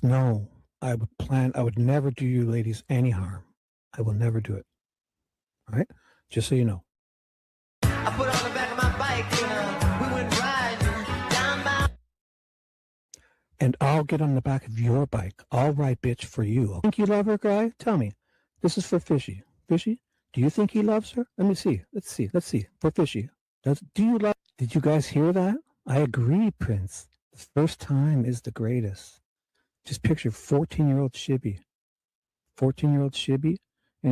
No, I would never do you ladies any harm. I will never do it. All right? Just so you know. I put on the back of my bike and we went riding down my... And I'll get on the back of your bike. I'll ride bitch for you. Think you love her, guy? Tell me. This is for Fishy. Fishy, do you think he loves her? Let me see. Let's see. For Fishy. Do you love... Did you guys hear that? I agree, Prince. The first time is the greatest. Just picture 14-year-old Shibby. 14-year-old Shibby and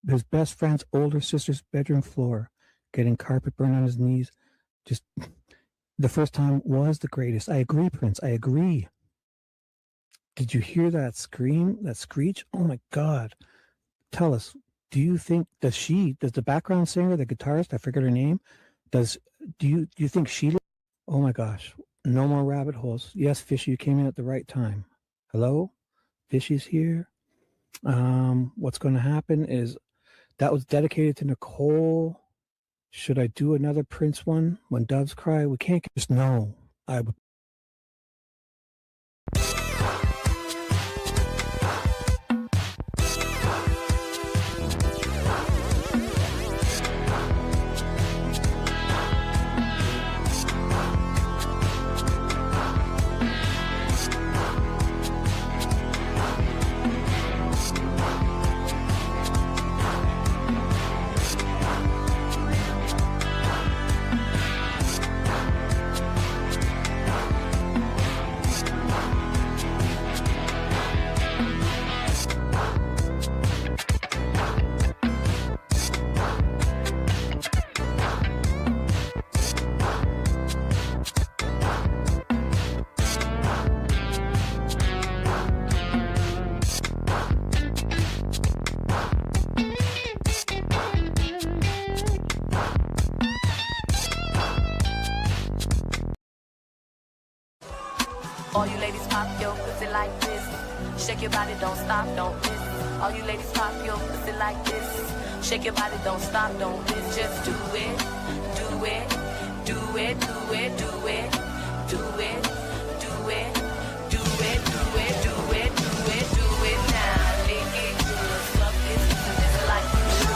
his best friend's older sister's bedroom floor, getting carpet burn on his knees. Just the first time was the greatest. I agree, Prince. I agree. Did you hear that scream, that screech? Oh my God. Tell us, do you think, does the background singer, the guitarist, I forget her name, do you think she... Oh my gosh. No more rabbit holes. Yes, Fishy, you came in at the right time. Hello? Fishy's here. What's going to happen is that was dedicated to Nicole. Should I do another Prince one? When Doves Cry? We can't just... No. I would... All you ladies pop your pussy like this. Shake your body, don't stop, don't miss. All you ladies pop your pussy like this. Shake your body, don't stop, don't miss. Just do it, do it, do it, do it, do it, do it, do it, do it, do it, do it, do it, do it now. Lick it good, suck this pussy just like you should.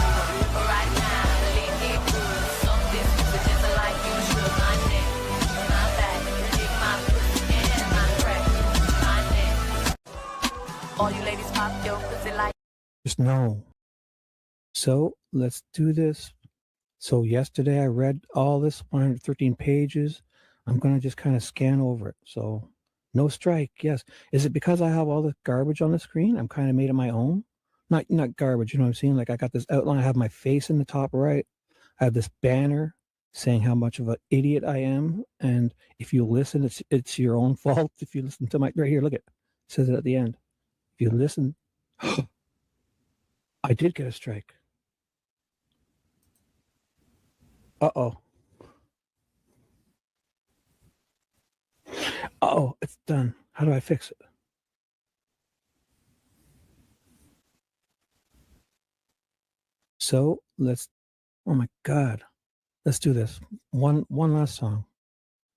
Right now, lick it good, suck this pussy just like you should. My neck, my back, lick my pussy and my crack, my neck. All you ladies pop your pussy like... Just no. So let's do this. So yesterday I read all this 113 pages. I'm going to just kind of scan over it. So no strike. Yes. Is it because I have all this garbage on the screen? I'm kind of made it my own. Not garbage. You know what I'm saying? Like I got this outline. I have my face in the top right. I have this banner saying how much of an idiot I am. And if you listen, it's your own fault. If you listen to my... Right here, look at it. It says it at the end. If you listen... I did get a strike. Uh-oh. Uh-oh, it's done. How do I fix it? So let's... Oh my God. Let's do this. One last song.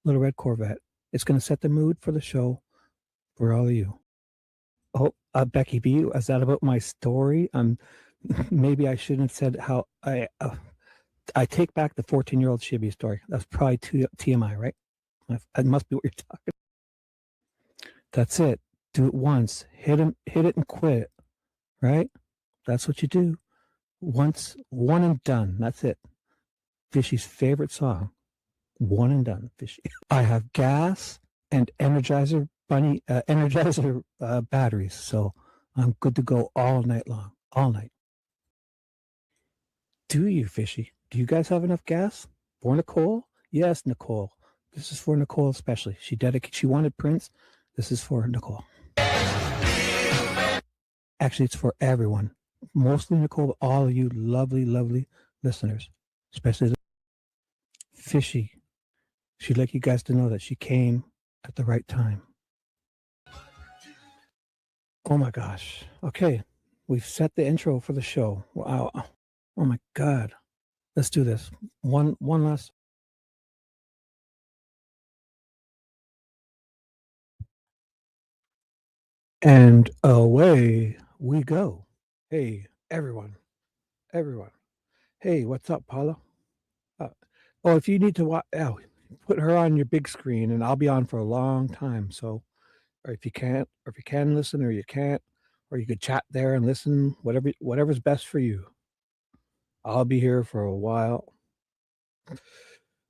Little Red Corvette. It's going to set the mood for the show for all of you. Oh, Becky B, is that about my story? Maybe I shouldn't have said how I take back the 14-year-old Shibby story. That's probably TMI, right? That must be what you're talking about. That's it. Do it once. Hit it and quit it, right? That's what you do. Once, one and done. That's it. Fishy's favorite song. One and done, Fishy. I have gas and Energizer batteries, so I'm good to go all night long. All night. Do you, Fishy? Do you guys have enough gas? For Nicole? Yes, Nicole. This is for Nicole especially. She wanted Prince. This is for Nicole. Actually, it's for everyone. Mostly Nicole, but all of you lovely, lovely listeners. Especially Fishy. She'd like you guys to know that she came at the right time. Oh my gosh. Okay. We've set the intro for the show. Wow. Oh my God. Let's do this. One last. And away we go. Hey, everyone. Everyone. Hey, what's up, Paula? Oh, if you need to watch, put her on your big screen and I'll be on for a long time. So, or if you can't, or if you can listen or you can't, or you could chat there and listen, whatever's best for you. I'll be here for a while.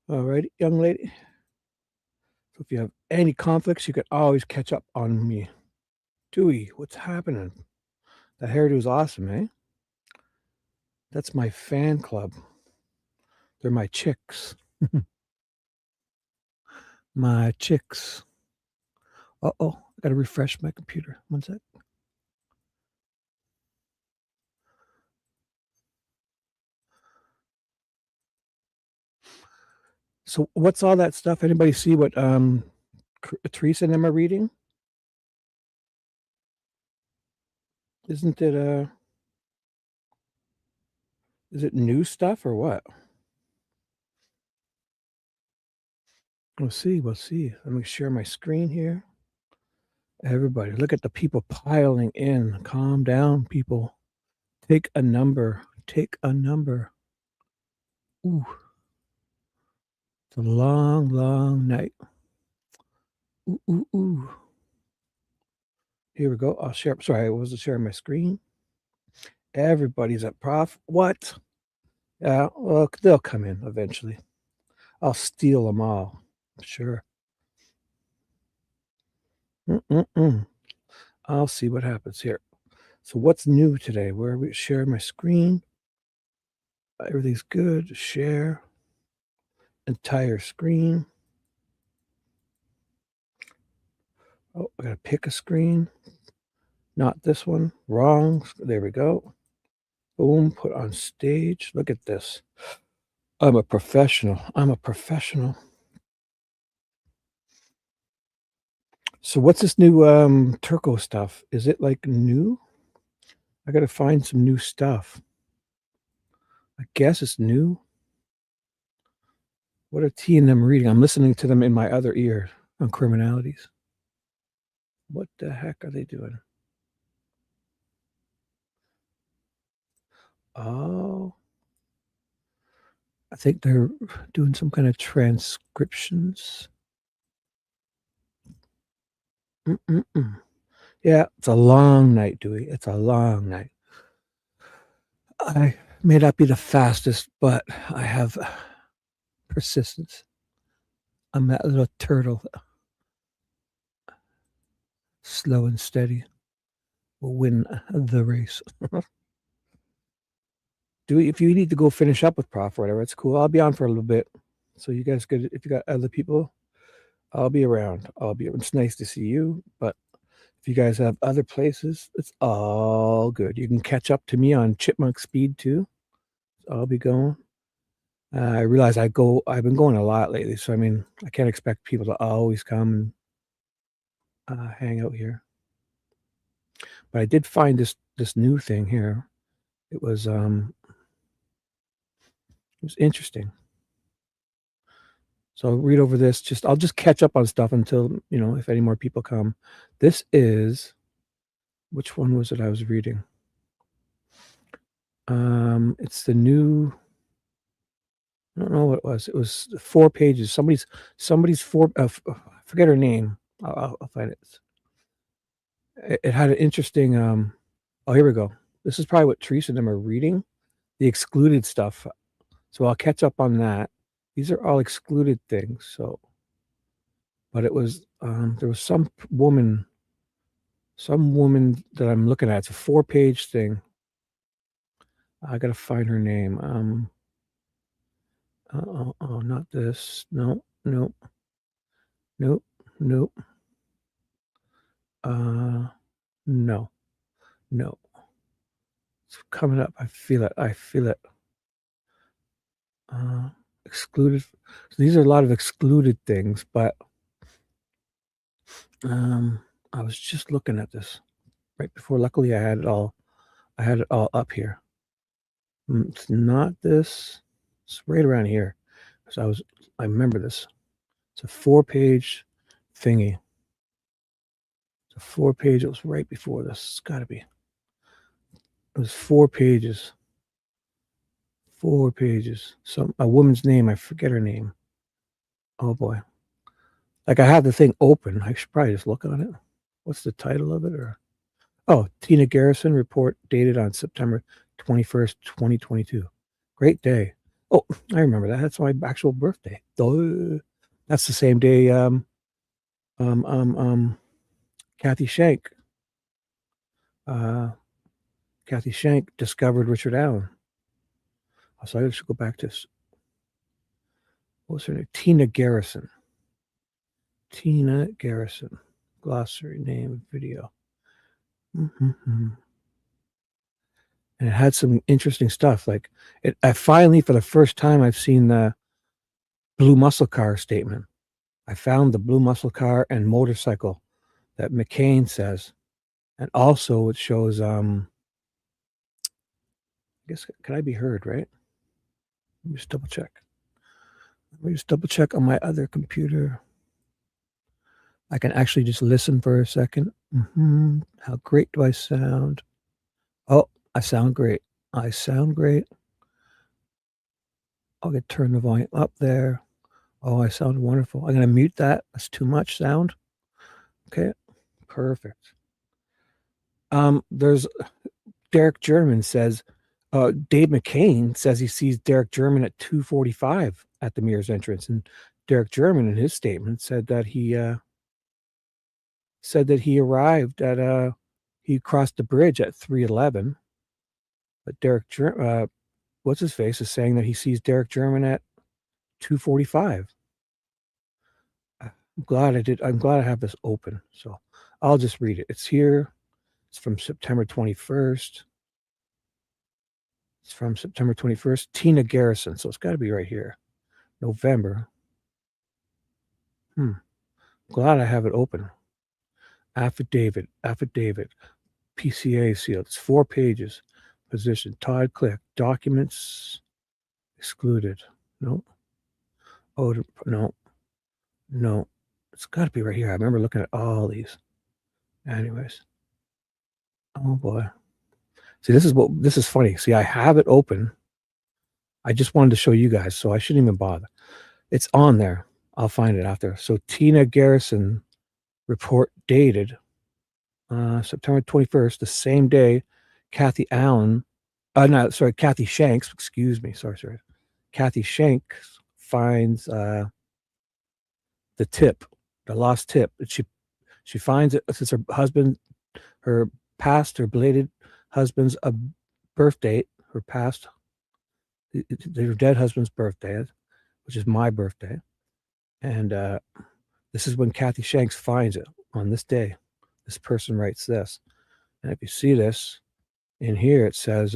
All right, young lady. So if you have any conflicts, you can always catch up on me. Dewey, what's happening? That hairdo's awesome, eh? That's my fan club. They're my chicks. My chicks. Uh-oh, I gotta refresh my computer. One sec. So what's all that stuff? Anybody see what Teresa and them are reading? Isn't it is it new stuff or what? We'll see. Let me share my screen here. Everybody, look at the people piling in. Calm down, people. Take a number. Ooh. It's a long, long night. Ooh. Here we go. I'll share. Sorry, I wasn't sharing my screen. Everybody's at prof. What? Yeah, well, they'll come in eventually. I'll steal them all. Sure. I'll see what happens here. So what's new today? Where are we? Share my screen. Everything's good. Share. Entire screen. Oh, I gotta pick a screen. Not this one. Wrong. There we go. Boom. Put on stage. Look at this. I'm a professional. So what's this new Turco stuff? Is it like new? I gotta find some new stuff. I guess it's new. What are T and them reading? I'm listening to them in my other ear on criminalities. What the heck are they doing? Oh, I think they're doing some kind of transcriptions. Yeah, it's a long night, Dewey. It's a long night. I may not be the fastest, but I have persistence. I'm that little turtle. Slow and steady will win the race. Dewey, if you need to go finish up with Prof or whatever, it's cool. I'll be on for a little bit. So you guys could, if you got other people, I'll be around. It's nice to see you, but if you guys have other places, it's all good. You can catch up to me on Chipmunk Speed too. I'll be going. I realize I've been going a lot lately, so I mean, I can't expect people to always come and hang out here. But I did find this new thing here. It was interesting. So I'll read over this. I'll just catch up on stuff until, if any more people come. This is, which one was it I was reading? It's the new, I don't know what it was. It was 4 pages. Somebody's I forget her name. I'll find it. It had an interesting, oh, here we go. This is probably what Teresa and them are reading, the excluded stuff. So I'll catch up on that. These are all excluded things. So, but it was, there was some woman that I'm looking at. It's a 4-page thing. I gotta find her name. Oh, not this. No. No. It's coming up. I feel it. Excluded. So these are a lot of excluded things, but I was just looking at this right before. Luckily, I had it all up here. It's not this. It's right around here. So I remember this. It's a 4-page thingy. It's a 4-page. It was right before this. It's got to be. It was 4 pages. 4 pages. A woman's name. I forget her name. Oh boy. Like I have the thing open. I should probably just look on it. What's the title of it? Or Tina Garrison report dated on September 21st, 2022. Great day. Oh, I remember that. That's my actual birthday. That's the same day Kathy Shank discovered Richard Allen. So I should go back to, what was her name? Tina Garrison. Tina Garrison. Glossary, name, video. And it had some interesting stuff. Like I finally, for the first time, I've seen the blue muscle car statement. I found the blue muscle car and motorcycle that McCain says. And also it shows, I guess, can I be heard, right? Let me just double check. Let me just double check on my other computer. I can actually just listen for a second. How great do I sound? Oh, I sound great. I sound great. I'll get turn the volume up there. Oh, I sound wonderful. I'm going to mute that. That's too much sound. Okay, perfect. There's Derek German says, Dave McCain says he sees Derek German at 2:45 at the Mears entrance. And Derek German in his statement said that he arrived at he crossed the bridge at 3:11. But Derek German, what's his face, is saying that he sees Derek German at 2:45. I'm glad I have this open. So I'll just read it. It's here. It's from September 21st. It's from September 21st. Tina Garrison. So it's got to be right here. November. Glad I have it open. Affidavit. PCA sealed. It's 4 pages. Position. Todd Click. Documents excluded. No. Oh, no. It's got to be right here. I remember looking at all these. Anyways. Oh boy. See, this is funny. See, I have it open. I just wanted to show you guys, so I shouldn't even bother. It's on there. I'll find it after. So Tina Garrison report dated September 21st, the same day Kathy Shanks, excuse me. Sorry. Kathy Shanks finds the tip, the lost tip. She finds it since her husband, her belated husband's birth date, her dead husband's birthday, which is my birthday. And this is when Kathy Shanks finds it on this day. This person writes this. And if you see this in here, it says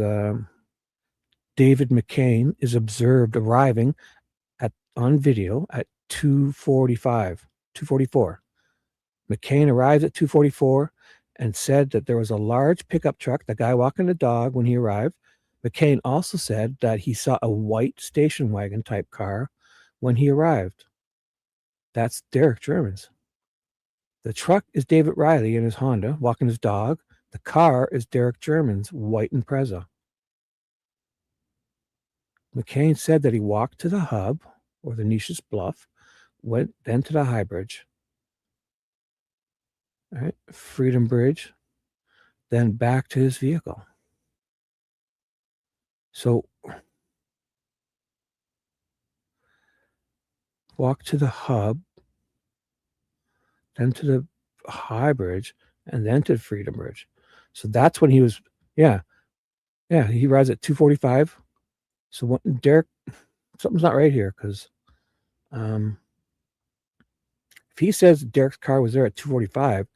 David McCain is observed arriving on video at 2:44. McCain arrived at 2:44 and said that there was a large pickup truck, the guy walking the dog, when he arrived. McCain also said that he saw a white station wagon type car when he arrived. That's Derek German's. The truck is David Riley in his Honda walking his dog. The car is Derek German's white Impreza. McCain said that he walked to the hub or the Niches Bluff, went then to the High Bridge. All right, Freedom Bridge, then back to his vehicle. So walk to the hub, then to the High Bridge, and then to Freedom Bridge. So that's when he was, he arrives at 2:45. So when Derek, something's not right here, because if he says Derek's car was there at 2:45,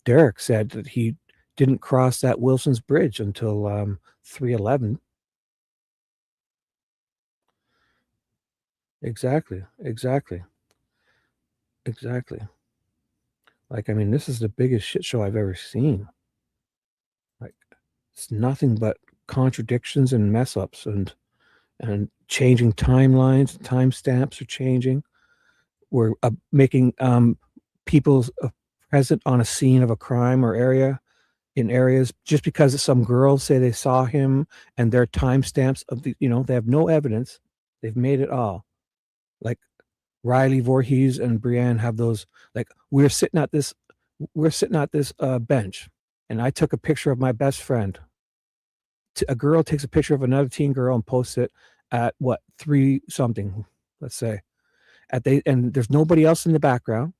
Derek said that he didn't cross that Wilson's Bridge until 3:11. Exactly. Like, I mean, this is the biggest shit show I've ever seen. Like, it's nothing but contradictions and mess ups and changing timelines. Timestamps are changing. We're making people's present on a scene of a crime or area in areas just because some girls say they saw him and their timestamps of the, they have no evidence. They've made it all. Like Riley Voorhees and Brienne have those, like we're sitting at this bench and I took a picture of my best friend. A girl takes a picture of another teen girl and posts it at 3 something, let's say. And there's nobody else in the background.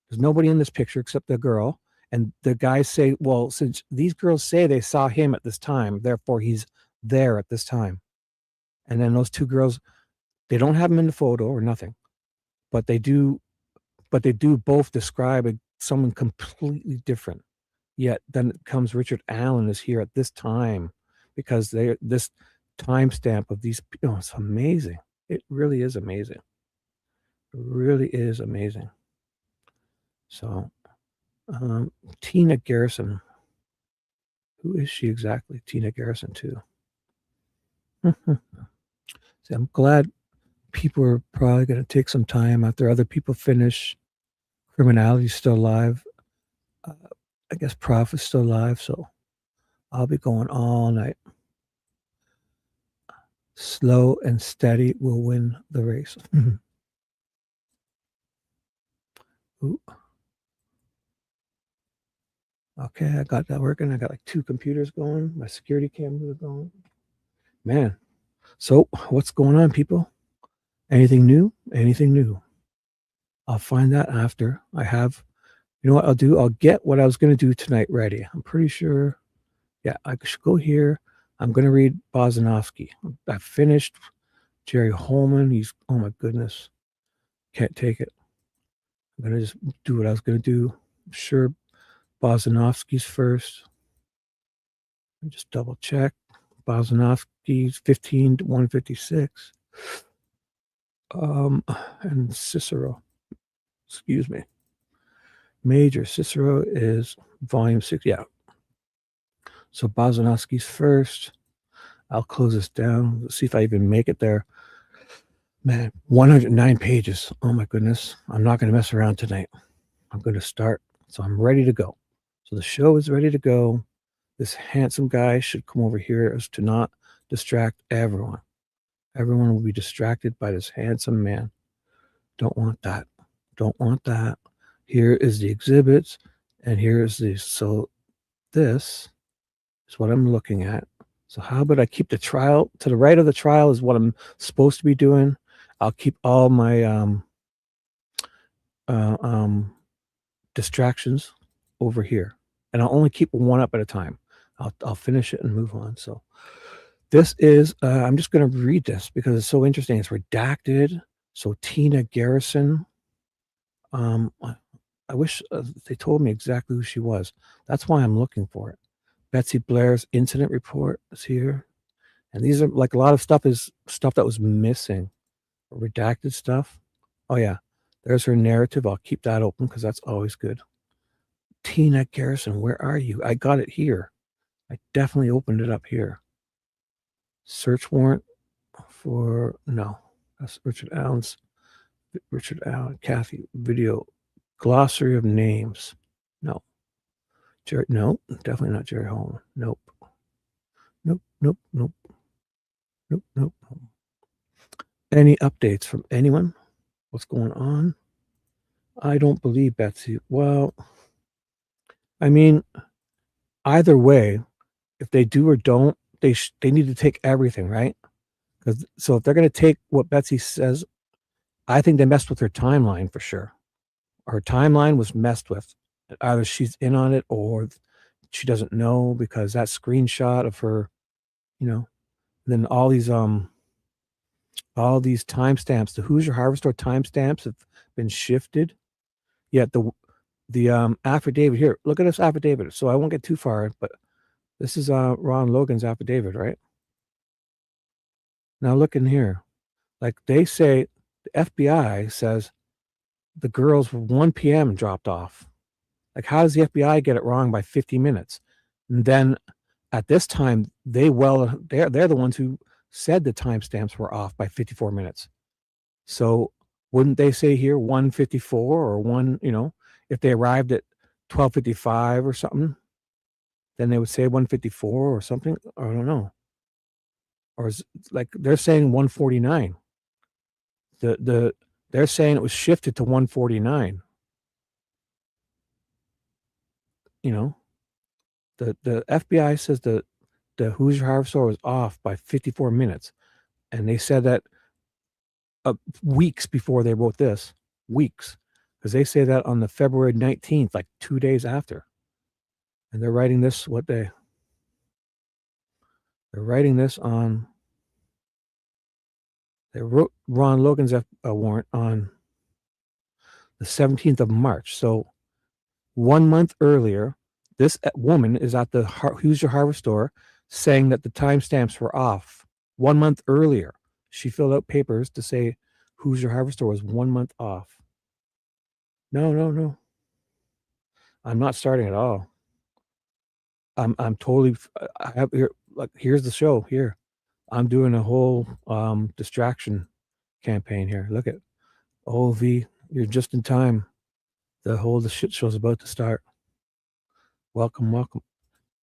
There's nobody in this picture except the girl. And the guys say, well, since these girls say they saw him at this time, therefore he's there at this time. And then those 2 girls, they don't have him in the photo or nothing, but they do both describe someone completely different. Yet then it comes Richard Allen is here at this time because this timestamp of these, it's amazing. It really is amazing. It really is amazing. So, Tina Garrison. Who is she exactly? Tina Garrison too. See, I'm glad people are probably going to take some time after other people finish. Criminality's still alive. I guess Prof is still alive, so I'll be going all night. Slow and steady will win the race. Ooh. Okay, I got that working. I got like 2 computers going. My security cameras are going. Man, so what's going on, people? Anything new? Anything new? I'll find that after I have. You know what I'll do? I'll get what I was going to do tonight ready. I'm pretty sure. Yeah, I should go here. I'm going to read Bozanovsky. I finished Jerry Holeman. Oh my goodness. Can't take it. I'm going to just do what I was going to do. I'm sure Bozanovsky's first. Just double check. Bozanovsky's 15 to 156. And Cicero. Excuse me. Major Cicero is volume 6. Yeah. So Bozanovsky's first. I'll close this down. Let's see if I even make it there. Man, 109 pages. Oh my goodness. I'm not going to mess around tonight. I'm going to start. So I'm ready to go. So the show is ready to go. This handsome guy should come over here as to not distract everyone. Everyone will be distracted by this handsome man. Don't want that. Don't want that. Here is the exhibits, and here is the, so this is what I'm looking at. So how about I keep the trial, to the right of the trial is what I'm supposed to be doing. I'll keep all my distractions over here, and I'll only keep one up at a time. I'll finish it and move on. So this is, I'm just going to read this because it's so interesting. It's redacted. So Tina Garrison, I wish they told me exactly who she was. That's why I'm looking for it. Betsy Blair's incident report is here. And these are like a lot of stuff is stuff that was missing. Redacted stuff. Oh yeah, there's her narrative. I'll keep that open because that's always good. Tina Garrison, where are you? I got it here. I definitely opened it up here. Search warrant for, no, that's Richard Allen, Kathy, video, glossary of names. No. Jerry, no, definitely not Jerry Holeman. Nope. Nope, nope, nope. Nope, nope. Any updates from anyone? What's going on? I don't believe Betsy. Well, I mean, either way, if they do or don't, they need to take everything, right? Because so if they're going to take what Betsy says, I think they messed with her timeline for sure. Her timeline was messed with. Either she's in on it or she doesn't know, because that screenshot of her, then all these timestamps, the Hoosier Harvest Store timestamps have been shifted. Yet the affidavit here, look at this affidavit. So I won't get too far, but this is Ron Logan's affidavit, right? Now look in here. Like they say, the FBI says the girls were 1 p.m. dropped off. Like, how does the FBI get it wrong by 50 minutes? And then at this time, they're the ones who said the timestamps were off by 54 minutes. So wouldn't they say here 1:54 or if they arrived at 12:55 or something. Then they would say 1:54 or something. Or I don't know. Or is like they're saying 1:49. They're saying it was shifted to 1:49. You know, the FBI says the Hoosier Harvester was off by 54 minutes, and they said that weeks before they wrote this, weeks, because they say that on the February 19th, like 2 days after, and they're writing this what day? They're writing this on. They wrote Ron Logan's warrant on the 17th of March. So 1 month earlier, this woman is at the Hoosier Hardware store saying that the timestamps were off. 1 month earlier, she filled out papers to say Hoosier Hardware store was 1 month off. No. I'm not starting at all. I'm totally. I have here. Like here's the show here. I'm doing a whole distraction campaign here. Look at V. You're just in time. The shit show's about to start. Welcome.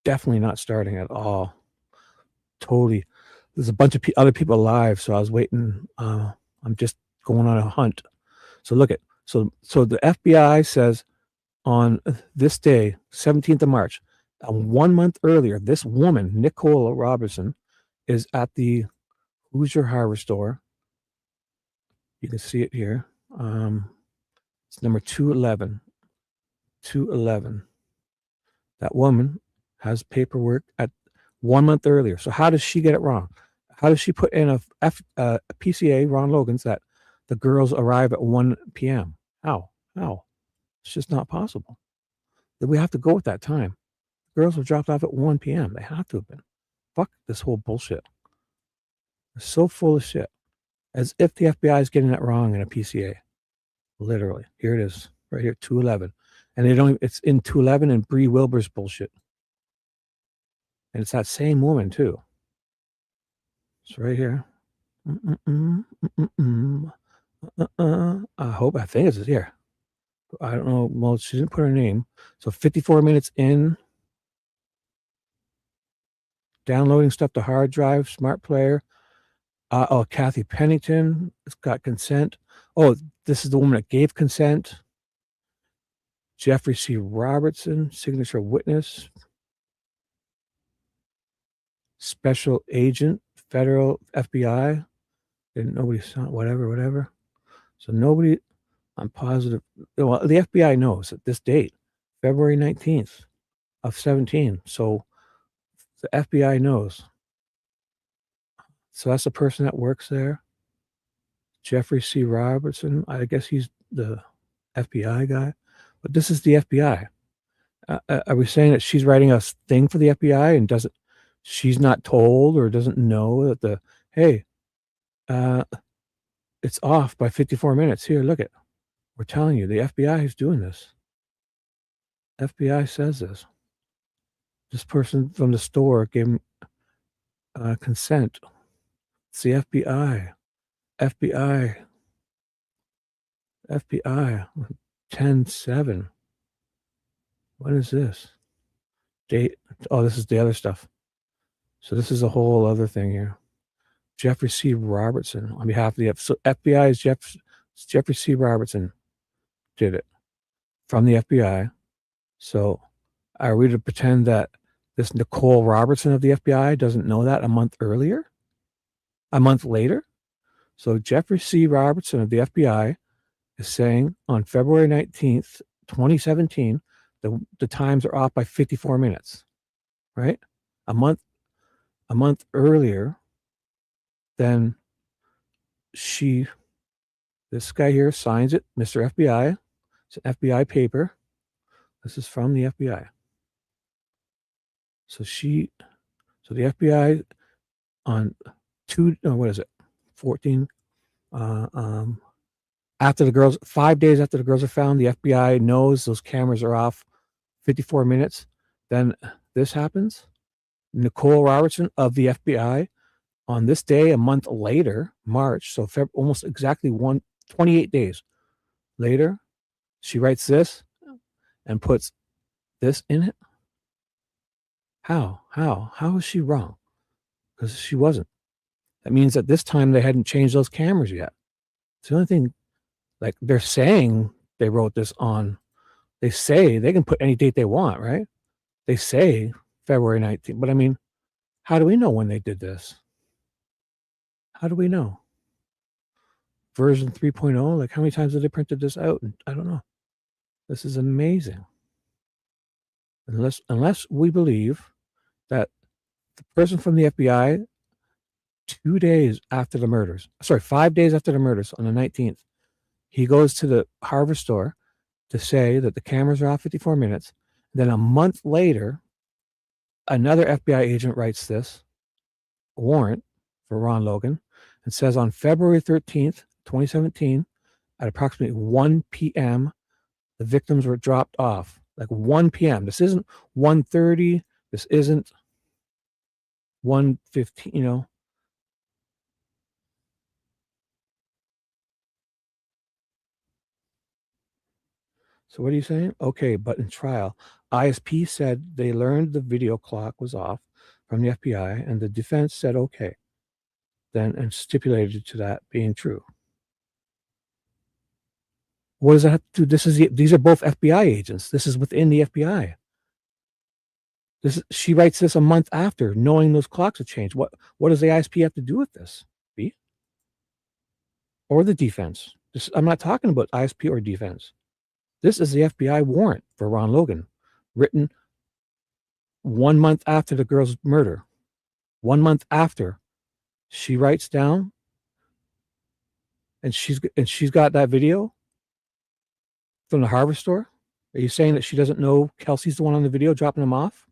Definitely not starting at all. Totally. There's a bunch of other people live, so I was waiting. I'm just going on a hunt. So look at so the FBI says on this day, 17th of March, 1 month earlier, this woman, Nicola Robertson, is at the Hoosier Hardware store. You can see it here. It's number 211. 211. That woman has paperwork at 1 month earlier. So how does she get it wrong? How does she put in a PCA, Ron Logan's, that the girls arrive at 1 p.m.? How? It's just not possible. That we have to go at that time. Girls were dropped off at 1 p.m. They have to have been. Fuck this whole bullshit. They're so full of shit. As if the FBI is getting that wrong in a PCA. Literally. Here it is. Right here, 211. And they don't, it's in 211 and Bree Wilbur's bullshit. And it's that same woman too. It's right here. I think it's here. I don't know. Well, she didn't put her name. So 54 minutes in. Downloading stuff to hard drive, smart player. Kathy Pennington. It's got consent. Oh, this is the woman that gave consent. Jeffrey C. Robertson, signature witness. Special agent, federal FBI. Nobody saw whatever. So nobody, I'm positive. Well, the FBI knows at this date, February 19th of 17. So the FBI knows. So that's the person that works there. Jeffrey C. Robertson. I guess he's the FBI guy. But this is the FBI. Are we saying that she's writing a thing for the FBI and she's not told or doesn't know that it's off by 54 minutes. Here, look it. We're telling you, the FBI is doing this. FBI says this. This person from the store gave him consent. It's the FBI. FBI. 10/7. What is this? Date. Oh, this is the other stuff. So this is a whole other thing here. Jeffrey C. Robertson on behalf of the FBI is Jeffrey C. Robertson did it from the FBI. So are we to pretend that this Nicole Robertson of the FBI doesn't know that a month later? So Jeffrey C. Robertson of the FBI is saying on February 19th, 2017, the times are off by 54 minutes, right? A month earlier than this guy here signs it, Mr. FBI. It's an FBI paper. This is from the FBI. So the FBI on 14, after the girls, 5 days after the girls are found, the FBI knows those cameras are off 54 minutes. Then this happens. Nicole Robertson of the FBI on this day, a month later, March, so almost exactly 28 days later, she writes this and puts this in it? How is she wrong? Because she wasn't. That means that this time they hadn't changed those cameras yet. It's the only thing, like, they're saying they wrote this on, they say they can put any date they want, right? They say February 19th, but I mean, how do we know when they did this? How do we know? Version 3.0, like, how many times have they printed this out? I don't know. This is amazing. Unless we believe that the person from the FBI, 5 days after the murders on the 19th, he goes to the hardware store to say that the cameras are off 54 minutes. Then a month later, another FBI agent writes this warrant for Ron Logan and says on February 13th, 2017, at approximately 1 p.m., the victims were dropped off. Like 1 p.m. This isn't 1:30. This isn't 1:15, you know. So what are you saying? Okay, but in trial, ISP said they learned the video clock was off from the FBI, and the defense said okay, then, and stipulated to that being true. What does that have to do? These are both FBI agents. This is within the FBI. She writes this a month after, knowing those clocks have changed. What does the ISP have to do with this? B? Or the defense? I'm not talking about ISP or defense. This is the FBI warrant for Ron Logan, written 1 month after the girl's murder. 1 month after, she writes down, and she's got that video from the hardware store. Are you saying that she doesn't know Kelsey's the one on the video dropping them off?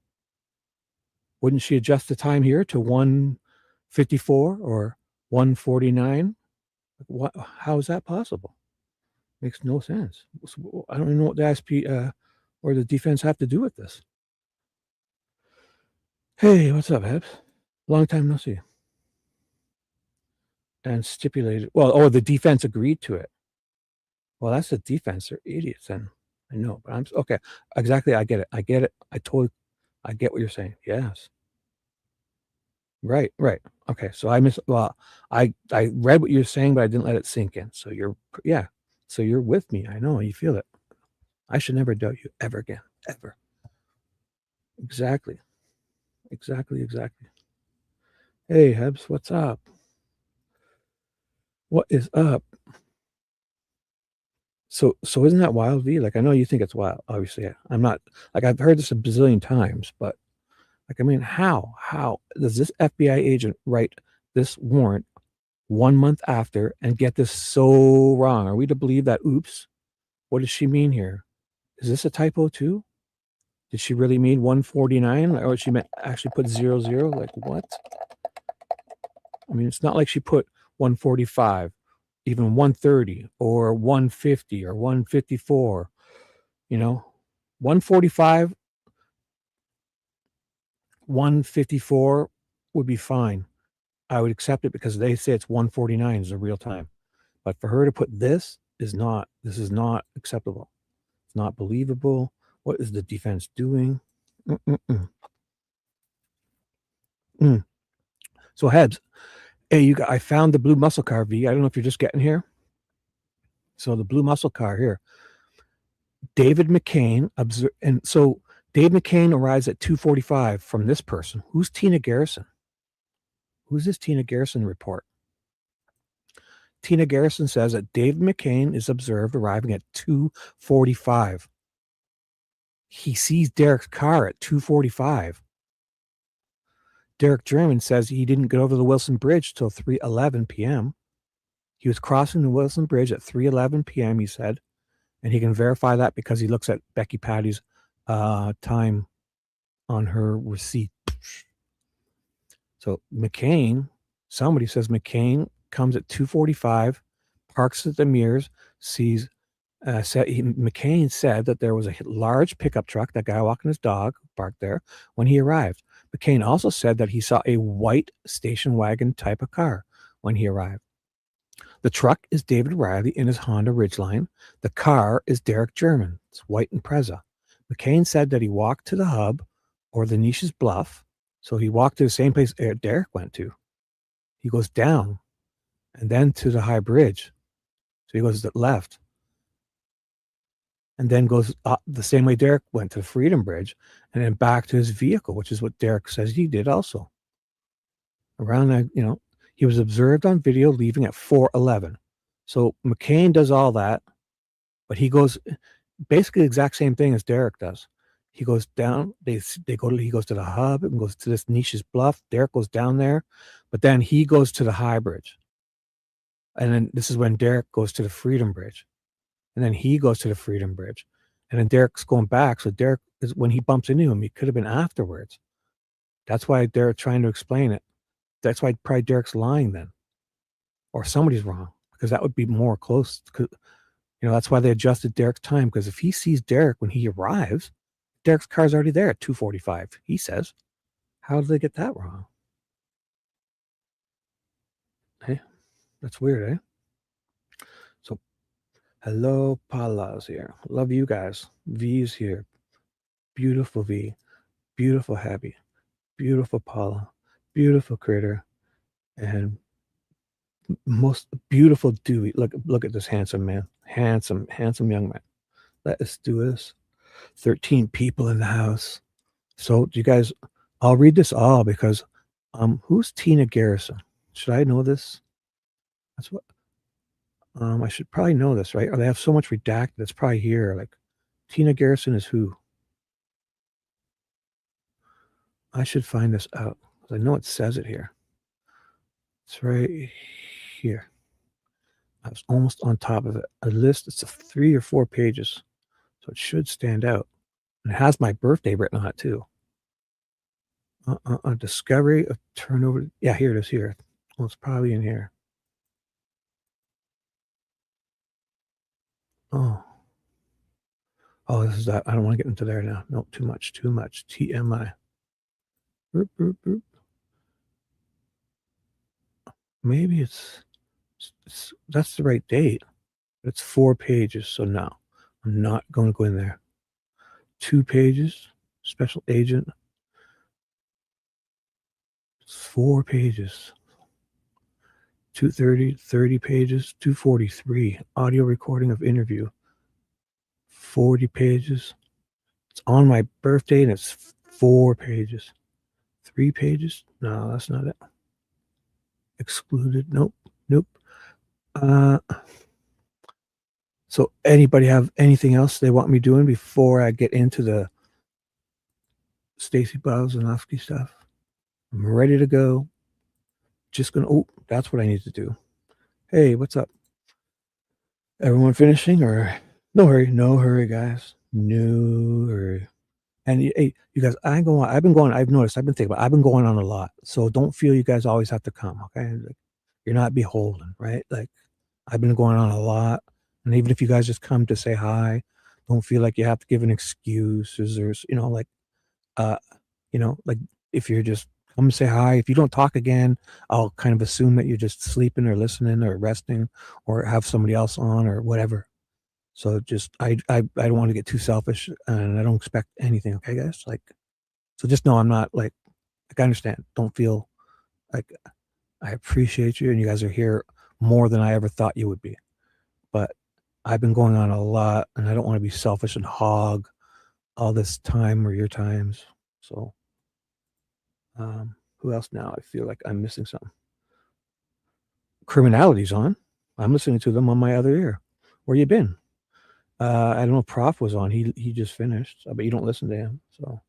Wouldn't she adjust the time here to 1:54 or 1:49? What? How is that possible? Makes no sense. I don't even know what the ISP or the defense have to do with this. Hey, what's up, Hebs? Long time no see. And stipulated, the defense agreed to it. Well, that's the defense. They're idiots, then. I know, but I'm okay. Exactly, I get it. I get what you're saying. Yes. Right. Okay, so I read what you're saying, but I didn't let it sink in. So you're with me. I know, you feel it. I should never doubt you ever again. Ever. Exactly. Hey, Hebs, what's up? What is up? So isn't that wild, V? Like, I know you think it's wild. Obviously, I'm not. Like, I've heard this a bazillion times, but like, I mean, how does this FBI agent write this warrant 1 month after and get this so wrong? Are we to believe that? Oops, what does she mean here? Is this a typo too? Did she really mean 149, or she meant actually put 00? Like, what? I mean, it's not like she put 145, even 130, or 150, or 154. 145, 154 would be fine. I would accept it because they say it's 149 is the real time. But for her to put this is not acceptable. It's not believable. What is the defense doing? So, Hebs, hey, I found the blue muscle car, V. I don't know if you're just getting here. So the blue muscle car here. David McCain Dave McCain arrives at 2:45 from this person. Who's Tina Garrison? Who's this Tina Garrison report? Tina Garrison says that David McCain is observed arriving at 2:45. He sees Derek's car at 2:45. Derek German says he didn't get over the Wilson Bridge till 3:11 p.m. He was crossing the Wilson Bridge at 3:11 p.m., he said, and he can verify that because he looks at Becky Patty's time on her receipt. So somebody says McCain comes at 2:45, parks at the Mears, sees. McCain said that there was a large pickup truck, that guy walking his dog, parked there when he arrived. McCain also said that he saw a white station wagon type of car when he arrived. The truck is David Riley in his Honda Ridgeline. The car is Derek German. It's white Impreza. McCain said that he walked to the hub or the niche's bluff. So he walked to the same place Derek went to. He goes down and then to the high bridge. So he goes to the left and then goes the same way Derek went to the Freedom Bridge and then back to his vehicle, which is what Derek says he did also. Around that, he was observed on video leaving at 4:11. So McCain does all that, but he goes basically the exact same thing as Derek does. He goes down, he goes to the hub and goes to this niche's bluff. Derek goes down there, but then he goes to the high bridge. And then this is when Derek goes to the Freedom Bridge. And then he goes to the Freedom Bridge. And then Derek's going back. So Derek is when he bumps into him, he could have been afterwards. That's why they're trying to explain it. That's why probably Derek's lying then. Or somebody's wrong. Because that would be more close. That's why they adjusted Derek's time. Because if he sees Derek when he arrives, Derek's car's already there at 2:45, he says. How did they get that wrong? Hey, that's weird, eh? So, hello, Paula's here. Love you guys. V's here. Beautiful V. Beautiful Happy. Beautiful Paula. Beautiful Critter. And most beautiful Dewey. Look at this handsome man. Handsome young man. Let us do this. 13 people in the house. So do you guys, I'll read this all because who's Tina Garrison? Should I know this? That's what I should probably know this, right? Or they have so much redacted that's probably here. Like Tina Garrison is who? I should find this out. I know it says it here. It's right here. I was almost on top of it. A list, it's 3 or 4 pages. So it should stand out. And it has my birthday written on it too. Discovery of turnover. Yeah, here it is here. Well, it's probably in here. Oh, this is that. I don't want to get into there now. No, too much. TMI. Boop, boop, boop. Maybe it's that's the right date. It's 4 pages. So no, I'm not going to go in there. 2 pages. Special agent. It's 4 pages. 230, 30 pages, 243. Audio recording of interview. 40 pages. It's on my birthday and it's 4 pages. 3 pages? No, that's not it. Excluded. Nope. So anybody have anything else they want me doing before I get into the Stacy Bowzanowski stuff? I'm ready to go. Just gonna, that's what I need to do. Hey, what's up? Everyone finishing or no hurry, guys. No hurry. And hey, you guys, I've been going on a lot. So don't feel you guys always have to come, okay? Like, you're not beholden, right? Like I've been going on a lot. And even if you guys just come to say hi, don't feel like you have to give an excuse or, like if you're just come and say hi. If you don't talk again, I'll kind of assume that you're just sleeping or listening or resting or have somebody else on or whatever. So just, I don't want to get too selfish and I don't expect anything. Okay, guys? So just know I'm not I understand. Don't feel like I appreciate you and you guys are here more than I ever thought you would be. But I've been going on a lot and I don't want to be selfish and hog all this time or your times. So, who else now? I feel like I'm missing something. Criminality's on. I'm listening to them on my other ear. Where you been? I don't know. Prof was on. He just finished, but you don't listen to him. So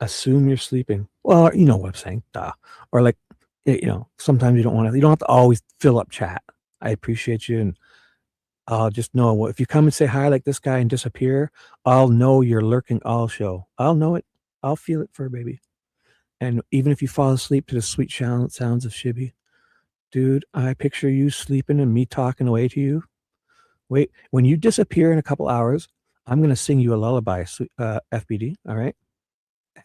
assume you're sleeping. Well, you know what I'm saying. Duh. Or sometimes you don't have to always fill up chat. I appreciate you. And I'll just know if you come and say hi like this guy and disappear, I'll know you're lurking all show. I'll know it. I'll feel it, fur baby. And even if you fall asleep to the sweet sounds of Shibby, dude, I picture you sleeping and me talking away to you. Wait, when you disappear in a couple hours, I'm going to sing you a lullaby, FBD, all right?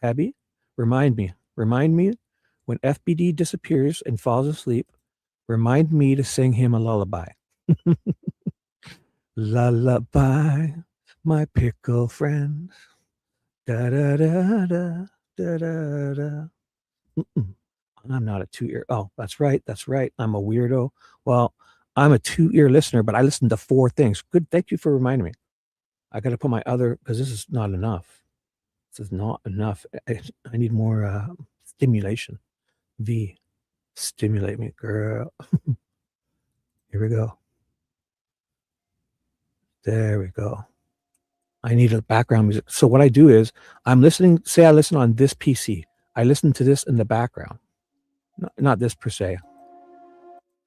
Abby, remind me when FBD disappears and falls asleep, remind me to sing him a lullaby. Lullaby, My pickle friends. Da da da da da da da. I'm not a 2-ear. Oh, that's right. That's right. I'm a weirdo. Well, I'm a 2-ear listener, but I listen to 4 things. Good. Thank you for reminding me. I got to put my other, because this is not enough. This is not enough. I need more stimulation. V, stimulate me, girl. Here we go. There we go. I need a background music. So what I do is I'm listening, say I listen on this PC. I listen to this in the background. Not this per se.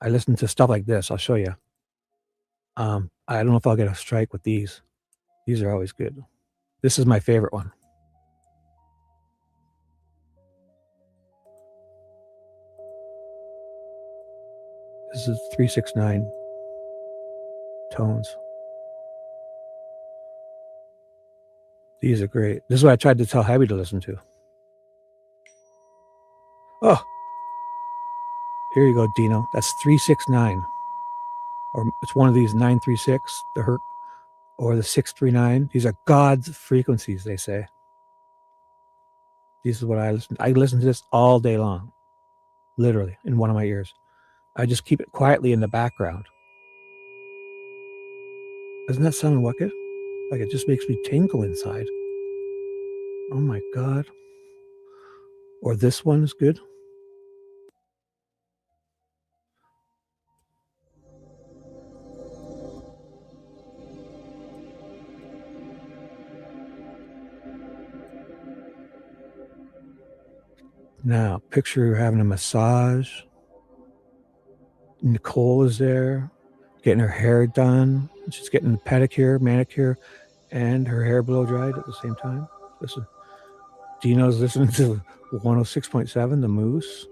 I listen to stuff like this. I'll show you. I don't know if I'll get a strike with these. These are always good. This is my favorite one. This is 369 tones. These are great. This is what I tried to tell Abby to listen to. Oh, here you go, Dino. That's 369. Or it's one of these 936, the Herc, or the 639. These are God's frequencies, they say. This is what I listen to. I listen to this all day long, literally, in one of my ears. I just keep it quietly in the background. Doesn't that sound wicked? Like it just makes me tingle inside. Oh my God. Or this one is good. Now, picture you're having a massage. Nicole is there, getting her hair done. She's getting a pedicure, manicure, and her hair blow dried at the same time. Listen, Dino's listening to 106.7, The Moose.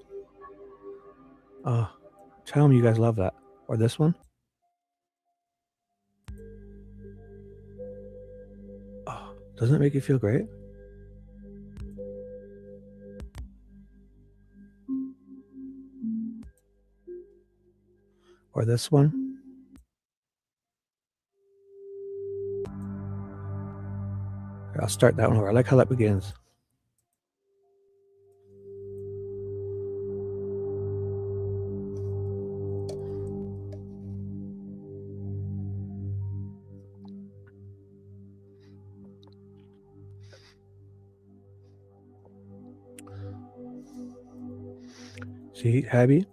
Tell me you guys love that. Or this one. Oh, doesn't it make you feel great? Or this one. I'll start that one over. I like how that begins. See, Abby?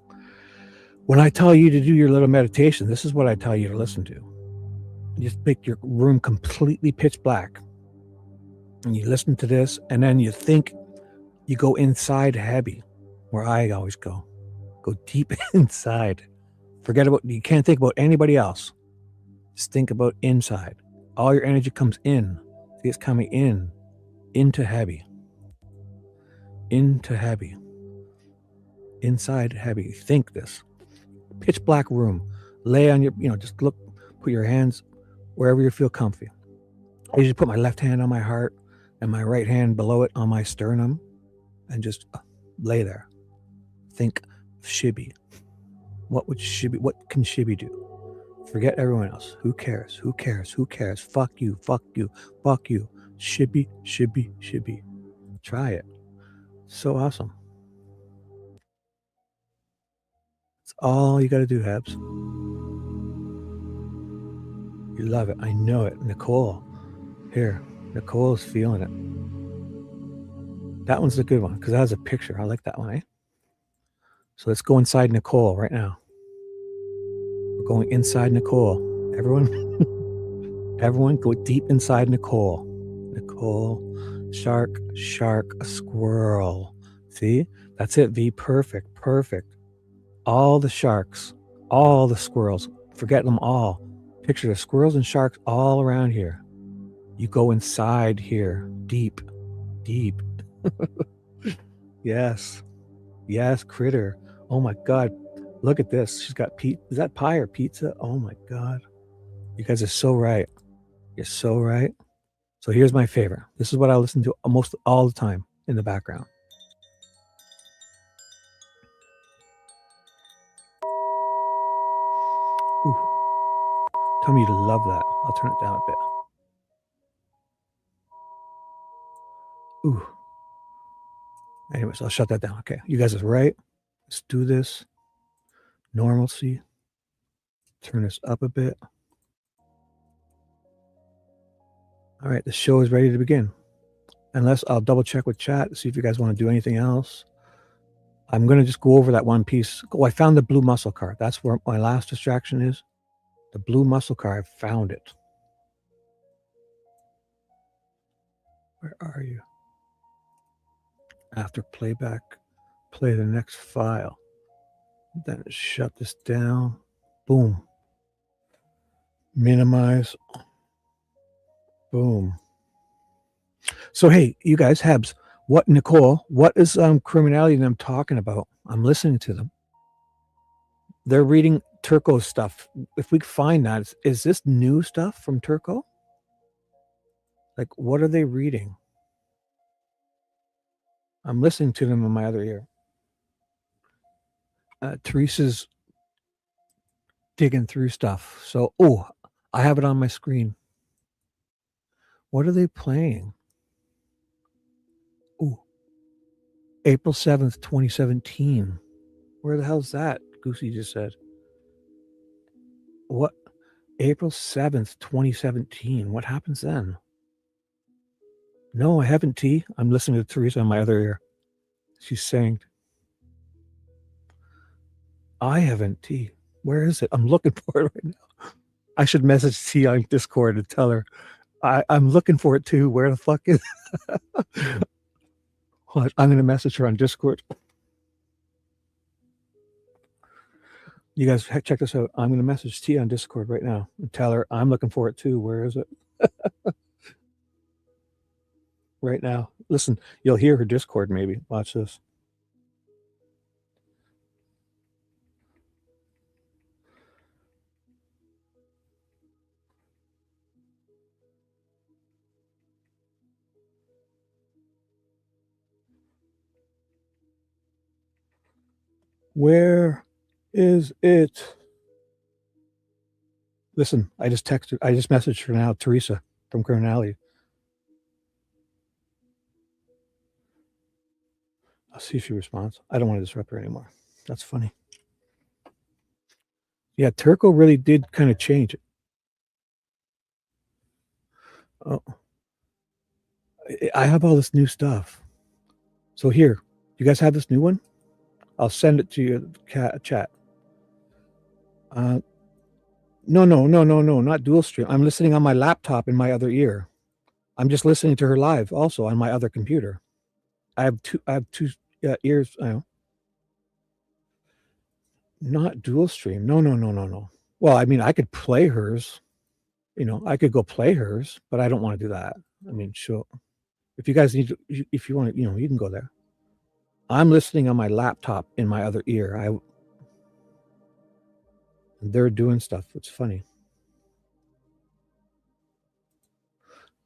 When I tell you to do your little meditation, this is what I tell you to listen to. You just make your room completely pitch black. And you listen to this, and then you think, you go inside Abby, where I always go. Go deep inside. Forget about, you can't think about anybody else. Just think about inside. All your energy comes in. See, it's coming in. Into Abby. Into Abby. Inside Abby. Think this. Pitch black room. Lay on your, just look, put your hands wherever you feel comfy. I usually put my left hand on my heart and my right hand below it on my sternum and just lay there. Think of Shibby. What can Shibby do? Forget everyone else. Who cares? Who cares? Who cares? Fuck you. Fuck you. Fuck you. Shibby, Shibby, Shibby. Try it. So awesome. It's all you got to do, Habs. You love it. I know it. Nicole. Here. Nicole's feeling it. That one's a good one because that has a picture. I like that one, eh? So let's go inside Nicole right now. We're going inside Nicole. Everyone go deep inside Nicole. Nicole, shark, a squirrel. See? That's it, V. Perfect. All the sharks, all the squirrels, forget them all. Picture the squirrels and sharks all around here. You go inside here, deep. Yes, critter. Oh my God, look at this. She's got is that pie or pizza? Oh my God, you guys are so right. You're so right. So here's my favorite. This is what I listen to almost all the time in the background. Ooh. Tell me you love that. I'll turn it down a bit. Ooh. Anyways, I'll shut that down. Okay, you guys are right. Let's do this. Normalcy. Turn this up a bit. All right, the show is ready to begin. Unless I'll double check with chat, see if you guys want to do anything else. I'm going to just go over that one piece. Oh, I found the blue muscle car. That's where my last distraction is. The blue muscle car, I found it. Where are you? After playback, play the next file. Then shut this down. Boom. Minimize. Boom. So, hey, you guys, Hebs, Nicole, what is criminality them talking about? I'm listening to them. They're reading Turco stuff. If we find that, is this new stuff from Turco? Like, what are they reading? I'm listening to them in my other ear. Teresa's digging through stuff. So, oh, I have it on my screen. What are they playing? Oh, April 7th, 2017. Where the hell's that? Goosey just said. What? April 7th, 2017. What happens then? No, I haven't, T. I'm listening to Teresa on my other ear. She's saying, I haven't, T. Where is it? I'm looking for it right now. I should message T on Discord and tell her I'm looking for it too. Where the fuck is it? I'm going to message her on Discord. You guys check this out. I'm going to message T on Discord right now and tell her I'm looking for it too. Where is it? Right now. Listen, you'll hear her Discord maybe. Watch this. Where is it? Listen, I just messaged her now, Teresa from Criminality. I'll see if she responds. I don't want to disrupt her anymore. That's funny. Yeah, Turco really did kind of change it. Oh, I have all this new stuff. So here, you guys have this new one? I'll send it to you, chat. No, not dual stream. I'm listening on my laptop in my other ear. I'm just listening to her live also on my other computer. I have two ears. I know. Not dual stream. No. Well, I mean, I could play hers. You know, I could go play hers, but I don't want to do that. I mean, sure. If you guys need to, if you want to, you know, you can go there. I'm listening on my laptop in my other ear. They're doing stuff. It's funny.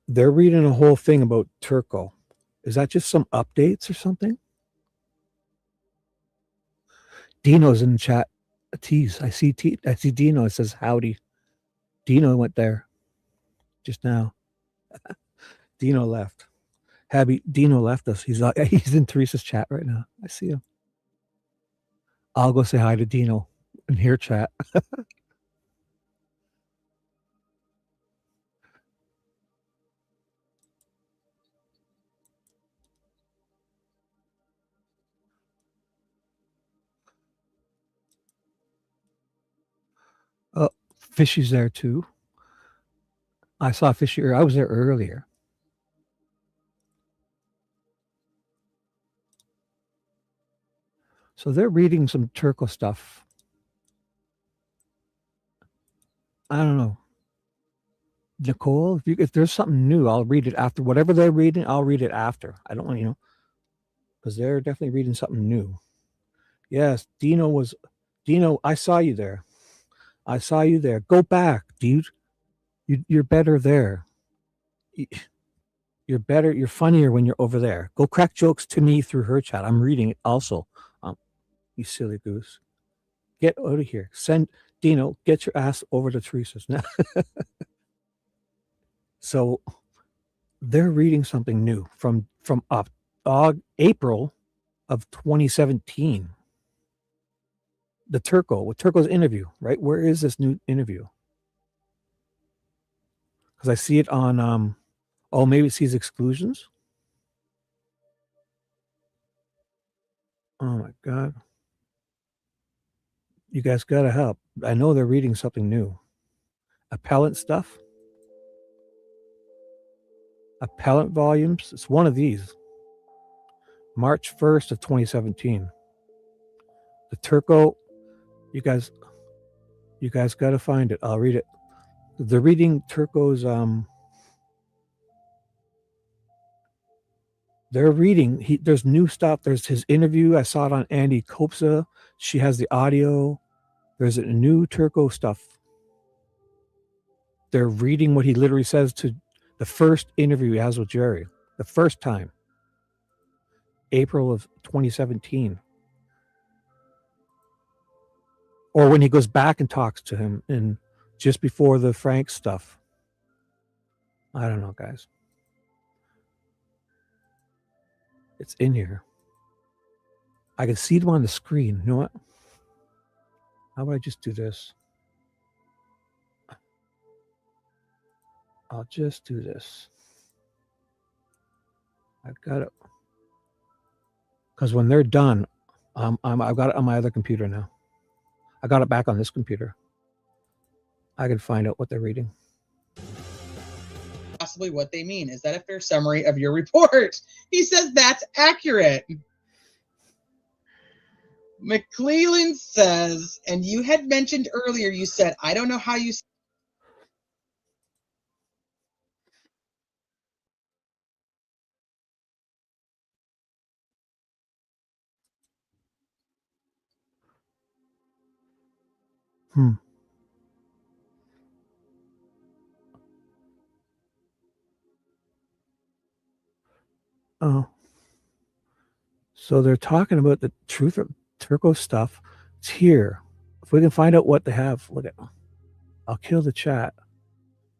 They're reading a whole thing about Turco. Is that just some updates or something? Dino's in the chat. A tease. I see Dino. It says howdy. Dino went there just now. Dino left. Dino left us. He's in Teresa's chat right now. I see him. I'll go say hi to Dino in here chat. Oh, Fishy's there too. I saw Fishy. I was there earlier. So they're reading some Turco stuff. I don't know. Nicole, if there's something new, I'll read it after. Whatever they're reading, I'll read it after. I don't want, because they're definitely reading something new. Yes, Dino, I saw you there. Go back, dude. You're better there. You're better. You're funnier when you're over there. Go crack jokes to me through her chat. I'm reading it also. You silly goose. Get out of here. Send Dino, get your ass over to Teresa's now. So they're reading something new from April of 2017. The Turco, with Turco's interview, right? Where is this new interview? Because I see it on, oh, maybe it sees exclusions. Oh my God. You guys got to help. I know they're reading something new. Appellant stuff. Appellant volumes. It's one of these. March 1st of 2017. The Turco, you guys got to find it. I'll read it. They're reading Turco's, they're reading, there's new stuff. There's his interview. I saw it on Andy Kopsa. She has the audio. There's a new Turco stuff. They're reading what he literally says to the first interview he has with Jerry. The first time. April of 2017. Or when he goes back and talks to him in just before the Frank stuff. I don't know, guys. It's in here. I can see them on the screen. You know what? How about I just do this? I'll just do this. I've got it. Because when they're done, I've got it on my other computer now. I got it back on this computer. I can find out what they're reading. Possibly what they mean. Is that a fair summary of your report? He says that's accurate. McClellan says, and you had mentioned earlier, you said, I don't know how you... Oh. So they're talking about the truth of Turco stuff. It's here. If we can find out what they have, look at. I'll kill the chat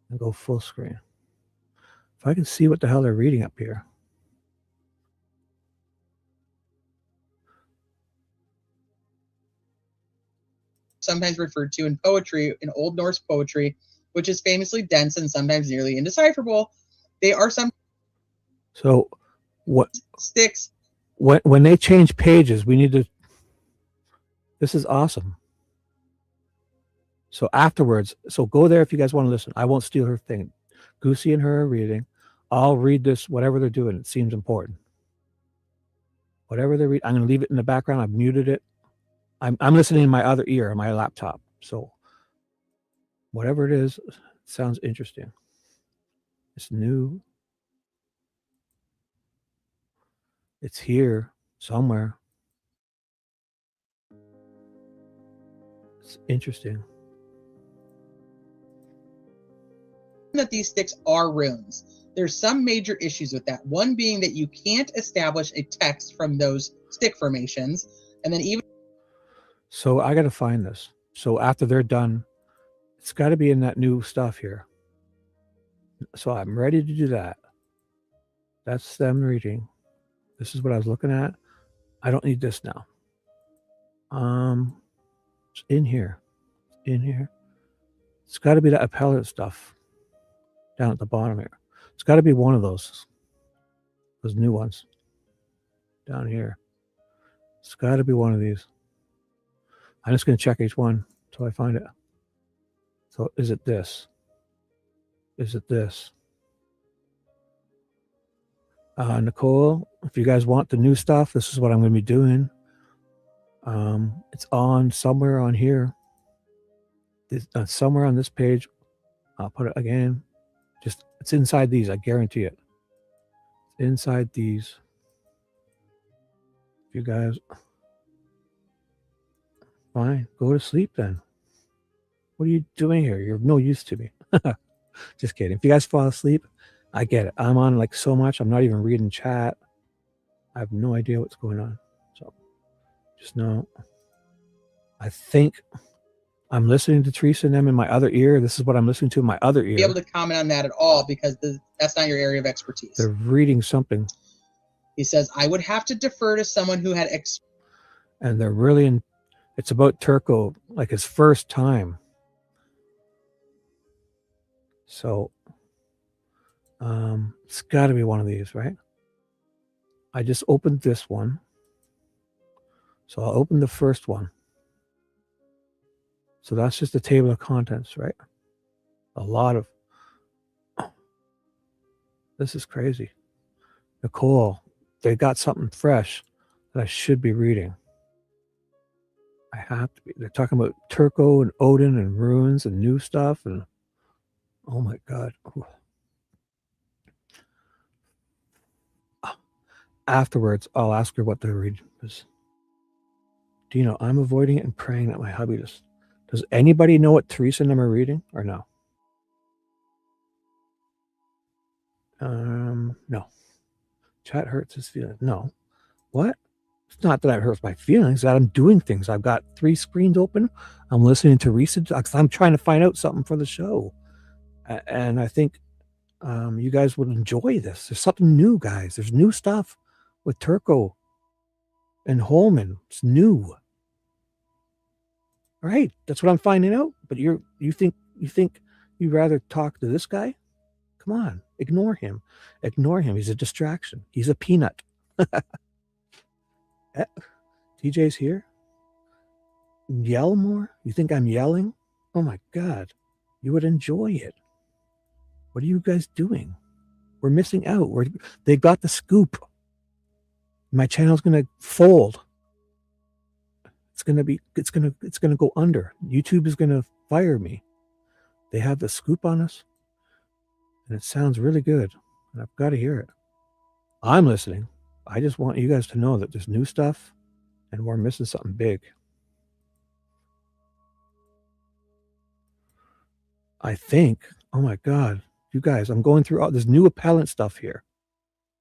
and go full screen. If I can see what the hell they're reading up here. Sometimes referred to in poetry, in Old Norse poetry, which is famously dense and sometimes nearly indecipherable. They are some... So what sticks. When they change pages, we need to... This is awesome. So afterwards, so go there if you guys want to listen. I won't steal her thing. Goosey and her are reading. I'll read this, whatever they're doing. It seems important. Whatever they read, I'm going to leave it in the background. I've muted it. I'm listening in my other ear on my laptop. So whatever it is, it sounds interesting. It's new. It's here somewhere. It's interesting. That these sticks are runes. There's some major issues with that. One being that you can't establish a text from those stick formations. And then even... So I got to find this. So after they're done, it's got to be in that new stuff here. So I'm ready to do that. That's them reading. This is what I was looking at. I don't need this now. It's in here. In here. It's got to be that appellate stuff down at the bottom here. It's got to be one of those new ones down here. It's got to be one of these. I'm just going to check each one until I find it. So is it this? Is it this? Nicole, if you guys want the new stuff, this is what I'm going to be doing. It's on somewhere on here. It's somewhere on this page. I'll put it again. Just it's inside these. I guarantee it. It's inside these. If you guys, fine, go to sleep then. What are you doing here? You're of no use to me. Just kidding. If you guys fall asleep, I get it. I'm on like so much. I'm not even reading chat. I have no idea what's going on. So just know. I think I'm listening to Teresa and them in my other ear. This is what I'm listening to in my other ear. Be able to comment on that at all because that's not your area of expertise. They're reading something. He says, I would have to defer to someone who had and they're really in. It's about Turco, like his first time. So it's got to be one of these, right? I just opened this one. So I'll open the first one. So that's just the table of contents, right? A lot of... This is crazy. Nicole, they got something fresh that I should be reading. I have to be. They're talking about Turco and Odin and runes and new stuff. And oh my God. Ooh. Afterwards, I'll ask her what the read is. Do you know, I'm avoiding it and praying that my hubby does. Does anybody know what Teresa and them are reading or no? No. Chat hurts his feelings. No. What? It's not that it hurts my feelings, that I'm doing things. I've got 3 screens open. I'm listening to Teresa because I'm trying to find out something for the show. And I think you guys would enjoy this. There's something new, guys. There's new stuff with Turco and Holeman. It's new. Right? That's what I'm finding out. But you think you'd rather talk to this guy? Come on, ignore him. Ignore him. He's a distraction. He's a peanut. TJ's here. Yell more? You think I'm yelling? Oh my God. You would enjoy it. What are you guys doing? We're missing out. They got the scoop. My channel's gonna fold. It's gonna go under. YouTube is gonna fire me. They have the scoop on us. And it sounds really good. And I've got to hear it. I'm listening. I just want you guys to know that there's new stuff and we're missing something big. I think, oh my God, you guys, I'm going through all this new appellant stuff here.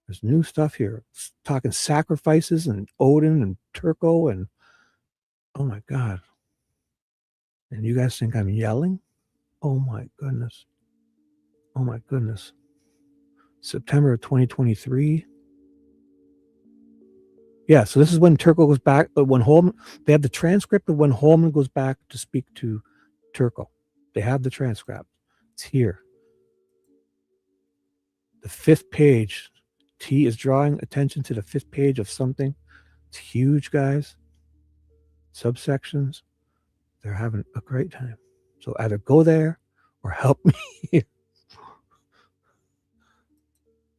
There's new stuff here. It's talking sacrifices and Odin and Turco and oh my God. And you guys think I'm yelling? Oh my goodness. Oh my goodness. September of 2023. Yeah, so this is when Turco goes back, but when Holeman, they have the transcript of when Holeman goes back to speak to Turco. They have the transcript. It's here. The 5th page. T is drawing attention to the 5th page of something. It's huge, guys. Subsections. They're having a great time. So either go there or help me.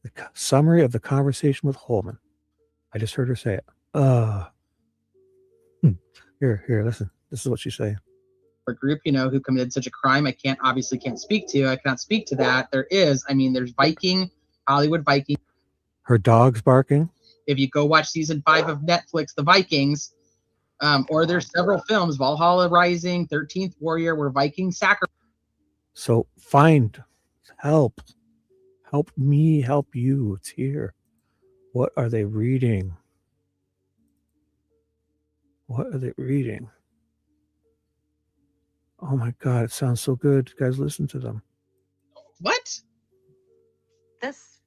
The summary of the conversation with Holeman. I just heard her say it. Here, listen. This is what she's saying. For group, who committed such a crime, I obviously can't speak to. I cannot speak to that. There's Viking, Hollywood Viking. Her dog's barking. If you go watch season 5 of Netflix, The Vikings, or there's several films, Valhalla Rising, 13th Warrior, where Vikings sacrifice. So find help. Help me help you. It's here. What are they reading? What are they reading? Oh my God, it sounds so good. You guys, listen to them. What? This.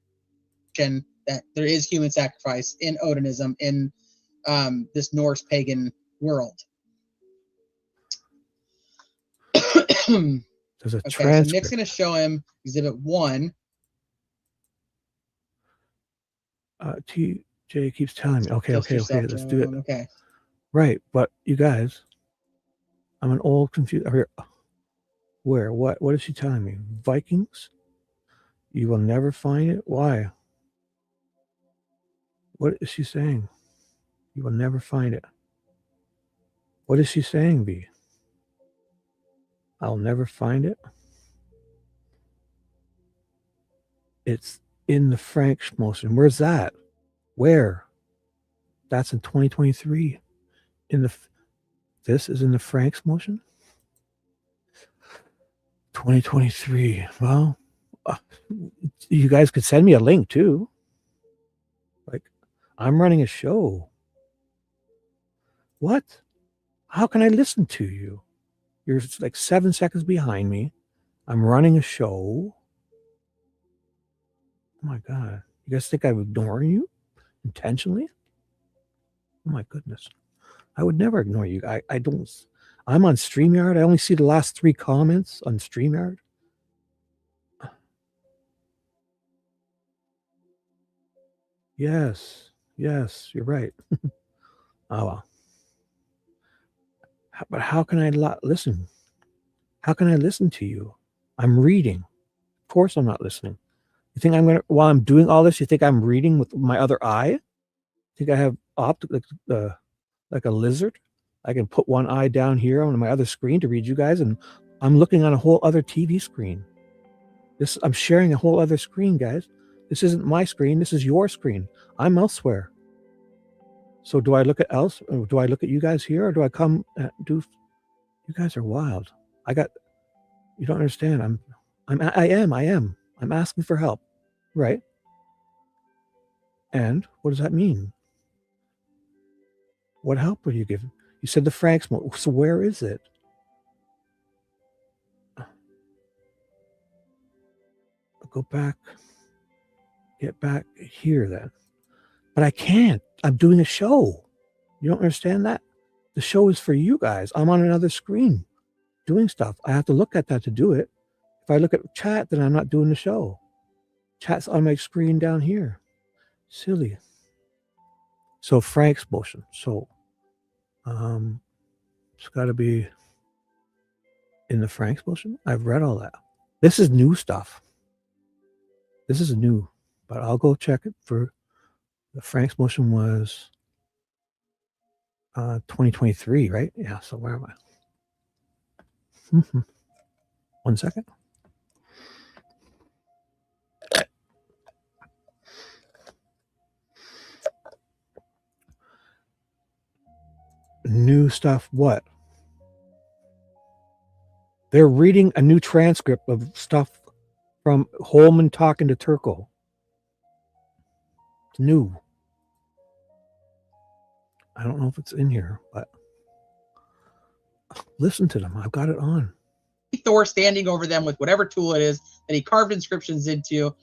That there is human sacrifice in Odinism, in this Norse pagan world. There's a transcript. So Nick's going to show him Exhibit 1. TJ keeps telling me, okay, let's do it. Okay. Right, but you guys, I'm an old confused. Where? What is she telling me? Vikings? You will never find it? Why? What is she saying? You will never find it. What is she saying, B? I'll never find it. It's in the Frank motion. Where's that? Where? That's in 2023. This is in the Frank's motion. 2023. Well, you guys could send me a link too. Like, I'm running a show. What? How can I listen to you? You're like 7 seconds behind me. I'm running a show. Oh my God. You guys think I'm ignoring you intentionally? Oh my goodness. I would never ignore you. I don't. I'm on StreamYard. I only see the last 3 comments on StreamYard. Yes. Yes, you're right. Oh, well. But how can I listen? How can I listen to you? I'm reading. Of course I'm not listening. You think I'm gonna, while I'm doing all this, you think I'm reading with my other eye? Think I have like a lizard? I can put one eye down here on my other screen to read you guys, and I'm looking on a whole other TV screen. I'm sharing a whole other screen, guys. This isn't my screen. This is your screen. I'm elsewhere. So do I look at do I look at you guys here, or do I come do? You guys are wild. You don't understand. I am. I'm asking for help, right? And what does that mean? What help are you giving? You said the Franks. So where is it? Go back. Get back here then. But I can't. I'm doing a show. You don't understand that? The show is for you guys. I'm on another screen doing stuff. I have to look at that to do it. If I look at chat, then I'm not doing the show. Chat's on my screen down here. Silly. So Frank's motion. So it's got to be in the Frank's motion. I've read all that. This is new stuff. This is new, but I'll go check it for the Frank's motion was 2023, right? Yeah. So where am I? 1 second. New stuff. What? They're reading a new transcript of stuff from Holeman talking to Turco. It's new. I don't know if it's in here, but listen to them. I've got it on. Thor standing over them with whatever tool it is that he carved inscriptions into,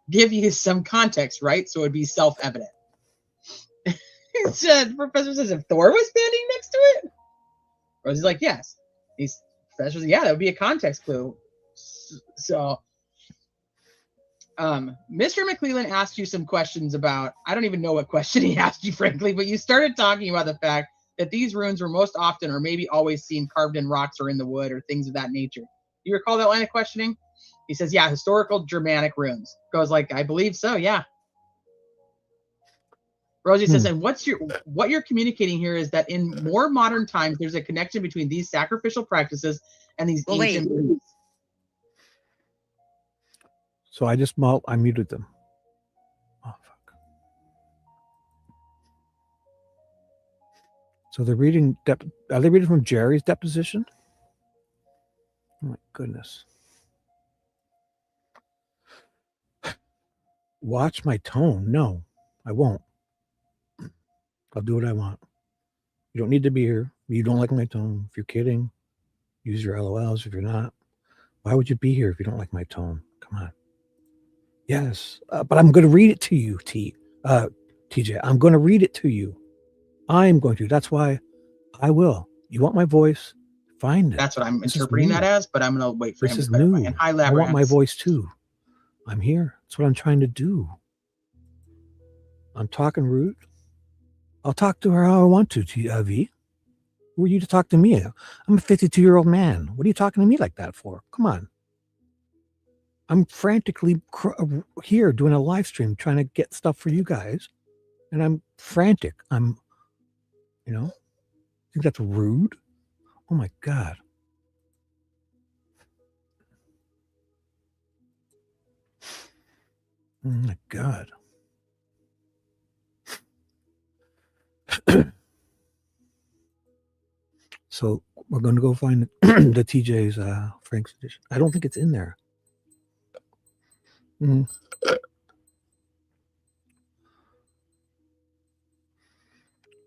give you some context, right? So it'd be self-evident. The professor says, if Thor was standing next to it? Rosie's like, yes. Professor says, yeah, that would be a context clue. So, Mr. McClellan asked you some questions about, I don't even know what question he asked you, frankly, but you started talking about the fact that these runes were most often or maybe always seen carved in rocks or in the wood or things of that nature. You recall that line of questioning? He says, yeah, historical Germanic runes. Goes like, I believe so, yeah. Rosie says, and what you're communicating here is that in more modern times, there's a connection between these sacrificial practices and these ancient beliefs. So I muted them. Oh, fuck. So they're reading, are they reading from Jerry's deposition? Oh my goodness. Watch my tone. No, I won't. I'll do what I want. You don't need to be here. You don't like my tone. If you're kidding, use your LOLs. If you're not, why would you be here if you don't like my tone? Come on. Yes, but I'm going to read it to you, TJ. I'm going to read it to you. I'm going to. That's why I will. You want my voice? Find it. That's what I'm interpreting that as, but I'm going to wait for him to clarify. This is new. And hi, Labyrinth. I want my voice too. I'm here. That's what I'm trying to do. I'm talking rude. I'll talk to her how I want to V. Who are you to talk to me? I'm a 52-year-old man. What are you talking to me like that for? Come on. I'm frantically here doing a live stream trying to get stuff for you guys. And I'm frantic. Think that's rude? Oh my God. Oh my God. So we're going to go find the TJ's Frank's edition. I don't think it's in there.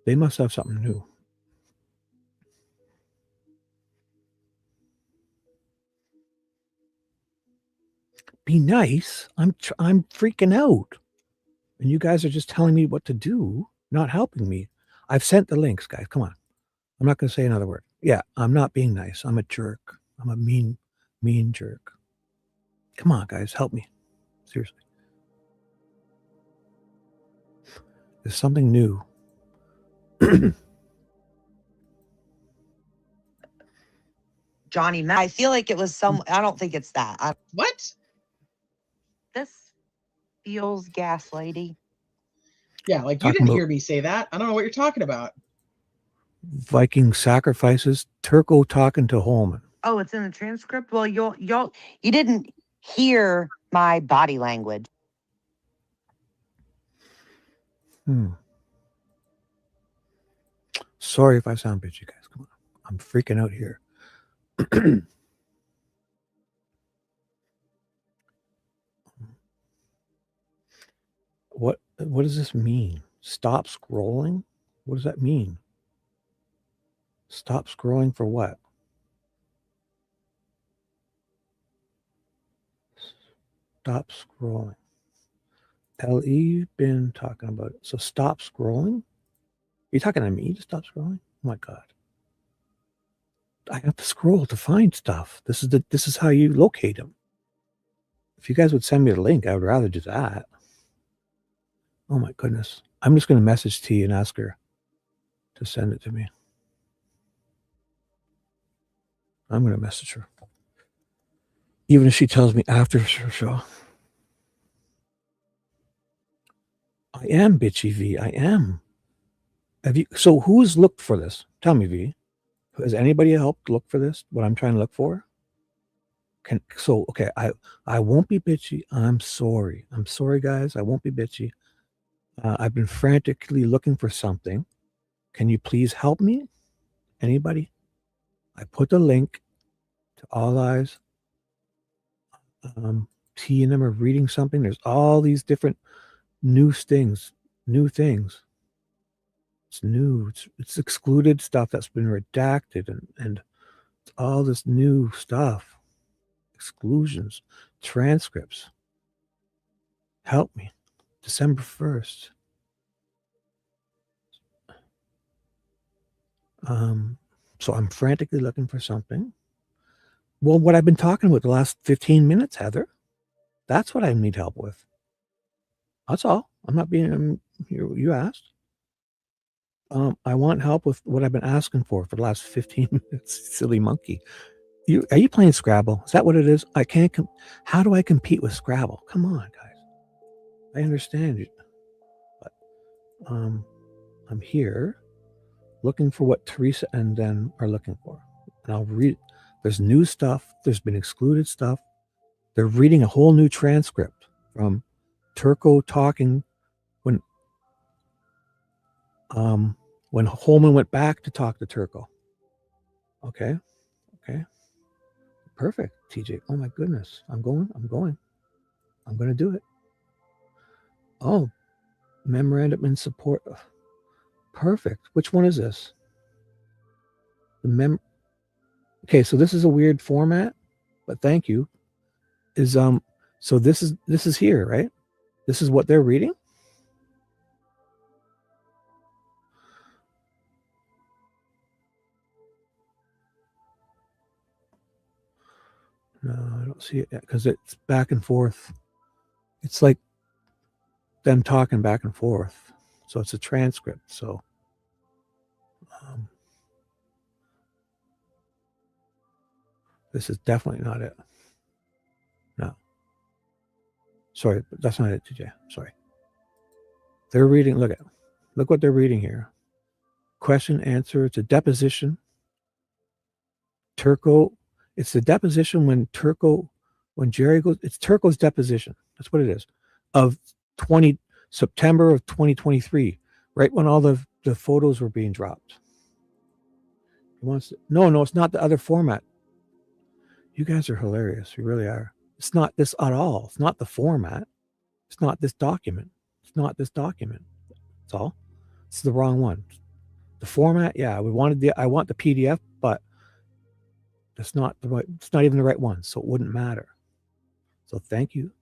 They must have something new. be nice. I'm freaking out. And you guys are just telling me what to do, not helping me. I've sent the links, guys. Come on. I'm not going to say another word. Yeah, I'm not being nice. I'm a jerk. I'm a mean jerk. Come on, guys. Help me. Seriously. There's something new. Johnny, I feel like it was some. I don't think it's that. What? This feels gaslighty. Yeah, like you Talking didn't about- hear me say that. I don't know what you're talking about. Viking sacrifices. Turco talking to Holeman. Oh, it's in the transcript. Well, you didn't hear my body language. Sorry if I sound bitchy, guys. Come on. I'm freaking out here. What does this mean? Stop scrolling? What does that mean? Stop scrolling for what? Stop scrolling. LE been talking about it. So stop scrolling? Are you talking to me to stop scrolling? Oh my God. I have to scroll to find stuff. This is how you locate them. If you guys would send me the link, I would rather do that. Oh my goodness. I'm just going to message T and ask her to send it to me. I'm going to message her. Even if she tells me after her show. I am bitchy, V. I am. So who's looked for this? Tell me, V. Has anybody helped look for this? What I'm trying to look for? Okay, I won't be bitchy. I'm sorry. I'm sorry, guys. I won't be bitchy. I've been frantically looking for something. Can you please help me? Anybody? I put the link to All Eyes. T and them are reading something. There's all these different new things. It's new. It's excluded stuff that's been redacted and it's all this new stuff. Exclusions, transcripts. Help me. December 1st. So I'm frantically looking for something. Well, what I've been talking about the last 15 minutes, Heather, that's what I need help with. That's all. I'm not being, you asked. I want help with what I've been asking for the last 15 minutes. Silly monkey. Are you playing Scrabble? Is that what it is? I can't. How do I compete with Scrabble? Come on, guys. I understand you, but I'm here looking for what Teresa and them are looking for, and I'll read. There's new stuff. There's been excluded stuff. They're reading a whole new transcript from Turco talking when Holeman went back to talk to Turco. Okay. Perfect, TJ. Oh my goodness. I'm going to do it. Oh, memorandum in support. Perfect. Which one is this? Okay, so this is a weird format, but thank you. So this is here, right? This is what they're reading? No, I don't see it yet because it's back and forth. It's like them talking back and forth. So it's a transcript. So this is definitely not it. No. Sorry, but that's not it, TJ. Sorry. They're reading. Look what they're reading here. Question, answer. It's a deposition. Turco. It's the deposition when Jerry goes. It's Turco's deposition. That's what it is. Of September of 2023, right when all the photos were being dropped. No, it's not the other format. You guys are hilarious. You really are. It's not this at all. It's not the format. It's not this document. It's not this document. That's all. It's the wrong one. The format, yeah, I want the PDF, but it's not even the right one, so it wouldn't matter. So thank you.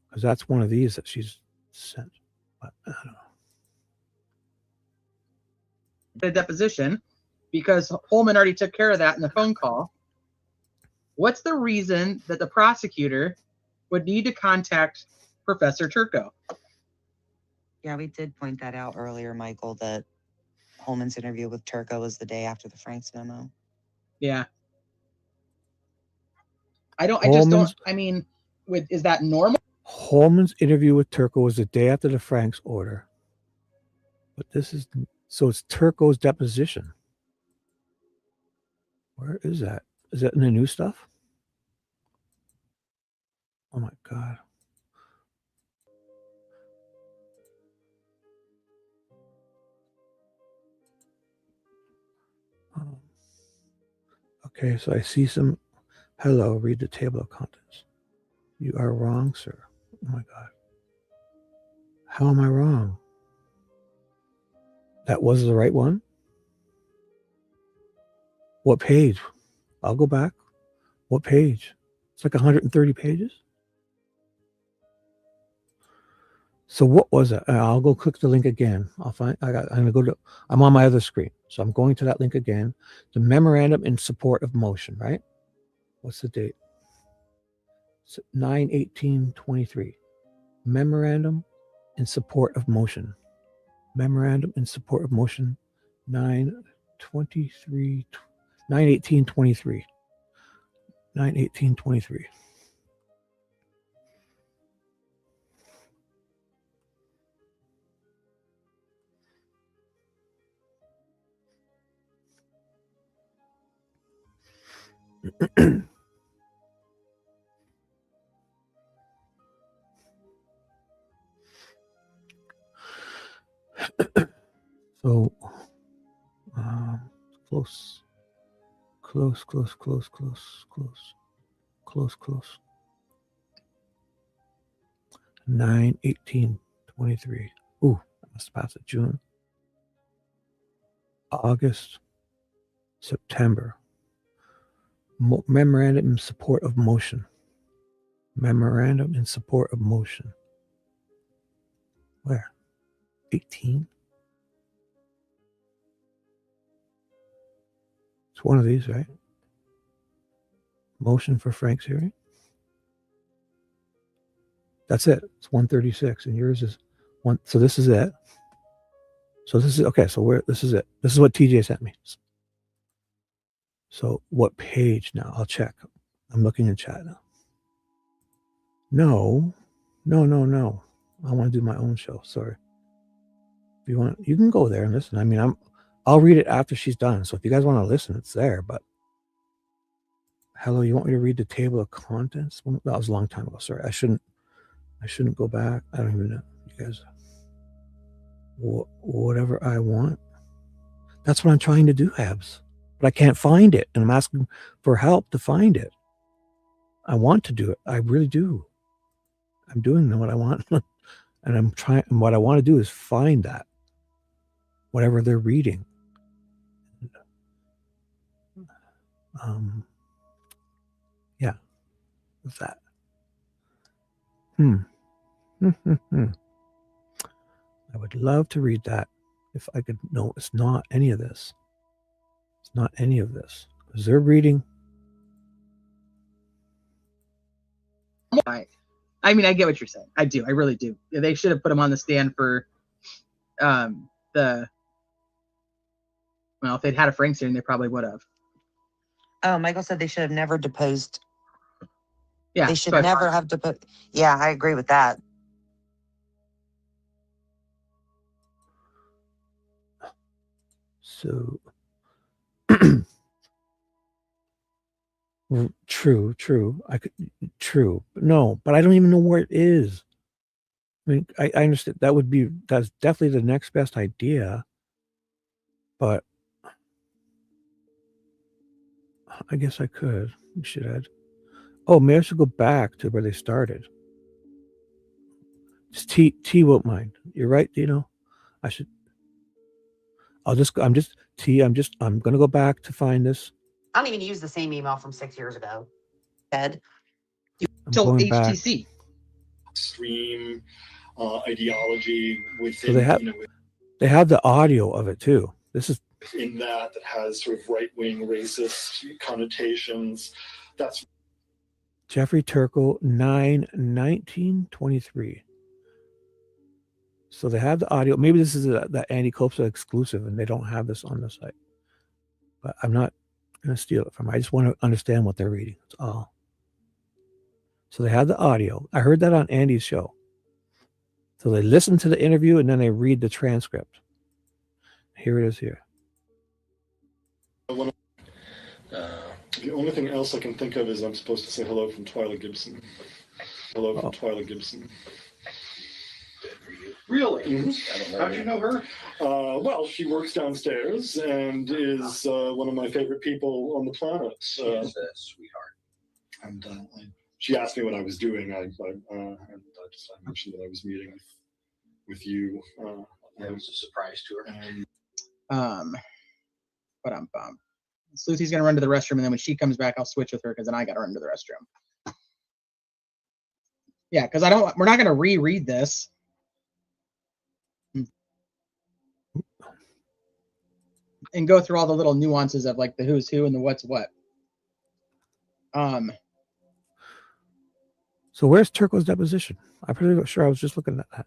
Because that's one of these that she's sent. But I don't know. The deposition, because Holeman already took care of that in the phone call. What's the reason that the prosecutor would need to contact Professor Turco? Yeah, we did point that out earlier, Michael, that Holeman's interview with Turco was the day after the Franks memo. Yeah. I mean, is that normal? Holeman's interview with Turco was the day after the Franks order. But so it's Turco's deposition. Where is that? Is that in the new stuff? Oh my God. Okay, so I see some. Hello, read the table of contents. You are wrong, sir. Oh my God. How am I wrong? That was the right one? What page? I'll go back. What page? It's like 130 pages. So what was it? I'll go click the link again. I'm gonna go to, I'm on my other screen. So I'm going to that link again. The memorandum in support of motion, right? What's the date? It's 9/18/23. Memorandum in support of motion. Memorandum in support of motion 9/23, 9/18/23. 9/18/23. So close. 9/18/23. Ooh, I must pass it. June, August, September. Memorandum in support of motion. Memorandum in support of motion. Where? 18? It's one of these, right? Motion for Frank's hearing. That's it. It's 136, and yours is one. So this is it. So this is okay. So this is it. This is what TJ sent me. So what page now? I'll check. I'm looking in chat now. No. I want to do my own show. Sorry. If you want, you can go there and listen. I mean, I'll read it after she's done. So if you guys want to listen, it's there. But hello, you want me to read the table of contents? Well, that was a long time ago. Sorry, I shouldn't go back. I don't even know. You guys, whatever I want. That's what I'm trying to do, Habs. But I can't find it, and I'm asking for help to find it. I want to do it. I really do. I'm doing what I want, and I'm trying. And what I want to do is find that, whatever they're reading. Yeah, with that. I would love to read that if I could. No, it's not any of this. It's not any of this because they're reading. I mean, I get what you're saying. I do. I really do. They should have put him on the stand for well, if they'd had a Franks hearing, they probably would have. Oh, Michael said they should have never deposed. Yeah, they should never have deposed. Yeah, I agree with that. So true. But I don't even know where it is. I mean, I understand that's definitely the next best idea, but I guess I could. We should add. Oh, maybe I should go back to where they started. Just T won't mind. You're right, Dino. I should. I'm gonna go back to find this. I don't even use the same email from 6 years ago. Ed. till going back. HTC. Extreme ideology within, So they have the audio of it too. This is in that has sort of right-wing racist connotations. That's Jeffrey Turco 9/19/23. So they have the audio. Maybe this is the Andy Copsa exclusive, and they don't have this on the site. But I'm not going to steal it from them. I just want to understand what they're reading. That's all. So they have the audio. I heard that on Andy's show. So they listen to the interview and then they read the transcript. Here it is here. the only thing else I can think of is I'm supposed to say hello from Twyla Gibson. Hello from Twyla Gibson. Really? Mm-hmm. How'd you know her? Well, she works downstairs and is one of my favorite people on the planet. She's a sweetheart. And she asked me what I was doing. I mentioned that I was meeting with you. That was a surprise to her. But I'm bummed. Sleuthie's gonna run to the restroom, and then when she comes back, I'll switch with her because then I gotta run to the restroom. Yeah, because we're not gonna reread this. And go through all the little nuances of like the who's who and the what's what. So where's Turco's deposition? I'm pretty sure I was just looking at that.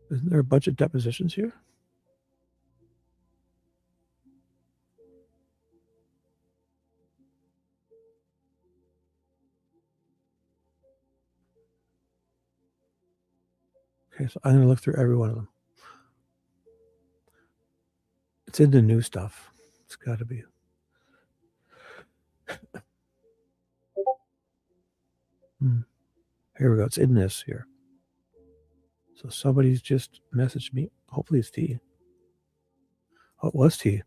Isn't there a bunch of depositions here? Okay, so I'm going to look through every one of them. It's in the new stuff. It's got to be. Here we go. It's in this here. So somebody's just messaged me. Hopefully it's T. Oh, it was T.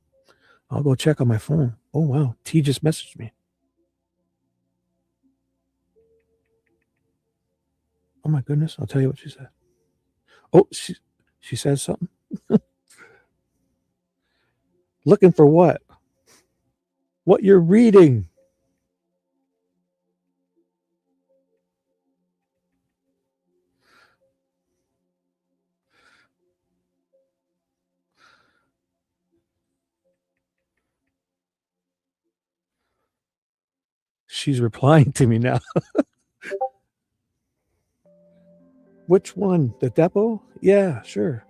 I'll go check on my phone. Oh, wow. T just messaged me. Oh, my goodness. I'll tell you what she said. Oh, she says something. Looking for what? What you're reading. She's replying to me now. Which one? The Depo? Yeah, sure.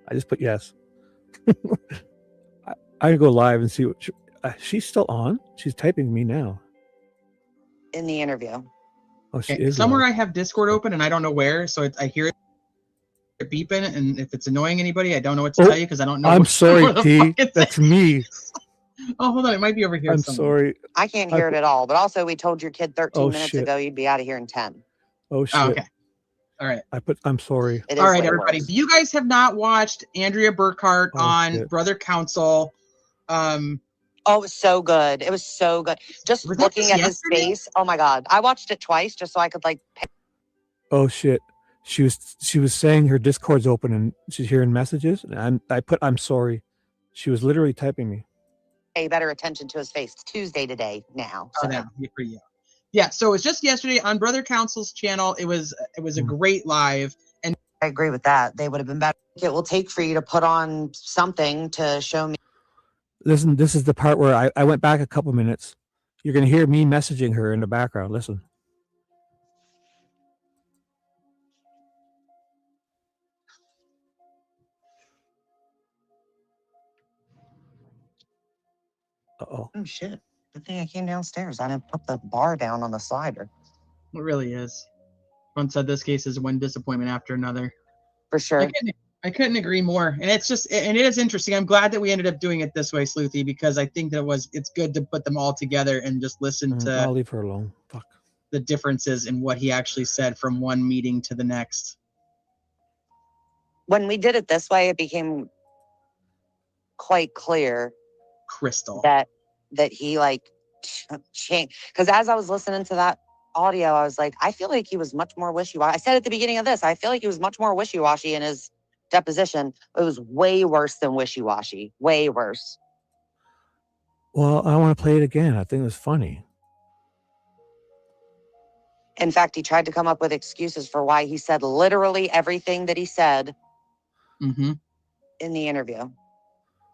I just put yes. I go live and see what she's still on. She's typing me now. In the interview. Oh, she Okay, is somewhere live. I have Discord open and I don't know where, so I hear it beeping, and if it's annoying anybody, I don't know what to tell you because I don't know. I'm sorry, T. That's me. Oh, hold on. It might be over here. I'm somewhere. sorry. I can't hear it at all. But also, we told your kid 13 minutes shit. ago you'd be out of here in 10. Oh, shit. Oh, okay. All right. I'm sorry. It is All right, way everybody. worse. If you guys have not watched Andrea Burkhart on shit. Brother Counsel, Oh, it was so good. It was so good. Just Was that looking just at his yesterday? face. Oh my God. I watched it twice just so I could like Oh, shit. She was saying her Discord's open and she's hearing messages. And I put, I'm sorry. She was literally typing me. pay better attention to his face. It's Tuesday today now. Oh, So. no, for you. Yeah, so it was just yesterday on Brother Counsel's channel. It was a great live. And I agree with that. They would have been better. It will take for you to put on something to show me. Listen, this is the part where I went back a couple minutes. You're going to hear me messaging her in the background. Listen. Uh-oh. Oh, shit. Good thing I came downstairs. I didn't put the bar down on the slider. it really is. One said this case is one disappointment after another. For sure. I couldn't agree more. And it's just, and it is interesting. I'm glad that we ended up doing it this way, Sleuthy, because I think that it's good to put them all together and just listen to I'll leave her alone. Fuck. the differences in what he actually said from one meeting to the next. When we did it this way, it became quite clear Crystal. that he like changed. Because as I was listening to that audio, I was like, I feel like he was much more wishy-washy. I said at the beginning of this, I feel like he was much more wishy-washy in his deposition. It was way worse than wishy-washy. Way worse. Well, I want to play it again. I think it was funny. In fact, he tried to come up with excuses for why he said literally everything that he said Mm-hmm. in the interview.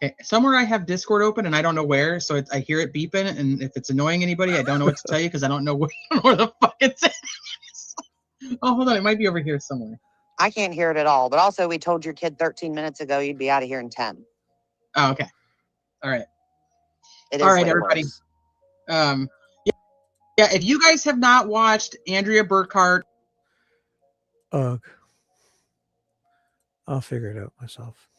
Okay. Somewhere I have Discord open and I don't know where, so I hear it beeping. And if it's annoying anybody, I don't know what to tell you because I don't know where the fuck it's at. Oh, hold on. It might be over here somewhere. I can't hear it at all. But also, we told your kid 13 minutes ago you'd be out of here in 10. Oh, okay. All right. It is All right, way everybody. worse. Yeah, if you guys have not watched Andrea Burkhart, Ugh. I'll figure it out myself.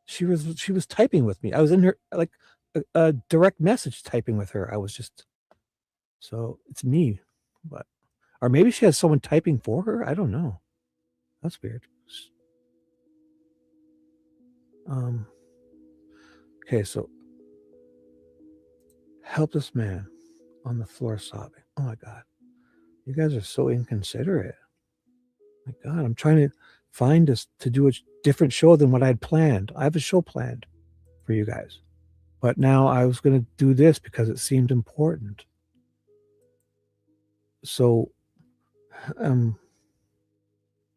She was typing with me. I was in her like a direct message typing with her. I was just so it's me, but or maybe she has someone typing for her. I don't know. That's weird. Okay, so helpless man on the floor sobbing. Oh my God. You guys are so inconsiderate. My God, I'm trying to find us to do a different show than what I had planned. I have a show planned for you guys. But now I was going to do this because it seemed important. So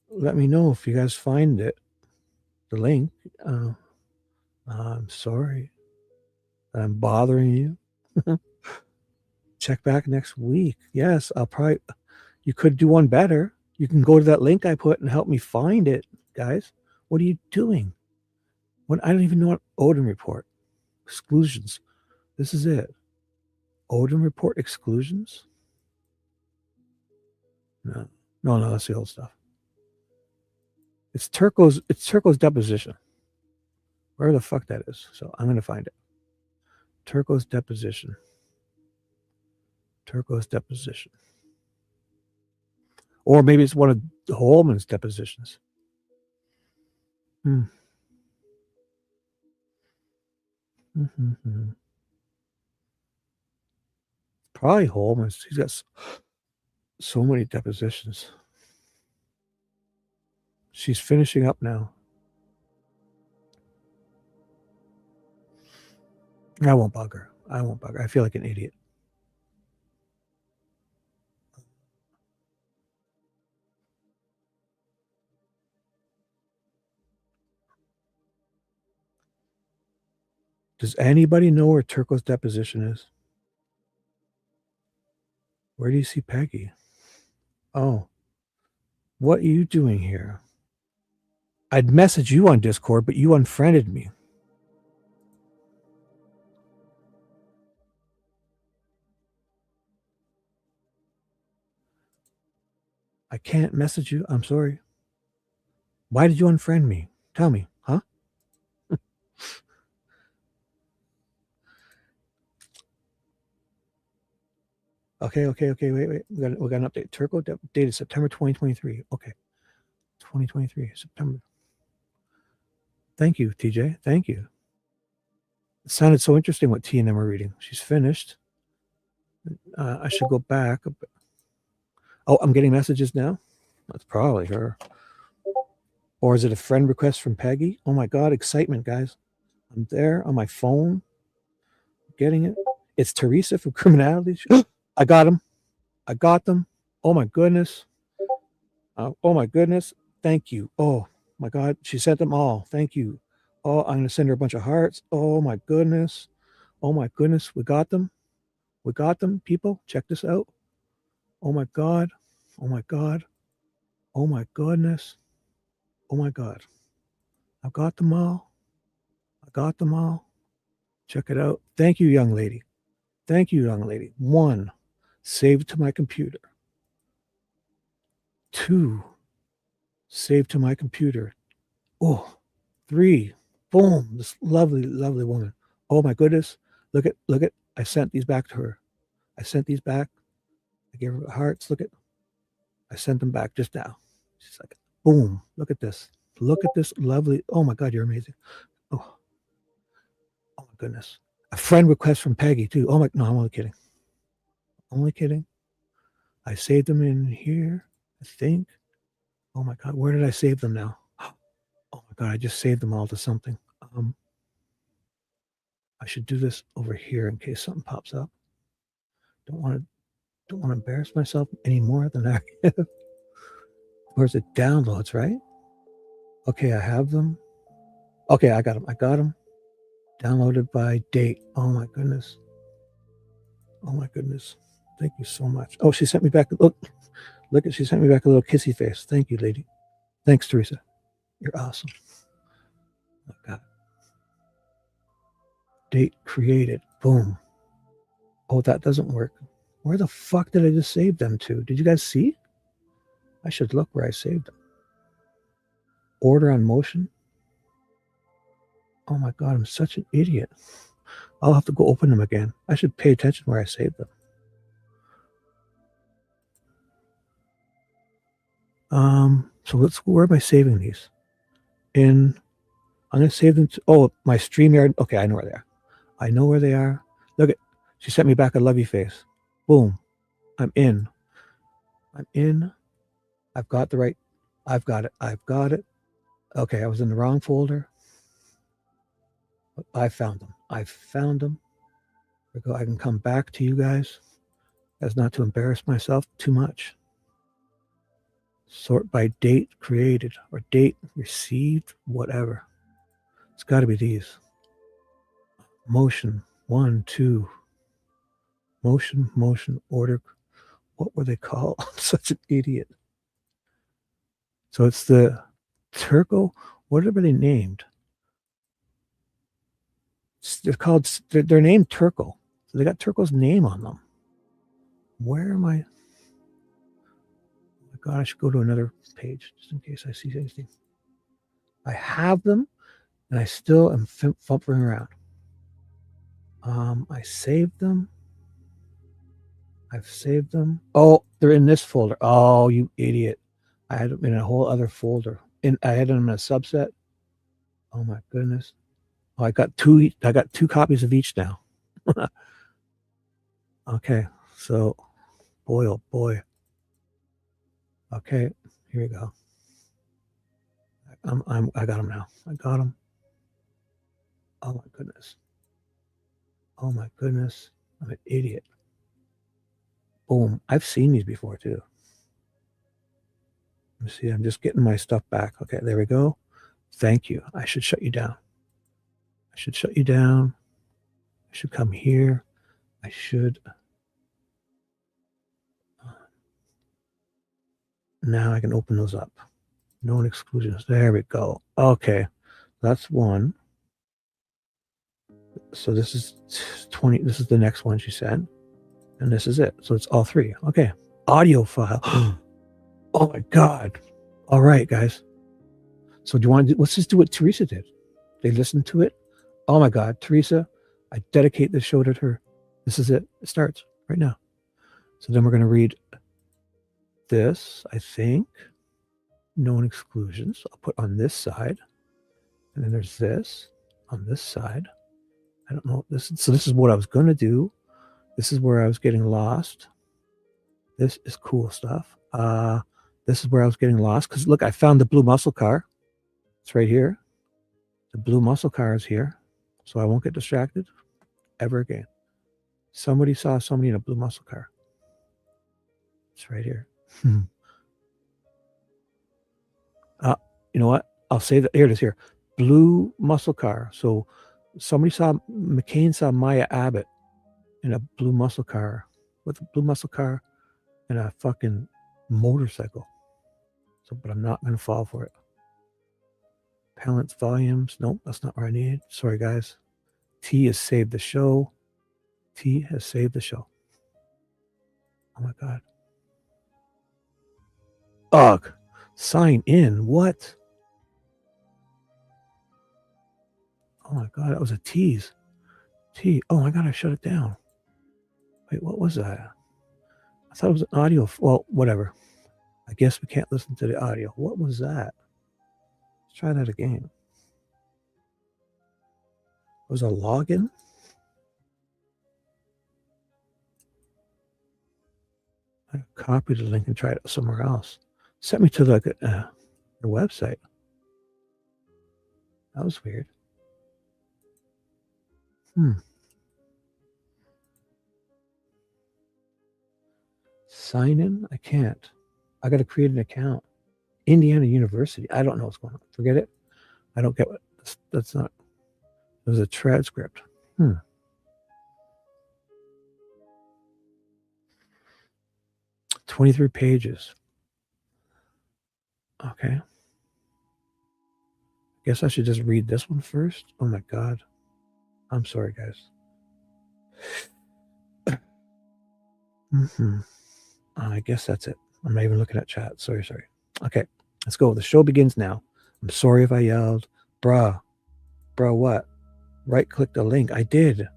let me know if you guys find it. The link. I'm sorry that I'm bothering you. Check back next week. Yes, you could do one better. You can go to that link I put and help me find it, guys. What are you doing? I don't even know what Odin report. Exclusions. This is it. Odin report exclusions? No, that's the old stuff. It's Turco's deposition. Where the fuck that is. So I'm gonna find it. Turco's deposition. Or maybe it's one of Holeman's depositions. Probably Holeman's. He's got so many depositions. She's finishing up now. I won't bug her. I feel like an idiot. Does anybody know where Turco's deposition is? Where do you see Peggy? Oh, what are you doing here? I'd message you on Discord, but you unfriended me. I can't message you. I'm sorry. Why did you unfriend me? Tell me, huh? Okay. Wait. We got an update. Turco dated September 2023. Okay. 2023, September. Thank you, TJ. Thank you. It sounded so interesting what T and M are reading. She's finished. I should go back. Oh, I'm getting messages now. That's probably her. Or is it a friend request from Peggy? Oh my God, excitement, guys. I'm there on my phone. Getting it. It's Teresa from Criminality. I got him. I got them. Oh my goodness. Oh my goodness. Thank you. Oh my God. She sent them all. Thank you. Oh, I'm going to send her a bunch of hearts. Oh my goodness. Oh my goodness. We got them. We got them, people. Check this out. Oh my God. Oh my God. Oh my goodness. Oh my God. I've got them all. I got them all. Check it out. Thank you, young lady. Thank you, young lady. 1, saved to my computer. 2, saved to my computer. Oh, 3, boom. This lovely, lovely woman. Oh my goodness. Look at, I sent these back to her. I sent these back. I gave her hearts. Look at, I sent them back just now. She's like, boom. Look at this. Look at this lovely. Oh my God, you're amazing. Oh my goodness. A friend request from Peggy too. Oh my, no, I'm only kidding. Only kidding. I saved them in here, I think. Oh my God, where did I save them now? Oh my God, I just saved them all to something. I should do this over here in case something pops up. Don't want to embarrass myself any more than I have. Where's it? Downloads, right? Okay, I have them. Okay, I got them. Downloaded by date. Oh my goodness. Thank you so much. Oh, she sent me back. She sent me back a little kissy face. Thank you, lady. Thanks, Teresa. You're awesome. Oh God. Date created. Boom. Oh, that doesn't work. Where the fuck did I just save them to? Did you guys see? I should look where I saved them. Order on motion. Oh my God, I'm such an idiot. I'll have to go open them again. I should pay attention where I saved them. So where am I saving these? I'm going to save them to, my StreamYard. Okay, I know where they are. Look at, she sent me back a lovey face. Boom. I'm in. I've got it. Okay, I was in the wrong folder. I found them. I can come back to you guys as not to embarrass myself too much. Sort by date created or date received, whatever. It's got to be these. Motion, 1, 2. Motion, order. What were they called? I'm such an idiot. So it's the Turco. What are they named? They're named Turco. So they got Turco's name on them. Where am I? Oh my God, I should go to another page just in case I see anything. I have them and I still am fumbling around. I saved them. I've saved them. Oh, they're in this folder. Oh, you idiot. I had them in a whole other folder. I had them in a subset. Oh my goodness. Oh, I got two copies of each now. Okay, so boy, oh boy. Okay, here we go. I got them now. I got them. Oh my goodness. I'm an idiot. Boom. I've seen these before too. Let me see. I'm just getting my stuff back. Okay, there we go. Thank you. I should shut you down. I should come here. I should. Now I can open those up. No exclusions. There we go. Okay. That's one. So this is 20. This is the next one she said. And this is it. So it's all three. Okay. Audio file. Oh my God. All right, guys. So do you want to let's just do what Teresa did. They listened to it. Oh my God. Teresa, I dedicate this show to her. This is it. It starts right now. So then we're going to read this, I think. Known exclusions. I'll put on this side. And then there's this on this side. I don't know. This is what I was going to do. This is where I was getting lost. This is cool stuff. This is where I was getting lost. Because look, I found the blue muscle car. It's right here. The blue muscle car is here. So I won't get distracted ever again. Somebody saw somebody in a blue muscle car. It's right here. You know what? I'll say that. Here it is here. Blue muscle car. So McCain saw Maya Abbott in a blue muscle car with a blue muscle car and a fucking motorcycle. So, but I'm not going to fall for it. Palance volumes. Nope, that's not where I need. Sorry, guys. T has saved the show. Oh my God. Ugh. Sign in. What? Oh my God, that was a tease. Oh my God, I shut it down. Wait, what was that? I thought it was an audio. Well, whatever. I guess we can't listen to the audio. What was that? Let's try that again. It was a login? I copied the link and tried it somewhere else. Sent me to their website. That was weird. Sign in? I can't. I got to create an account. Indiana University. I don't know what's going on. Forget it. I don't get what. That's not. It was a transcript. 23 pages. Okay. Guess I should just read this one first. Oh my God. I'm sorry, guys. I guess that's it. I'm not even looking at chat. Sorry. Okay, let's go. The show begins now. I'm sorry if I yelled. Bruh, what? Right click the link. I did,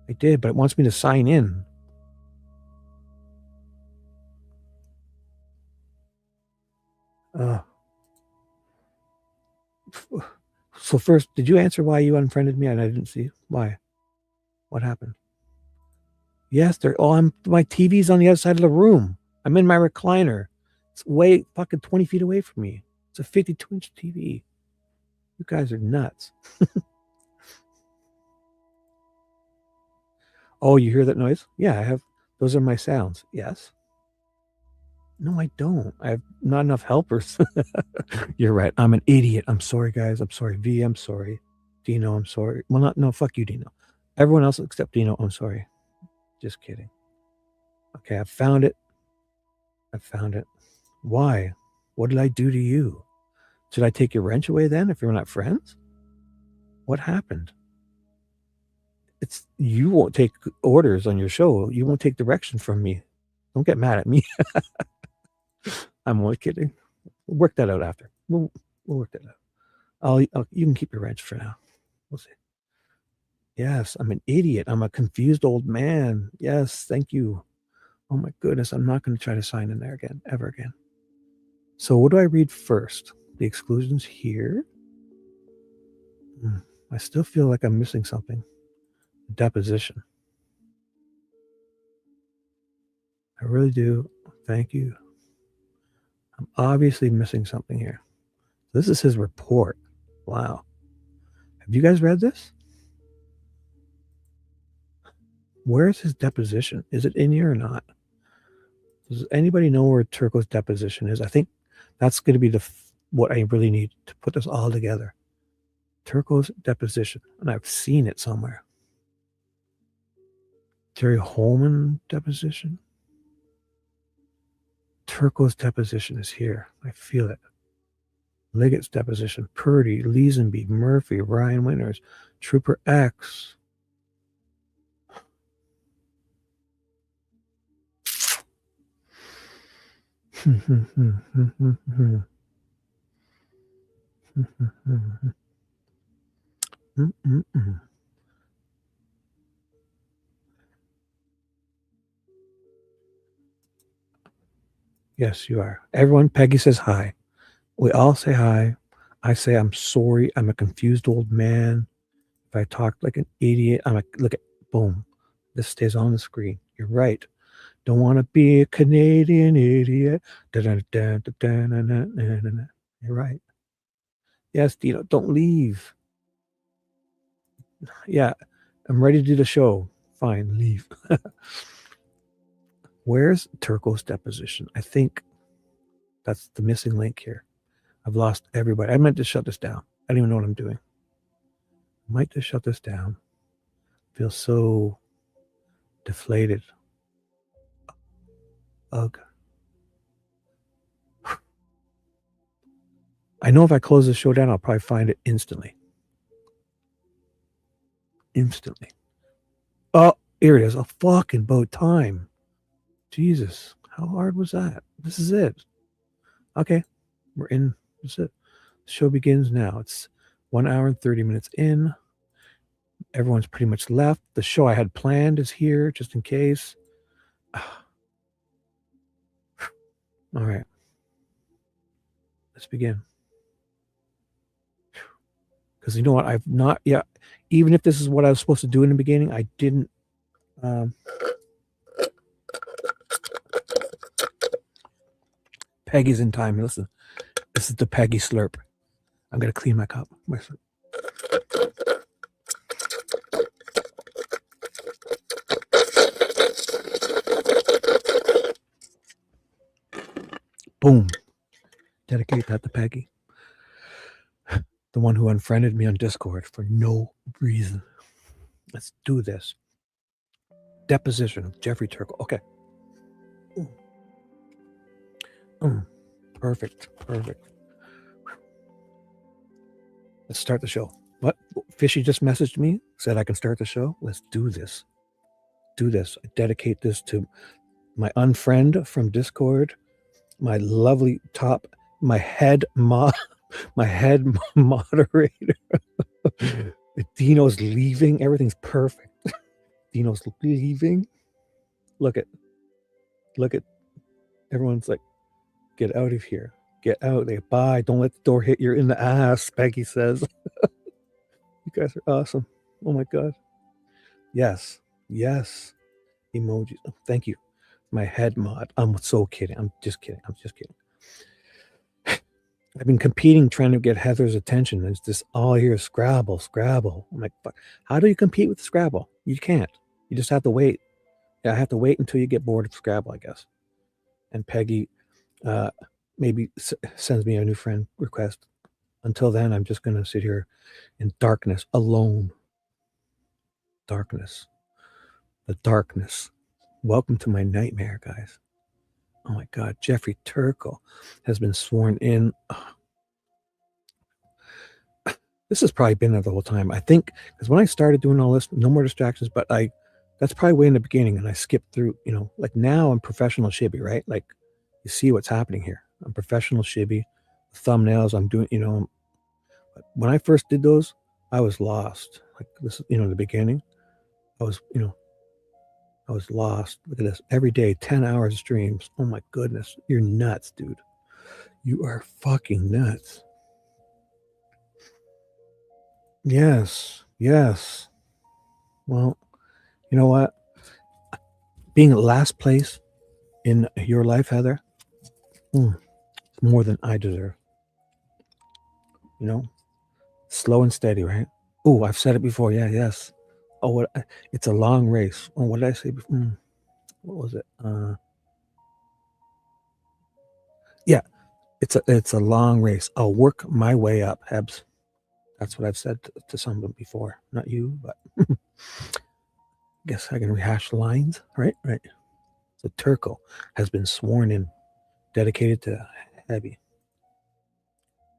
but it wants me to sign in. So first, did you answer why you unfriended me? And I didn't see why. What happened? Yes, my TV's on the other side of the room. I'm in my recliner. It's way fucking 20 feet away from me. It's a 52-inch TV. You guys are nuts. Oh, you hear that noise? Yeah, I have. Those are my sounds. Yes. No, I don't. I have not enough helpers. You're right. I'm an idiot. I'm sorry, guys. I'm sorry. V, I'm sorry. Dino, I'm sorry. Well, no, fuck you, Dino. Everyone else except Dino, I'm sorry. Just kidding. Okay, I found it. Why? What did I do to you? Should I take your wrench away then if you're not friends? What happened? You won't take orders on your show. You won't take direction from me. Don't get mad at me. I'm only kidding. We'll work that out after. We'll work that out. You can keep your wrench for now. We'll see. Yes, I'm an idiot. I'm a confused old man. Yes, thank you. Oh my goodness, I'm not going to try to sign in there again, ever again. So what do I read first? The exclusions here? I still feel like I'm missing something. Deposition. I really do. Thank you. I'm obviously missing something here. This is his report. Wow. Have you guys read this? Where's his deposition? Is it in here or not? Does anybody know where Turco's deposition is? I think that's going to be what I really need to put this all together. Turco's deposition. And I've seen it somewhere. Jerry Holeman deposition. Turco's deposition is here. I feel it. Liggett's deposition. Purdue, Leesenby, Murphy, Ryan Winters, Trooper X. Yes, you are. Everyone, Peggy says hi. We all say hi. I say I'm sorry. I'm a confused old man. If I talk like an idiot, look at boom. This stays on the screen. You're right. Don't want to be a Canadian idiot. You're right. Yes, Dino, don't leave. Yeah, I'm ready to do the show. Fine, leave. Where's Turco's deposition? I think that's the missing link here. I've lost everybody. I meant to shut this down. I don't even know what I'm doing. I might just shut this down. I feel so deflated. Ugh. I know if I close the show down, I'll probably find it instantly. Oh, here it is. A fucking about time. Jesus, how hard was that? This is it. Okay, we're in. That's it. The show begins now. It's 1 hour and 30 minutes in. Everyone's pretty much left. The show I had planned is here, just in case. All right. Let's begin. Because you know what? I've not yet, even if this is what I was supposed to do in the beginning, I didn't. Peggy's in time. Listen, this is the Peggy slurp. I'm going to clean my cup. Boom. Dedicate that to Peggy. The one who unfriended me on Discord for no reason. Let's do this. Deposition of Jeffrey Turco. Okay. Perfect. Let's start the show. What? Fishy just messaged me, said I can start the show. Let's do this. I dedicate this to my unfriend from Discord, my lovely my head moderator. Dino's leaving. Everything's perfect. Dino's leaving. Look at. Everyone's like, get out of here. Get out. They bye. Don't let the door hit you in the ass, Peggy says. You guys are awesome. Oh my God. Yes. Emojis. Oh, thank you. My head mod. I'm so kidding. I'm just kidding. I've been competing trying to get Heather's attention. It's just all here Scrabble. I'm like, fuck. How do you compete with Scrabble? You can't. You just have to wait. Yeah, I have to wait until you get bored of Scrabble, I guess. And Peggy maybe sends me a new friend request. Until then, I'm just going to sit here in darkness, alone. Darkness. The darkness. Welcome to my nightmare, guys. Oh my God, Jeffrey Turco has been sworn in. This has probably been there the whole time. I think, because when I started doing all this, no more distractions, but that's probably way in the beginning, and I skipped through, like now I'm professional Shibby, right? Like, you see what's happening here. I'm professional Shibby. Thumbnails, I'm doing, but when I first did those, I was lost. Like this, the beginning, I was lost. Look at this. Every day, 10 hours of streams. Oh my goodness. You're nuts, dude. You are fucking nuts. Yes. Well, you know what? Being last place in your life, Heather, it's more than I deserve. Slow and steady, right? Oh, I've said it before. Yeah, yes. Oh, it's a long race. Oh, what did I say before? What was it? Yeah, it's a long race. I'll work my way up, Hebs. That's what I've said to someone before. Not you, but guess I can rehash the lines, right? Right. So Turco has been sworn in, dedicated to Abby.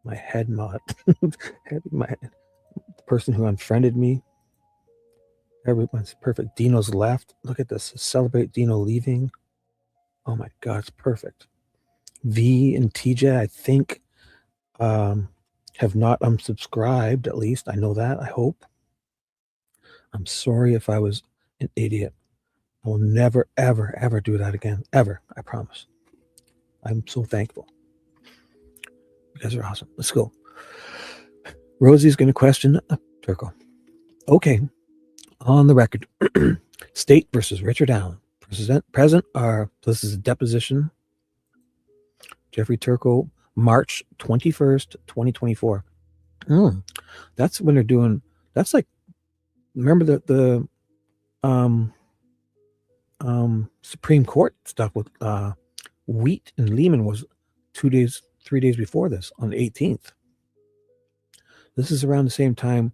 My head mod. The person who unfriended me. Everyone's perfect. Dino's left. Look at this. Celebrate Dino leaving. Oh my God, it's perfect. V and TJ, I think, have not unsubscribed. At least I know that. I hope. I'm sorry if I was an idiot. I will never, ever, ever do that again. Ever. I promise. I'm so thankful. You guys are awesome. Let's go. Rosie's going to question Turco. Okay. On the record. State versus Richard Allen. Present are, this is a deposition. Jeffrey Turco, March 21st, 2024. That's when they're doing, that's like, remember the Supreme Court stuff with Wheat and Lehman was 3 days before this, on the 18th. This is around the same time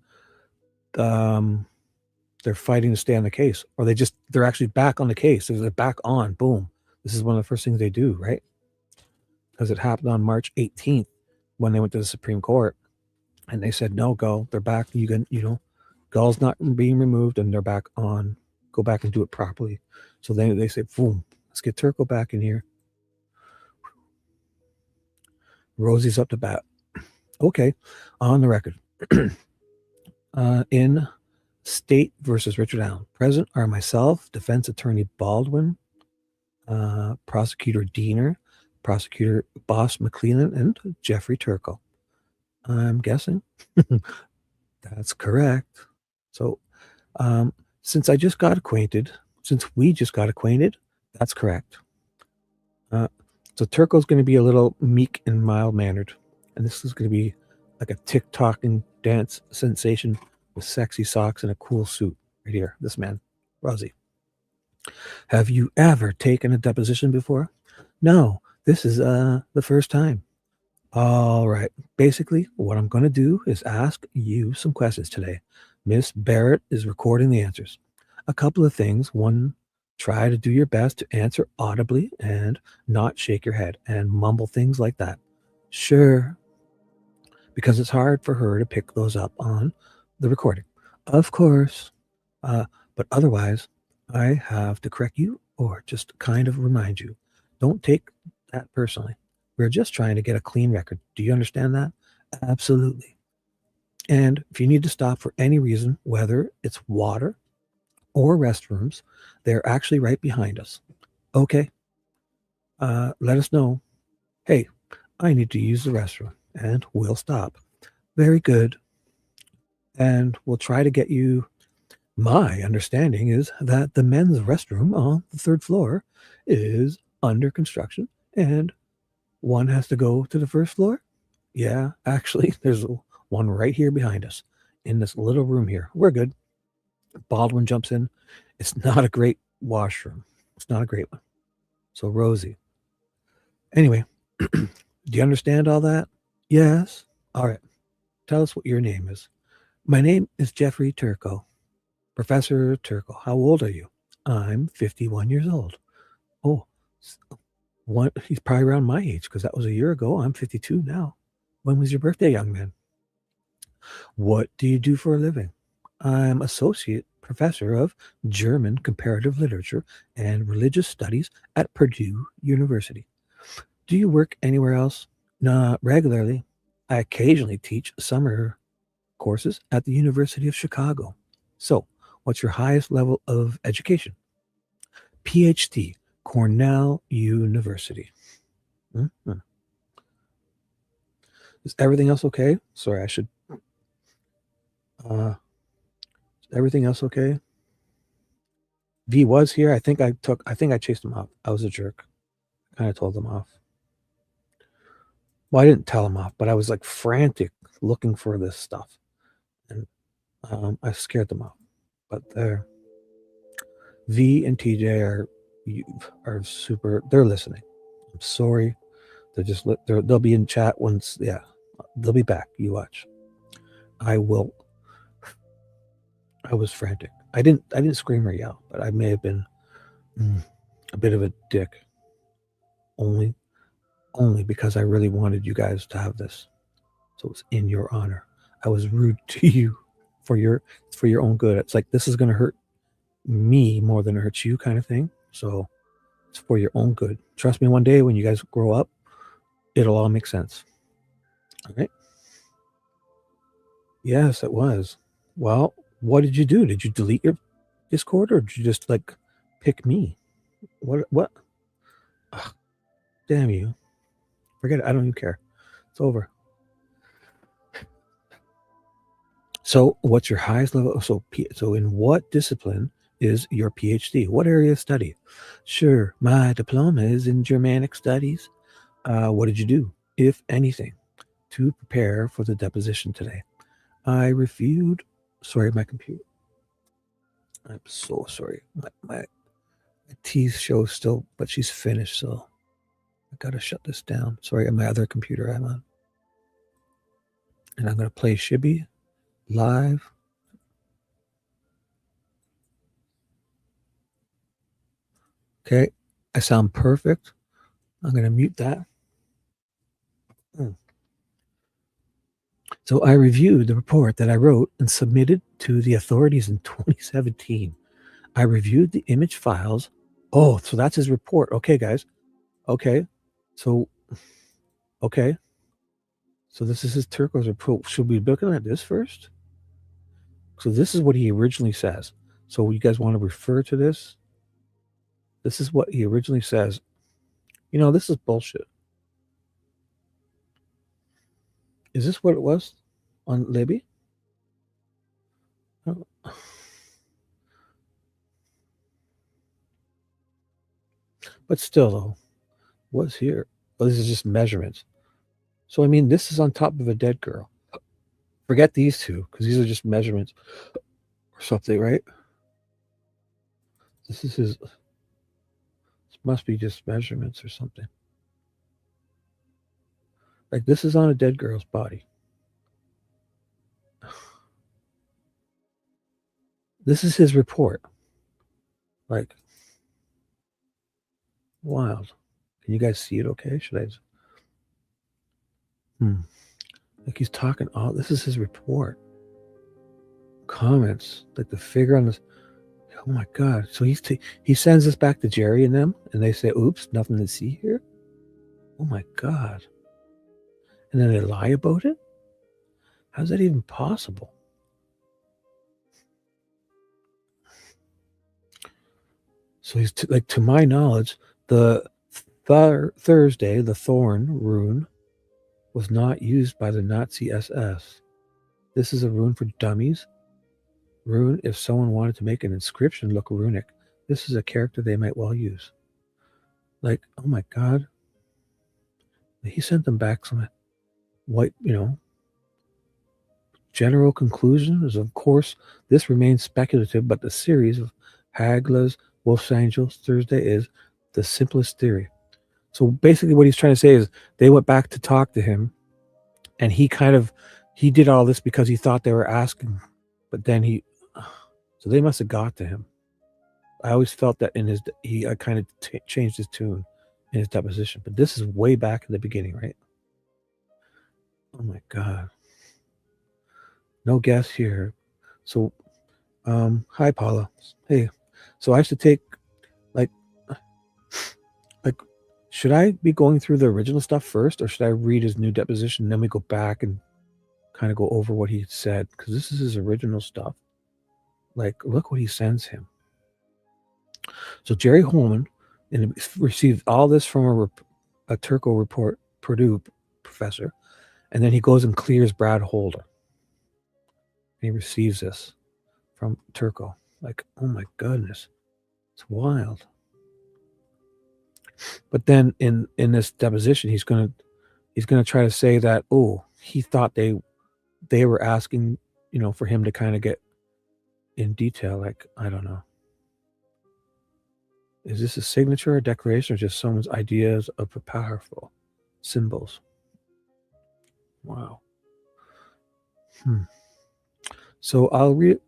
they're fighting to stay on the case, or they're actually back on the case. They're back on, boom. This is one of the first things they do, right? Because it happened on March 18th when they went to the Supreme Court, and they said, no, go, they're back. Gull's not being removed, and they're back on. Go back and do it properly. So then they say, boom, let's get Turco back in here. Rosie's up to bat. Okay, on the record. In State versus Richard Allen. Present are myself, defense attorney Baldwin, prosecutor Diener, prosecutor Boss McClellan, and Jeffrey Turco. I'm guessing. That's correct. So since we just got acquainted, that's correct. So Turco's going to be a little meek and mild-mannered, and this is going to be like a TikToking dance sensation with sexy socks and a cool suit right here. This man, Rosie. Have you ever taken a deposition before? No, This is the first time. All right. Basically, what I'm going to do is ask you some questions today. Miss Barrett is recording the answers. A couple of things. One, try to do your best to answer audibly and not shake your head and mumble things like that. Sure, because it's hard for her to pick those up on the recording. Of course. But otherwise, I have to correct you or just kind of remind you. Don't take that personally. We're just trying to get a clean record. Do you understand that? Absolutely. And if you need to stop for any reason, whether it's water or restrooms, they're actually right behind us. Okay. Let us know. Hey, I need to use the restroom, and we'll stop. Very good. And we'll try to get you. My understanding is that the men's restroom on the 3rd floor is under construction, and one has to go to the 1st floor. Yeah, actually, there's one right here behind us in this little room here. We're good. Baldwin jumps in. It's not a great washroom. It's not a great one. So Rosie. Anyway, do you understand all that? Yes. All right. Tell us what your name is. My name is Jeffrey Turco. Professor Turco. How old are you? I'm 51 years old. Oh, he's probably around my age because that was a year ago. I'm 52 now. When was your birthday, young man? What do you do for a living? I'm associate professor of German comparative literature and religious studies at Purdue University. Do you work anywhere else? Not regularly. I occasionally teach summer courses at the University of Chicago. So, what's your highest level of education? PhD, Cornell University. Mm-hmm. Is everything else okay? Sorry, I should. Is everything else okay? V was here. I think I chased him off. I was a jerk. I kind of told him off. Well, I didn't tell him off, but I was like frantic looking for this stuff. And I scared them off. But they're V and TJ are super. They're listening. I'm sorry. They'll be in chat once. Yeah, they'll be back. You watch. I will. I was frantic. I didn't scream or yell, but I may have been a bit of a dick. Only because I really wanted you guys to have this. So it's in your honor. I was rude to you for your own good. It's like this is going to hurt me more than it hurts you kind of thing. So it's for your own good. Trust me, one day when you guys grow up, it'll all make sense. All right? Yes, it was. Well, what did you do? Did you delete your Discord or did you just like pick me? What? Ugh, damn you. Forget it. I don't even care. It's over. So what's your highest level? So in what discipline is your PhD? What area of study? Sure, my diploma is in Germanic studies. What did you do, if anything, to prepare for the deposition today? I reviewed. Sorry, my computer. I'm so sorry. My teeth show still, but she's finished, so I gotta shut this down. Sorry, on my other computer I'm on. And I'm gonna play Shibby live. Okay, I sound perfect. I'm gonna mute that. So I reviewed the report that I wrote and submitted to the authorities in 2017. I reviewed the image files. Oh, so that's his report. Okay, guys. Okay. So this is his Turco's report. Should we be looking at this first? So this is what he originally says. So you guys want to refer to this? This is what he originally says. You know, this is bullshit. Is this what it was on Libby? Oh. But still, though, what's here? Well, this is just measurements. So, I mean, this is on top of a dead girl. Forget these two, because these are just measurements or something, right? This is his. This must be just measurements or something. Like, this is on a dead girl's body. This is his report. Like, wild. Can you guys see it okay? Should I? Like, he's talking all, this is his report. Comments, like the figure on this. Oh my God. So he sends this back to Jerry and them, and they say, oops, nothing to see here. Oh my God. And then they lie about it? How's that even possible? So he's like, to my knowledge, the Thursday, the Thorn rune, was not used by the Nazi SS. This is a rune for dummies. Rune, if someone wanted to make an inscription look runic, this is a character they might well use. Like, oh my God. He sent them back some white, general conclusion is, of course, this remains speculative, but the series of Hagla's Wolf's Angels Thursday is the simplest theory. So basically what he's trying to say is they went back to talk to him, and he did all this because he thought they were asking, but then so they must have got to him. I always felt that he kind of changed his tune in his deposition, but this is way back in the beginning, right? Oh my God. No guess here. So, hi Paula. Hey, so I have to take, like, should I be going through the original stuff first, or should I read his new deposition and then we go back and kind of go over what he said? Because this is his original stuff. Like, look what he sends him. So Jerry Holeman received all this from a Turco report, Purdue professor, and then he goes and clears Brad Holder. And he receives this from Turco. Like, oh my goodness, it's wild. But then in this deposition, he's gonna try to say that, oh, he thought they were asking, for him to kind of get in detail. Like, I don't know. Is this a signature or declaration, or just someone's ideas of powerful symbols? Wow. So I'll read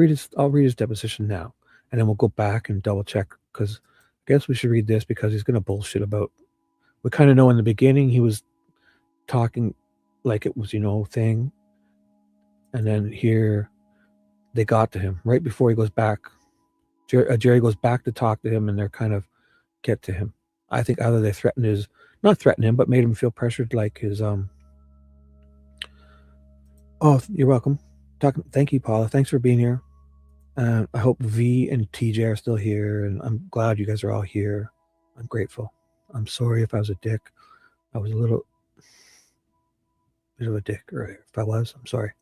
his deposition now, and then we'll go back and double check, because I guess we should read this because he's going to bullshit about. We kind of know in the beginning he was talking like it was, thing, and then here they got to him right before he goes back. Jerry goes back to talk to him, and they're kind of get to him. I think either they not threatened him, but made him feel pressured, like his Oh, you're welcome. Thank you, Paula. Thanks for being here. I hope V and TJ are still here, and I'm glad you guys are all here. I'm grateful. I'm sorry if I was a dick. I was a little bit of a dick, or if I was, I'm sorry.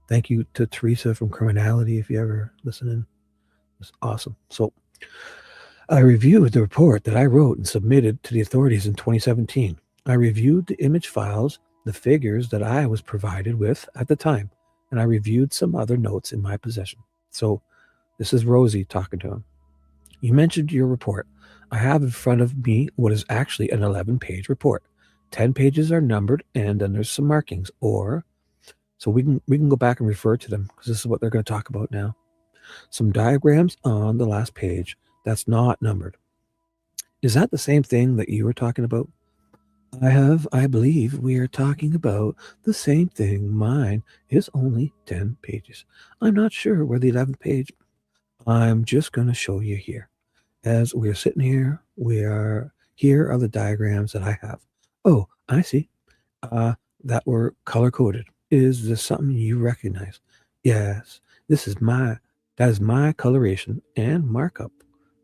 Thank you to Teresa from Criminality, if you ever listening. It's awesome. So I reviewed the report that I wrote and submitted to the authorities in 2017. I reviewed the image files, the figures that I was provided with at the time, and I reviewed some other notes in my possession. So this is Rosie talking to him. You mentioned your report. I have in front of me what is actually an 11-page report. 10 pages are numbered, and then there's some markings, so we can go back and refer to them, because this is what they're going to talk about now. Some diagrams on the last page that's not numbered. Is that the same thing that you were talking about? I believe we are talking about the same thing. Mine is only 10 pages. I'm not sure where the 11th page. I'm just going to show you here. As we are sitting here, here are the diagrams that I have. Oh, I see. That were color-coded. Is this something you recognize? Yes, that is my coloration and markup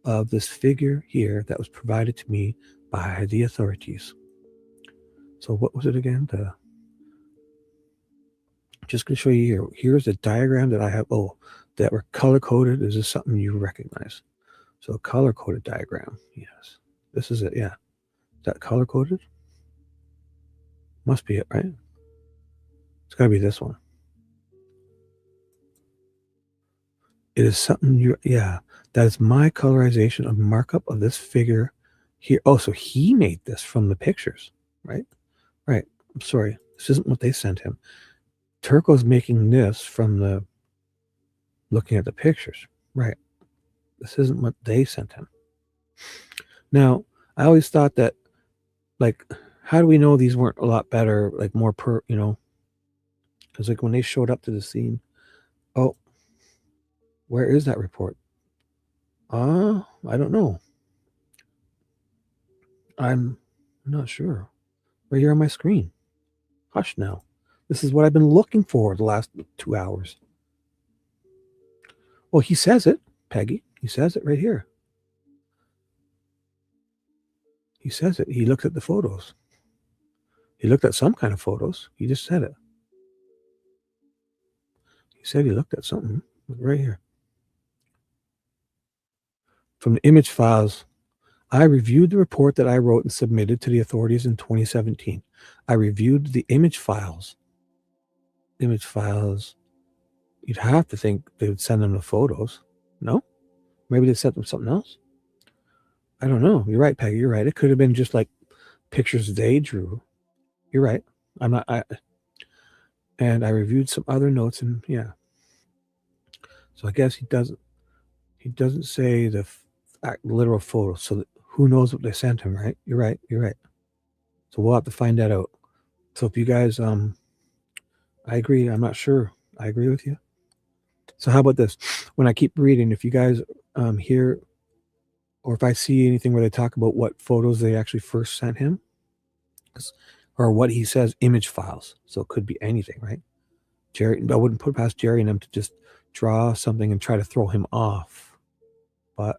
of this figure here that was provided to me by the authorities. So what was it again? Just going to show you here. Here's a diagram that I have. Oh, that were color-coded. Is this something you recognize? So a color-coded diagram. Yes. This is it. Yeah. Is that color-coded? Must be it, right? It's got to be this one. It is something yeah. That is my colorization of markup of this figure here. Oh, so he made this from the pictures, right? Right. I'm sorry. This isn't what they sent him. Turco's making this from the looking at the pictures. Right. This isn't what they sent him. Now, I always thought that, like, how do we know these weren't a lot better, like more because like when they showed up to the scene, oh, where is that report? I don't know. I'm not sure. Right here on my screen. Hush now. This is what I've been looking for the last 2 hours. Well, he says it, Peggy. He says it right here. He says it. He looked at the photos. He looked at some kind of photos. He just said it. He said he looked at something right here. From the image files, I reviewed the report that I wrote and submitted to the authorities in 2017. I reviewed the image files. Image files. You'd have to think they would send them the photos. No? Maybe they sent them something else? I don't know. You're right, Peggy. You're right. It could have been just like pictures they drew. You're right. And I reviewed some other notes, and yeah. So I guess he doesn't say the literal photo. So who knows what they sent him, right? You're right. You're right. So we'll have to find that out. So if you guys, I agree. I'm not sure. I agree with you. So how about this? When I keep reading, if you guys hear, or if I see anything where they talk about what photos they actually first sent him, or what he says, image files. So it could be anything, right? Jerry, I wouldn't put past Jerry and them to just draw something and try to throw him off. But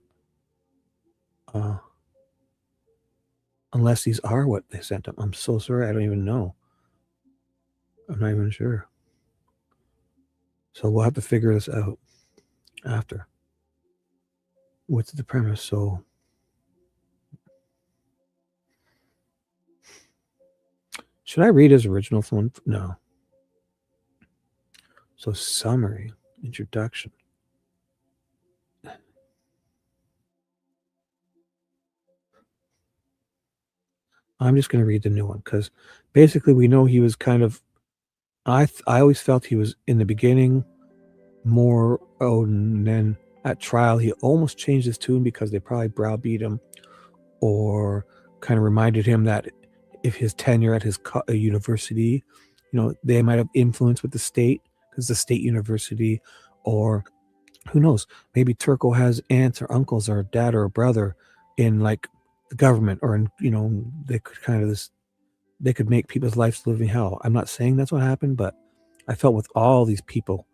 unless these are what they sent him, I'm so sorry. I don't even know. I'm not even sure. So we'll have to figure this out after. What's the premise? So should I read his original one? No. So summary, introduction. I'm just going to read the new one because basically we know he was kind of, I always felt he was in the beginning more and then at trial he almost changed his tune because they probably browbeat him or kind of reminded him that if his tenure at his university, they might have influence with the state because the state university, or who knows, maybe Turco has aunts or uncles or a dad or a brother in like the government, or in, they could kind of they could make people's lives living hell. I'm not saying that's what happened, but I felt with all these people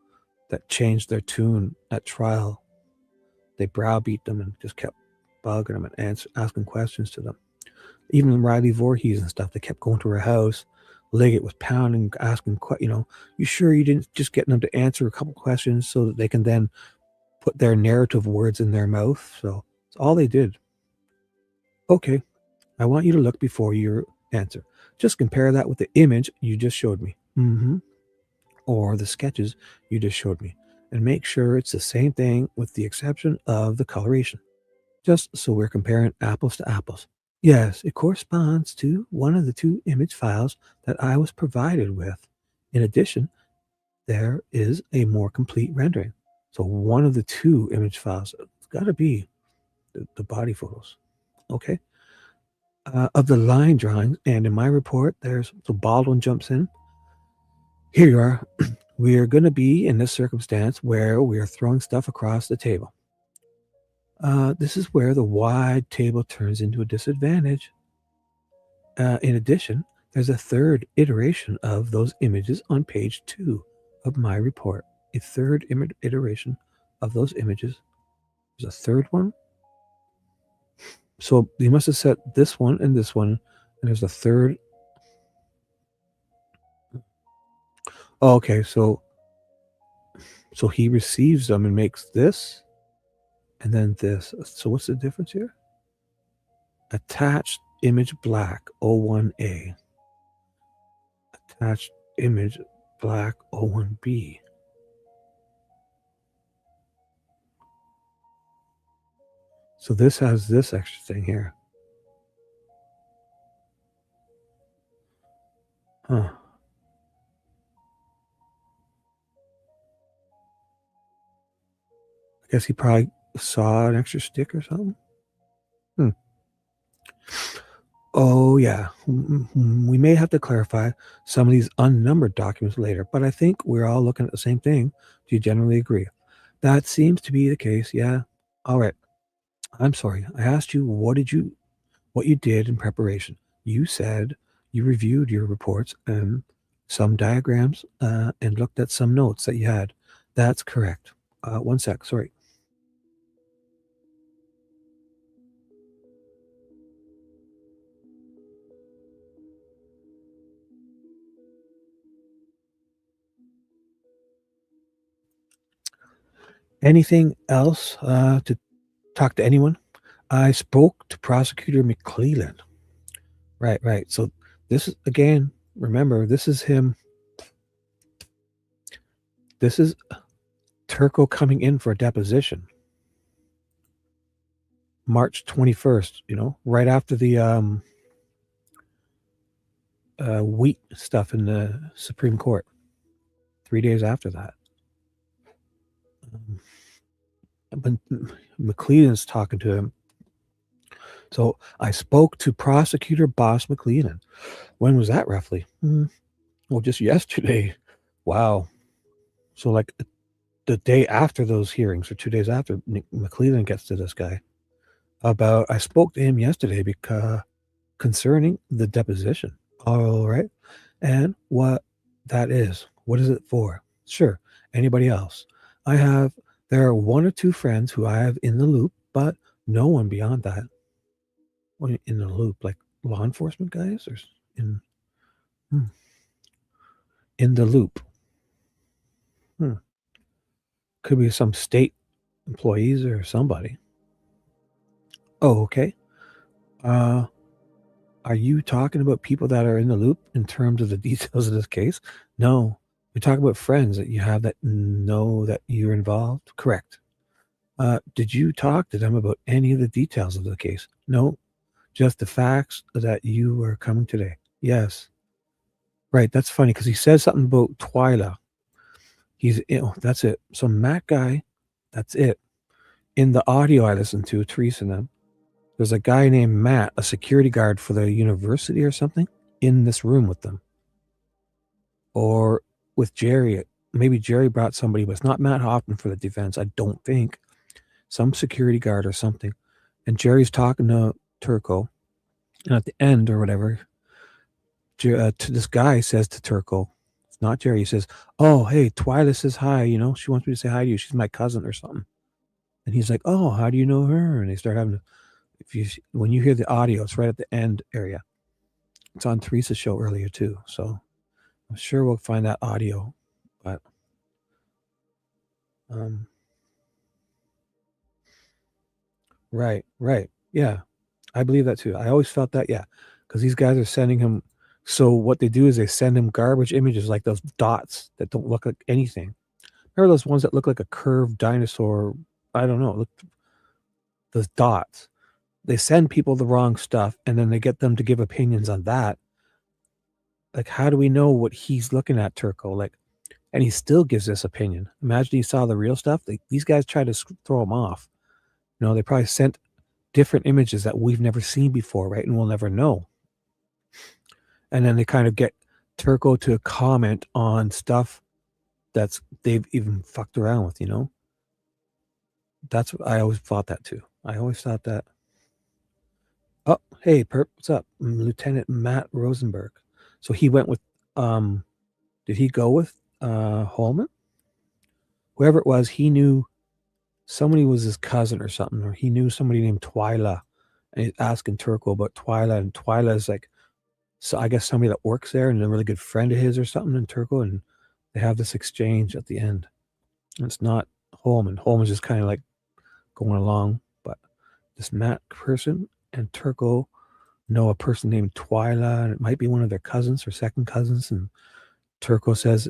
that changed their tune at trial, they browbeat them and just kept bugging them and asking questions to them. Even Riley Voorhees and stuff, they kept going to her house. Liggett was pounding, asking, you sure you didn't just get them to answer a couple questions so that they can then put their narrative words in their mouth? So it's all they did. Okay, I want you to look before you answer. Just compare that with the image you just showed me. Or the sketches you just showed me. And make sure it's the same thing with the exception of the coloration. Just so we're comparing apples to apples. Yes, it corresponds to one of the two image files that I was provided with. In addition, there is a more complete rendering. So one of the two image files, it's got to be the body photos. Okay. Of the line drawings, and in my report, so Baldwin jumps in. Here you are. We are going to be in this circumstance where we are throwing stuff across the table. This is where the wide table turns into a disadvantage. In addition, there's a third iteration of those images on page 2 of my report. A third iteration of those images. There's a third one. So you must have set this one, and there's a third. Oh, okay, so he receives them and makes this, and then this. So what's the difference here? Attached image black 01A. Attached image black 01B. So this has this extra thing here. Huh. I guess he probably saw an extra stick or something. Oh, yeah. We may have to clarify some of these unnumbered documents later, but I think we're all looking at the same thing. Do you generally agree? That seems to be the case, yeah. All right. I'm sorry. I asked you what you did in preparation. You said you reviewed your reports and some diagrams and looked at some notes that you had. That's correct. One sec, sorry. Anything else to talk to anyone? I spoke to Prosecutor McClellan. Right. So this is, again, remember, this is him. This is Turco coming in for a deposition. March 21st, right after the wheat stuff in the Supreme Court. 3 days after that. But McClellan's talking to him. So I spoke to Prosecutor Boss McClellan. When was that roughly? Well, just yesterday. Wow. So like the day after those hearings, or 2 days after, McClellan gets to this guy about, I spoke to him yesterday because concerning the deposition. All right. And what that is. What is it for? Sure. Anybody else? There are one or two friends who I have in the loop, but no one beyond that. What, in the loop? Like law enforcement guys? Or in the loop? Could be some state employees or somebody. Oh, okay. Are you talking about people that are in the loop in terms of the details of this case? No. We talk about friends that you have that know that you're involved. Correct. Did you talk to them about any of the details of the case? No. Just the facts that you were coming today. Yes. Right. That's funny because he says something about Twyla. That's it. So Matt guy, that's it. In the audio I listened to, Teresa and them, there's a guy named Matt, a security guard for the university or something, in this room with them. Or with Jerry. Maybe Jerry brought somebody, but it's not Matt Hoffman for the defense, I don't think. Some security guard or something. And Jerry's talking to Turco. And at the end or whatever, this guy says to Turco, it's not Jerry, he says, oh, hey, Twyla says hi, she wants me to say hi to you. She's my cousin or something. And he's like, oh, how do you know her? And they start having when you hear the audio, it's right at the end area. It's on Teresa's show earlier too. So I'm sure we'll find that audio. But right. Yeah. I believe that too. I always felt that, yeah. Because these guys are sending him. So what they do is they send him garbage images like those dots that don't look like anything. Remember those ones that look like a curved dinosaur? I don't know. Those dots. They send people the wrong stuff and then they get them to give opinions on that. Like, how do we know what he's looking at, Turco? And he still gives this opinion. Imagine he saw the real stuff. These guys try to throw him off. They probably sent different images that we've never seen before, right? And we'll never know. And then they kind of get Turco to comment on stuff they've even fucked around with, That's what I always thought that too. I always thought that. Oh, hey, Perp, what's up? Lieutenant Matt Rosenberg. So he went with, did he go with Holeman? Whoever it was, he knew somebody was his cousin or something, or he knew somebody named Twyla. And he's asking Turco about Twyla, and Twyla is like, so I guess somebody that works there and a really good friend of his or something in Turco, and they have this exchange at the end. And it's not Holeman. Holeman's just kind of like going along, but this Matt person and Turco know a person named Twyla, and it might be one of their cousins or second cousins, and Turco says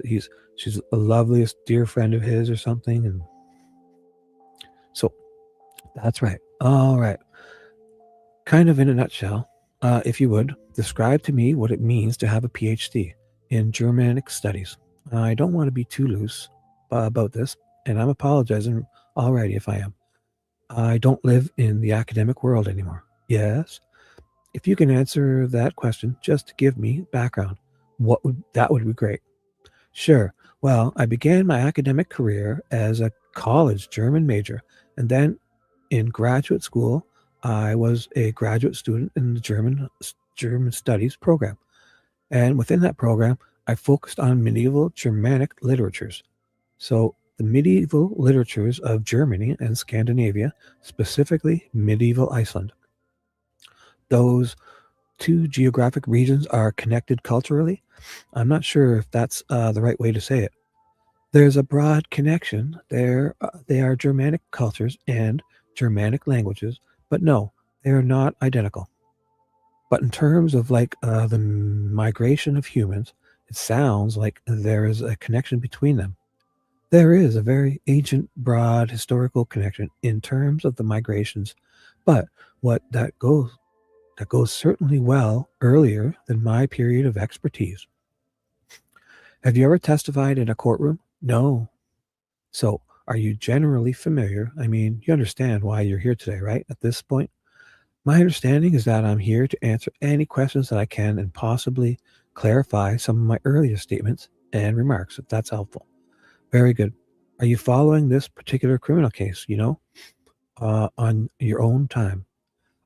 she's the loveliest dear friend of his or something. And so that's right. All right. Kind of in a nutshell, if you would, describe to me what it means to have a PhD. in Germanic studies. I don't want to be too loose about this, and I'm apologizing already if I am. I don't live in the academic world anymore. Yes? If you can answer that question, just give me background. That would be great. Sure. Well, I began my academic career as a college German major, and then in graduate school, I was a graduate student in the German studies program. And within that program, I focused on medieval Germanic literatures. So the medieval literatures of Germany and Scandinavia, specifically medieval Iceland. Those two geographic regions are connected culturally. I'm not sure if that's the right way to say it. There's a broad connection. They are Germanic cultures and Germanic languages, but no, they are not identical. But in terms of like the migration of humans, it sounds like there is a connection between them. There is a very ancient, broad historical connection in terms of the migrations, but what that goes certainly well earlier than my period of expertise. Have you ever testified in a courtroom? No. So, are you generally familiar? I mean, you understand why you're here today, right? At this point, my understanding is that I'm here to answer any questions that I can and possibly clarify some of my earlier statements and remarks, if that's helpful. Very good. Are you following this particular criminal case, on your own time?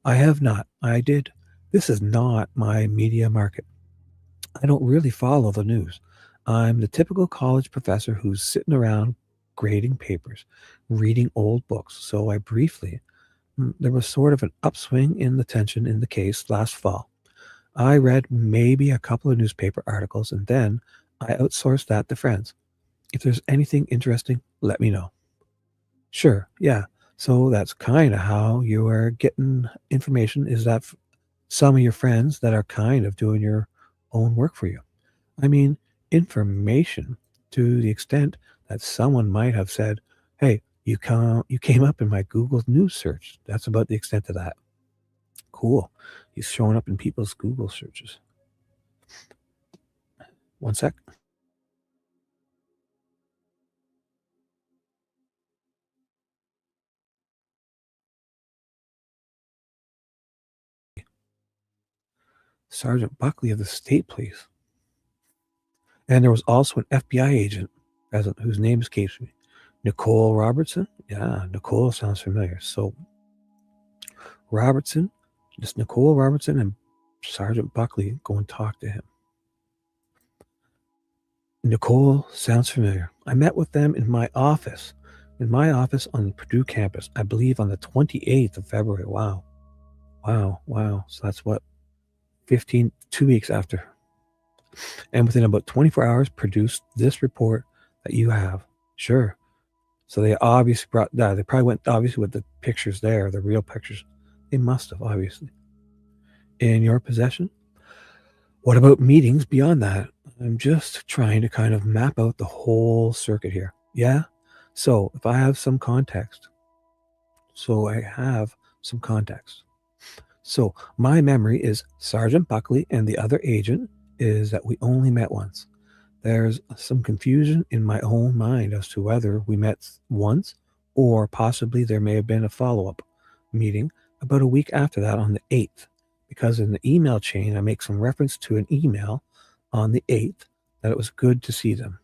I have not. I did. This is not my media market. I don't really follow the news. I'm the typical college professor who's sitting around grading papers, reading old books. So I briefly, there was sort of an upswing in the tension in the case last fall. I read maybe a couple of newspaper articles and then I outsourced that to friends. If there's anything interesting, let me know. Sure, yeah. So that's kind of how you are getting information. Is that some of your friends that are kind of doing your own work for you? I mean, information to the extent that someone might have said, "Hey, you came up in my Google News search." That's about the extent of that. Cool. He's showing up in people's Google searches. One sec. Sergeant Buckley of the State Police. And there was also an FBI agent present whose name escapes me. Nicole Robertson? Yeah, Nicole sounds familiar. So Robertson, just Nicole Robertson and Sergeant Buckley go and talk to him. Nicole sounds familiar. I met with them in my office on the Purdue campus, I believe on the 28th of February. Wow. So that's what, 2 weeks after. And within about 24 hours produced this report that you have. Sure. So they obviously they probably went obviously with the pictures there, the real pictures. They must have, obviously. In your possession? What about meetings beyond that? I'm just trying to kind of map out the whole circuit here. Yeah? So if I have some context. So my memory is Sergeant Buckley and the other agent is that we only met once. There's some confusion in my own mind as to whether we met once or possibly there may have been a follow-up meeting about a week after that on the 8th, because in the email chain, I make some reference to an email on the 8th that it was good to see them.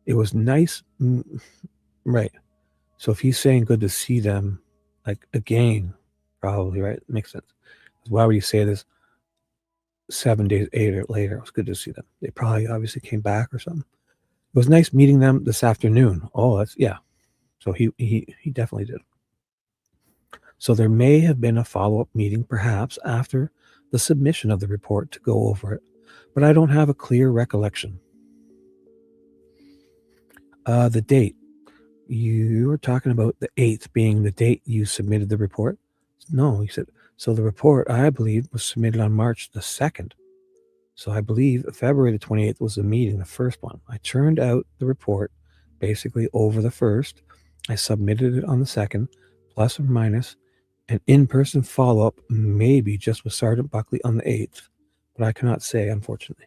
It was nice, right? So if he's saying good to see them, like again, probably, right? Makes sense. Why would you say this 7 days later? It was good to see them. They probably obviously came back or something. It was nice meeting them this afternoon. Oh, that's, yeah. So he definitely did. So there may have been a follow-up meeting perhaps after the submission of the report to go over it, but I don't have a clear recollection. The date. You were talking about the 8th being the date you submitted the report? No, he said, so the report, I believe, was submitted on March the 2nd. So I believe February the 28th was the meeting, the first one. I churned out the report basically over the 1st. I submitted it on the 2nd, plus or minus an in-person follow-up, maybe just with Sergeant Buckley on the 8th, but I cannot say, unfortunately.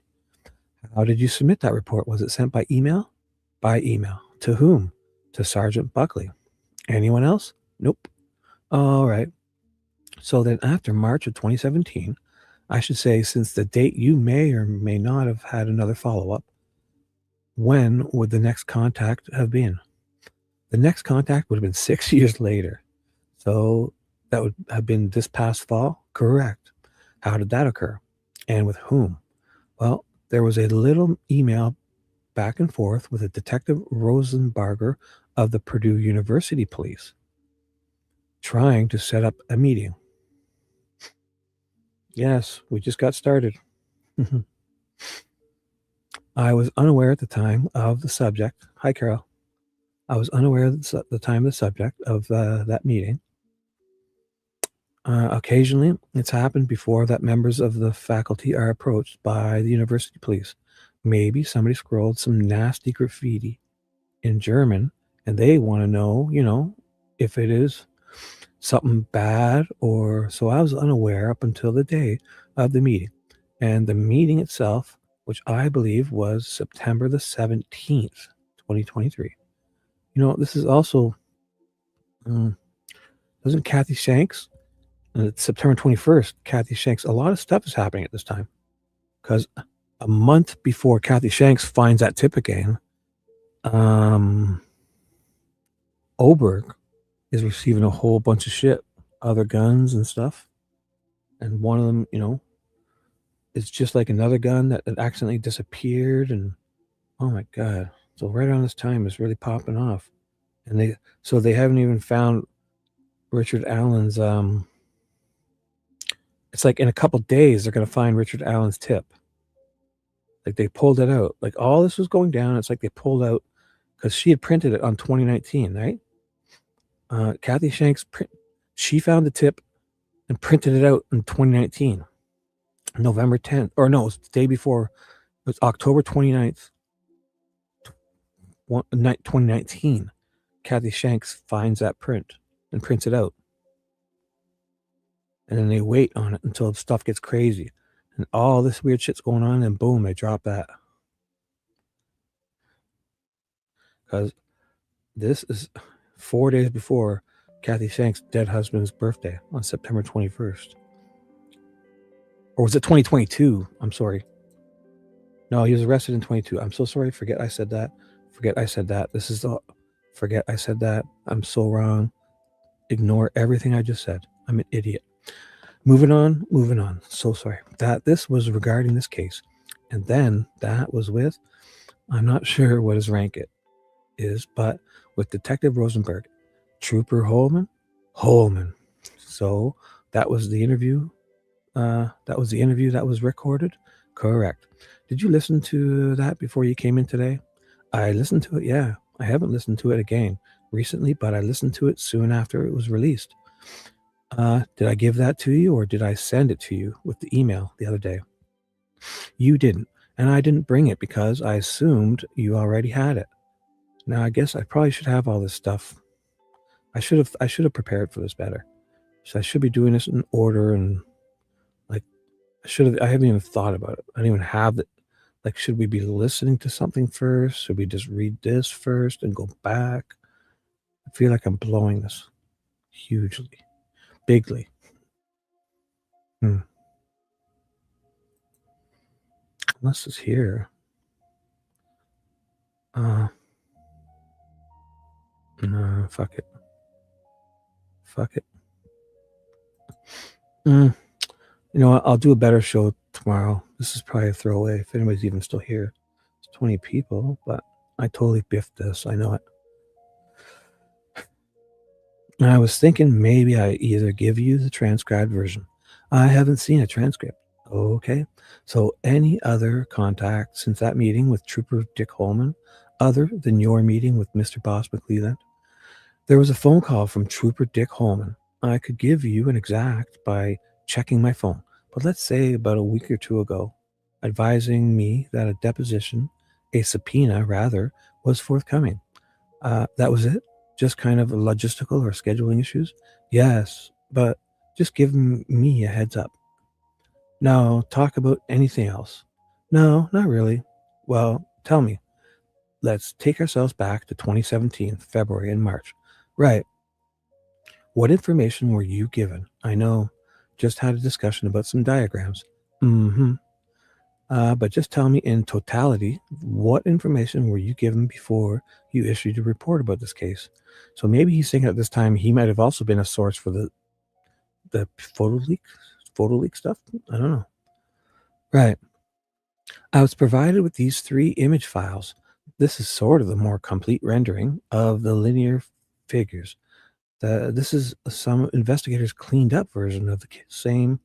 How did you submit that report? Was it sent by email? By email. To whom? To Sergeant Buckley. Anyone else? Nope. All right. So then after March of 2017, I should say, since the date you may or may not have had another follow-up, when would the next contact have been? The next contact would have been 6 years later. So that would have been this past fall? Correct. How did that occur? And with whom? Well, there was a little email back and forth with a Detective Rosenbarger of the Purdue University Police trying to set up a meeting. Yes, we just got started. I was unaware at the time of the subject. Hi, Carol. I was unaware at the time of the subject of that meeting. Occasionally, it's happened before that members of the faculty are approached by the university police. Maybe somebody scrolled some nasty graffiti in German and they want to know, if it is something bad or so. I was unaware up until the day of the meeting. And the meeting itself, which I believe was September the 17th, 2023. This is also, doesn't Kathy Shanks, it's September 21st, Kathy Shanks, a lot of stuff is happening at this time. Because a month before Kathy Shanks finds that tip again, Oberg is receiving a whole bunch of shit, other guns and stuff. And one of them, is just like another gun that accidentally disappeared. And oh my God. So right around this time is really popping off. And they haven't even found Richard Allen's, it's like in a couple days, they're going to find Richard Allen's tip. Like they pulled it out. Like all this was going down. It's like they pulled out because she had printed it on 2019, right? Kathy Shanks, she found the tip and printed it out in 2019, November 10th. Or no, it was the day before. It was October 29th, 2019. Kathy Shanks finds that print and prints it out. And then they wait on it until stuff gets crazy. And all this weird shit's going on, and boom, they drop that. Because this is 4 days before Kathy Shanks' dead husband's birthday on September 21st. Or was it 2022? I'm sorry. No, he was arrested in 22. I'm so sorry. Forget I said that. This is the... Forget I said that. I'm so wrong. Ignore everything I just said. I'm an idiot. Moving on. So sorry. This was regarding this case. And then that was with, I'm not sure what his rank it is, but with Detective Rosenberg, Trooper Holeman. So that was the interview. That was recorded. Correct. Did you listen to that before you came in today? I listened to it. Yeah. I haven't listened to it again recently, but I listened to it soon after it was released. Did I give that to you or did I send it to you with the email the other day? You didn't. And I didn't bring it because I assumed you already had it. Now, I guess I probably should have all this stuff. I should have prepared for this better. So I should be doing this in order and like, I haven't even thought about it. I don't even have it. Like, should we be listening to something first? Should we just read this first and go back? I feel like I'm blowing this hugely, bigly. Unless it's here. No, fuck it. I'll do a better show tomorrow. This is probably a throwaway if anybody's even still here. It's 20 people, but I totally biffed this. I know it. And I was thinking maybe I either give you the transcribed version. I haven't seen a transcript. Okay. So any other contact since that meeting with Trooper Dick Holeman, other than your meeting with Mr. Boss McClelland? There was a phone call from Trooper Dick Holeman. I could give you an exact by checking my phone, but let's say about a week or two ago, advising me that a deposition, a subpoena rather, was forthcoming. That was it? Just kind of logistical or scheduling issues? Yes, but just give me a heads up. No, talk about anything else. No, not really. Well, tell me. Let's take ourselves back to 2017, February and March. Right. What information were you given? I know. Just had a discussion about some diagrams. Mm-hmm. But just tell me in totality, what information were you given before you issued a report about this case? So maybe he's thinking at this time he might have also been a source for the photo leak stuff. I don't know. Right. I was provided with these 3 image files. This is sort of the more complete rendering of the linear figures. This is some investigators' cleaned up version of the same,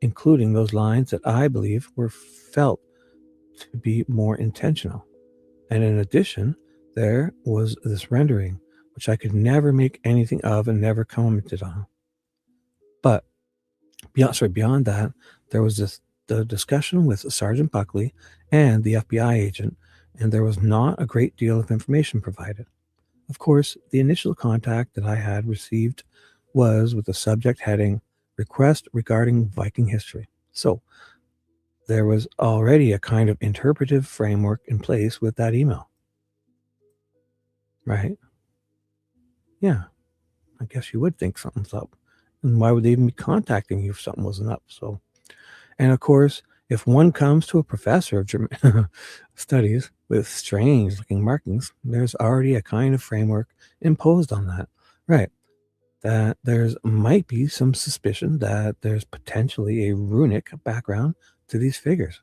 including those lines that I believe were felt to be more intentional. And in addition, there was this rendering, which I could never make anything of and never commented on. But beyond that, there was the discussion with Sergeant Buckley and the FBI agent, and there was not a great deal of information provided. Of course, the initial contact that I had received was with the subject heading, Request Regarding Viking History. So there was already a kind of interpretive framework in place with that email. Right? Yeah. I guess you would think something's up. And why would they even be contacting you if something wasn't up? So, and of course, if one comes to a professor of German studies with strange looking markings, there's already a kind of framework imposed on that. Right. That there's might be some suspicion that there's potentially a runic background to these figures.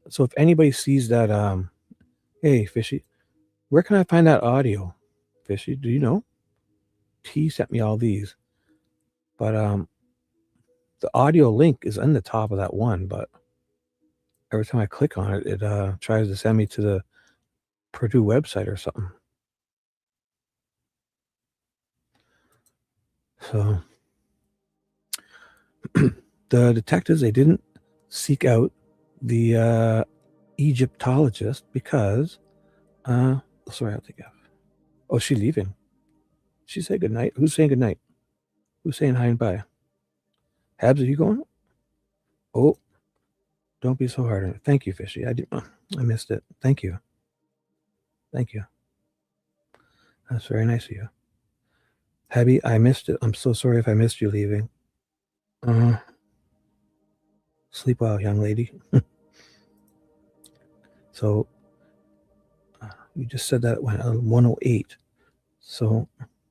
So if anybody sees that, hey, Fishy, where can I find that audio? Fishy, do you know? T sent me all these. But the audio link is in the top of that one, but every time I click on it, it tries to send me to the Purdue website or something. So the detectives, they didn't seek out the Egyptologist because sorry, I'll take F. Oh, she's leaving. She said good night. Who's saying good night? Who's saying hi and bye? Habs, are you going? Oh, don't be so hard on it. Thank you, Fishy. I missed it. Thank you. Thank you. That's very nice of you. Habby, I missed it. I'm so sorry if I missed you leaving. Sleep well, young lady. So, you just said that when 108. So,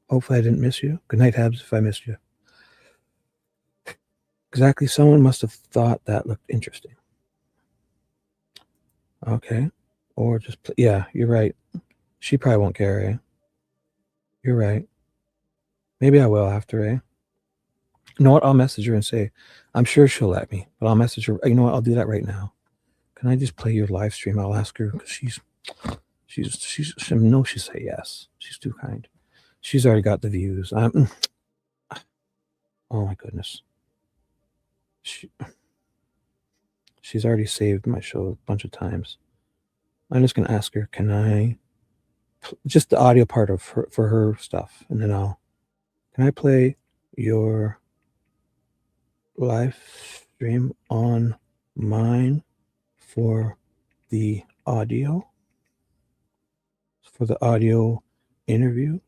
hopefully I didn't miss you. Good night, Habs, if I missed you. Exactly. Someone must have thought that looked interesting. Okay. Or just, yeah, you're right. She probably won't care, eh? You're right. Maybe I will after, eh? You know what? I'll message her and say, I'm sure she'll let me, but I'll message her. You know what? I'll do that right now. Can I just play your live stream? I'll ask her because she knows she'll say yes. She's too kind. She's already got the views. Oh my goodness. She's already saved my show a bunch of times. I'm just going to ask her, can I, just the audio part of her, for her stuff, and then can I play your live stream on mine for the audio interview?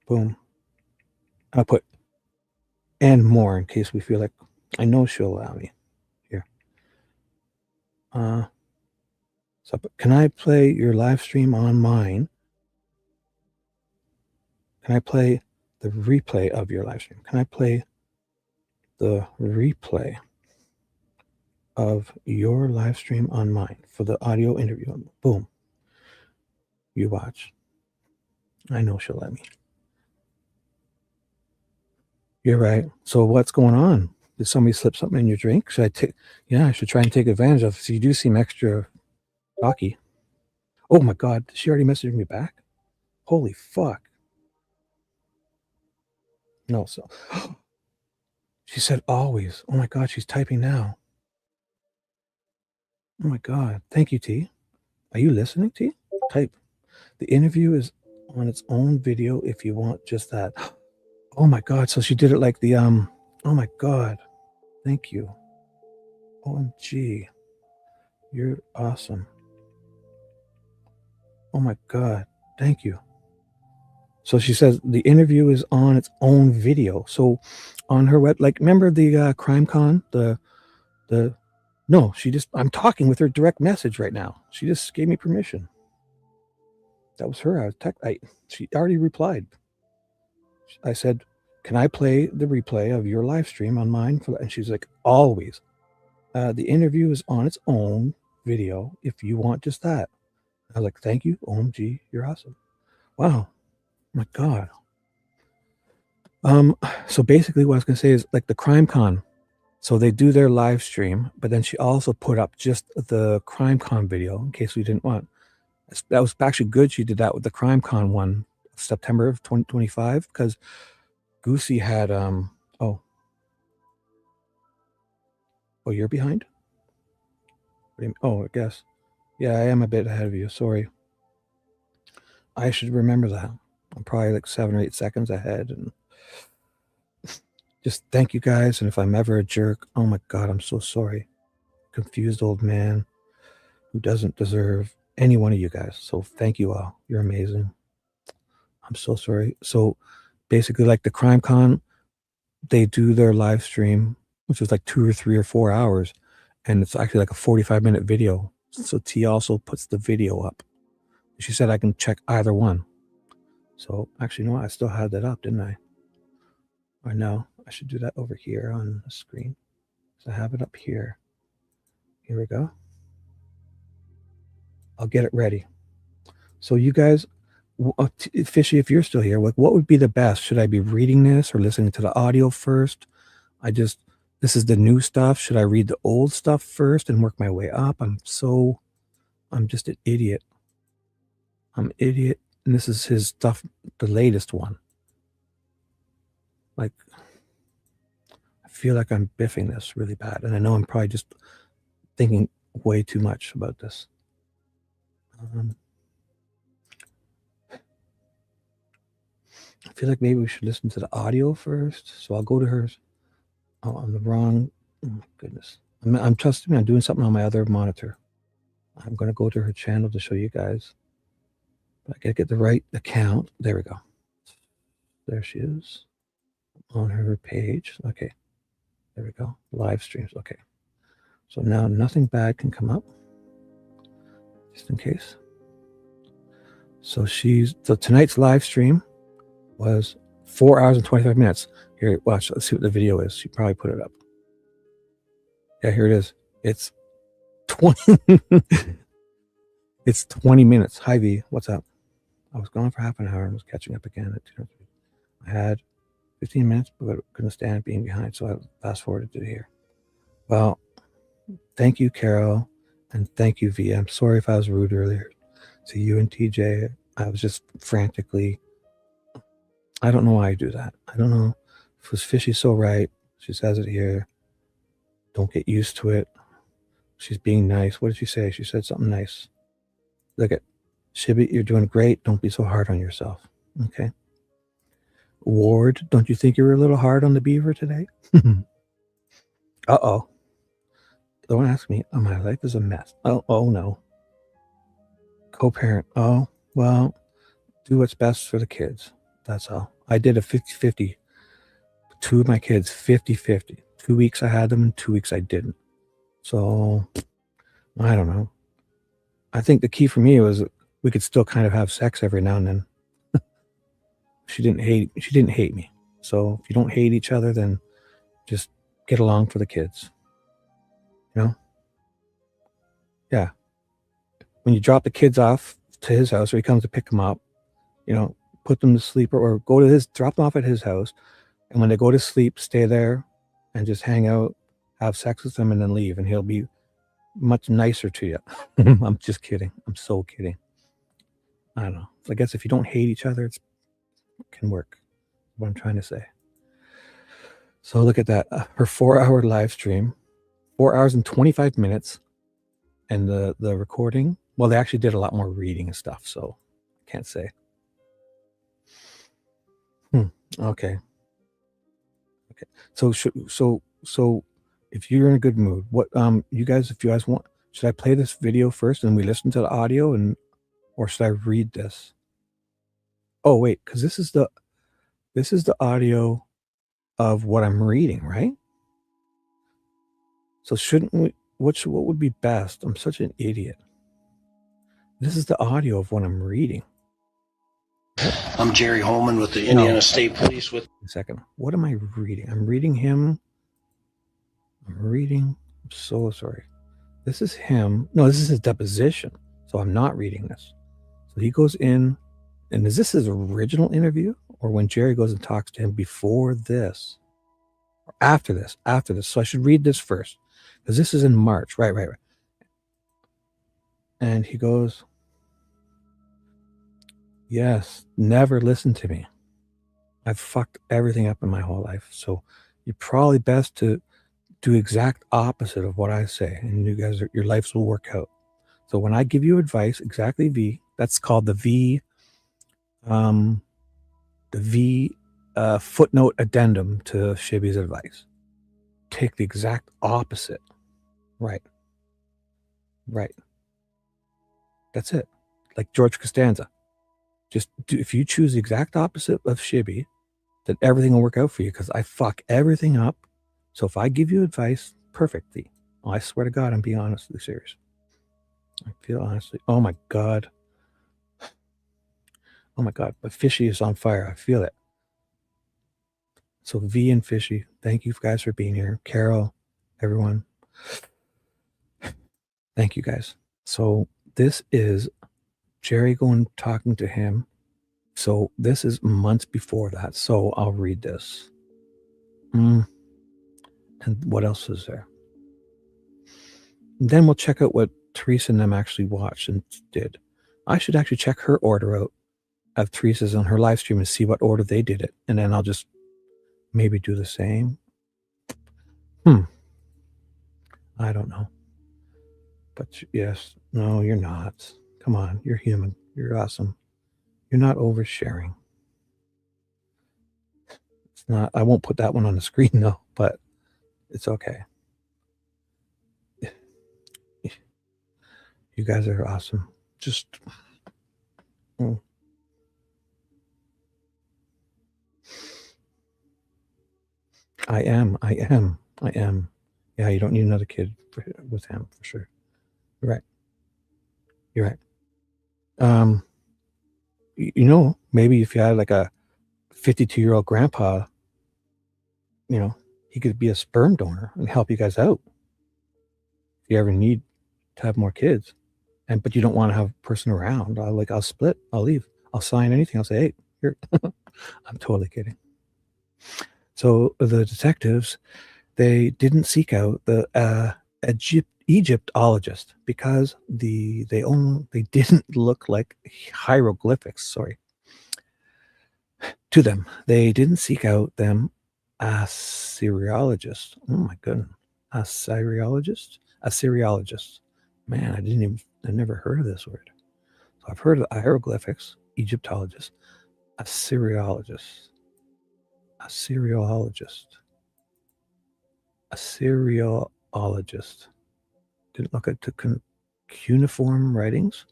Boom. I'll put and more in case we feel like, I know she'll allow me here. So can I play your live stream on mine? Can I play the replay of your live stream? Can I play the replay of your live stream on mine for the audio interview? Boom. You watch. I know she'll let me. You're right. So what's going on? Did somebody slip something in your drink? Should I take? Yeah, I should try and take advantage of it. So you do seem extra talky. Oh my God, she already messaged me back? Holy fuck. No, so she said always. Oh my God, she's typing now. Oh my God. Thank you, T. Are you listening, T? Type. The interview is on its own video if you want just that. Oh my God. So she did it like the oh my God. Thank you. OMG. You're awesome. Oh my God. Thank you. So she says the interview is on its own video. So on her web, like, remember the Crime Con, no, I'm talking with her direct message right now. She just gave me permission. That was her. She already replied. I said, can I play the replay of your live stream on mine? And she's like, always. The interview is on its own video if you want just that. I was like, thank you. OMG, you're awesome. Wow. My God. So basically what I was going to say is like the Crime Con. So they do their live stream, but then she also put up just the Crime Con video in case we didn't want. That was actually good. She did that with the Crime Con one, September of 2025, because Goosey had, oh, you're behind? What do you mean? Oh, I guess. Yeah, I am a bit ahead of you. Sorry. I should remember that. I'm probably like 7 or 8 seconds ahead. And just thank you guys. And if I'm ever a jerk, oh my God, I'm so sorry. Confused old man who doesn't deserve any one of you guys. So thank you all. You're amazing. I'm so sorry. So basically, like the Crime Con, they do their live stream, which is like 2 or 3 or 4 hours. And it's actually like a 45-minute video. So T also puts the video up. She said I can check either one. So actually, you know what? I still had that up, didn't I? Or no, I should do that over here on the screen. So I have it up here. Here we go. I'll get it ready. So you guys, Fishy, if you're still here, what would be the best? Should I be reading this or listening to the audio first? This is the new stuff. Should I read the old stuff first and work my way up? I'm just an idiot. I'm an idiot. And this is his stuff, the latest one. Like, I feel like I'm biffing this really bad. And I know I'm probably just thinking way too much about this. I feel like maybe we should listen to the audio first. So I'll go to hers. Oh, I'm the wrong. Oh my goodness. I'm trusting me. I'm doing something on my other monitor. I'm going to go to her channel to show you guys. But I got to get the right account. There we go. There she is on her page. Okay. There we go. Live streams. Okay. So now nothing bad can come up. Just in case. So tonight's live stream was 4 hours and 25 minutes. Here, watch. Let's see what the video is. She probably put it up. Yeah, here it is. It's 20. It's 20 minutes. Hi, V. What's up? I was gone for half an hour and was catching up again at 2:03. I had 15 minutes, but couldn't stand being behind, so I fast forwarded to here. Well, thank you, Carol, and thank you, V. I'm sorry if I was rude earlier to you and TJ. I was just frantically. I don't know why I do that. I don't know. If was Fishy so right? She says it here. Don't get used to it. She's being nice. What did she say? She said something nice. Look at Shibby, you're doing great. Don't be so hard on yourself. Okay. Ward, don't you think you were a little hard on the beaver today? Uh-oh. Don't ask me. Oh, my life is a mess. Oh no. Co-parent. Oh, well, do what's best for the kids. That's all. I did a 50-50. 2 of my kids, 50-50. 2 weeks I had them and 2 weeks I didn't. So, I don't know. I think the key for me was we could still kind of have sex every now and then. She didn't hate me. So if you don't hate each other, then just get along for the kids. You know? Yeah. When you drop the kids off to his house or he comes to pick them up, you know, put them to sleep or drop them off at his house. And when they go to sleep, stay there and just hang out, have sex with them and then leave. And he'll be much nicer to you. I'm just kidding. I'm so kidding. I don't know. I guess if you don't hate each other, it can work. What I'm trying to say. So look at that. Her 4-hour live stream, 4 hours and 25 minutes. And the recording, well, they actually did a lot more reading and stuff. So I can't say. Okay. So if you're in a good mood, what you guys, if you guys want, Should I play this video first and we listen to the audio, or should I read this? Oh wait, because this is the audio of what I'm reading, right? So shouldn't we? What would be best? I'm such an idiot. This is the audio of what I'm reading. I'm Jerry Holeman with the Indiana State Police. With a second, what am I reading? I'm reading him. I'm so sorry. This is him. No, this is his deposition. So I'm not reading this. So he goes in, and is this his original interview, or when Jerry goes and talks to him before this, or after this? After this. So I should read this first, because this is in March. Right. And he goes, yes, never listen to me. I've fucked everything up in my whole life. So you're probably best to do exact opposite of what I say, and you guys, your lives will work out. So when I give you advice, exactly V, that's called the V footnote addendum to Shibby's advice. Take the exact opposite. Right. That's it. Like George Costanza. Just if you choose the exact opposite of Shibby, then everything will work out for you, because I fuck everything up. So if I give you advice perfectly, I swear to God, I'm being honestly serious. I feel honestly. Oh my God. But Fishy is on fire. I feel it. So V and Fishy, thank you guys for being here. Carol, everyone. Thank you guys. So this is Jerry going talking to him. So this is months before that. So I'll read this. And what else is there? And then we'll check out what Teresa and them actually watched and did. I should actually check her order out of Teresa's on her live stream and see what order they did it. And then I'll just maybe do the same. I don't know. But yes, no, you're not. Come on, you're human. You're awesome. You're not oversharing. It's not, I won't put that one on the screen though, but it's okay. You guys are awesome. Just I am. Yeah, you don't need another kid with him for sure. You're right. You know, maybe if you had like a 52-year-old grandpa, you know, he could be a sperm donor and help you guys out if you ever need to have more kids. But you don't want to have a person around. I'll split. I'll leave. I'll sign anything. I'll say, hey, here. I'm totally kidding. So the detectives, they didn't seek out the Egyptologist because they didn't look like hieroglyphics. Sorry. To them, they didn't seek out them Assyriologist. Oh my goodness, Assyriologist. Man, I never heard of this word. So I've heard of the hieroglyphics, Egyptologist, Assyriologist. Didn't look at the cuneiform writings.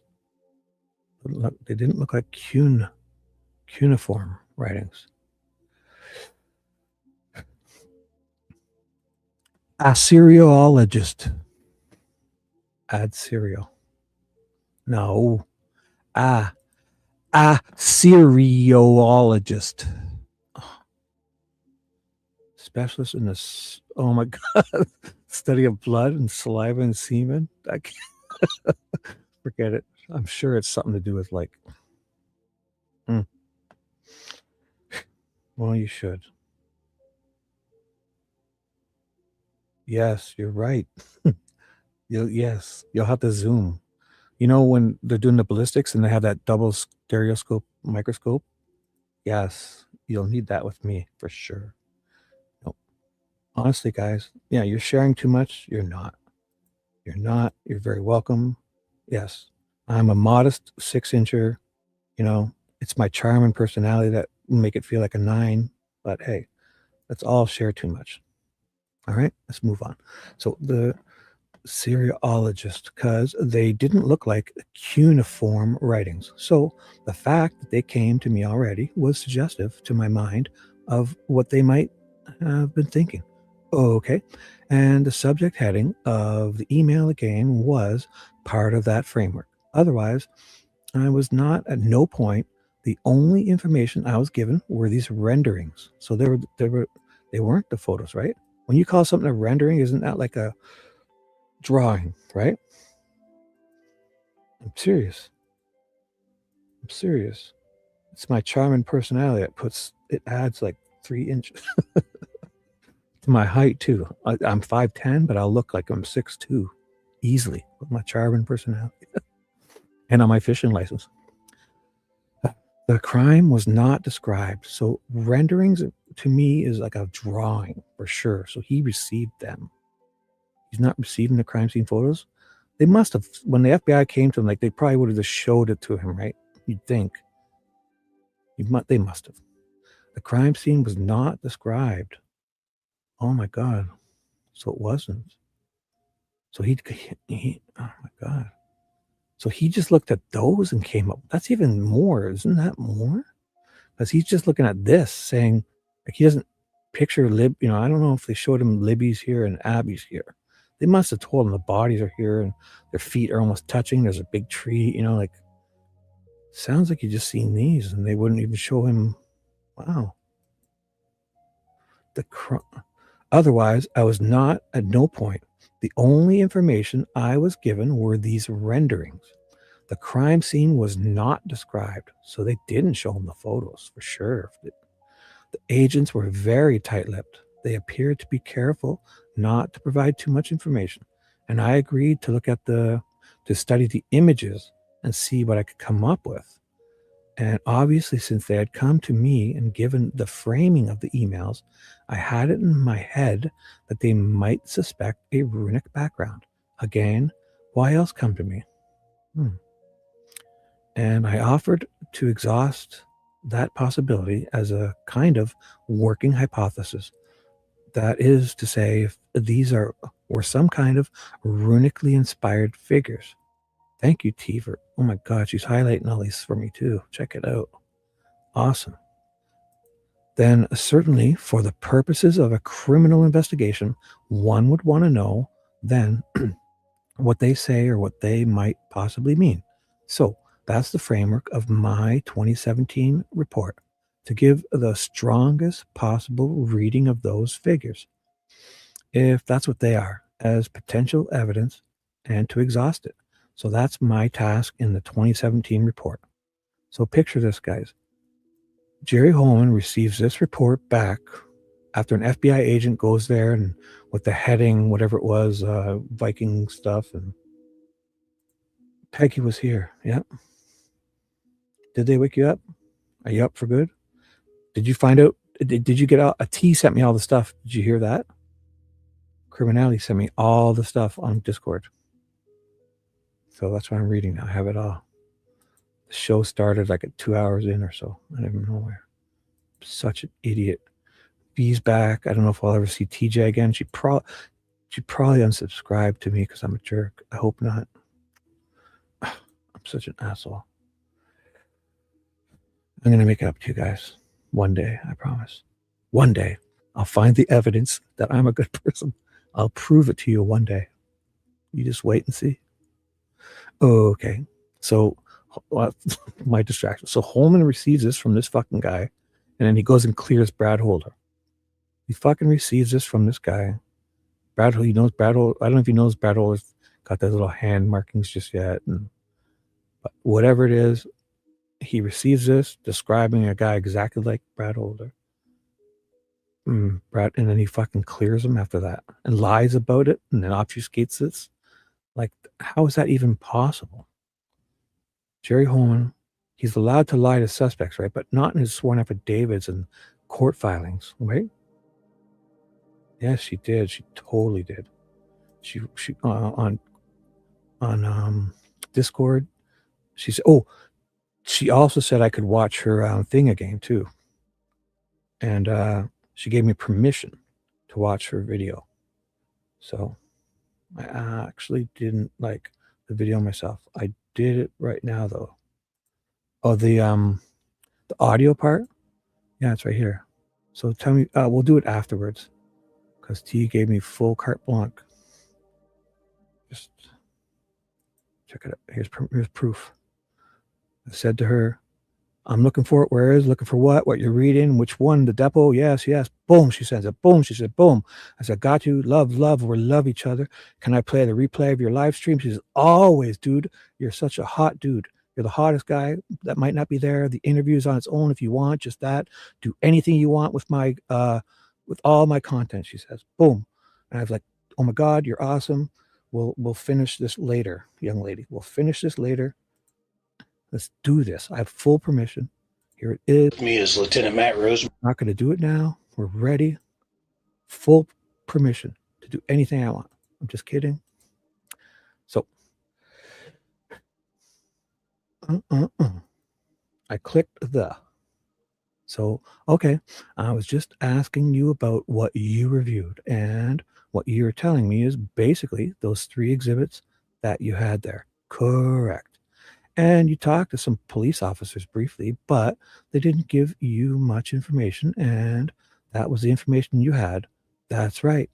They didn't look like cuneiform writings. Assyriologist. Add cereal. No. Assyriologist. Specialist in this. Oh my God. Study of blood and saliva and semen. I can't forget it. I'm sure it's something to do with like. Well, you should. Yes, you're right. You'll have to zoom. You know when they're doing the ballistics and they have that double stereoscope microscope? Yes, you'll need that with me for sure. Nope. Honestly, guys, yeah, you're sharing too much. You're not. You're very welcome. Yes, I'm a modest 6-incher. You know, it's my charm and personality that make it feel like a 9. But hey, let's all share too much. All right, let's move on. So seriologist because they didn't look like cuneiform writings. So the fact that they came to me already was suggestive to my mind of what they might have been thinking. Okay. And the subject heading of the email again was part of that framework. Otherwise, I was not at no point. The only information I was given were these renderings. So they weren't the photos, right? When you call something a rendering, isn't that like a drawing, right? I'm serious. It's my charm and personality it adds like 3 inches to my height too. I'm 5'10", but I'll look like I'm 6'2" easily with my charm and personality. And on my fishing license. The crime was not described. So renderings to me is like a drawing for sure. So he received them. He's not receiving the crime scene photos. They must have, when the FBI came to him, like they probably would have just showed it to him, right? You'd think. They must have. The crime scene was not described. Oh my God. So it wasn't. So he oh my God. So he just looked at those and came up. That's even more. Isn't that more? Because he's just looking at this saying, like, he doesn't picture Lib. You know, I don't know if they showed him Libby's here and Abby's here. They must have told him the bodies are here and their feet are almost touching. There's a big tree, you know, like, sounds like you just seen these and they wouldn't even show him. Wow. Otherwise, I was not at no point. The only information I was given were these renderings. The crime scene was not described, so they didn't show him the photos for sure. The agents were very tight-lipped. They appeared to be careful not to provide too much information, and I agreed to to study the images and see what I could come up with. And obviously, since they had come to me and given the framing of the emails, I had it in my head that they might suspect a runic background. Again, why else come to me? And I offered to exhaust that possibility as a kind of working hypothesis. That is to say, if these were some kind of runically inspired figures. Thank you, T, oh my God, she's highlighting all these for me too. Check it out. Awesome. Then certainly for the purposes of a criminal investigation, one would want to know then what they say or what they might possibly mean. So that's the framework of my 2017 report, to give the strongest possible reading of those figures, if that's what they are, as potential evidence, and to exhaust it. So that's my task in the 2017 report. So picture this, guys. Jerry Holeman receives this report back after an FBI agent goes there and with the heading, whatever it was, Viking stuff, and Peggy was here. Yep. Did they wake you up? Are you up for good? Did you find out? Did you get out? A T sent me all the stuff. Did you hear that? Criminality sent me all the stuff on Discord. So that's what I'm reading now. I have it all. The show started like at 2 hours in or so. I don't even know where. Such an idiot. B's back. I don't know if I'll ever see TJ again. She probably unsubscribed to me because I'm a jerk. I hope not. I'm such an asshole. I'm going to make it up to you guys. One day, I promise. One day, I'll find the evidence that I'm a good person. I'll prove it to you one day. You just wait and see. Okay. So, my distraction. So, Holeman receives this from this fucking guy, and then he goes and clears Brad Holder. He fucking receives this from this guy. He knows Brad Holder. I don't know if he knows Brad Holder's got those little hand markings just yet. But whatever it is, he receives this, describing a guy exactly like Brad Holder. And then he fucking clears him after that and lies about it and then obfuscates this. Like, how is that even possible? Jerry Holeman, he's allowed to lie to suspects, right? But not in his sworn affidavits and court filings, right? Yes, she did. She totally did. She on Discord, she said, oh, she also said I could watch her thing again too. And she gave me permission to watch her video. So I actually didn't like the video myself. I did it right now though. Oh, the audio part? Yeah, it's right here. So tell me, we'll do it afterwards because T gave me full carte blanche. Just check it out. Here's proof. I said to her, I'm looking for it. Where is? Looking for what? What you're reading? Which one? The Depo? Yes, yes. Boom, she says it. Boom, she said, boom. I said, got you. Love, love. We love each other. Can I play the replay of your live stream? She says, always, dude. You're such a hot dude. You're the hottest guy. That might not be there. The interview's on its own if you want. Just that. Do anything you want with my with all my content, she says. Boom. And I was like, oh my God, you're awesome. We'll finish this later, young lady. We'll finish this later. Let's do this. I have full permission. Here it is. Me as Lieutenant Matt Rose. Not going to do it now. We're ready. Full permission to do anything I want. I'm just kidding. So, I clicked the. So, okay. I was just asking you about what you reviewed. And what you're telling me is basically those 3 exhibits that you had there. Correct. And you talked to some police officers briefly, but they didn't give you much information, and that was the information you had. That's right.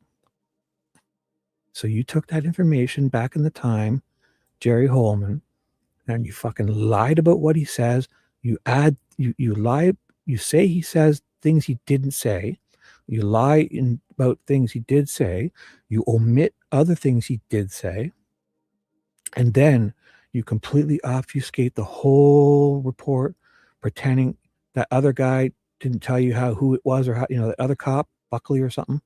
So you took that information back in the time, Jerry Holeman, and you fucking lied about what he says. You lie. You say he says things he didn't say. You lie about things he did say. You omit other things he did say. And then you completely obfuscate the whole report, pretending that other guy didn't tell you who it was, or how, the other cop, Buckley or something.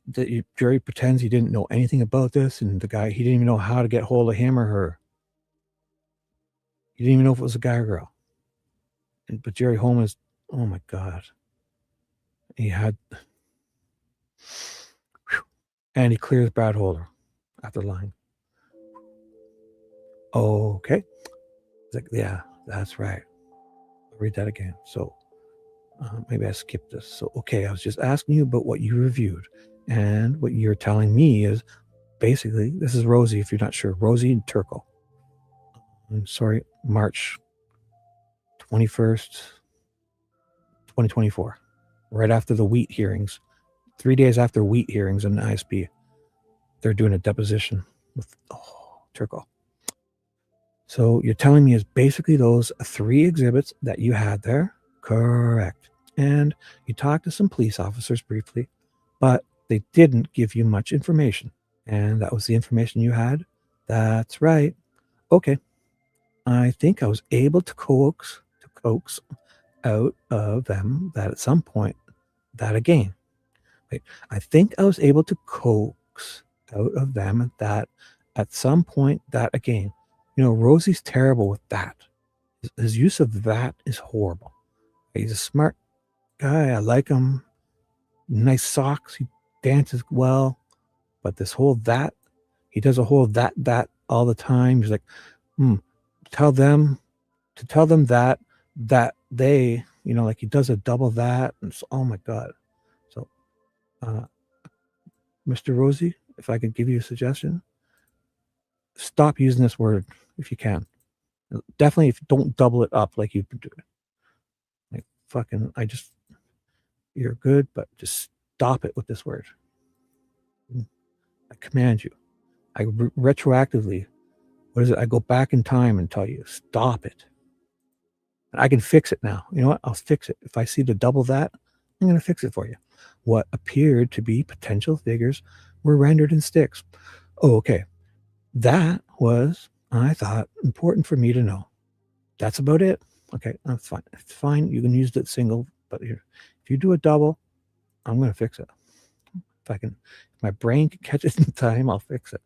That Jerry pretends he didn't know anything about this, and the guy, he didn't even know how to get hold of him or her. He didn't even know if it was a guy or girl. But Jerry Holmes is, oh my God. He had, and he clears Brad Holder after lying. Okay. Like, yeah, that's right. I'll read that again. So maybe I skipped this. So, okay, I was just asking you about what you reviewed. And what you're telling me is basically, this is Rosie, if you're not sure. Rosie and Turco. I'm sorry, March 21st, 2024. Right after the wheat hearings. 3 days after wheat hearings in the ISP. They're doing a deposition with Turco. So you're telling me is basically those 3 exhibits that you had there? Correct. And you talked to some police officers briefly, but they didn't give you much information. And that was the information you had? That's right. Okay. I think I was able to coax out of them that at some point, that again. Wait, I think I was able to coax out of them that at some point, that again. Rosie's terrible with that. His use of that is horrible. He's a smart guy. I like him. Nice socks. He dances well. But this whole that, he does a whole that all the time. He's like, tell them that they, like he does a double that. And so, oh my God. So, Mr. Rosie, if I could give you a suggestion, stop using this word if you can. Definitely, if don't double it up like you've been doing. Like fucking, you're good, but just stop it with this word. I command you. I retroactively, what is it? I go back in time and tell you, stop it. And I can fix it now. You know what? I'll fix it. If I see the double that, I'm going to fix it for you. What appeared to be potential figures were rendered in sticks. Oh, okay. That was, I thought, important for me to know. That's about it. Okay, that's fine. It's fine. You can use that single, but if you do a double, I'm going to fix it. If my brain can catch it in time, I'll fix it.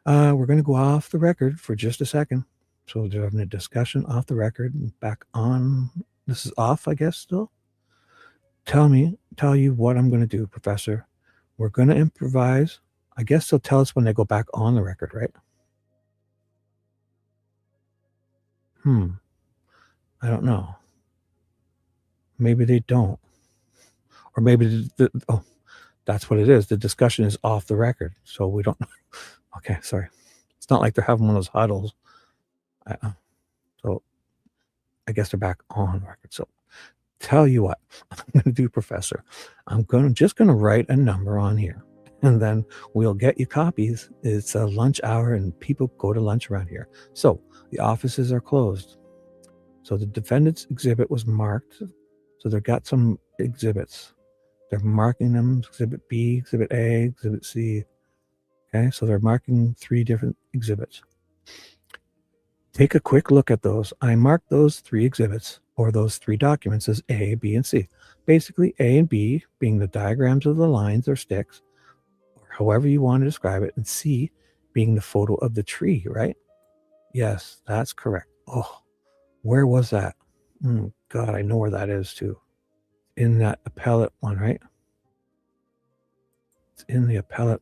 We're going to go off the record for just a second. So they're having a discussion off the record and back on. This is off, I guess, still. Tell you what I'm going to do, Professor. We're going to improvise. I guess they'll tell us when they go back on the record, right? I don't know. Maybe they don't. Or maybe That's what it is. The discussion is off the record. So we don't. Okay, sorry. It's not like they're having one of those huddles. So I guess they're back on record. So tell you what I'm going to do, Professor. I'm just going to write a number on here, and then we'll get you copies. It's a lunch hour, and people go to lunch around here. So the offices are closed. So the defendant's exhibit was marked. So they've got some exhibits. They're marking them: Exhibit B, Exhibit A, Exhibit C. Okay, so they're marking 3 different exhibits. Take a quick look at those. I marked those 3 exhibits, or those 3 documents, as A, B, and C. Basically, A and B being the diagrams of the lines or sticks, or however you want to describe it, and C being the photo of the tree, right? Yes, that's correct. Oh, where was that? God, I know where that is too. In that appellate one, right? It's in the appellate.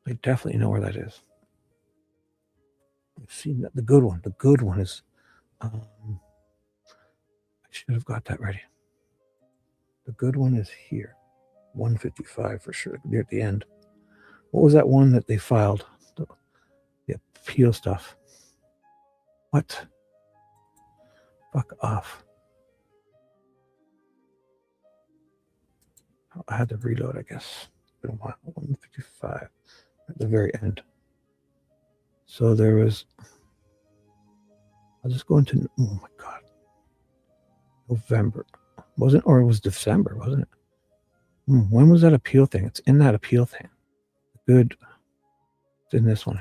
I definitely know where that is. I've seen that. The good one. The good one is. I should have got that ready. The good one is here. 155 for sure. Near at the end. What was that one that they filed? The appeal stuff. What? Fuck off. I had to reload, I guess. 155 at the very end. So there was. I'll just go into. Oh my God. November. Wasn't, or it was December, wasn't it? When was that appeal thing? It's in that appeal thing. Good. It's in this one.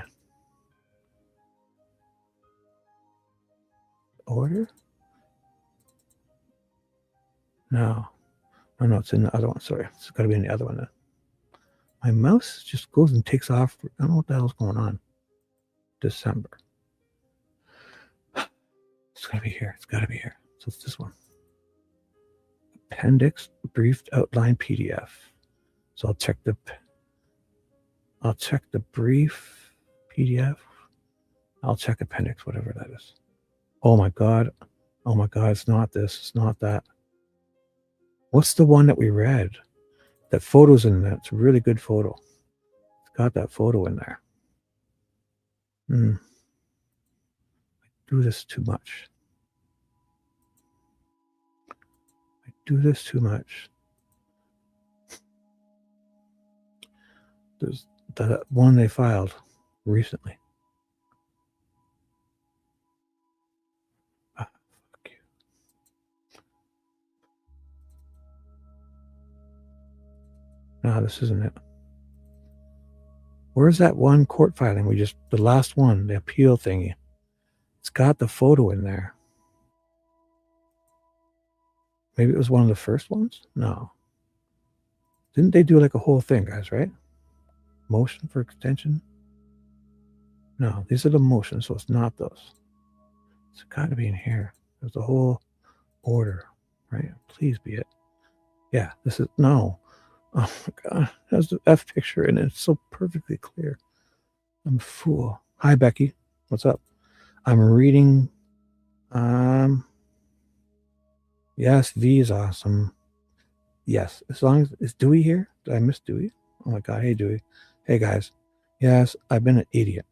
Order? No, it's in the other one. Sorry, it's got to be in the other one then. My mouse just goes and takes off. I don't know what the hell's going on. December. It's got to be here. It's got to be here. So it's this one. Appendix, briefed outline PDF. So I'll check the brief PDF. I'll check appendix, whatever that is. Oh my God. It's not this. It's not that. What's the one that we read? That photo's in there. It's a really good photo. It's got that photo in there. I do this too much. There's that one they filed recently. Fuck you. No, this isn't it. Where's that one court filing? The last one, the appeal thingy. It's got the photo in there. Maybe it was one of the first ones? No. Didn't they do like a whole thing, guys, right? Motion for extension? No, these are the motions, so it's not those. It's got to be in here. There's the whole order, right? Please be it. Yeah, this is, no. Oh my God, it has the F picture in it. It's so perfectly clear. I'm a fool. Hi, Becky. What's up? I'm reading. Yes, V is awesome. Yes, as long as, is Dewey here? Did I miss Dewey? Oh my God, hey Dewey. Hey guys. Yes, I've been an idiot.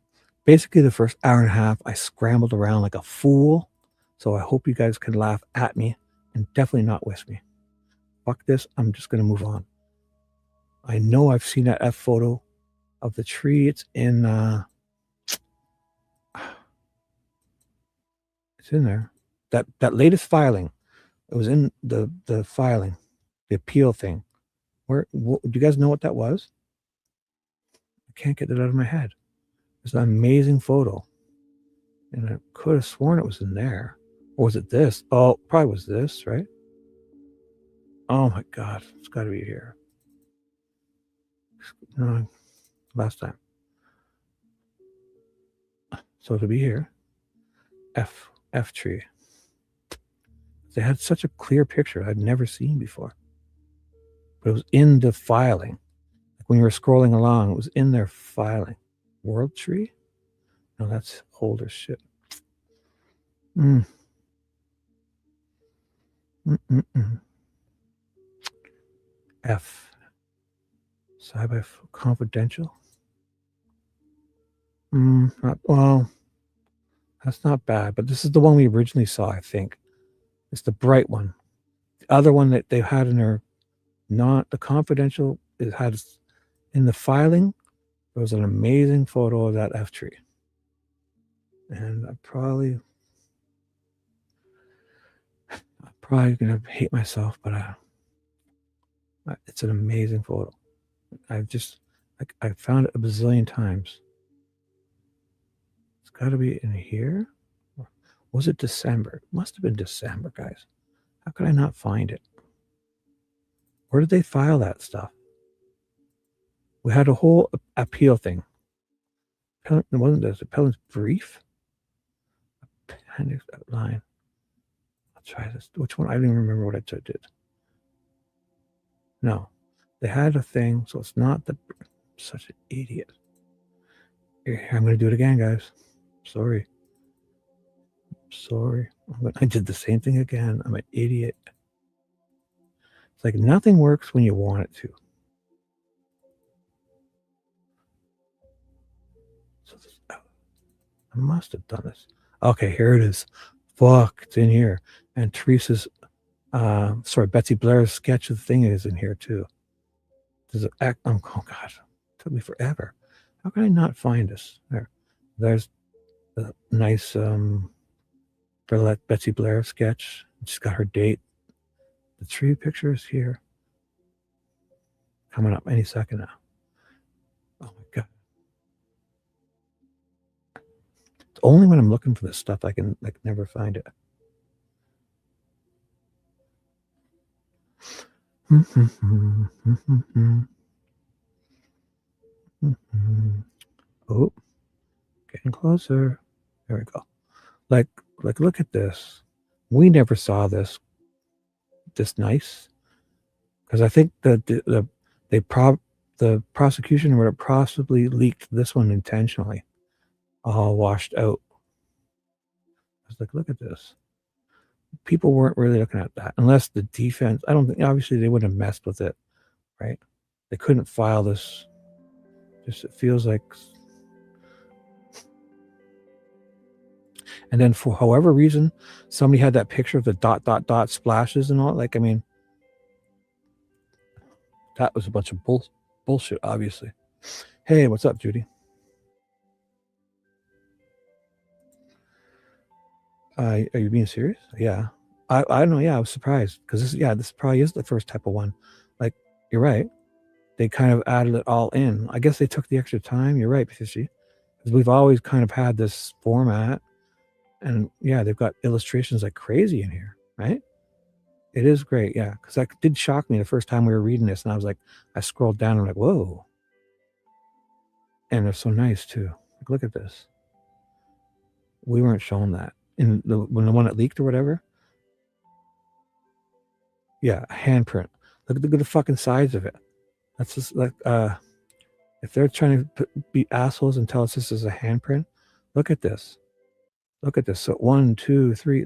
Basically, the first hour and a half, I scrambled around like a fool. So I hope you guys can laugh at me and definitely not with me. Fuck this. I'm just going to move on. I know I've seen that F photo of the tree. It's in it's in there. That latest filing. It was in the filing, the appeal thing. Do you guys know what that was? I can't get it out of my head. It's an amazing photo. And I could have sworn it was in there. Or was it this? Oh, probably was this, right? Oh my God. It's got to be here. No, last time. So it'll be here. F tree. They had such a clear picture I'd never seen before. But it was in the filing. Like when you were scrolling along, it was in their filing. World tree? No, that's older shit. F. Sci-fi confidential. Well, that's not bad, but this is the one we originally saw, I think. It's the bright one. The other one that they had in their, not the confidential, it had in the filing, there was an amazing photo of that F tree. And I'm probably gonna hate myself, but it's an amazing photo. I found it a bazillion times. It's got to be in here. Was it December? It must have been December, guys. How could I not find it? Where did they file that stuff? We had a whole appeal thing. It wasn't this appellant's brief? Appendix outline. I'll try this. Which one? I don't even remember what I did. No. They had a thing, so it's not the... Such an idiot. Here, I'm going to do it again, guys. Sorry. I did the same thing again. I'm an idiot. It's like nothing works when you want it to. So I must have done this. Okay, here it is. Fuck, it's in here. And Teresa's, Betsy Blair's sketch of the thing is in here too. There's an act. Oh God, it took me forever. How can I not find this? There's a nice Betsy Blair sketch. She's got her date. The tree picture is here. Coming up any second now. Oh my God. It's only when I'm looking for this stuff I can never find it. Oh, getting closer. There we go. Like look at this. We never saw this nice, because I think the prosecution would have possibly leaked this one intentionally, all washed out. I was like, look at this. People weren't really looking at that unless the defense. I don't think, obviously they wouldn't have messed with it, right? They couldn't file this. Just it feels like. And then for however reason, somebody had that picture of the ... splashes and all. Like, I mean, that was a bunch of bullshit, obviously. Hey, what's up, Judy? Are you being serious? Yeah. I don't know. Yeah, I was surprised because this probably is the first type of one. Like, you're right. They kind of added it all in. I guess they took the extra time. You're right, because we've always kind of had this format. And yeah, they've got illustrations like crazy in here, right? It is great, yeah. Because that did shock me the first time we were reading this, and I was like, I scrolled down and I'm like, whoa. And they're so nice too. Like, look at this. We weren't shown that in when the one that leaked or whatever. Yeah, a handprint. Look at the fucking size of it. That's just like if they're trying to be assholes and tell us this is a handprint, look at this. Look at this. So 1, 2, 3,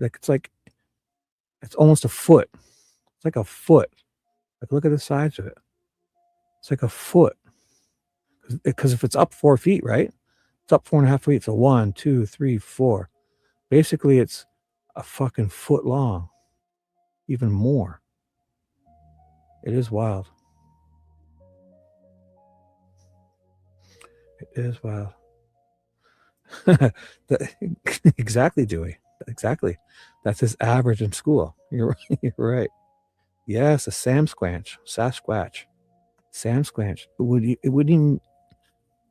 it's almost a foot. It's like a foot. Like, look at the size of it. It's like a foot. Because if it's up 4 feet, right? It's up 4.5 feet. So 1, 2, 3, 4. Basically, it's a fucking foot long. Even more. It is wild. It is wild. Exactly, Dewey. Exactly. That's his average in school. You're right. Yes, a Sasquatch. Sam Squanch. It wouldn't even.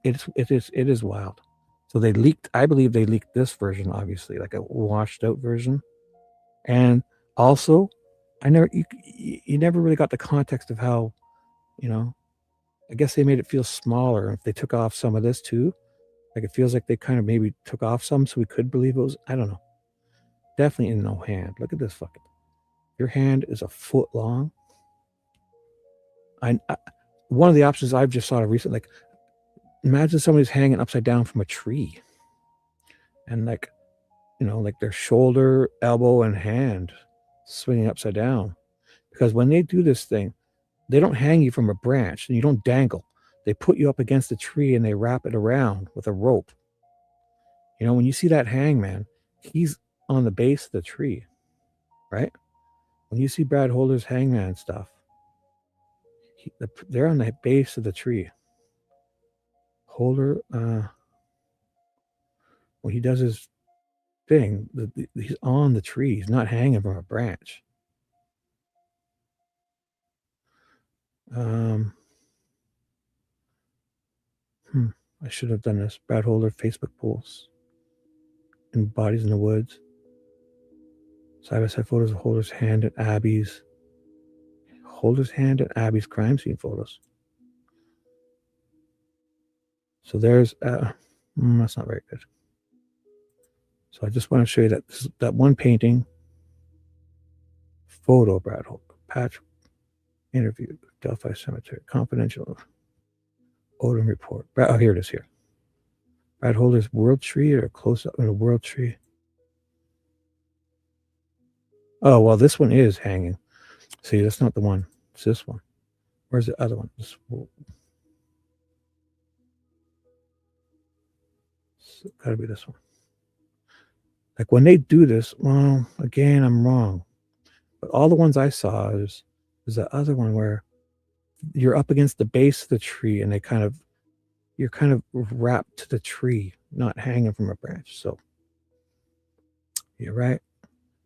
It is wild. So they leaked. I believe they leaked this version, obviously, like a washed out version, and also, you never really got the context of how, I guess they made it feel smaller. If they took off some of this too. Like, it feels like they kind of maybe took off some so we could believe it was, I don't know. Definitely in no hand. Look at this fucking. Your hand is a foot long. One of the options I've just saw recently, like, imagine somebody's hanging upside down from a tree. And like their shoulder, elbow, and hand swinging upside down. Because when they do this thing, they don't hang you from a branch and you don't dangle. they put you up against a tree and they wrap it around with a rope. You know, when you see that hangman, he's on the base of the tree, right? When you see Brad Holder's hangman stuff, they're on the base of the tree. Holder, when he does his thing, he's on the tree. He's not hanging from a branch. I should have done this. Brad Holder Facebook posts and bodies in the woods. Side-by-side photos of Holder's hand and Abby's. Holder's hand and Abby's crime scene photos. So there's, that's not very good. So I just want to show you that one painting, photo of Brad Holder, Patrick, interview, Delphi Cemetery, confidential, Odom report. Oh, here it is here. Brad Holder's world tree or close up in a world tree. Oh, well, this one is hanging. See, that's not the one. It's this one. Where's the other one? It's gotta be this one. Like when they do this, well, again, I'm wrong. But all the ones I saw is the other one where you're up against the base of the tree and you're kind of wrapped to the tree, not hanging from a branch. So you're right.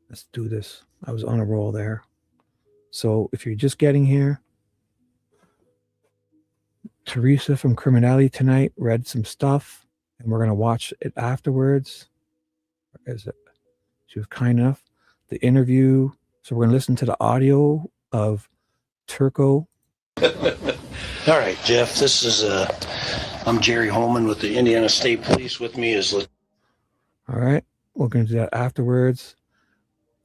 Let's do this. I was on a roll there. So if you're just getting here, Teresa from Criminality Tonight read some stuff, and we're going to watch it afterwards. Where is it? She was kind enough. The interview. So we're going to listen to the audio of Turco. All right, Jeff, this is, I'm Jerry Holeman with the Indiana State Police. With me is... All right, we're going to do that afterwards.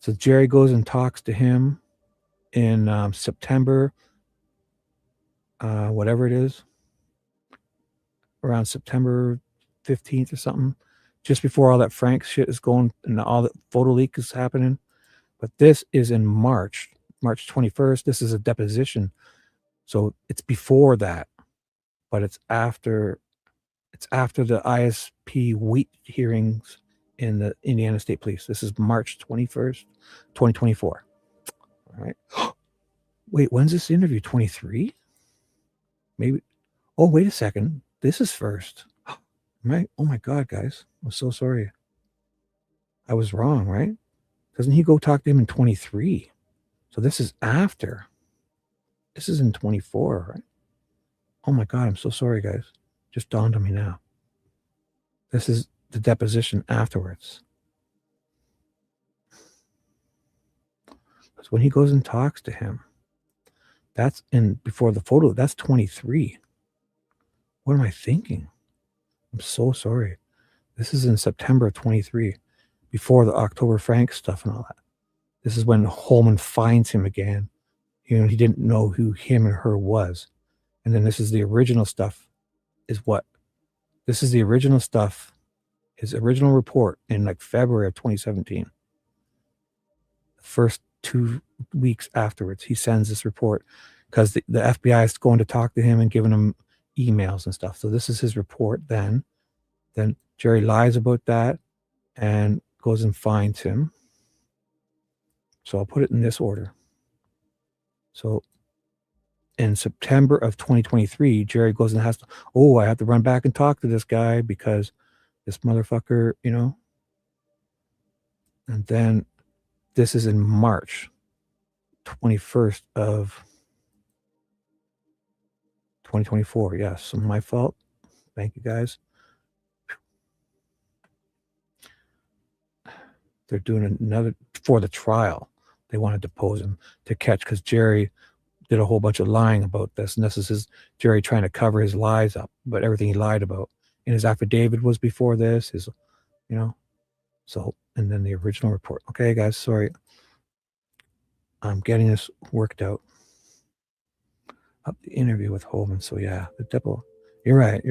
So Jerry goes and talks to him in September, whatever it is, around September 15th or something, just before all that Frank shit is going and all that photo leak is happening. But this is in March 21st. This is a deposition. So it's before that, but it's after the ISP wheat hearings in the Indiana State Police. This is March 21st, 2024. All right. Wait, when's this interview? 23? Maybe. Oh, wait a second. This is first. Right? Oh my God, guys. I'm so sorry. I was wrong, right? Doesn't he go talk to him in 23? So this is after. This is in 24, right? Oh my God, I'm so sorry, guys. Just dawned on me now. This is the deposition afterwards. Because when he goes and talks to him, that's in before the photo. That's 23. What am I thinking? I'm so sorry. This is in September of 23, before the October Frank stuff and all that. This is when Holeman finds him again. You know, he didn't know who him and her was. And then this is the original stuff. This is the original stuff, his original report in like February of 2017. The first 2 weeks afterwards, he sends this report because the FBI is going to talk to him and giving him emails and stuff. So this is his report then. Then Jerry lies about that and goes and finds him. So I'll put it in this order. So in September of 2023, Jerry goes and has to, I have to run back and talk to this guy because this motherfucker, you know. And then this is in March 21st of 2024. Yes, so my fault. Thank you, guys. They're doing another for the trial. They want to depose him to catch because Jerry did a whole bunch of lying about this. And this is Jerry trying to cover his lies up, but everything he lied about. And his affidavit was before this, you know. So, and then the original report. Okay, guys, sorry. I'm getting this worked out. Up the interview with Holeman. So yeah, the Depo. You're right.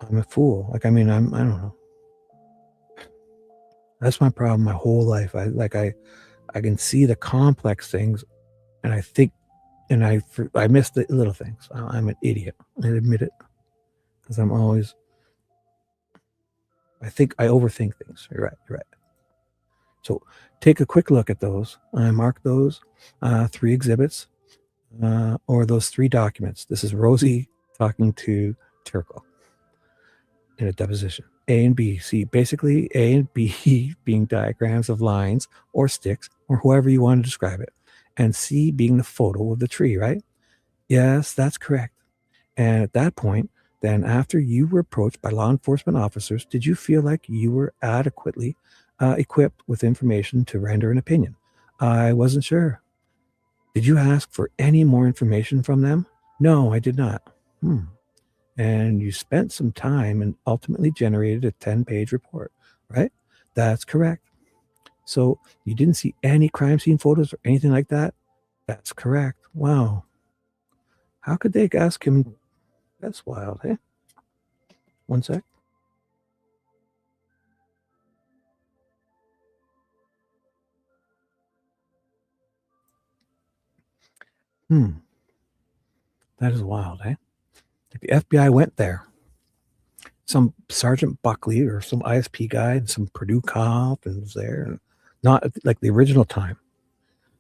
I'm a fool. Like, I mean, I don't know. That's my problem my whole life. I can see the complex things and I think and I missed the little things. I'm an idiot. I admit it, because I think I overthink things. You're right. So take a quick look at those. I marked those 3 exhibits, or those 3 documents. This is Rosie talking to Turco in a deposition. A and B. See, basically A and B being diagrams of lines or sticks or however you want to describe it. And C being the photo of the tree, right? Yes, that's correct. And at that point, then after you were approached by law enforcement officers, did you feel like you were adequately equipped with information to render an opinion? I wasn't sure. Did you ask for any more information from them? No, I did not. And you spent some time and ultimately generated a 10-page report, right? That's correct. So you didn't see any crime scene photos or anything like that? That's correct. Wow. How could they ask him? That's wild, eh? One sec. That is wild, eh? If the FBI went there, some Sergeant Buckley or some ISP guy and some Purdue cop and was there, and not like the original time.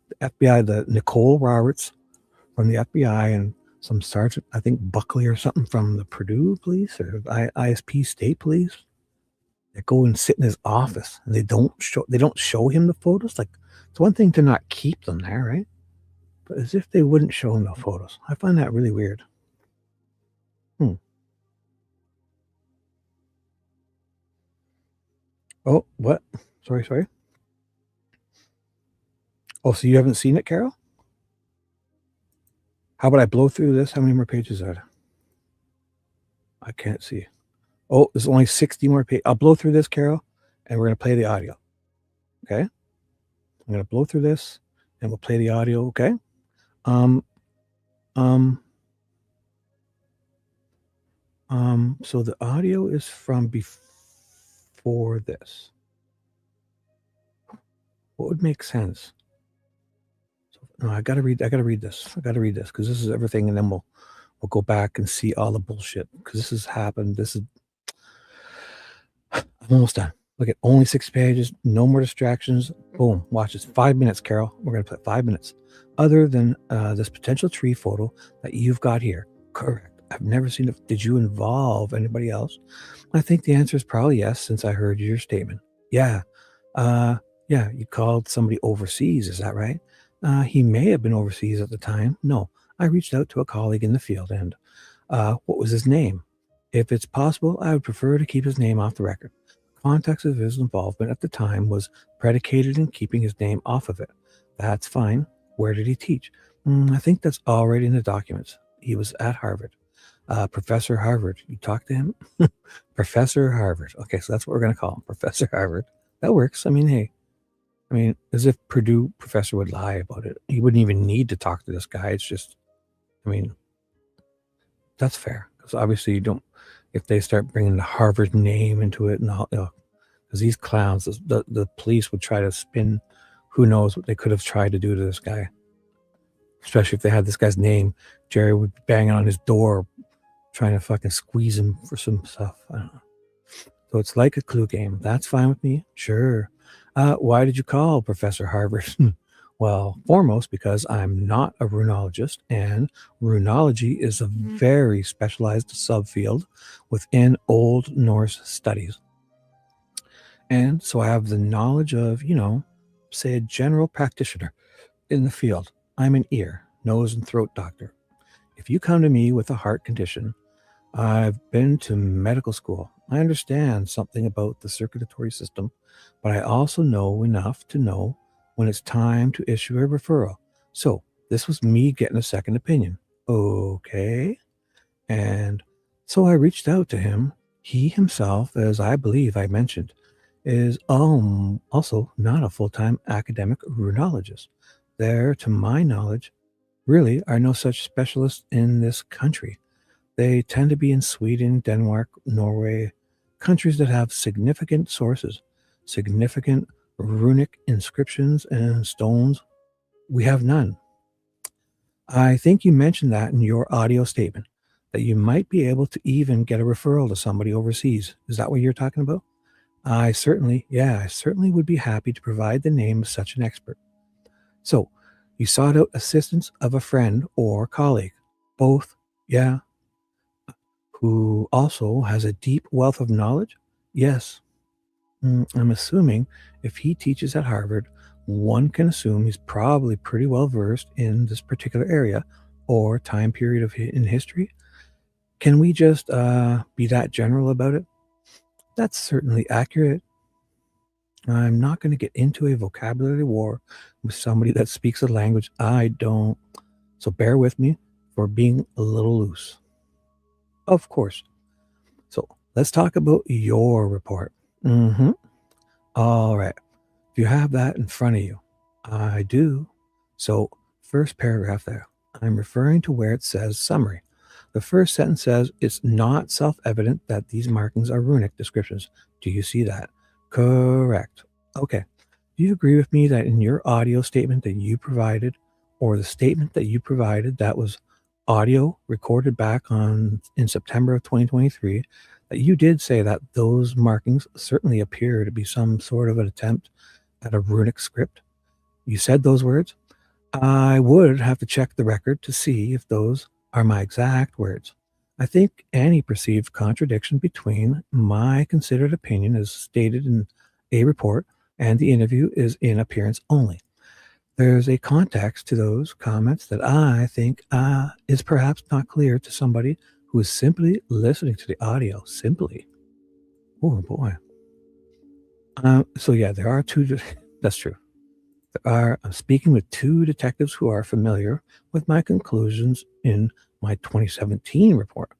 The FBI, the Nicole Roberts from the FBI, and some Sergeant, I think Buckley or something from the Purdue police or ISP state police, that go and sit in his office and they don't show him the photos. Like, it's one thing to not keep them there, right? But as if they wouldn't show him the photos. I find that really weird. Oh, what? Sorry. Oh, so you haven't seen it, Carol? How about I blow through this? How many more pages are there? I can't see. Oh, there's only 60 more pages. I'll blow through this, Carol, and we're going to play the audio. Okay? I'm going to blow through this, and we'll play the audio, okay? So the audio is from before this. What would make sense? No, I gotta read this because this is everything, and then we'll go back and see all the bullshit, because this has happened. I'm almost done. Look at only 6 pages, no more distractions. Boom, watch this. 5 minutes, Carol. We're gonna play 5 minutes. Other than this potential tree photo that you've got here. Correct. I've never seen it. Did you involve anybody else? I think the answer is probably yes, since I heard your statement. Yeah. You called somebody overseas, is that right? He may have been overseas at the time. No, I reached out to a colleague in the field, and what was his name? If it's possible, I would prefer to keep his name off the record. Context of his involvement at the time was predicated in keeping his name off of it. That's fine. Where did he teach? I think that's already in the documents. He was at Harvard. Professor Harvard. You talked to him? Professor Harvard. Okay, so that's what we're going to call him, Professor Harvard. That works. I mean, hey. As if Purdue professor would lie about it. He wouldn't even need to talk to this guy. It's just, that's fair. Because obviously you don't, if they start bringing the Harvard name into it and all, because these clowns, the police would try to spin, who knows what they could have tried to do to this guy. Especially if they had this guy's name. Jerry would be banging on his door, trying to fucking squeeze him for some stuff. I don't know. So it's like a clue game. That's fine with me. Sure. Why did you call Professor Harvard? Well, foremost, because I'm not a runologist, and runology is a very specialized subfield within Old Norse studies. And so I have the knowledge of, say, a general practitioner in the field. I'm an ear, nose, and throat doctor. If you come to me with a heart condition, I've been to medical school. I understand something about the circulatory system, but I also know enough to know when it's time to issue a referral. So this was me getting a second opinion. Okay. And so I reached out to him. He himself, as I believe I mentioned, is also not a full-time academic runologist. There, to my knowledge, really are no such specialists in this country. They tend to be in Sweden, Denmark, Norway, countries that have significant sources, significant runic inscriptions and stones. We have none. I think you mentioned that in your audio statement, that you might be able to even get a referral to somebody overseas. Is that what you're talking about? I certainly would be happy to provide the name of such an expert. So, you sought out assistance of a friend or colleague. Both, yeah. Who also has a deep wealth of knowledge? Yes. I'm assuming if he teaches at Harvard, one can assume he's probably pretty well versed in this particular area or time period in history. Can we just be that general about it? That's certainly accurate. I'm not going to get into a vocabulary war with somebody that speaks a language I don't. So bear with me for being a little loose. Of course. So let's talk about your report. All right. If you have that in front of you, I do. So first paragraph there, I'm referring to where it says summary. The first sentence says, it's not self-evident that these markings are runic descriptions. Do you see that? Correct. Okay. Do you agree with me that in your audio statement that you provided, or the statement that you provided that was audio recorded back in September of 2023, that you did say that those markings certainly appear to be some sort of an attempt at a runic script? You said those words? I would have to check the record to see if those are my exact words. I think any perceived contradiction between my considered opinion as stated in a report and the interview is in appearance only. There's a context to those comments that I think is perhaps not clear to somebody who is simply listening to the audio. Simply. Oh boy. So yeah, there are two. That's true. I'm speaking with two detectives who are familiar with my conclusions in my 2017 report.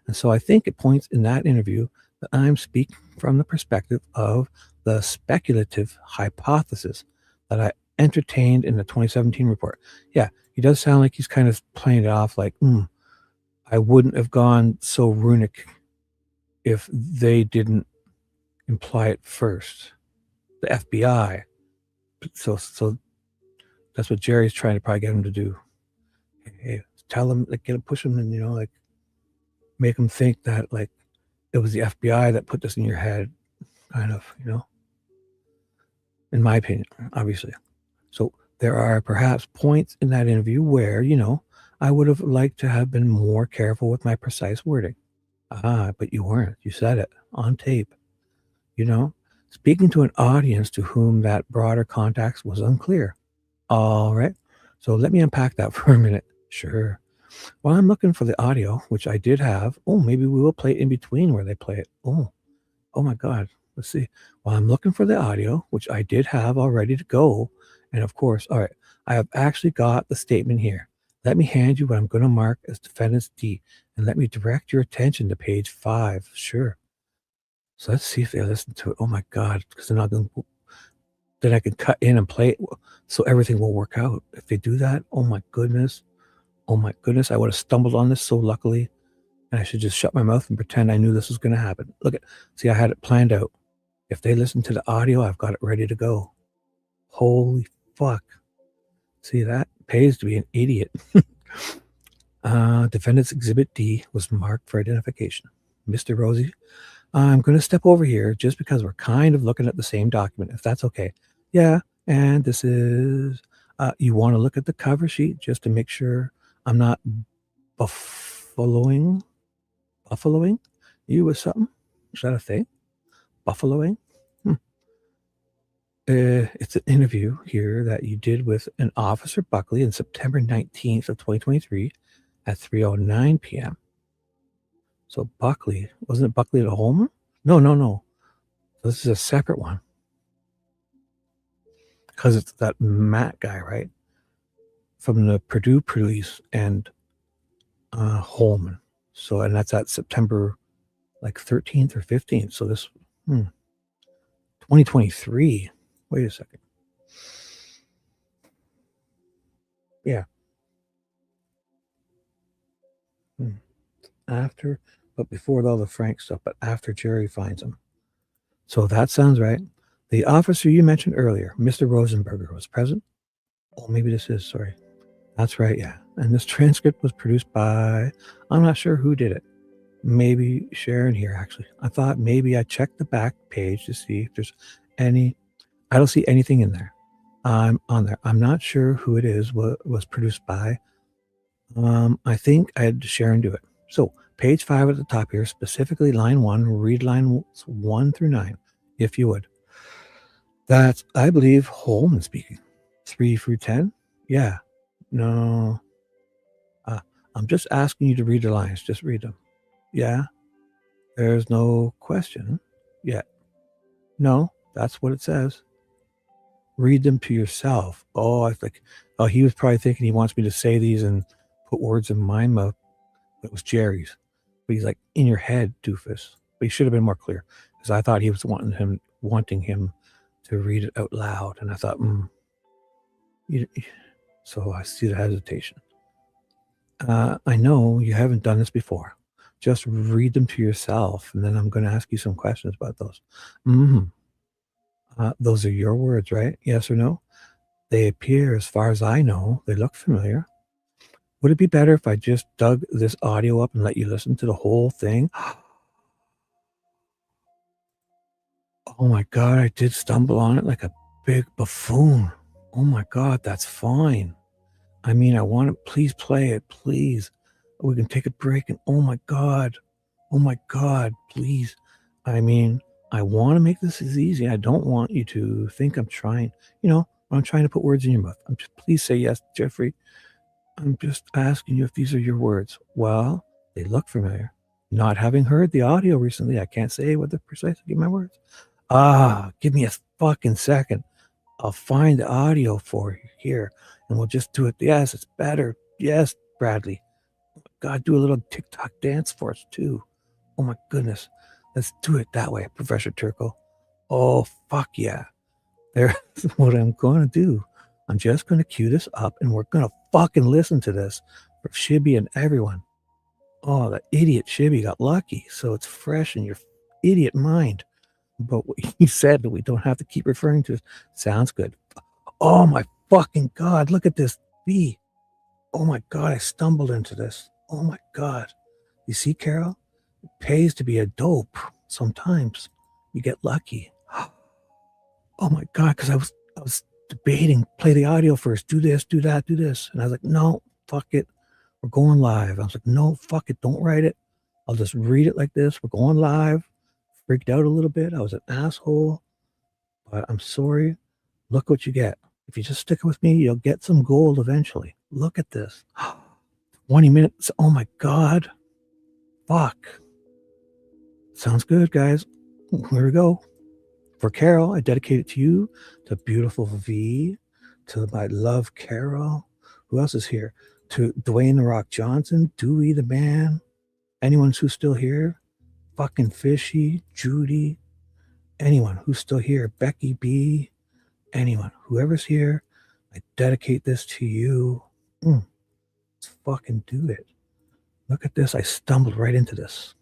And so I think it points in that interview that I'm speaking from the perspective of the speculative hypothesis that I entertained in the 2017 report. Yeah, he does sound like he's kind of playing it off like, I wouldn't have gone so runic if they didn't imply it first. The FBI. So that's what Jerry's trying to probably get him to do. Hey, tell him, like, push him, and like make him think that like it was the FBI that put this in your head, kind of, in my opinion, obviously. So there are perhaps points in that interview where, I would have liked to have been more careful with my precise wording. But you weren't. You said it on tape. Speaking to an audience to whom that broader context was unclear. All right. So let me unpack that for a minute. Sure. While I'm looking for the audio, which I did have, maybe we will play it in between where they play it. Oh my God. Let's see. While I'm looking for the audio, which I did have all ready to go. And of course, all right, I have actually got the statement here. Let me hand you what I'm going to mark as Defendant's D, and let me direct your attention to page 5. Sure. So let's see if they listen to it. Oh my God, because they're not going to. Then I can cut in and play it so everything will work out. If they do that, oh my goodness, I would have stumbled on this so luckily, and I should just shut my mouth and pretend I knew this was going to happen. See, I had it planned out. If they listen to the audio, I've got it ready to go. Holy fuck. See, that pays to be an idiot. Defendant's Exhibit D was marked for identification. Mr. Rosie, I'm going to step over here just because we're kind of looking at the same document, if that's okay. Yeah, and this is, you want to look at the cover sheet just to make sure I'm not buffaloing you with something? Is that a thing? Buffaloing? It's an interview here that you did with an Officer Buckley on September 19th of 2023 at 3:09 p.m. So Buckley, wasn't it Buckley at Holeman? No. This is a separate one. Because it's that Matt guy, right? From the Purdue police and Holeman. So, and that's at September like 13th or 15th. So this, 2023. Wait a second. Yeah. After, but before all the Frank stuff, but after Jerry finds him. So that sounds right. The officer you mentioned earlier, Mr. Rosenberger, was present. Oh, maybe this is, sorry. That's right, yeah. And this transcript was produced by, I'm not sure who did it. Maybe Sharon here, actually. I thought maybe I checked the back page to see if there's any. I don't see anything in there. I'm on there. I'm not sure who it is, what was produced by. I think I had Sharon do it. So page 5 at the top here, specifically line 1, read lines 1 through 9, if you would. That's, I believe, Holeman speaking. 3 through 10? Yeah. No. I'm just asking you to read the lines. Just read them. Yeah. There's no question yet. No, that's what it says. Read them to yourself. Oh, I think, oh, he was probably thinking he wants me to say these and put words in my mouth. It was Jerry's. But he's like, in your head, doofus. But he should have been more clear, because I thought he was wanting him to read it out loud. And I thought, so I see the hesitation. I know you haven't done this before. Just read them to yourself, and then I'm going to ask you some questions about those. Those are your words, right? Yes or no? They appear, as far as I know, they look familiar. Would it be better if I just dug this audio up and let you listen to the whole thing? Oh my God, I did stumble on it like a big buffoon. Oh my God, that's fine. I mean, I want to, please play it, please. We can take a break and oh my God, please. I mean, I want to make this as easy. I don't want you to think I'm trying, I'm trying to put words in your mouth. Please say yes, Jeffrey. I'm just asking you if these are your words. Well, they look familiar. Not having heard the audio recently, I can't say what the precisely my words. Give me a fucking second. I'll find the audio for you here and we'll just do it. Yes, it's better. Yes, Bradley. God, do a little TikTok dance for us too. Oh my goodness. Let's do it that way, Professor Turco. Oh, fuck yeah. There's what I'm going to do. I'm just going to cue this up and we're going to fucking listen to this for Shibby and everyone. Oh, that idiot Shibby got lucky. So it's fresh in your idiot mind. But what he said that we don't have to keep referring to it sounds good. Oh my fucking God. Look at this bee. Oh my God. I stumbled into this. Oh my God. You see, Carol? It pays to be a dope. Sometimes you get lucky. Oh my God. Because I was debating, play the audio first, do this, do that, do this. And I was like, no, fuck it. We're going live. I was like, no, fuck it. Don't write it. I'll just read it like this. We're going live. Freaked out a little bit. I was an asshole, but I'm sorry. Look what you get. If you just stick with me, you'll get some gold eventually. Look at this. 20 minutes. Oh my God. Fuck. Sounds good, guys. Here we go. For Carol, I dedicate it to you, to beautiful V, to my love Carol. Who else is here? To Dwayne The Rock Johnson, Dewey the Man, anyone who's still here, fucking Fishy, Judy, anyone who's still here, Becky B, anyone, whoever's here, I dedicate this to you. Let's fucking do it. Look at this. I stumbled right into this.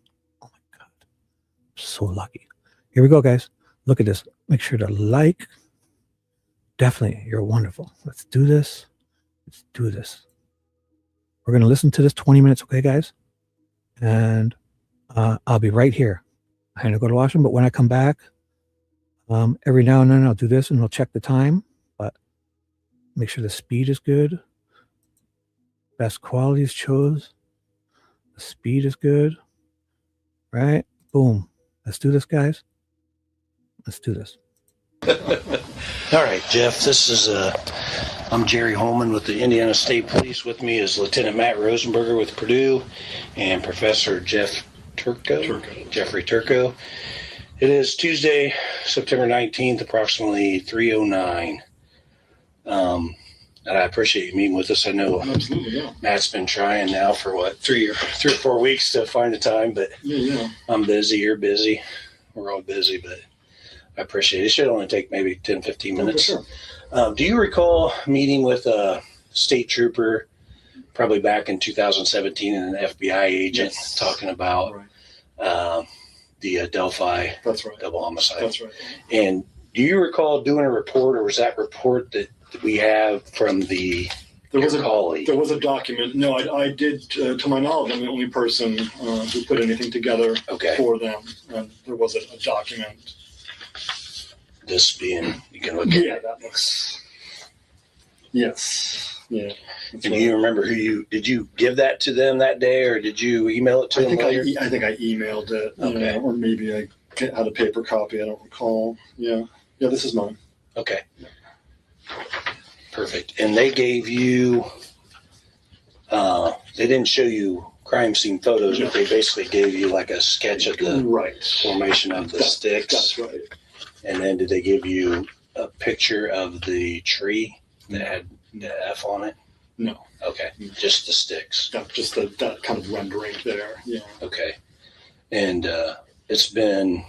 Oh my God. I'm so lucky. Here we go, guys. Look at this. Make sure to like. Definitely, you're wonderful. Let's do this. Let's do this. We're going to listen to this 20 minutes, okay, guys? And I'll be right here. I'm going to go to the washroom, but when I come back, every now and then I'll do this and we'll check the time, but make sure the speed is good. Best quality is chose. The speed is good. Right? Boom. Let's do this, guys. Let's do this. All right, Jeff, this is, I'm Jerry Holeman with the Indiana State Police. With me is Lieutenant Matt Rosenberger with Purdue and Professor Jeffrey Turco. It is Tuesday, September 19th, approximately 3:09. And I appreciate you meeting with us. I know Matt's been trying now for what, three or 4 weeks to find the time, but I'm busy, you're busy. We're all busy, but I appreciate it. It should only take maybe 10, 15 minutes. Oh, sure. Do you recall meeting with a state trooper probably back in 2017 and an FBI agent talking about the Delphi double homicide? That's right. And do you recall doing a report, or was that report that we have from the There Your was colleague. There was a document. No, I did. To my knowledge, I'm the only person who put anything together for them. And there was a document. This being, you can look at. Yeah, that looks. Yes. Yeah. And do you remember did you give that to them that day, or did you email it to them later? I think I emailed it. Okay. Or maybe I had a paper copy. I don't recall. Yeah. Yeah. This is mine. Okay. Perfect. And they gave you, they didn't show you crime scene photos, but they basically gave you like a sketch of the formation of the sticks. That's right. And then did they give you a picture of the tree that had the F on it? No. Okay. Just the sticks. Just that kind of rendering there. Yeah. Okay. And it's been,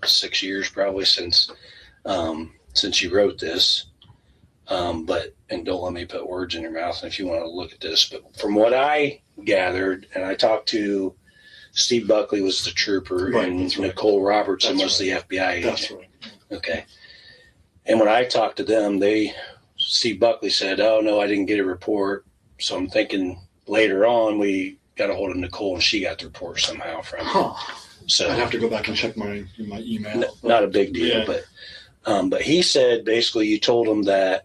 6 years probably since you wrote this. And don't let me put words in your mouth if you want to look at this. But from what I gathered, and I talked to Steve Buckley was the trooper, and Nicole Robertson was the FBI agent. That's right. Okay. And when I talked to them, Steve Buckley said, "Oh no, I didn't get a report." So I'm thinking later on we got a hold of Nicole and she got the report somehow from. So I'd have to go back and check my email. Not a big deal, but he said basically you told him that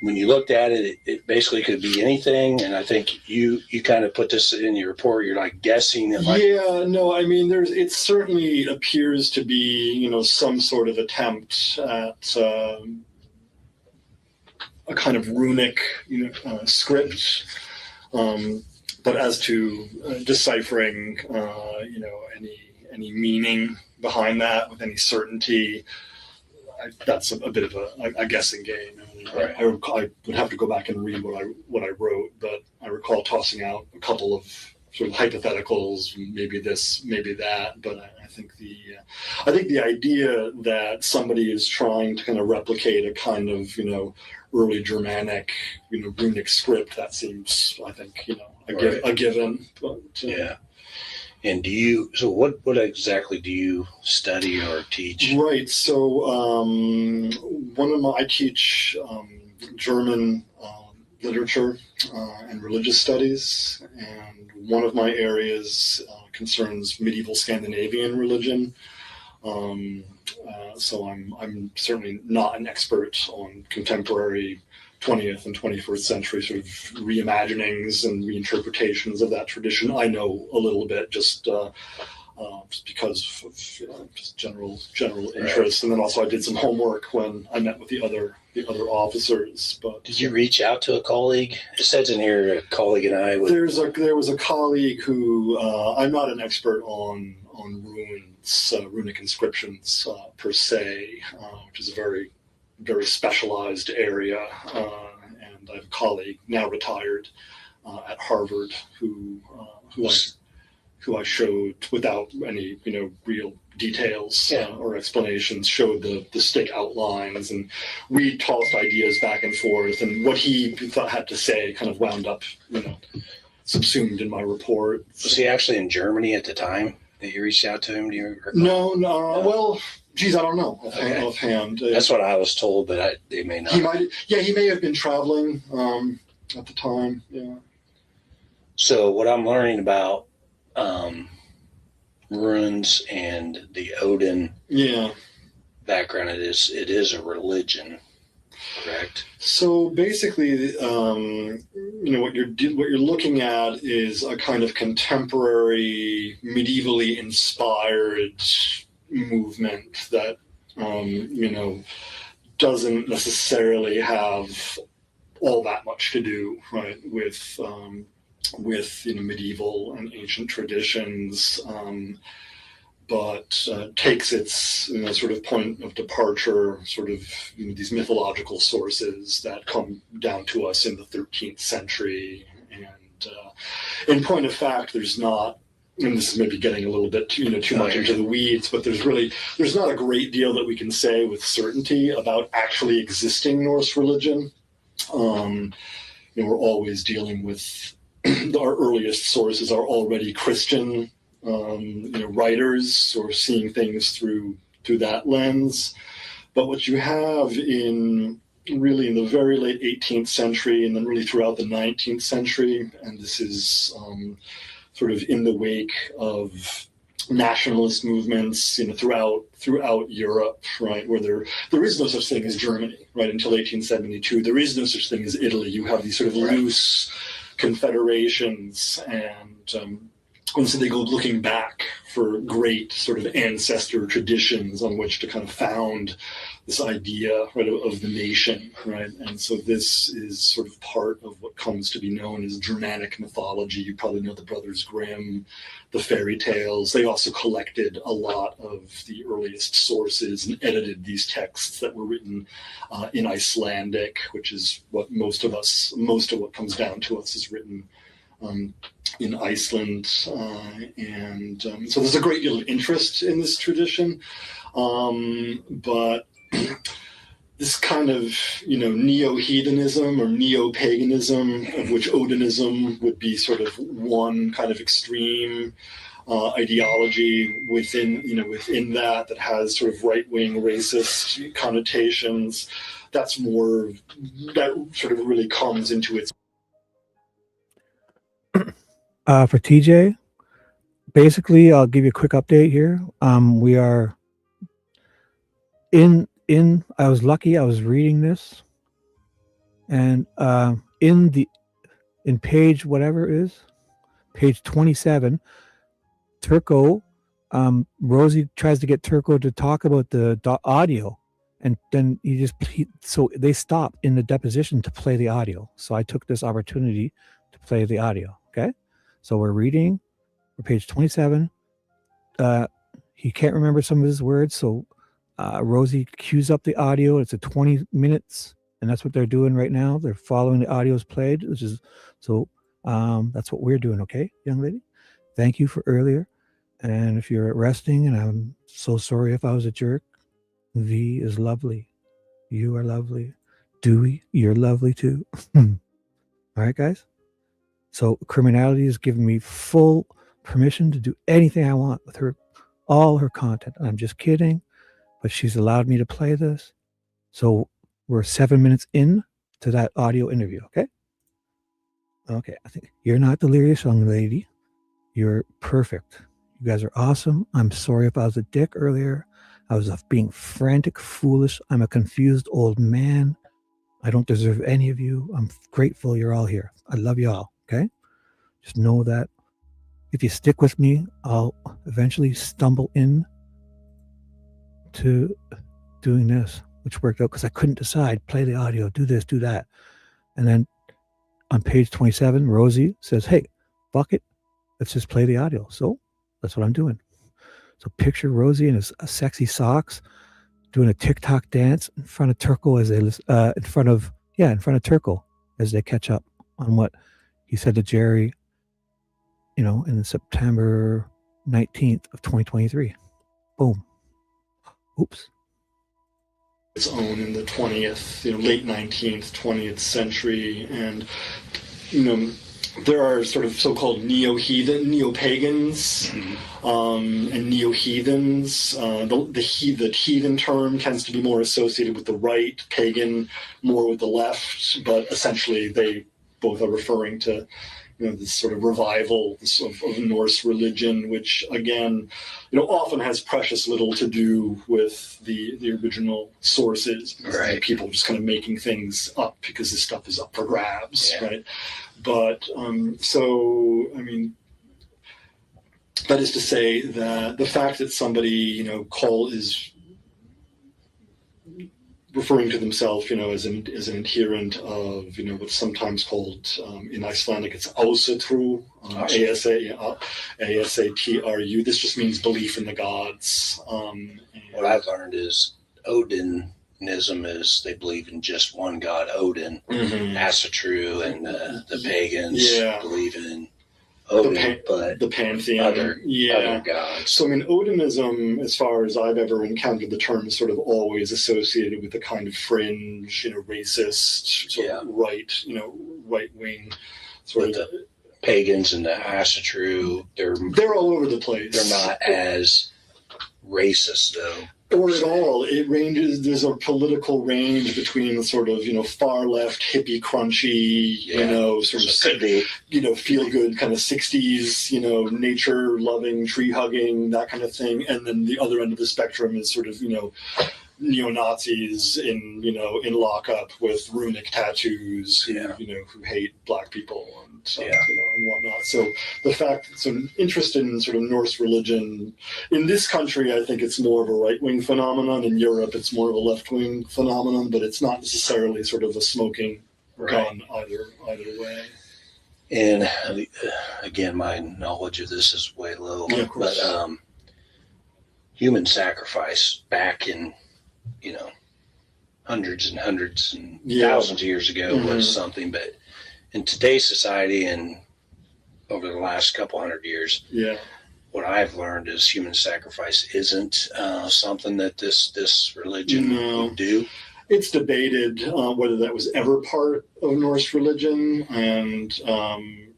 when you looked at it, it basically could be anything. And I think you kind of put this in your report. You're like guessing that. Yeah, no, I mean, it certainly appears to be, some sort of attempt at a kind of runic, script. But as to deciphering, any meaning behind that with any certainty, that's a bit of a guessing game. Right. I would have to go back and read what I wrote, but I recall tossing out a couple of sort of hypotheticals, maybe this, maybe that. But I think the idea that somebody is trying to kind of replicate a kind of early Germanic runic script, that seems, I think, a given. But, yeah. And what exactly do you study or teach? Right. So I teach German literature and religious studies, and one of my areas concerns medieval Scandinavian religion. So I'm certainly not an expert on contemporary 20th and 21st century sort of reimaginings and reinterpretations of that tradition. I know a little bit just because of just general interest, and then also I did some homework when I met with the other officers. But did you reach out to a colleague? It says in here a colleague and I. There was a colleague who I'm not an expert on runes, runic inscriptions per se, which is a very very specialized area, and I have a colleague now retired at Harvard who I showed without any real details or explanations, showed the stick outlines, and we tossed ideas back and forth, and what he had to say kind of wound up subsumed in my report. Was he actually in Germany at the time that you reached out to him? Do you recall? No. Well, geez, I don't know offhand. That's what I was told, but they may not. He may have been traveling at the time. Yeah. So what I'm learning about runes and the Odin background, it is a religion, correct? So basically, what you're looking at is a kind of contemporary, medievally inspired movement that doesn't necessarily have all that much to do, right, with medieval and ancient traditions, but takes its sort of point of departure, sort of these mythological sources that come down to us in the 13th century. And in point of fact, there's not, and this is maybe getting a little bit too much into the weeds, but there's not a great deal that we can say with certainty about actually existing Norse religion. We're always dealing with our earliest sources are already Christian, writers, or seeing things through that lens. But what you have in really in the very late 18th century and then really throughout the 19th century. And this is sort of in the wake of nationalist movements, throughout Europe, right, where there is no such thing as Germany, right, until 1872. There is no such thing as Italy. You have these sort of loose confederations, and so they go looking back for great sort of ancestor traditions on which to kind of found this idea, right, of the nation, right? And so this is sort of part of what comes to be known as Germanic mythology. You probably know the Brothers Grimm, the fairy tales. They also collected a lot of the earliest sources and edited these texts that were written in Icelandic, which is what most of what comes down to us is written in Iceland, and so there's a great deal of interest in this tradition, but this kind of neo-heathenism or neo-paganism, of which Odinism would be sort of one kind of extreme ideology within that has sort of right-wing racist connotations. That sort of really comes into its. For TJ, basically, I'll give you a quick update here. We are in. I was lucky. I was reading this, and in page whatever it is, page 27, Turco, Rosie tries to get Turco to talk about the audio, and then so they stop in the deposition to play the audio. So I took this opportunity to play the audio. Okay. So we're reading, page 27. He can't remember some of his words, so Rosie cues up the audio. It's a 20 minutes, and that's what they're doing right now. They're following the audios played, which is so. That's what we're doing, okay, young lady. Thank you for earlier. And if you're resting, and I'm so sorry if I was a jerk. V is lovely. You are lovely. Dewey, you're lovely too. All right, guys. So criminality has given me full permission to do anything I want with all her content. I'm just kidding, but she's allowed me to play this. So we're 7 minutes in to that audio interview, okay? Okay, I think you're not delirious, young lady. You're perfect. You guys are awesome. I'm sorry if I was a dick earlier. I was being frantic, foolish. I'm a confused old man. I don't deserve any of you. I'm grateful you're all here. I love you all. Okay, just know that if you stick with me, I'll eventually stumble in to doing this, which worked out because I couldn't decide, play the audio, do this, do that. And then on page 27, Rosie says, hey, fuck it, let's just play the audio. So that's what I'm doing. So picture Rosie in his sexy socks doing a TikTok dance in front of Turco as they in front of Turco as they catch up on what he said to Jerry, in September 19th of 2023. Boom. Oops. Its own in the 20th, late 19th, 20th century. And, there are sort of so-called neo-pagans, and neo-heathens. The heathen term tends to be more associated with the right, pagan more with the left, but essentially they both are referring to this sort of revival of Norse religion, which again, often has precious little to do with the original sources. Right. People just kind of making things up because this stuff is up for grabs, right? But so, I mean, that is to say that the fact that somebody, is referring to themselves, as an adherent of, what's sometimes called in Icelandic, it's Asatru, Asatru. This just means belief in the gods. What I've learned is Odinism is they believe in just one god, Odin. Asatru and the pagans believe in Odin, but the pantheon, other gods. So, I mean, Odinism, as far as I've ever encountered the term, is sort of always associated with the kind of fringe, racist, sort of right wing, sort of. The pagans and the Asatru, they're all over the place. They're not as racist, though. or at all. It ranges. There's a political range between the sort of far left hippie crunchy sort of feel good kind of 60s nature loving tree hugging that kind of thing, and then the other end of the spectrum is sort of neo-Nazis in lockup with runic tattoos who hate black people and whatnot. So the fact that I'm interested in sort of Norse religion in this country, I think it's more of a right-wing phenomenon. In Europe, it's more of a left-wing phenomenon, but it's not necessarily sort of a smoking gun either way. And again, my knowledge of this is way low, but human sacrifice back in hundreds and hundreds and thousands of years ago was something, but in today's society and over the last couple hundred years, what I've learned is human sacrifice isn't something that this religion would do. It's debated whether that was ever part of Norse religion, and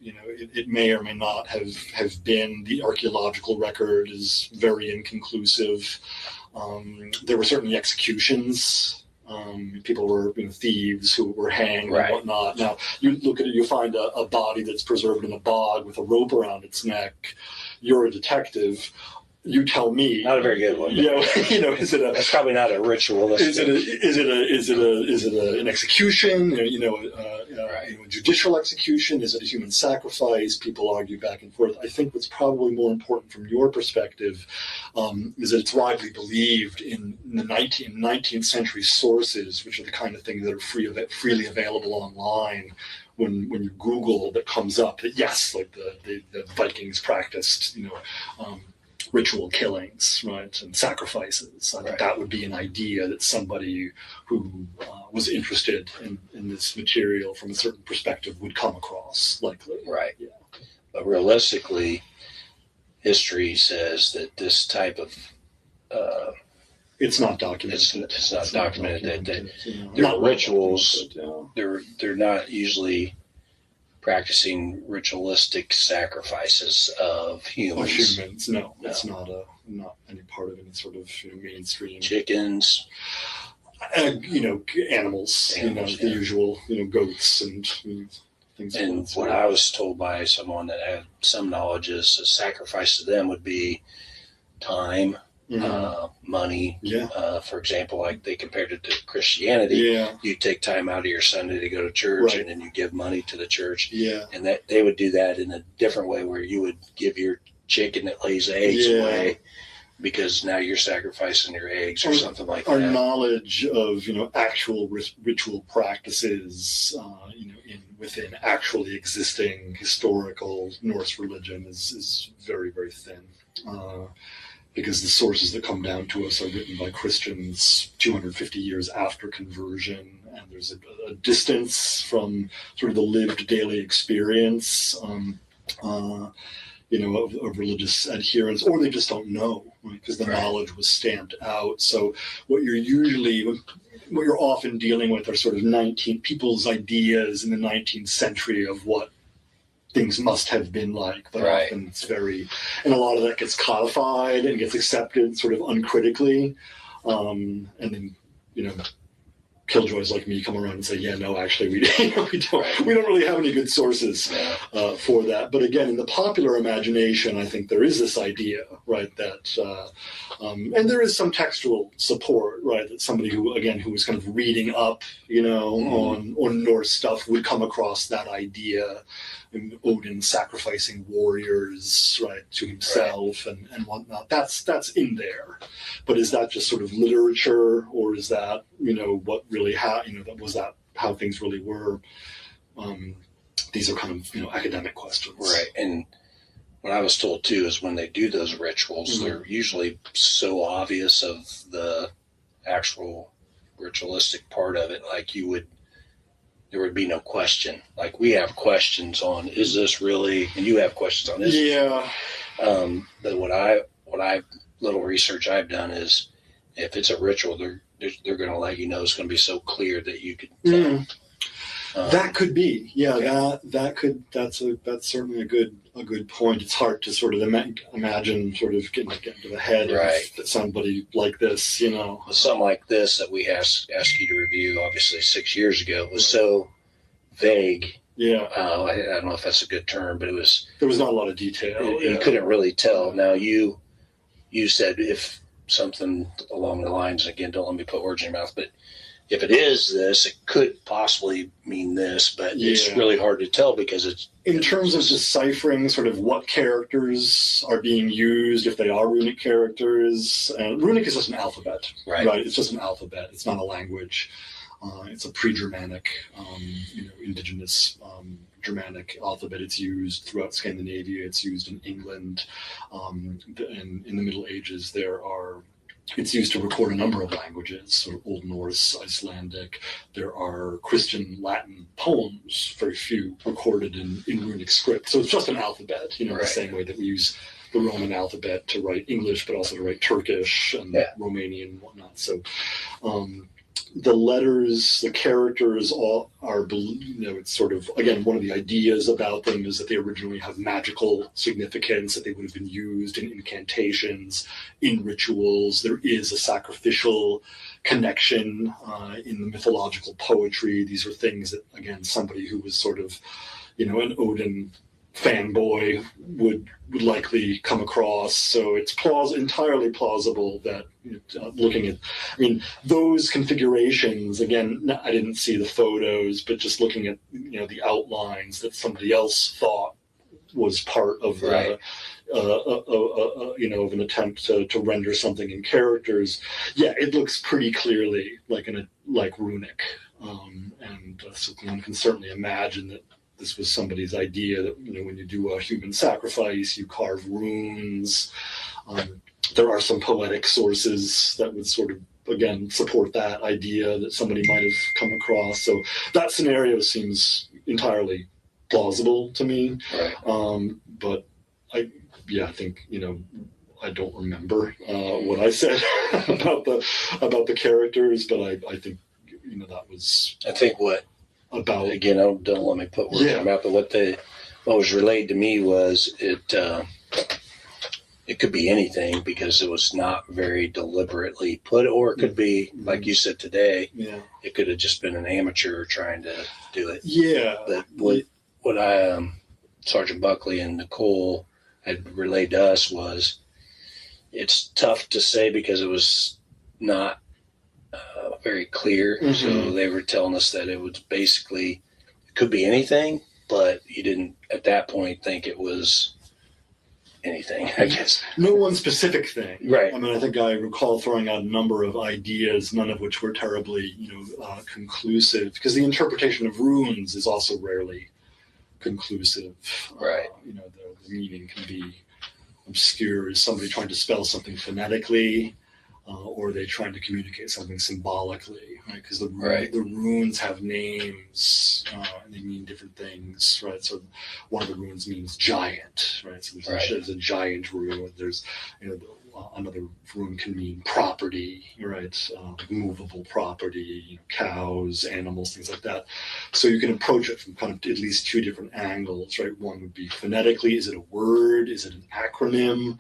it may or may not have been. The archaeological record is very inconclusive. There were certainly executions. People were thieves who were hanged and whatnot. Now, you look at it, you find a body that's preserved in a bog with a rope around its neck. You're a detective. You tell me. Not a very good one. Is it a? That's probably not a ritual. Is it an execution? A judicial execution? Is it a human sacrifice? People argue back and forth. I think what's probably more important from your perspective is that it's widely believed in the 19th century sources, which are the kind of things that are freely available online. When you Google, that comes up that yes, like the Vikings practiced, ritual killings, right, and sacrifices. I think that would be an idea that somebody who was interested in this material from a certain perspective would come across, likely. Right. Yeah. But realistically, history says that this type of it's not documented. It's not documented. There are rituals. They're not usually practicing ritualistic sacrifices of humans. No, it's not any part of any sort of mainstream. Chickens, animals, the usual, goats and things. And what I was told by someone that had some knowledge is a sacrifice to them would be time. Money. For example, like they compared it to Christianity. You take time out of your Sunday to go to church, and then you give money to the church. And that they would do that in a different way, where you would give your chicken that lays eggs away because now you're sacrificing your eggs or something like that. Our knowledge of actual ritual practices within actually existing historical Norse religion is very, very thin. Because the sources that come down to us are written by Christians 250 years after conversion, and there's a distance from sort of the lived daily experience, of religious adherence, or they just don't know, right? Because the knowledge was stamped out. So what you're often dealing with are sort of people's ideas in the 19th century of what things must have been like, but often it's and a lot of that gets codified and gets accepted sort of uncritically, and then killjoys like me come around and say, no, actually we don't really have any good sources for that. But again, in the popular imagination, I think there is this idea, right, that and there is some textual support, right, that somebody who was kind of reading up, on Norse stuff would come across that idea. And Odin sacrificing warriors, right, to himself and whatnot. That's in there, but is that just sort of literature, or is that what really was that how things really were? These are kind of academic questions, right? And what I was told too is when they do those rituals, they're usually so obvious of the actual ritualistic part of it, like there would be no question. Like we have questions on, is this really, and you have questions on this. But what little research I've done is, if it's a ritual, they're going to let you know it's going to be so clear that you could tell. That could be, yeah. That's certainly a good point. It's hard to sort of imagine sort of getting into the head of somebody like this, you know. Something like this that we asked you to review, obviously 6 years ago, was so vague. Yeah. I don't know if that's a good term, but there was not a lot of detail. You couldn't really tell. Now you said if something along the lines, again, don't let me put words in your mouth, but if it is this, it could possibly mean this, but it's really hard to tell because it's... In terms of deciphering sort of what characters are being used, if they are runic characters, runic is just an alphabet, right? It's just an alphabet. It's not a language. It's a pre-Germanic, indigenous Germanic alphabet. It's used throughout Scandinavia. It's used in England. And in the Middle Ages, it's used to record a number of languages, so Old Norse, Icelandic. There are Christian Latin poems, very few, recorded in runic script. So it's just an alphabet, the same way that we use the Roman alphabet to write English, but also to write Turkish and Romanian and whatnot. So the letters, the characters all are, it's sort of, again, one of the ideas about them is that they originally have magical significance, that they would have been used in incantations, in rituals. There is a sacrificial connection in the mythological poetry. These are things that, again, somebody who was sort of, an Odin fanboy would likely come across. So it's entirely plausible that looking at, those configurations, again, I didn't see the photos, but just looking at, the outlines that somebody else thought was part of of an attempt to render something in characters. Yeah, it looks pretty clearly like runic. So one can certainly imagine that this was somebody's idea that, when you do a human sacrifice, you carve runes. There are some poetic sources that would sort of, again, support that idea that somebody might have come across. So that scenario seems entirely plausible to me. Right. But I think, I don't remember what I said about the characters, but I think, that was... I think what... About, again, don't let me put words in my mouth, but what was relayed to me was it could be anything because it was not very deliberately put, or it could be, like you said today, it could have just been an amateur trying to do it. Yeah. But what I, Sergeant Buckley and Nicole had relayed to us was it's tough to say because it was not very clear. Mm-hmm. So they were telling us that it was basically, it could be anything, but you didn't at that point think it was anything, I guess. No one specific thing. Right. I think I recall throwing out a number of ideas, none of which were terribly, conclusive, because the interpretation of runes is also rarely conclusive. Right. The meaning can be obscure. Is somebody trying to spell something phonetically? Or are they trying to communicate something symbolically, right? Because the runes have names and they mean different things, right? So one of the runes means giant, right? So there's a giant rune. There's, another rune can mean property, right? Movable property, cows, animals, things like that. So you can approach it from kind of at least two different angles, right? One would be phonetically, is it a word? Is it an acronym?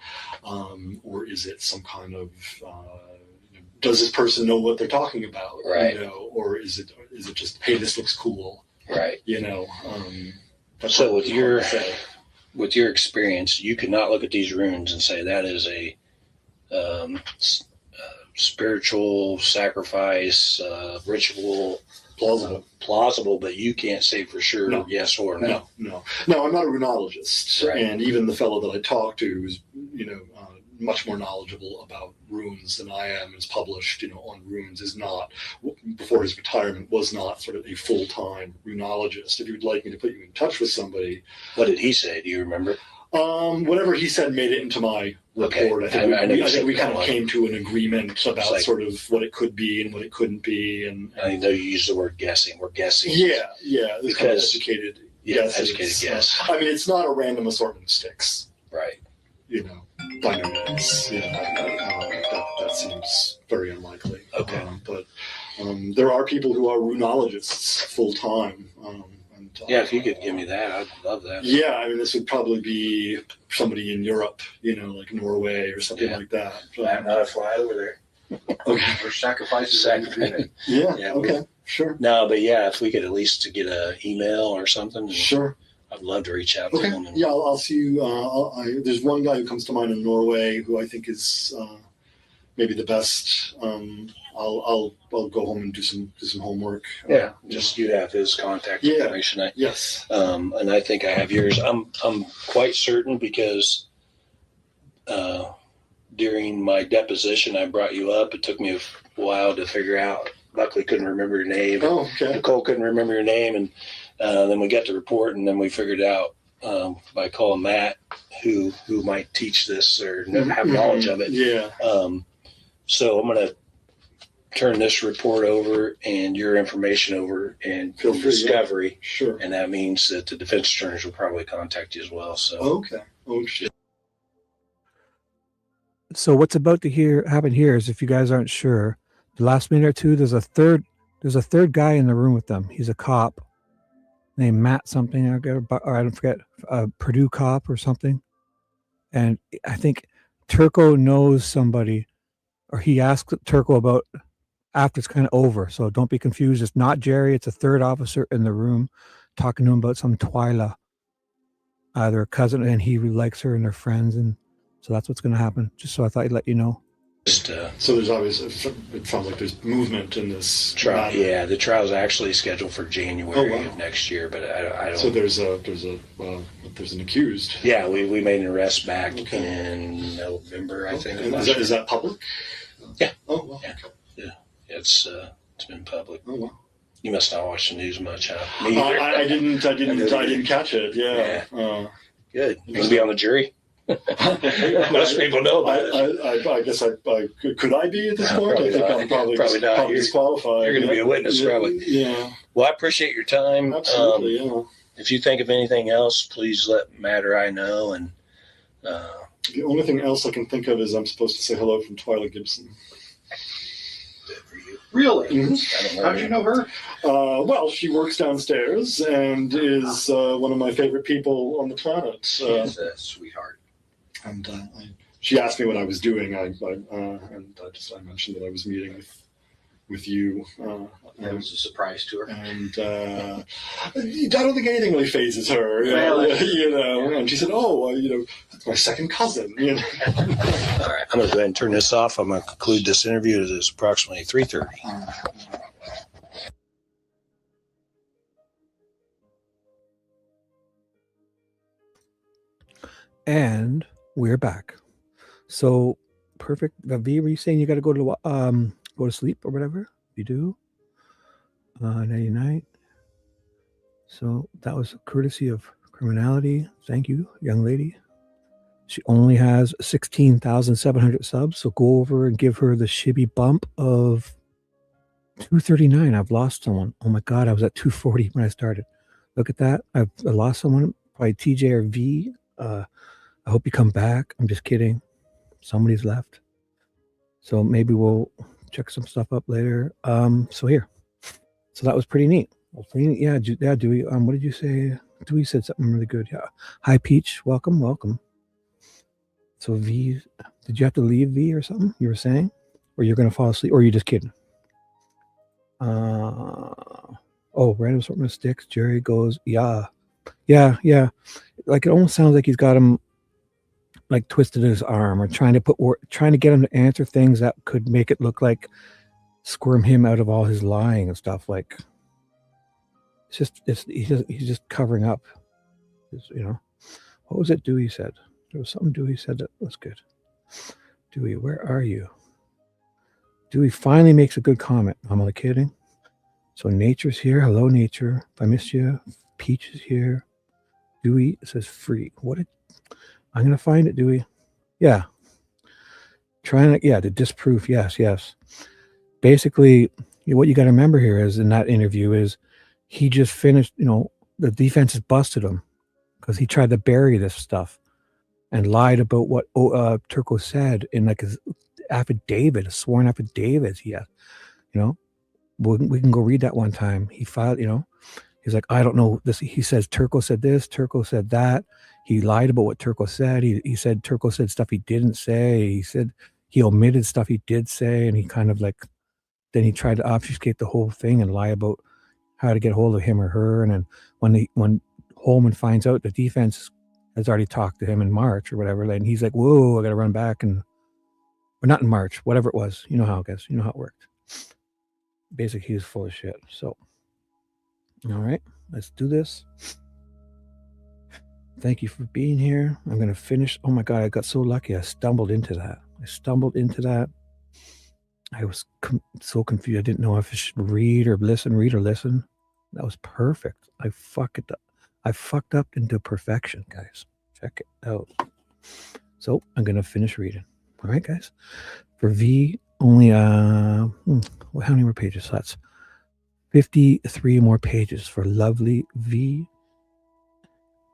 Or is it some kind of, does this person know what they're talking about? Right. Or is it just, hey, this looks cool? Right. So with your experience, you could not look at these runes and say that is a spiritual sacrifice, ritual, plausible, but you can't say for sure yes or no. No, I'm not a runologist, and even the fellow that I talked to who's much more knowledgeable about runes than I am, is published on runes, is not, before his retirement, was not sort of a full-time runologist. If you'd like me to put you in touch with somebody. What did he say? Do you remember? Whatever he said made it into my report. Okay. I think we kind of came to an agreement about sort of what it could be and what it couldn't be. And I know you used the word guessing. We're guessing. Yeah. This kind of educated guess. Educated guess. It's not a random assortment of sticks. Right. Binaries. That seems very unlikely. Okay. But There are people who are runologists full time. Yeah, if you could give me that, I'd love that. Yeah, I mean, this would probably be somebody in Europe, like Norway or something like that. I'm not a fly over there. Okay. Or sacrifices. Yeah. Okay. Sure. No, but yeah, if we could at least get an email or something. Sure. I'd love to reach out to them. Yeah, I'll see you. There's one guy who comes to mind in Norway who I think is maybe the best. I'll go home and do some homework. Yeah, just you have his contact information. Yes. And I think I have yours. I'm quite certain because during my deposition, I brought you up. It took me a while to figure out. Luckily, couldn't remember your name. Oh, okay. Nicole couldn't remember your name, and then we got the report, and then we figured out by calling Matt, who might teach this or have knowledge of it. Yeah. So I'm going to turn this report over and your information over and Feel free, discovery. Yeah. Sure. And that means that the defense attorneys will probably contact you as well. So okay. Oh shit. So what's about to happen here is, if you guys aren't sure, the last minute or two, there's a third guy in the room with them. He's a cop named Matt something. I don't forget, a Purdue cop or something. And I think Turco knows somebody, or he asked Turco about after it's kind of over. So don't be confused. It's not Jerry. It's a third officer in the room talking to him about some Twyla, their cousin, and he really likes her and they're friends. And so that's what's going to happen. Just so I thought I'd let you know. So there's always, it sounds like there's movement in this trial. matter. Yeah, the trial's actually scheduled for January of next year, but I don't. So there's an accused. Yeah, we made an arrest back in November, I think. Is that public? Yeah. Oh, wow. Yeah. Yeah. It's been public. Oh, wow. You must not watch the news much, huh? Me I didn't catch it. Yeah. Good. You can be on the jury. Most people know about it. I guess could I be at this point? I think I'm probably not. Disqualified. You're going to be a witness, probably. Yeah. Well, I appreciate your time. Absolutely. Yeah. If you think of anything else, please let Matt or I know. And the only thing else I can think of is I'm supposed to say hello from Twyla Gibson. Really? Mm-hmm. How did you know her? Well, she works downstairs and is one of my favorite people on the planet. She's a sweetheart. And she asked me what I was doing, and I mentioned that I was meeting with you. It was a surprise to her. And I don't think anything really phases her, Really? Yeah. And she said, "Oh, that's my second cousin." All right, I'm going to go ahead and turn this off. I'm going to conclude this interview. It is approximately 3:30. And we're back. So perfect. V, were you saying you got to go to sleep or whatever? You do. Nighty night. So that was courtesy of Criminality. Thank you, young lady. She only has 16,700 subs. So go over and give her the Shibby bump of 239. I've lost someone. Oh my God, I was at 240 when I started. Look at that. I lost someone. Probably TJ or V. I hope you come back. I'm just kidding. Somebody's left. So maybe we'll check some stuff up later. So here. So that was pretty neat. Well, pretty neat. Yeah, Dewey. What did you say? Dewey said something really good. Yeah. Hi, Peach. Welcome. So V, did you have to leave, V, or something? You were saying? Or you're going to fall asleep? Or are you just kidding? Random assortment of sticks. Jerry goes, yeah. Like it almost sounds like he's got him like twisted his arm, or trying to get him to answer things that could make it look like squirm him out of all his lying and stuff. Like he's just covering up. What was it Dewey said? There was something Dewey said that was good. Dewey, where are you? Dewey finally makes a good comment. I'm only kidding. So Nature's here. Hello, Nature. If I missed you, Peach is here. Dewey says free. I'm going to find it, Dewey. Yeah. The disproof. Yes. Basically, what you got to remember here is in that interview is he just finished, the defense has busted him because he tried to bury this stuff and lied about what Turco said in like his affidavit, a sworn affidavit he had, we can go read that one time. He filed, he's like, I don't know this. He says Turco said this, Turco said that. He lied about what Turco said. He said Turco said stuff he didn't say. He said he omitted stuff he did say, and he kind of like, then he tried to obfuscate the whole thing and lie about how to get hold of him or her. And then when Holeman finds out the defense has already talked to him in March or whatever, and he's like, whoa, I got to run back. Or not in March, whatever it was. You know how it goes. You know how it worked. Basically, he was full of shit. So, all right, let's do this. Thank you for being here. I'm going to finish. Oh my God, I got so lucky. I stumbled into that. I was so confused. I didn't know if I should read or listen. That was perfect. I fucked up into perfection, guys. Check it out. So I'm going to finish reading. All right, guys. For V, only, how many more pages? So that's 53 more pages for lovely V.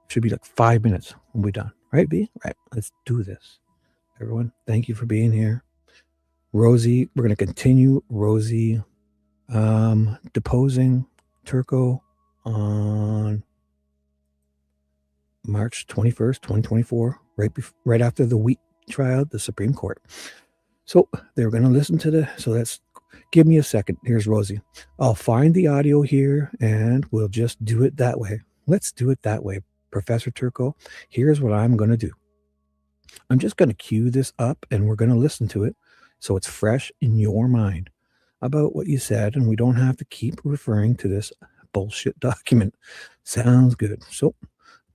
Should be like 5 minutes when we're done. Right, V? Right. Let's do this. Everyone, thank you for being here. Rosie, we're going to continue. Rosie deposing Turco on March 21st, 2024, right after the wheat trial at the Supreme Court. So they're going to listen to so that's, give me a second. Here's Rosie. I'll find the audio here and we'll just do it that way. Let's do it that way. Professor Turco, here's what I'm going to do. I'm just going to cue this up and we're going to listen to it so it's fresh in your mind about what you said, and we don't have to keep referring to this bullshit document. Sounds good. So,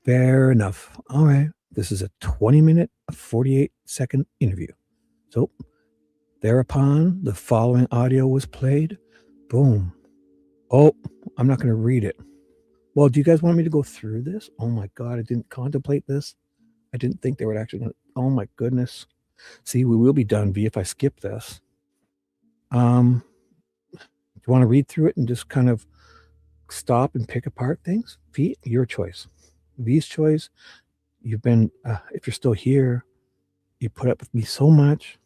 fair enough. All right. This is a 20-minute, 48-second interview. So, thereupon, the following audio was played. Boom. Oh, I'm not going to read it. Well, do you guys want me to go through this? Oh my God, I didn't contemplate this. I didn't think they would actually, oh my goodness. See, we will be done, V, if I skip this. Do you want to read through it and just kind of stop and pick apart things? V, your choice. V's choice. You've been, if you're still here, you put up with me so much.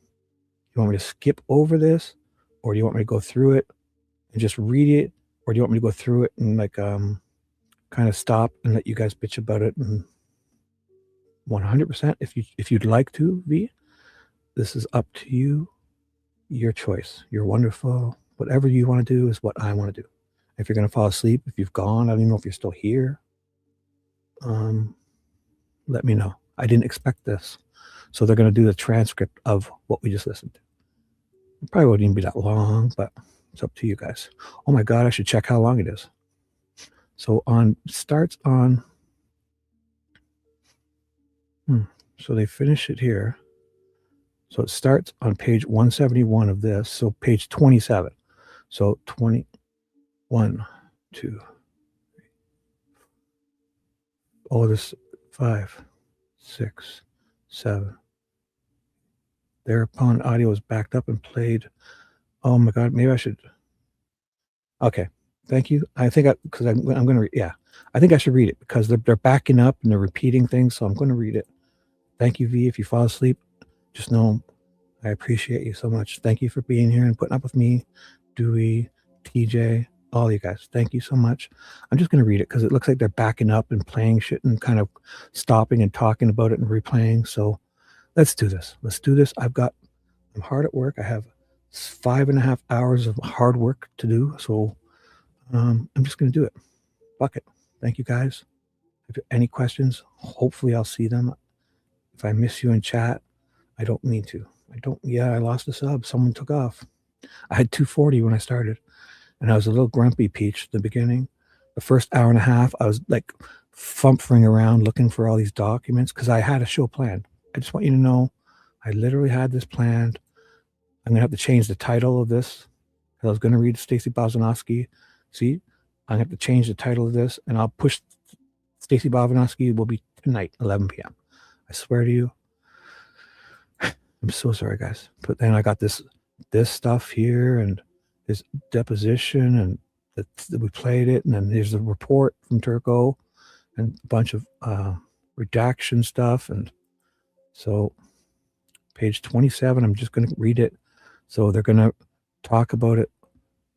You want me to skip over this? Or do you want me to go through it and just read it? Or do you want me to go through it and like, kind of stop and let you guys bitch about it? And 100%, if you'd like to, V, this is up to you. Your choice. You're wonderful. Whatever you want to do is what I want to do. If you're going to fall asleep, if you've gone, I don't even know if you're still here. Let me know. I didn't expect this. So they're going to do the transcript of what we just listened to. It probably wouldn't even be that long, but it's up to you guys. Oh my God, I should check how long it is. So starts on, so they finish it here. So it starts on page 171 of this. So page 27. So 21, 2, 3. Oh, this 5, 6, 7. Thereupon audio is backed up and played. Oh my God, maybe I should. Okay. Thank you. I think because I'm going to, I think I should read it because they're backing up and they're repeating things. So I'm going to read it. Thank you, V. If you fall asleep, just know I appreciate you so much. Thank you for being here and putting up with me, Dewey, TJ, all you guys. Thank you so much. I'm just going to read it because it looks like they're backing up and playing shit and kind of stopping and talking about it and replaying. So let's do this. Let's do this. I'm hard at work. I have 5.5 hours of hard work to do. So I'm just going to do it. Fuck it. Thank you guys. If you have any questions, hopefully I'll see them. If I miss you in chat, I don't mean to. I lost a sub. Someone took off. I had 240 when I started, and I was a little grumpy peach at the beginning. The first hour and a half, I was like fumbling around looking for all these documents because I had a show planned. I just want you to know I literally had this planned. I'm going to have to change the title of this. I was going to read Stacy Bozanowski. See, I'm going to have to change the title of this, and I'll push Stacy Bozanowski will be tonight, 11 p.m. I swear to you. I'm so sorry, guys. But then I got this stuff here and this deposition, and that we played it, and then there's the report from Turco and a bunch of redaction stuff. And so page 27, I'm just going to read it. So they're going to talk about it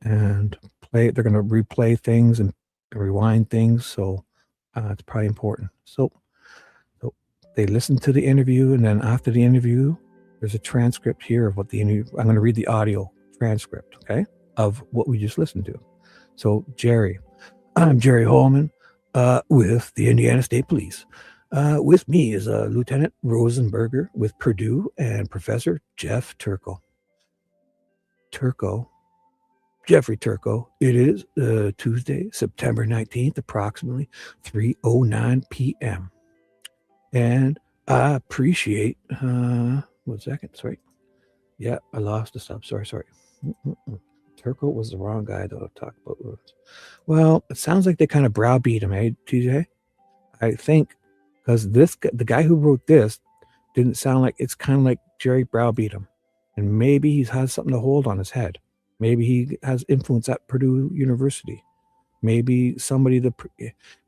and they're going to replay things and rewind things. So it's probably important. So they listen to the interview, and then after the interview, there's a transcript here of what the interview. I'm going to read the audio transcript, okay, of what we just listened to. So I'm Jerry Holeman with the Indiana State Police. With me is Lieutenant Rosenberger with Purdue and Professor Jeff Turco. Jeffrey Turco. It is Tuesday, September 19th, approximately 3:09 p.m. And I appreciate, 1 second, sorry. Yeah, I lost the sub. Sorry. Turco was the wrong guy to talk about rules. Well, it sounds like they kind of browbeat him, eh, TJ? I think, because the guy who wrote this didn't sound like, it's kind of like Jerry browbeat him. And maybe he has something to hold on his head. Maybe he has influence at Purdue University. Maybe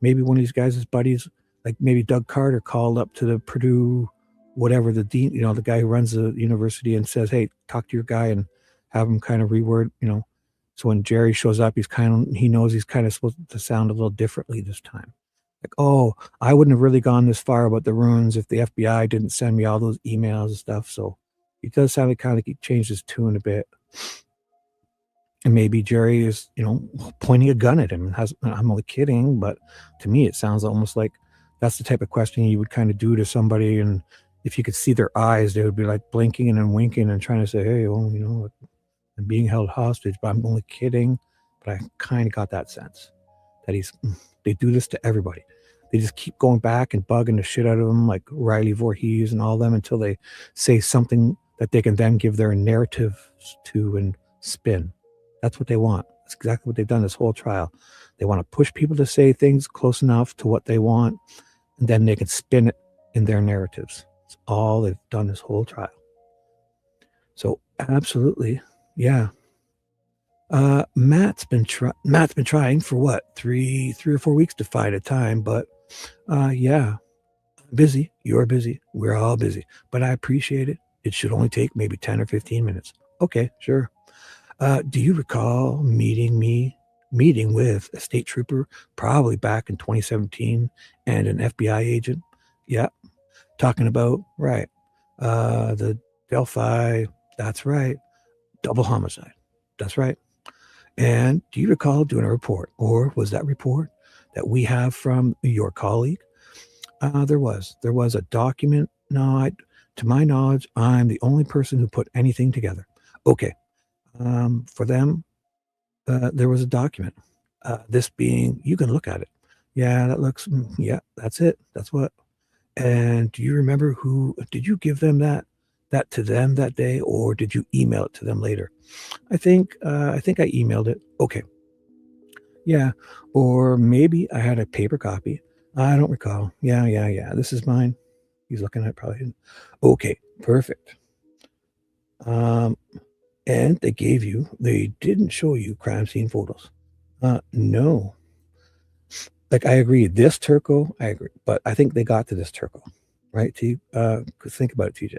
maybe one of these guys' buddies, like maybe Doug Carter, called up to the Purdue, whatever, the dean, the guy who runs the university, and says, hey, talk to your guy and have him kind of reword, so when Jerry shows up, he knows he's kind of supposed to sound a little differently this time. Like, oh, I wouldn't have really gone this far about the runes if the FBI didn't send me all those emails and stuff. So it does sound like he changed his tune a bit. And maybe Jerry is, pointing a gun at him. I'm only kidding, but to me, it sounds almost like that's the type of question you would kind of do to somebody. And if you could see their eyes, they would be like blinking and then winking and trying to say, hey, well, I'm being held hostage, but I'm only kidding. But I kind of got that sense that they do this to everybody. They just keep going back and bugging the shit out of them, like Riley Voorhees and all them, until they say something that they can then give their narrative to and spin. That's what they want. That's exactly what they've done this whole trial. They want to push people to say things close enough to what they want, and then they can spin it in their narratives. It's all they've done this whole trial. So absolutely, yeah. Matt's been trying for what, three or 4 weeks to find a time, but yeah, busy. You're busy. We're all busy, but I appreciate it. It should only take maybe 10 or 15 minutes. Okay, sure. Do you recall meeting with a state trooper probably back in 2017 and an FBI agent? Yeah. Talking about, right. The Delphi, that's right. Double homicide. That's right. And do you recall doing a report, or was that report that we have from your colleague? There was a document. No, to my knowledge, I'm the only person who put anything together. Okay. For them, there was a document. This being, you can look at it. Yeah, that looks, yeah, that's it. That's what. And do you remember did you give them that to them that day, or did you email it to them later? I think I emailed it. Okay. Yeah. Or maybe I had a paper copy. I don't recall. Yeah. This is mine. He's looking at it probably. Okay. Perfect. And they didn't show you crime scene photos. No. Like, I agree. This Turco, I agree. But I think they got to this Turco, right? Think about it, TJ.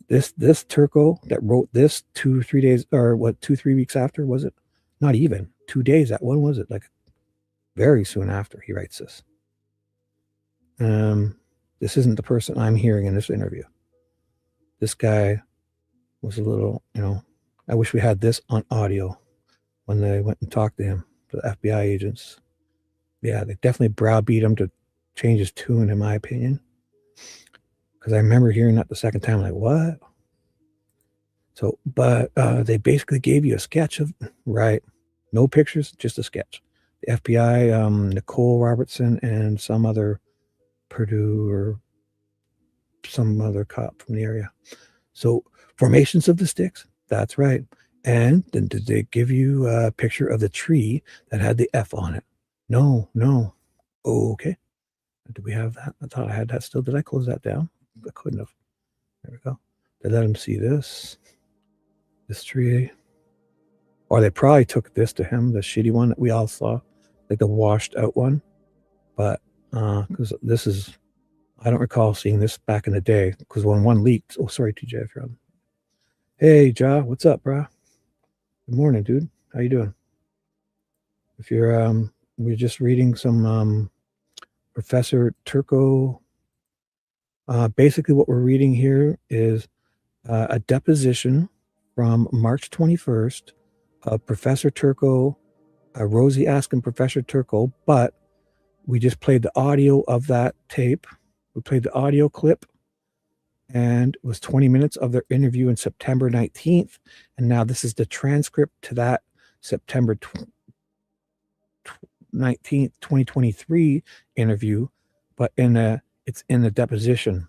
This Turco that wrote this 2-3 days, or what, 2-3 weeks after, was it? Not even 2 days. When was it? Like, very soon after he writes this. This isn't the person I'm hearing in this interview. This guy was a little, I wish we had this on audio when they went and talked to him, the FBI agents. Yeah, they definitely browbeat him to change his tune, in my opinion. Because I remember hearing that the second time, like, what? So, but they basically gave you a sketch of, right? No pictures, just a sketch. The FBI, Nicole Robertson, and some other Purdue or some other cop from the area. So, formations of the sticks, that's right. And then did they give you a picture of the tree that had the F on it? No. Okay. Did we have that? I thought I had that still. Did I close that down? I couldn't have. There we go. They let him see this tree. Or they probably took this to him, the shitty one that we all saw, like the washed out one. But because this is, I don't recall seeing this back in the day, because when one leaked, oh, sorry, TJ, if you're on. Hey, Ja, what's up, bro? Good morning, dude. How you doing? If you're we're just reading some Professor Turco. Basically what we're reading here is a deposition from March 21st of Professor Turco, Rosie asking Professor Turco, but we just played the audio of that tape. We played the audio clip, and it was 20 minutes of their interview in September 19th. And now this is the transcript to that September 19th, 2023 interview, but it's in the deposition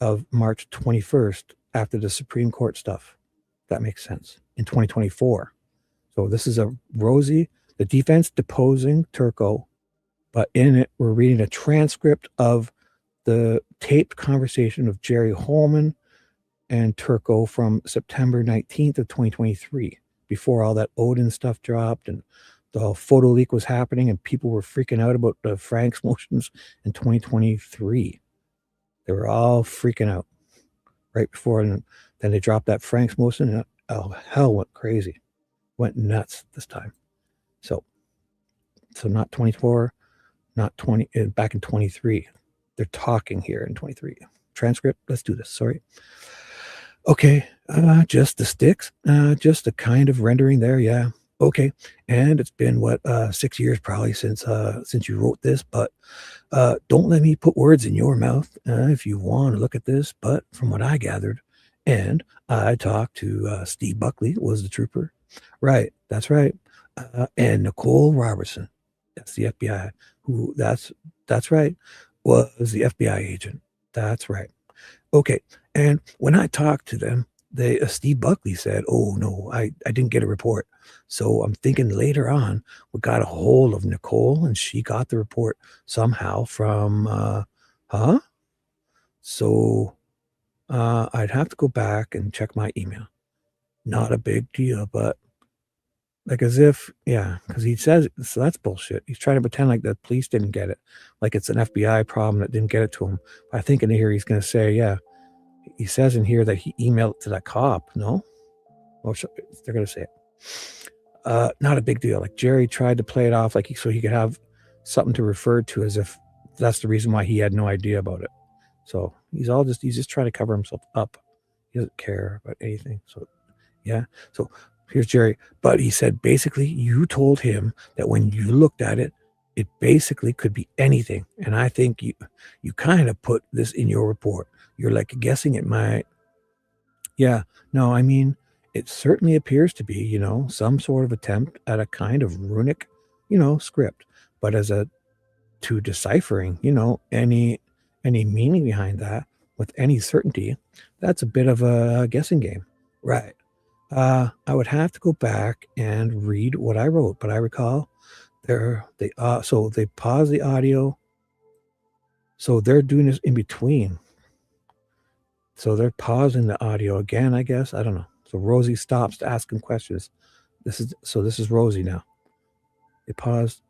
of March 21st after the Supreme Court stuff. That makes sense. In 2024. So this is a Rosie, the defense deposing Turco, but in it, we're reading a transcript of the taped conversation of Jerry Holeman and Turco from September 19th of 2023, before all that Odin stuff dropped and the whole photo leak was happening and people were freaking out about the Frank's motions in 2023. They were all freaking out right before, and then they dropped that Frank's motion, and hell went crazy, went nuts this time. So not 24, not 20, back in 23. They're talking here in 23. Transcript, let's do this, sorry. Okay, just the sticks, just a kind of rendering there, yeah. Okay, and it's been, 6 years probably since you wrote this, but don't let me put words in your mouth if you want to look at this, but from what I gathered, and I talked to Steve Buckley, was the trooper. Right, that's right. And Nicole Robertson, that's the FBI, who, that's right, was the FBI agent. That's right. Okay, and when I talked to them, Steve Buckley said, oh no, I didn't get a report. So I'm thinking later on, we got a hold of Nicole and she got the report somehow from, So I'd have to go back and check my email. Not a big deal, but like as if, yeah, because he says, so that's bullshit. He's trying to pretend like the police didn't get it. Like it's an FBI problem that didn't get it to him. I think in here he's going to say, yeah, he says in here that he emailed it to that cop. No? Well, they're going to say it. Not a big deal. Like Jerry tried to play it off like so he could have something to refer to as if that's the reason why he had no idea about it. So he's just trying to cover himself up. He doesn't care about anything. So yeah. So here's Jerry. But he said, basically, you told him that when you looked at it, it basically could be anything. And I think you kind of put this in your report. You're like guessing it might. Yeah. No, I mean, it certainly appears to be, some sort of attempt at a kind of runic, script. But to deciphering, any meaning behind that with any certainty, that's a bit of a guessing game. Right. I would have to go back and read what I wrote, but I recall so they pause the audio. So they're doing this in between. So they're pausing the audio again, I guess. I don't know. So Rosie stops to ask him questions. This is Rosie now. They paused.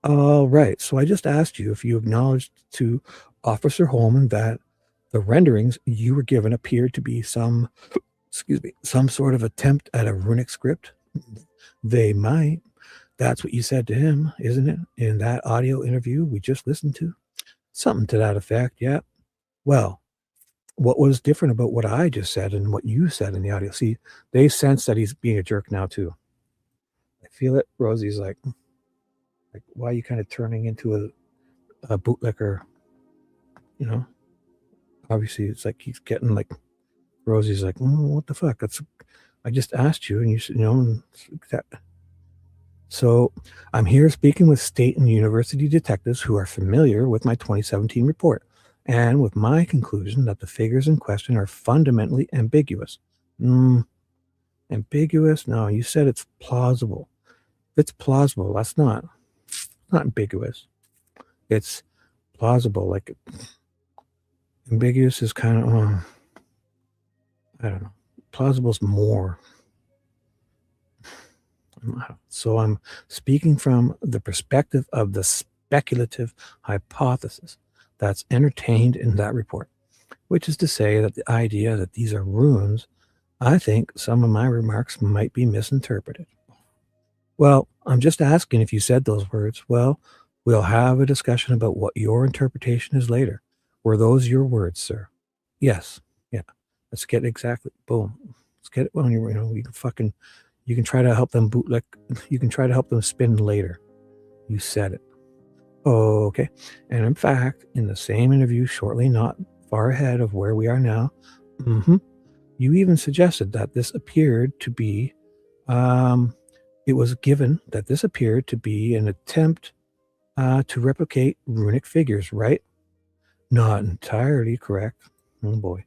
All right. So I just asked you if you acknowledged to Officer Holeman that the renderings you were given appeared to be some sort of attempt at a runic script. They might. That's what you said to him, isn't it? In that audio interview we just listened to? Something to that effect, yeah. Well, what was different about what I just said and what you said in the audio? See, they sense that he's being a jerk now too. I feel it. Rosie's like why are you kind of turning into a bootlicker? Obviously it's like he's getting like, Rosie's like, what the fuck? I just asked you and you said, that. So I'm here speaking with state and university detectives who are familiar with my 2017 report and with my conclusion that the figures in question are fundamentally ambiguous. Ambiguous? No, you said it's plausible. If it's plausible, that's not ambiguous. It's plausible. Like ambiguous is kind of, I don't know. Plausible is more. So I'm speaking from the perspective of the speculative hypothesis that's entertained in that report, which is to say that the idea that these are runes, I think some of my remarks might be misinterpreted. Well, I'm just asking if you said those words. Well, we'll have a discussion about what your interpretation is later. Were those your words, sir? Yes. Yeah. Let's get exactly. Boom. Let's get it. Well, you know, you can try to help them bootleg. You can try to help them spin later. You said it. Okay. And in fact, in the same interview, shortly, not far ahead of where we are now, you even suggested that this appeared to be, it was given that this appeared to be an attempt to replicate runic figures, right? Not entirely correct. Oh boy.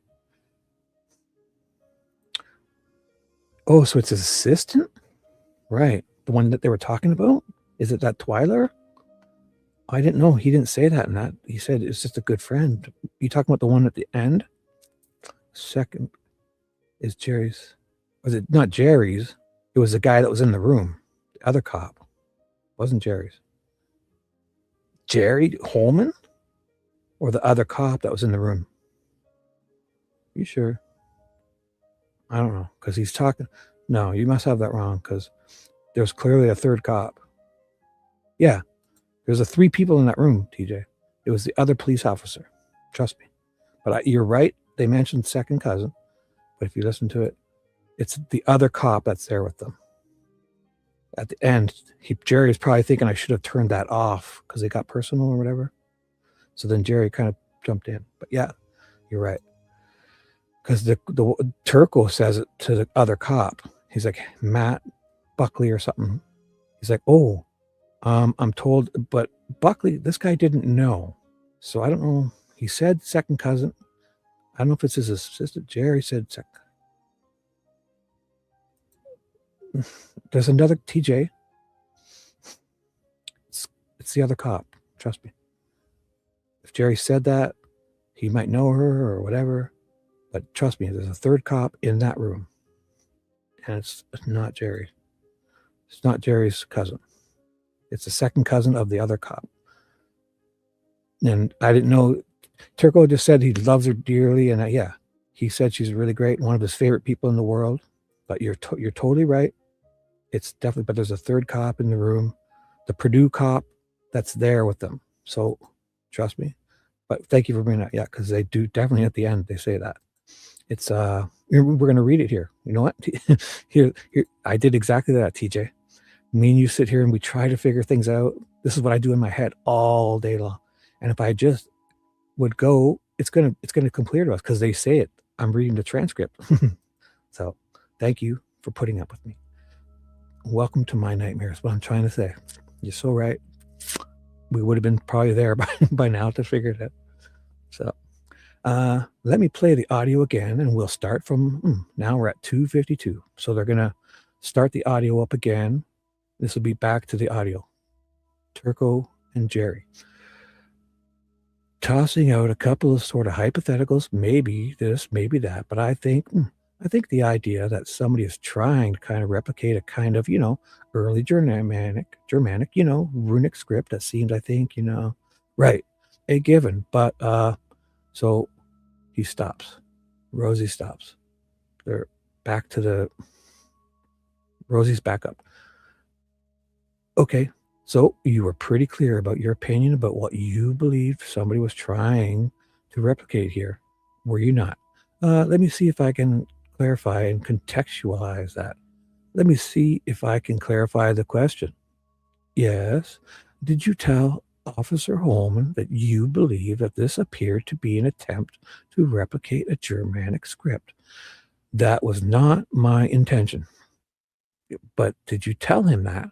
Oh, so it's his assistant? Right. The one that they were talking about? Is it that Twyler? I didn't know. He didn't say that in that. He said it's just a good friend. You talking about the one at the end? Second is Jerry's. Was it not Jerry's? It was the guy that was in the room. The other cop. It wasn't Jerry's. Jerry Holeman? Or the other cop that was in the room? You sure? I don't know. Because he's talking. No, you must have that wrong. Because there's clearly a third cop. Yeah. There's 3 people in that room, TJ. It was the other police officer. Trust me. But you're right. They mentioned second cousin. But if you listen to it, it's the other cop that's there with them. At the end, Jerry was probably thinking I should have turned that off because it got personal or whatever. So then Jerry kind of jumped in. But yeah, you're right. Because the Turco says it to the other cop. He's like, Matt Buckley or something. He's like, oh, I'm told, but Buckley, this guy didn't know. So I don't know. He said second cousin. I don't know if it's his assistant. Jerry said second. There's another TJ. It's the other cop. Trust me. If Jerry said that, he might know her or whatever. But trust me, there's a third cop in that room. And it's not Jerry. It's not Jerry's cousin. It's the second cousin of the other cop. And I didn't know. Turco just said he loves her dearly. And yeah, he said she's really great. One of his favorite people in the world. But you're totally right. It's definitely, but there's a third cop in the room. The Purdue cop that's there with them. So trust me. But thank you for bringing that. Yeah, because they do definitely at the end, they say that. It's, we're going to read it here. You know what? here, I did exactly that, TJ. Me and you sit here and we try to figure things out. This is what I do in my head all day long. And if I just would go, it's gonna come clear to us because they say it. I'm reading the transcript. So thank you for putting up with me. Welcome to my nightmares. What I'm trying to say. You're so right. We would have been probably there by now to figure it out. So let me play the audio again and we'll start from now we're at 2:52. So they're gonna start the audio up again. This will be back to the audio. Turco and Jerry. Tossing out a couple of sort of hypotheticals, maybe this, maybe that, but I think the idea that somebody is trying to kind of replicate a kind of, early Germanic, runic script that seemed, I think, right, a given. But so he stops. Rosie stops. They're back to Rosie's back up. Okay, so you were pretty clear about your opinion about what you believed somebody was trying to replicate here, were you not? Let me see if I can clarify and contextualize that. Let me see if I can clarify the question. Yes, did you tell Officer Holeman that you believe that this appeared to be an attempt to replicate a Germanic script? That was not my intention. But did you tell him that?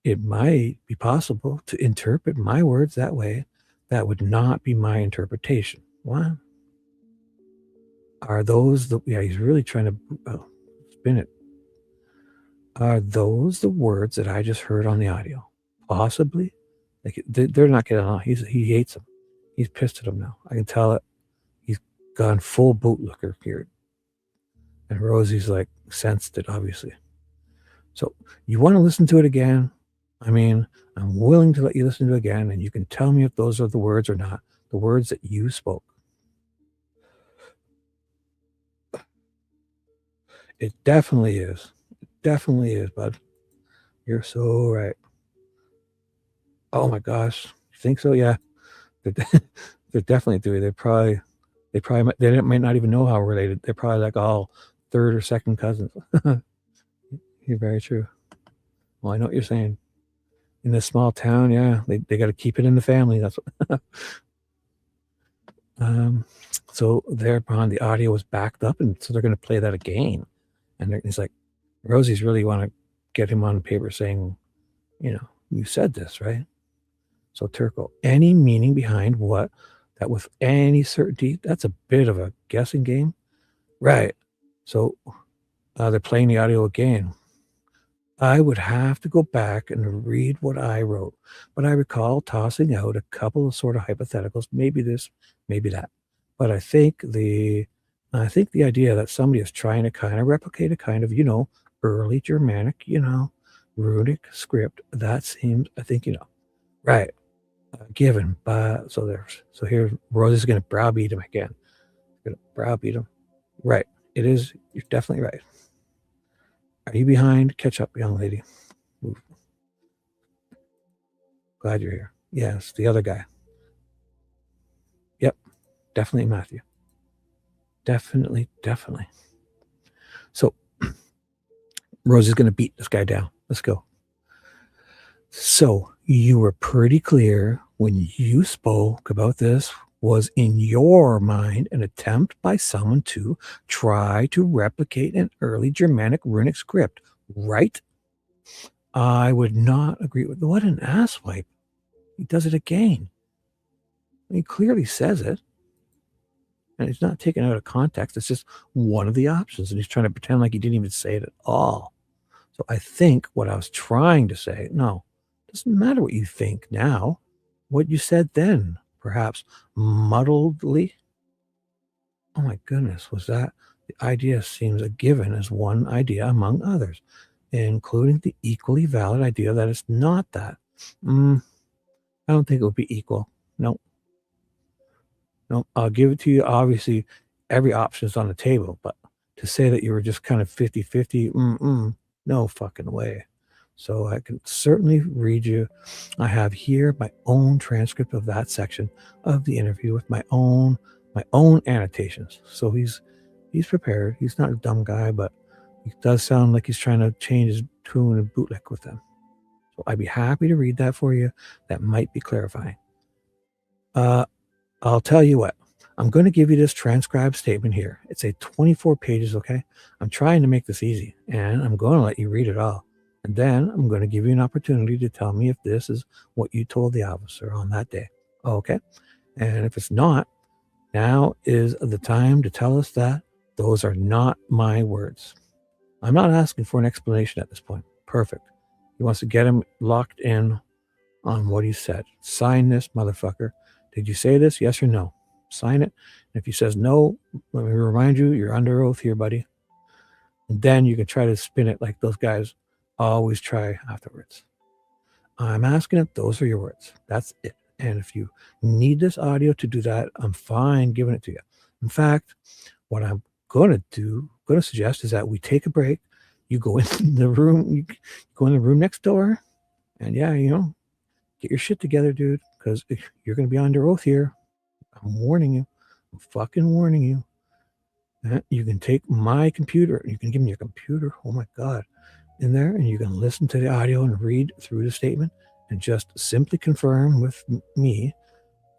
It might be possible to interpret my words that way. That would not be my interpretation. What? Are those the... Yeah, he's really trying to spin it. Are those the words that I just heard on the audio? Possibly. Like, they're not getting along. He hates them. He's pissed at them now. I can tell it. He's gone full bootlicker here. And Rosie's like sensed it, obviously. So you want to listen to it again? I mean, I'm willing to let you listen to it again, and you can tell me if those are the words or not, the words that you spoke. It definitely is. It definitely is, bud. You're so right. Oh my gosh. You think so? Yeah. They're definitely doing. They might not even know how we're related. They're probably like all third or second cousins. You're very true. Well, I know what you're saying. In this small town, yeah, they got to keep it in the family. That's what. So thereupon the audio was backed up, and so they're going to play that again. And he's like, Rosie's really want to get him on paper saying, you said this, right? So Turco, any meaning behind what? That with any certainty? That's a bit of a guessing game. Right. So they're playing the audio again. I would have to go back and read what I wrote, but I recall tossing out a couple of sort of hypotheticals, maybe this, maybe that. But I think the idea that somebody is trying to kind of replicate a kind of, early Germanic, runic script, that seems, I think, right. Given, but so here Rosie's going to browbeat him again. Going to browbeat him. Right. It is. You're definitely right. Are you behind? Catch up, young lady. Move. Glad you're here. Yes, the other guy. Yep. Definitely Matthew. Definitely. So Rosie's going to beat this guy down. Let's go. So you were pretty clear when you spoke about this was in your mind an attempt by someone to try to replicate an early Germanic runic script, right? I would not agree with what an asswipe. He does it again. He clearly says it. And it's not taken out of context. It's just one of the options. And he's trying to pretend like he didn't even say it at all. So I think what I was trying to say, no, it doesn't matter what you think now. What you said then, perhaps muddledly. Oh my goodness, was that the idea seems a given as one idea among others, including the equally valid idea that it's not that. I don't think it would be equal. Nope. I'll give it to you. Obviously, every option is on the table, but to say that you were just kind of 50-50, no fucking way. So I can certainly read you. I have here my own transcript of that section of the interview with my own annotations. So he's prepared. He's not a dumb guy, but he does sound like he's trying to change his tune and bootleg with them. So I'd be happy to read that for you. That might be clarifying. I'll tell you what. I'm going to give you this transcribed statement here. It's a 24 pages, okay? I'm trying to make this easy, and I'm going to let you read it all. And then I'm going to give you an opportunity to tell me if this is what you told the officer on that day. Okay? And if it's not, now is the time to tell us that those are not my words. I'm not asking for an explanation at this point. Perfect. He wants to get him locked in on what he said. Sign this, motherfucker. Did you say this? Yes or no? Sign it. And if he says no, let me remind you, you're under oath here, buddy. And then you can try to spin it like those guys always try afterwards. I'm asking if those are your words. That's it. And if you need this audio to do that, I'm fine giving it to you. In fact, what I'm going to suggest is that we take a break. You go in the room, next door, and get your shit together, dude, because you're going to be under oath here. I'm warning you. I'm fucking warning you. You can take my computer. You can give me your computer. Oh my God. In there, and you can listen to the audio and read through the statement and just simply confirm with me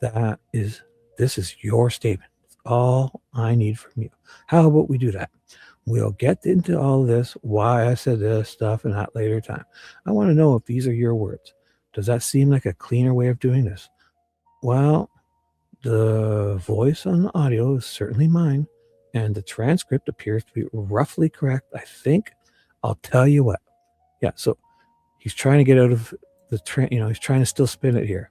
that this is your statement. It's all I need from you. How about we do that? We'll get into all of this, why I said this stuff and that later time. I want to know if these are your words. Does that seem like a cleaner way of doing this? Well, the voice on the audio is certainly mine, and the transcript appears to be roughly correct. I think. I'll tell you what. Yeah, so he's trying to get out of the he's trying to still spin it here.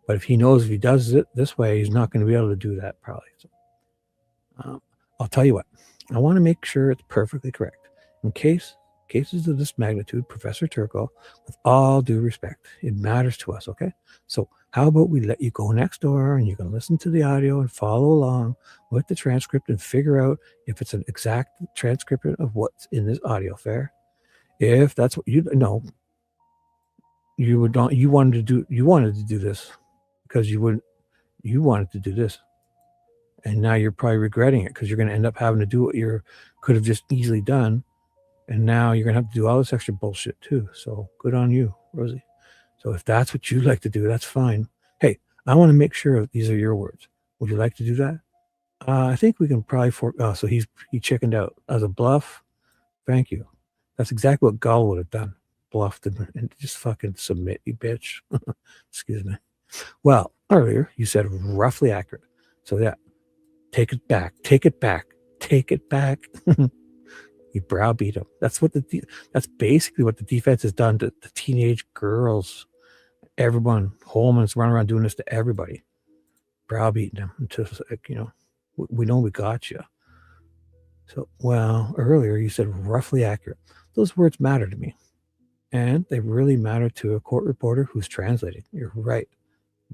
But if he knows if he does it this way, he's not going to be able to do that probably. So, I'll tell you what. I want to make sure it's perfectly correct. In cases of this magnitude, Professor Turco, with all due respect, it matters to us, okay? So how about we let you go next door and you can listen to the audio and follow along with the transcript and figure out if it's an exact transcript of what's in this audio. Fair? If that's what you know, you would not, you wanted to do this because you wanted to do this. And now you're probably regretting it because you're going to end up having to do what you could have just easily done. And now you're going to have to do all this extra bullshit too. So good on you, Rosie. So if that's what you like to do, that's fine. Hey, I want to make sure these are your words. Would you like to do that? I think we can probably so he chickened out as a bluff. Thank you. That's exactly what Gull would have done. Bluffed and just fucking submit, you bitch. Excuse me. Well, earlier you said roughly accurate. So yeah, take it back. Take it back. Take it back. You browbeat him. That's basically what the defense has done to the teenage girls. Everyone, Holeman's running around doing this to everybody, browbeating them until, like, we know we got you. So, well, earlier you said roughly accurate. Those words matter to me, and they really matter to a court reporter who's translating. You're right.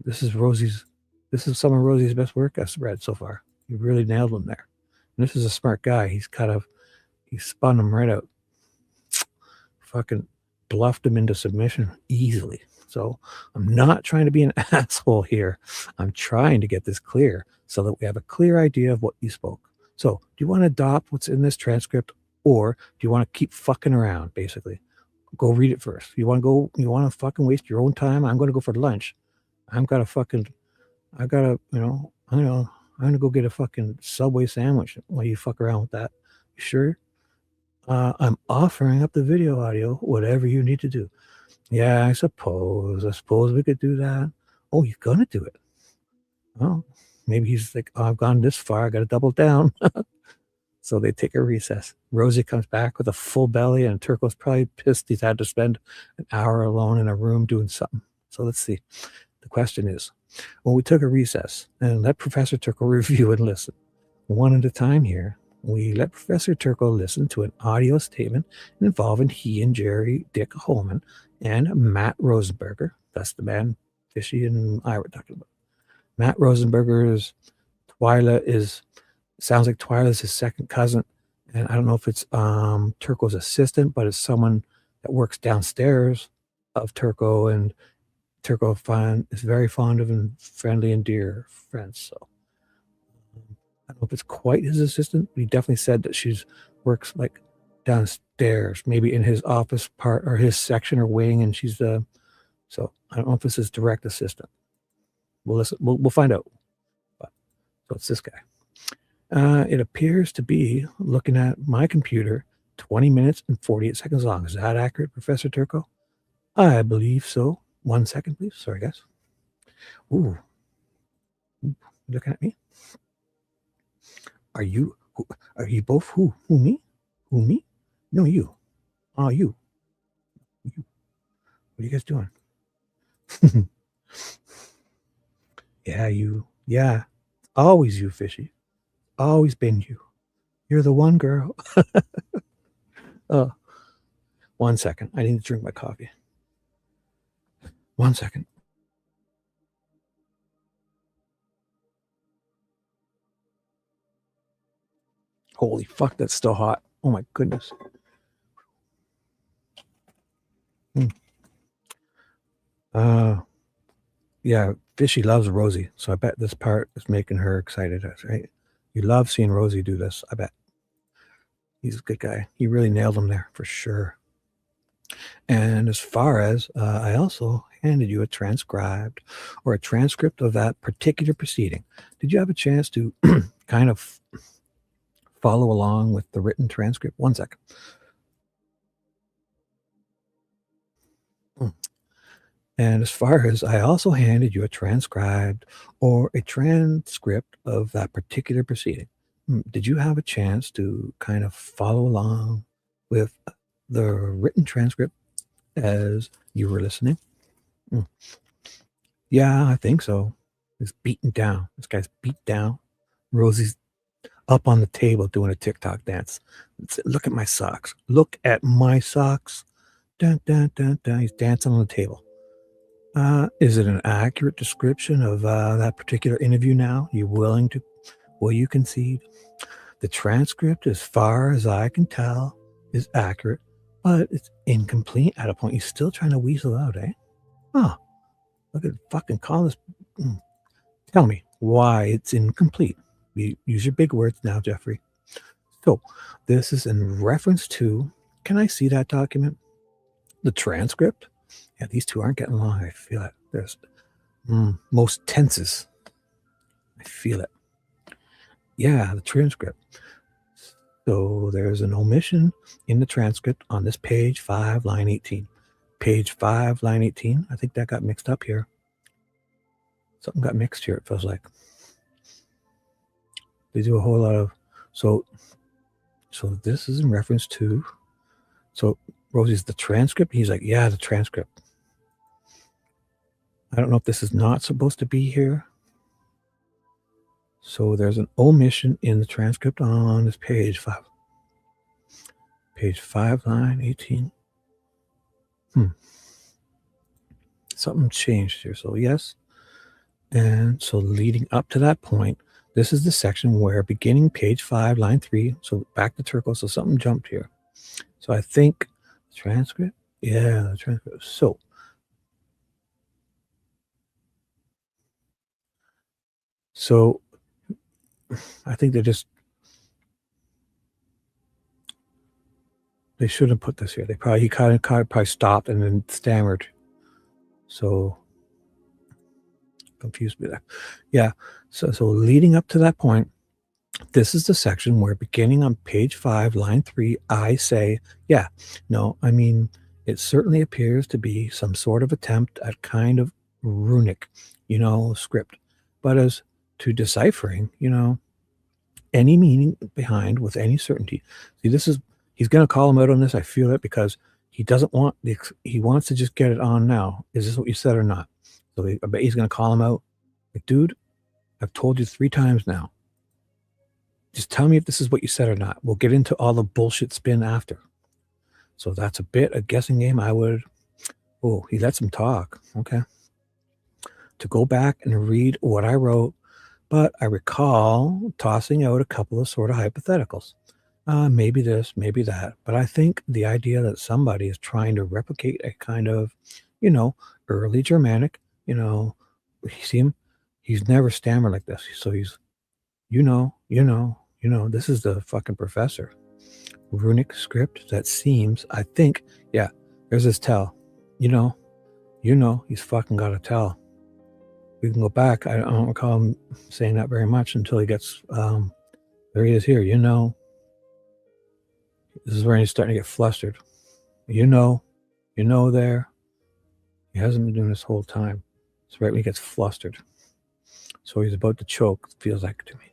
This is some of Rosie's best work I've read so far. You really nailed him there. And this is a smart guy. He spun him right out. Fucking bluffed him into submission easily. So I'm not trying to be an asshole here. I'm trying to get this clear so that we have a clear idea of what you spoke. So do you want to adopt what's in this transcript, or do you want to keep fucking around, basically? Go read it first. You want to fucking waste your own time? I'm going to go for lunch. I'm going to go get a fucking Subway sandwich while you fuck around with that. You sure? I'm offering up the video audio, whatever you need to do. Yeah, I suppose we could do that. Oh, you're going to do it. Oh, maybe he's like, oh, I've gone this far. I got to double down. So they take a recess. Rosie comes back with a full belly, and Turco's probably pissed he's had to spend an hour alone in a room doing something. So let's see. The question is, well, we took a recess and let Professor Turco review and listen. One at a time here. We let Professor Turco listen to an audio statement involving he and Jerry Dick Holeman and Matt Rosenberger. That's the man Fishy and I were talking about. Matt Rosenberger's sounds like Twyla is his second cousin. And I don't know if it's Turco's assistant, but it's someone that works downstairs of Turco, and Turco is very fond of and friendly and dear friends. So I don't know if it's quite his assistant, but he definitely said that she works like downstairs, maybe in his office part or his section or wing, and she's so I don't know if it's his direct assistant. We'll find out. So it's this guy. It appears to be, looking at my computer, 20 minutes and 48 seconds long. Is that accurate, Professor Turco? I believe so. 1 second, please. Sorry, guys. Ooh. Looking at me. Are you both who? Who, me? Who, me? No, you. Oh, you. What are you guys doing? Yeah, you. Yeah. Always you, Fishy. Always been you. You're the one girl. Oh. 1 second. I need to drink my coffee. 1 second. Holy fuck, that's still hot. Oh my goodness. Yeah, Fishy loves Rosie, so I bet this part is making her excited, right? You love seeing Rosie do this, I bet. He's a good guy. He really nailed him there, for sure. And as far as, I also handed you a transcribed or a transcript of that particular proceeding. Did you have a chance to kind of follow along with the written transcript? 1 second. And as far as, I also handed you a transcribed or a transcript of that particular proceeding. Did you have a chance to kind of follow along with the written transcript as you were listening? Yeah, I think so. He's beaten down. This guy's beat down. Rosie's up on the table doing a TikTok dance. Look at my socks. Look at my socks. Dun, dun, dun, dun. He's dancing on the table. Is it an accurate description of that particular interview now? Will you concede? The transcript, as far as I can tell, is accurate, but it's incomplete at a point. He's still trying to weasel out, eh? Oh, look at fucking call this. Tell me why it's incomplete. Use your big words now, Jeffrey. So this is in reference to, can I see that document? The transcript? Yeah, these two aren't getting along. I feel it. There's most tenses. I feel it. Yeah, the transcript. So there's an omission in the transcript on this page 5, line 18. Page 5, line 18. I think that got mixed up here. Something got mixed here, it feels like. They do a whole lot of, so this is in reference to, so Rosie's the transcript. He's like, yeah, the transcript. I don't know if this is not supposed to be here. So there's an omission in the transcript on this page 5. Page 5, line 18. Something changed here. So yes. And so leading up to that point, this is the section where beginning page 5, line 3. So back to Turco. So something jumped here. So I think the transcript. Yeah, the transcript. So I think they shouldn't put this here. He probably stopped and then stammered. So confused me there. Yeah. So leading up to that point, this is the section where beginning on page 5, line 3, I say, yeah, no, I mean, it certainly appears to be some sort of attempt at kind of runic, script. But as to deciphering, any meaning behind with any certainty. See, he's going to call him out on this. I feel it because he doesn't want, he wants to just get it on now. Is this what you said or not? So I bet he's going to call him out. Like, dude, I've told you 3 times now. Just tell me if this is what you said or not. We'll get into all the bullshit spin after. So that's a guessing game. He lets him talk. Okay. To go back and read what I wrote, but I recall tossing out a couple of sort of hypotheticals. Maybe this, maybe that. But I think the idea that somebody is trying to replicate a kind of, early Germanic, you see him, he's never stammered like this. So he's, this is the fucking professor. Runic script that seems, I think, yeah, there's this tell. He's fucking got a tell. We can go back. I don't recall him saying that very much until he gets, there he is here, This is where he's starting to get flustered. There. He hasn't been doing this whole time. It's right when he gets flustered. So he's about to choke, it feels like to me.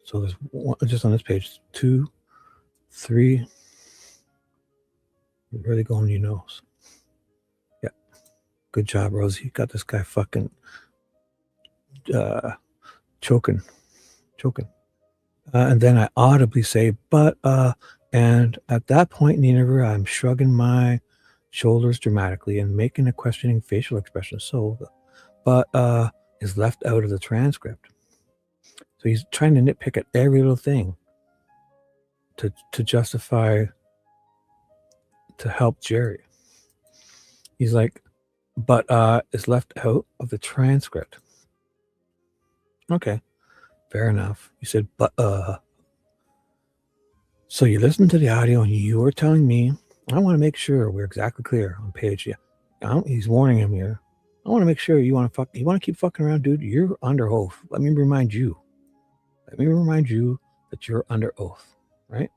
So there's one, just on this page, 2, 3. Really going, Yeah. Good job, Rosie. You got this guy fucking choking. And then I audibly say, but, and at that point in the interview, I'm shrugging my shoulders dramatically and making a questioning facial expression. So, but is left out of the transcript. So he's trying to nitpick at every little thing to justify, to help Jerry. He's like, but is left out of the transcript. Okay, fair enough. You said, but so you listened to the audio and you were telling me, I want to make sure we're exactly clear on page. Yeah, he's warning him here. I want to make sure you want to keep fucking around, dude. You're under oath. Let me remind you that you're under oath, right?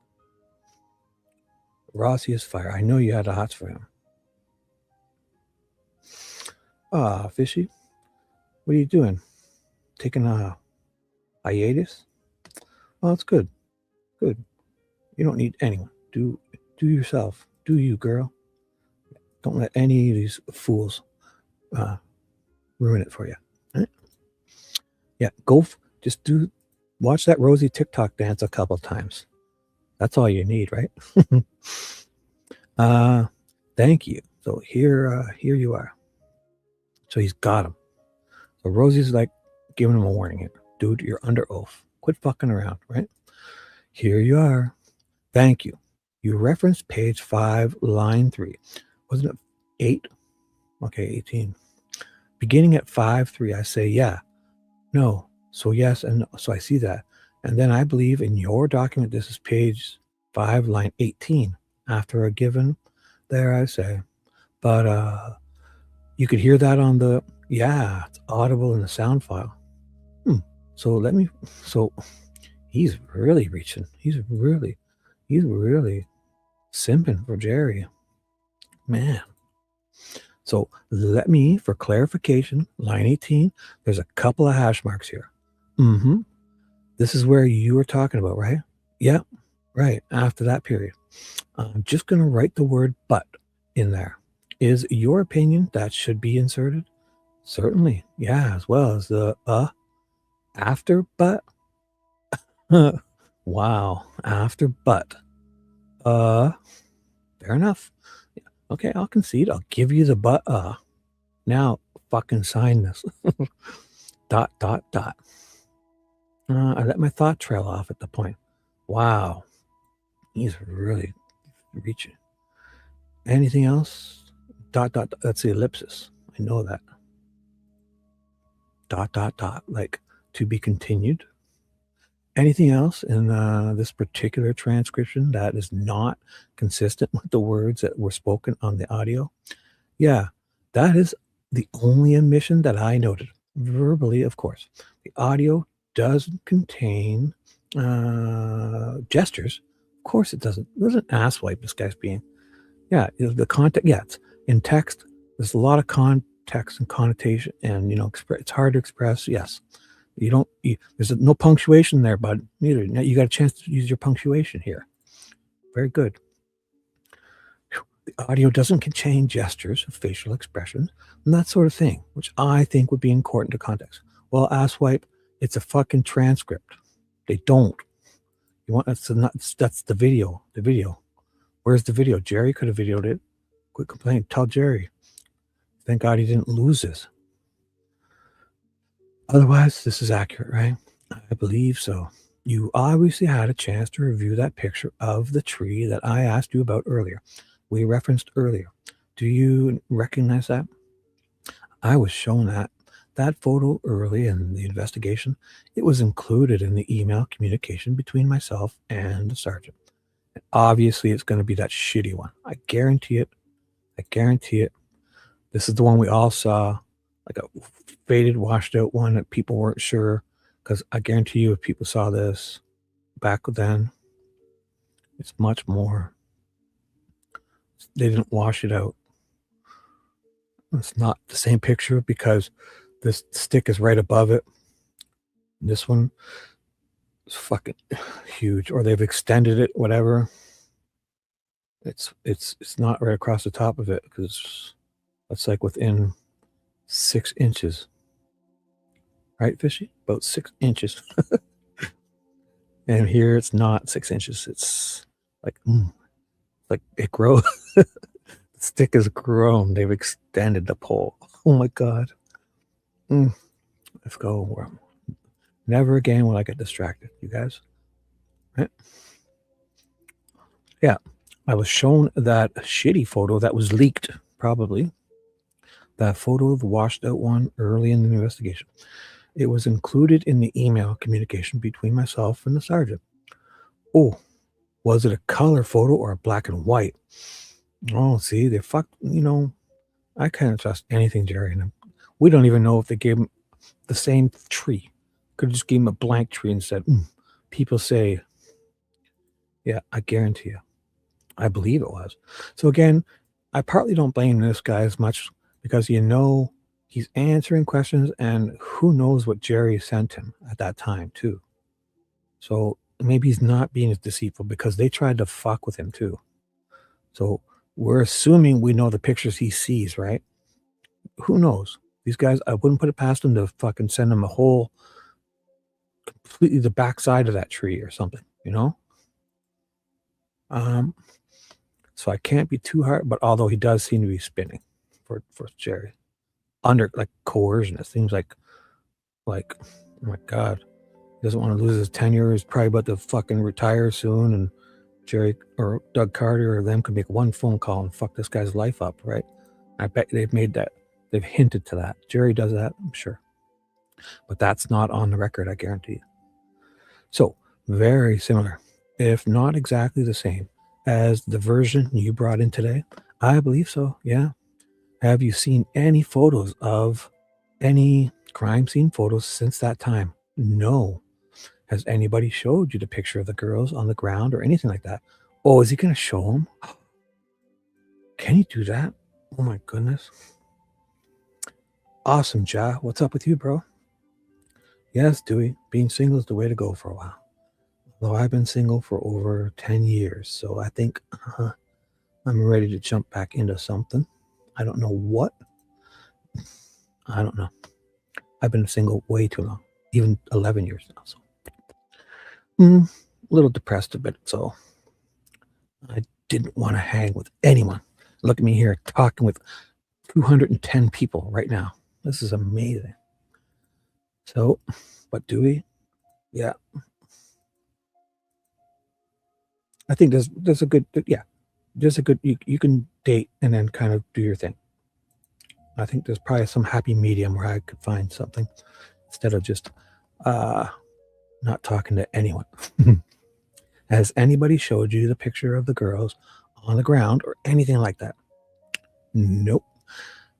Rossi is fire. I know you had the hots for him. Fishy, what are you doing? Taking a hiatus? Well, it's good. Good. You don't need anyone. Do yourself. Do you, girl. Don't let any of these fools ruin it for you. Right? Yeah, watch that Rosie TikTok dance a couple times. That's all you need, right? Thank you. So here you are. So he's got him. So Rosie's like giving him a warning here. Dude, you're under oath. Quit fucking around, right? Here you are. Thank you. You referenced page 5, line 3. Wasn't it 8? Okay, 18. Beginning at 5:3, I say, yeah, no, so yes, and no. So I see that. And then I believe in your document, this is page 5, line 18. After a given, there I say, but you could hear that on the, yeah, it's audible in the sound file. So he's really reaching. He's really simping for Jerry. Man. So let me, for clarification, line 18, there's a couple of hash marks here. This is where you were talking about, right? Yep, right, after that period. I'm just going to write the word but in there. Is your opinion that should be inserted? Certainly, yeah, as well as the after but. Wow, after but. Fair enough. Okay, I'll concede. I'll give you the but. Now, fucking sign this. ... I let my thought trail off at the point. Wow, he's really reaching. Anything else? ... That's the ellipsis. I know that. ... Like to be continued. Anything else in this particular transcription that is not consistent with the words that were spoken on the audio? Yeah, that is the only omission that I noted. Verbally, of course. The audio doesn't contain gestures. Of course it doesn't. It doesn't asswipe this guy's being. Yeah, the context, yeah, it's in text. There's a lot of context and connotation, and, it's hard to express, yes. There's no punctuation there, bud. Neither. Now you got a chance to use your punctuation here. Very good. The audio doesn't contain gestures, facial expressions, and that sort of thing, which I think would be important to context. Well, asswipe, it's a fucking transcript. They don't. That's the video. The video. Where's the video? Jerry could have videoed it. Quit complaining. Tell Jerry. Thank God he didn't lose this. Otherwise, this is accurate, right? I believe so. You obviously had a chance to review that picture of the tree that I asked you about earlier. We referenced earlier. Do you recognize that? I was shown that photo early in the investigation. It was included in the email communication between myself and the sergeant. And obviously, it's going to be that shitty one. I guarantee it. This is the one we all saw, like a faded, washed out one that people weren't sure, because I guarantee you if people saw this back then, it's much more. They didn't wash it out. It's not the same picture because this stick is right above it. This one is fucking huge, or they've extended it, whatever. It's not right across the top of it, because that's like within 6 inches. Right, Fishy? About 6 inches. And here it's not 6 inches. It's like it grows. The stick has grown. They've extended the pole. Oh my God. Let's go. Never again will I get distracted, you guys. Right? Yeah. I was shown that shitty photo that was leaked, probably. That photo of the washed out one early in the investigation. It was included in the email communication between myself and the sergeant. Oh, was it a color photo or a black and white? Oh, see, they fucked, I can't trust anything Jerry and him. We don't even know if they gave him the same tree. Could have just gave him a blank tree and said, people say, yeah, I guarantee you. I believe it was. So again, I partly don't blame this guy as much because he's answering questions, and who knows what Jerry sent him at that time too. So maybe he's not being as deceitful because they tried to fuck with him too. So we're assuming we know the pictures he sees, right? Who knows? These guys, I wouldn't put it past them to fucking send him a whole, completely the backside of that tree or something, So I can't be too hard, but although he does seem to be spinning for Jerry under like coercion, it seems like, oh my God, He doesn't want to lose his tenure. He's probably about to fucking retire soon, and Jerry or Doug Carter or them could make one phone call and fuck this guy's life up, right? I bet they've made that. They've hinted to that. Jerry does that, I'm sure. But that's not on the record, I guarantee you. So, very similar, if not exactly the same, as the version you brought in today. I believe so, yeah. Have you seen any photos of any crime scene photos since that time? No. Has anybody showed you the picture of the girls on the ground or anything like that? Oh, is he going to show them? Can he do that? Oh my goodness. Awesome, Ja. What's up with you, bro? Yes, Dewey. Being single is the way to go for a while. Though I've been single for over 10 years, so I think I'm ready to jump back into something. I don't know what. I don't know. I've been single way too long, even 11 years now. So a little depressed a bit, so I didn't want to hang with anyone. Look at me here talking with 210 people right now. This is amazing. So, but Dewey, yeah. I think there's a good, yeah, there's a good, you can date and then kind of do your thing. I think there's probably some happy medium where I could find something instead of just not talking to anyone. Has anybody showed you the picture of the girls on the ground or anything like that? Nope.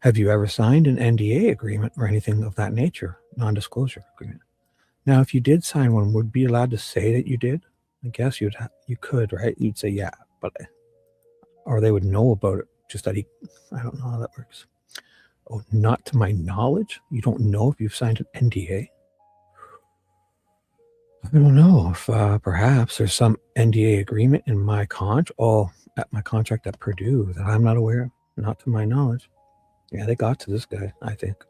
Have you ever signed an NDA agreement or anything of that nature? Non-disclosure agreement. Now, if you did sign one, would you be allowed to say that you did? I guess you could, right? You'd say, yeah, but, or they would know about it. Just that I don't know how that works. Oh, not to my knowledge? You don't know if you've signed an NDA? I don't know if perhaps there's some NDA agreement in my at my contract at Purdue that I'm not aware of. Not to my knowledge. Yeah, they got to this guy, I think.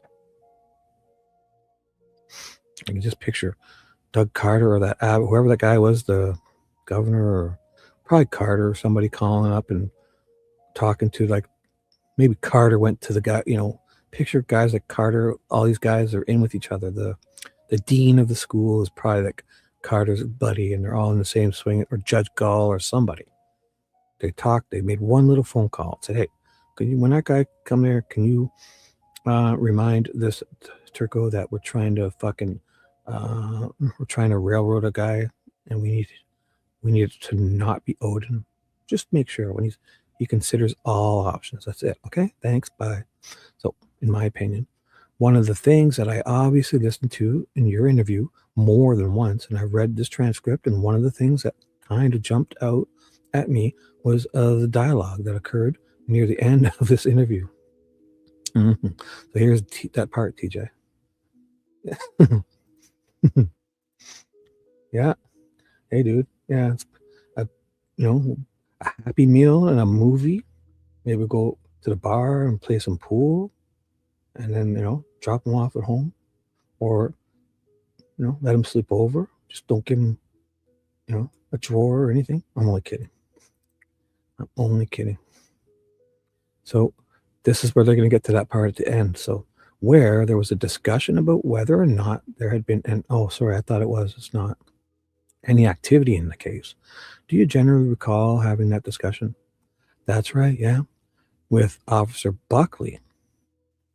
I can just picture Doug Carter or that whoever that guy was, the governor, or probably Carter or somebody calling up and talking to, like, maybe Carter went to the guy, picture guys like Carter, all these guys are in with each other. The dean of the school is probably like Carter's buddy, and they're all in the same swing, or Judge Gall or somebody. They talked, they made one little phone call, said, hey, when that guy come there, can you remind this Turco that we're trying to railroad a guy, and we need it to not be owed him. Just make sure when he considers all options. That's it. Okay, thanks, bye. So, in my opinion, one of the things that I obviously listened to in your interview more than once, and I read this transcript, and one of the things that kind of jumped out at me was the dialogue that occurred near the end of this interview. So here's that part, TJ. Yeah. Hey, dude. Yeah. It's a happy meal and a movie. Maybe go to the bar and play some pool, and then, drop them off at home, or, let them sleep over. Just don't give them, a drawer or anything. I'm only kidding. So this is where they're going to get to that part at the end. So where there was a discussion about whether or not there had been, it's not any activity in the case. Do you generally recall having that discussion? That's right, yeah. With Officer Buckley,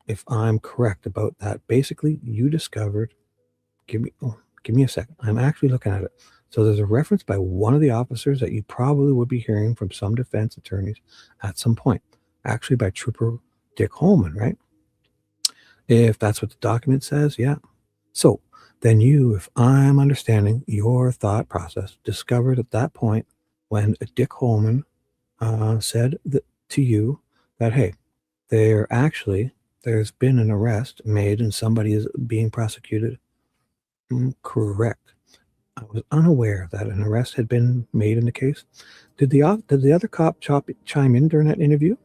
if I'm correct about that. Basically, you discovered, give me a second. I'm actually looking at it. So there's a reference by one of the officers that you probably would be hearing from some defense attorneys at some point. Actually by Trooper Dick Holeman, right? If that's what the document says, yeah. So then you, if I'm understanding your thought process, discovered at that point when Dick Holeman said to you that, hey, there's been an arrest made and somebody is being prosecuted. Correct. I was unaware that an arrest had been made in the case. Did the other cop chime in during that interview?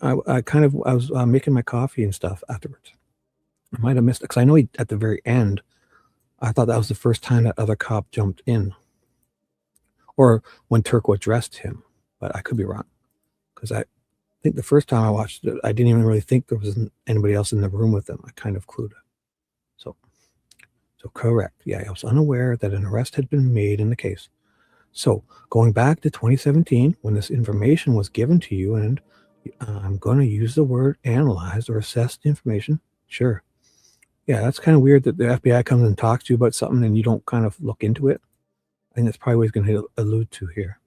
I was making my coffee and stuff afterwards. I might have missed it because I know at the very end, I thought that was the first time that other cop jumped in, or when Turco addressed him, but I could be wrong, because I think the first time I watched it, I didn't even really think there was anybody else in the room with them. I kind of clued it. So So correct. Yeah, I was unaware that an arrest had been made in the case. So going back to 2017, when this information was given to you, and I'm going to use the word analyzed or assessed information. Sure. Yeah, that's kind of weird that the FBI comes and talks to you about something and you don't kind of look into it. I think that's probably what he's going to allude to here.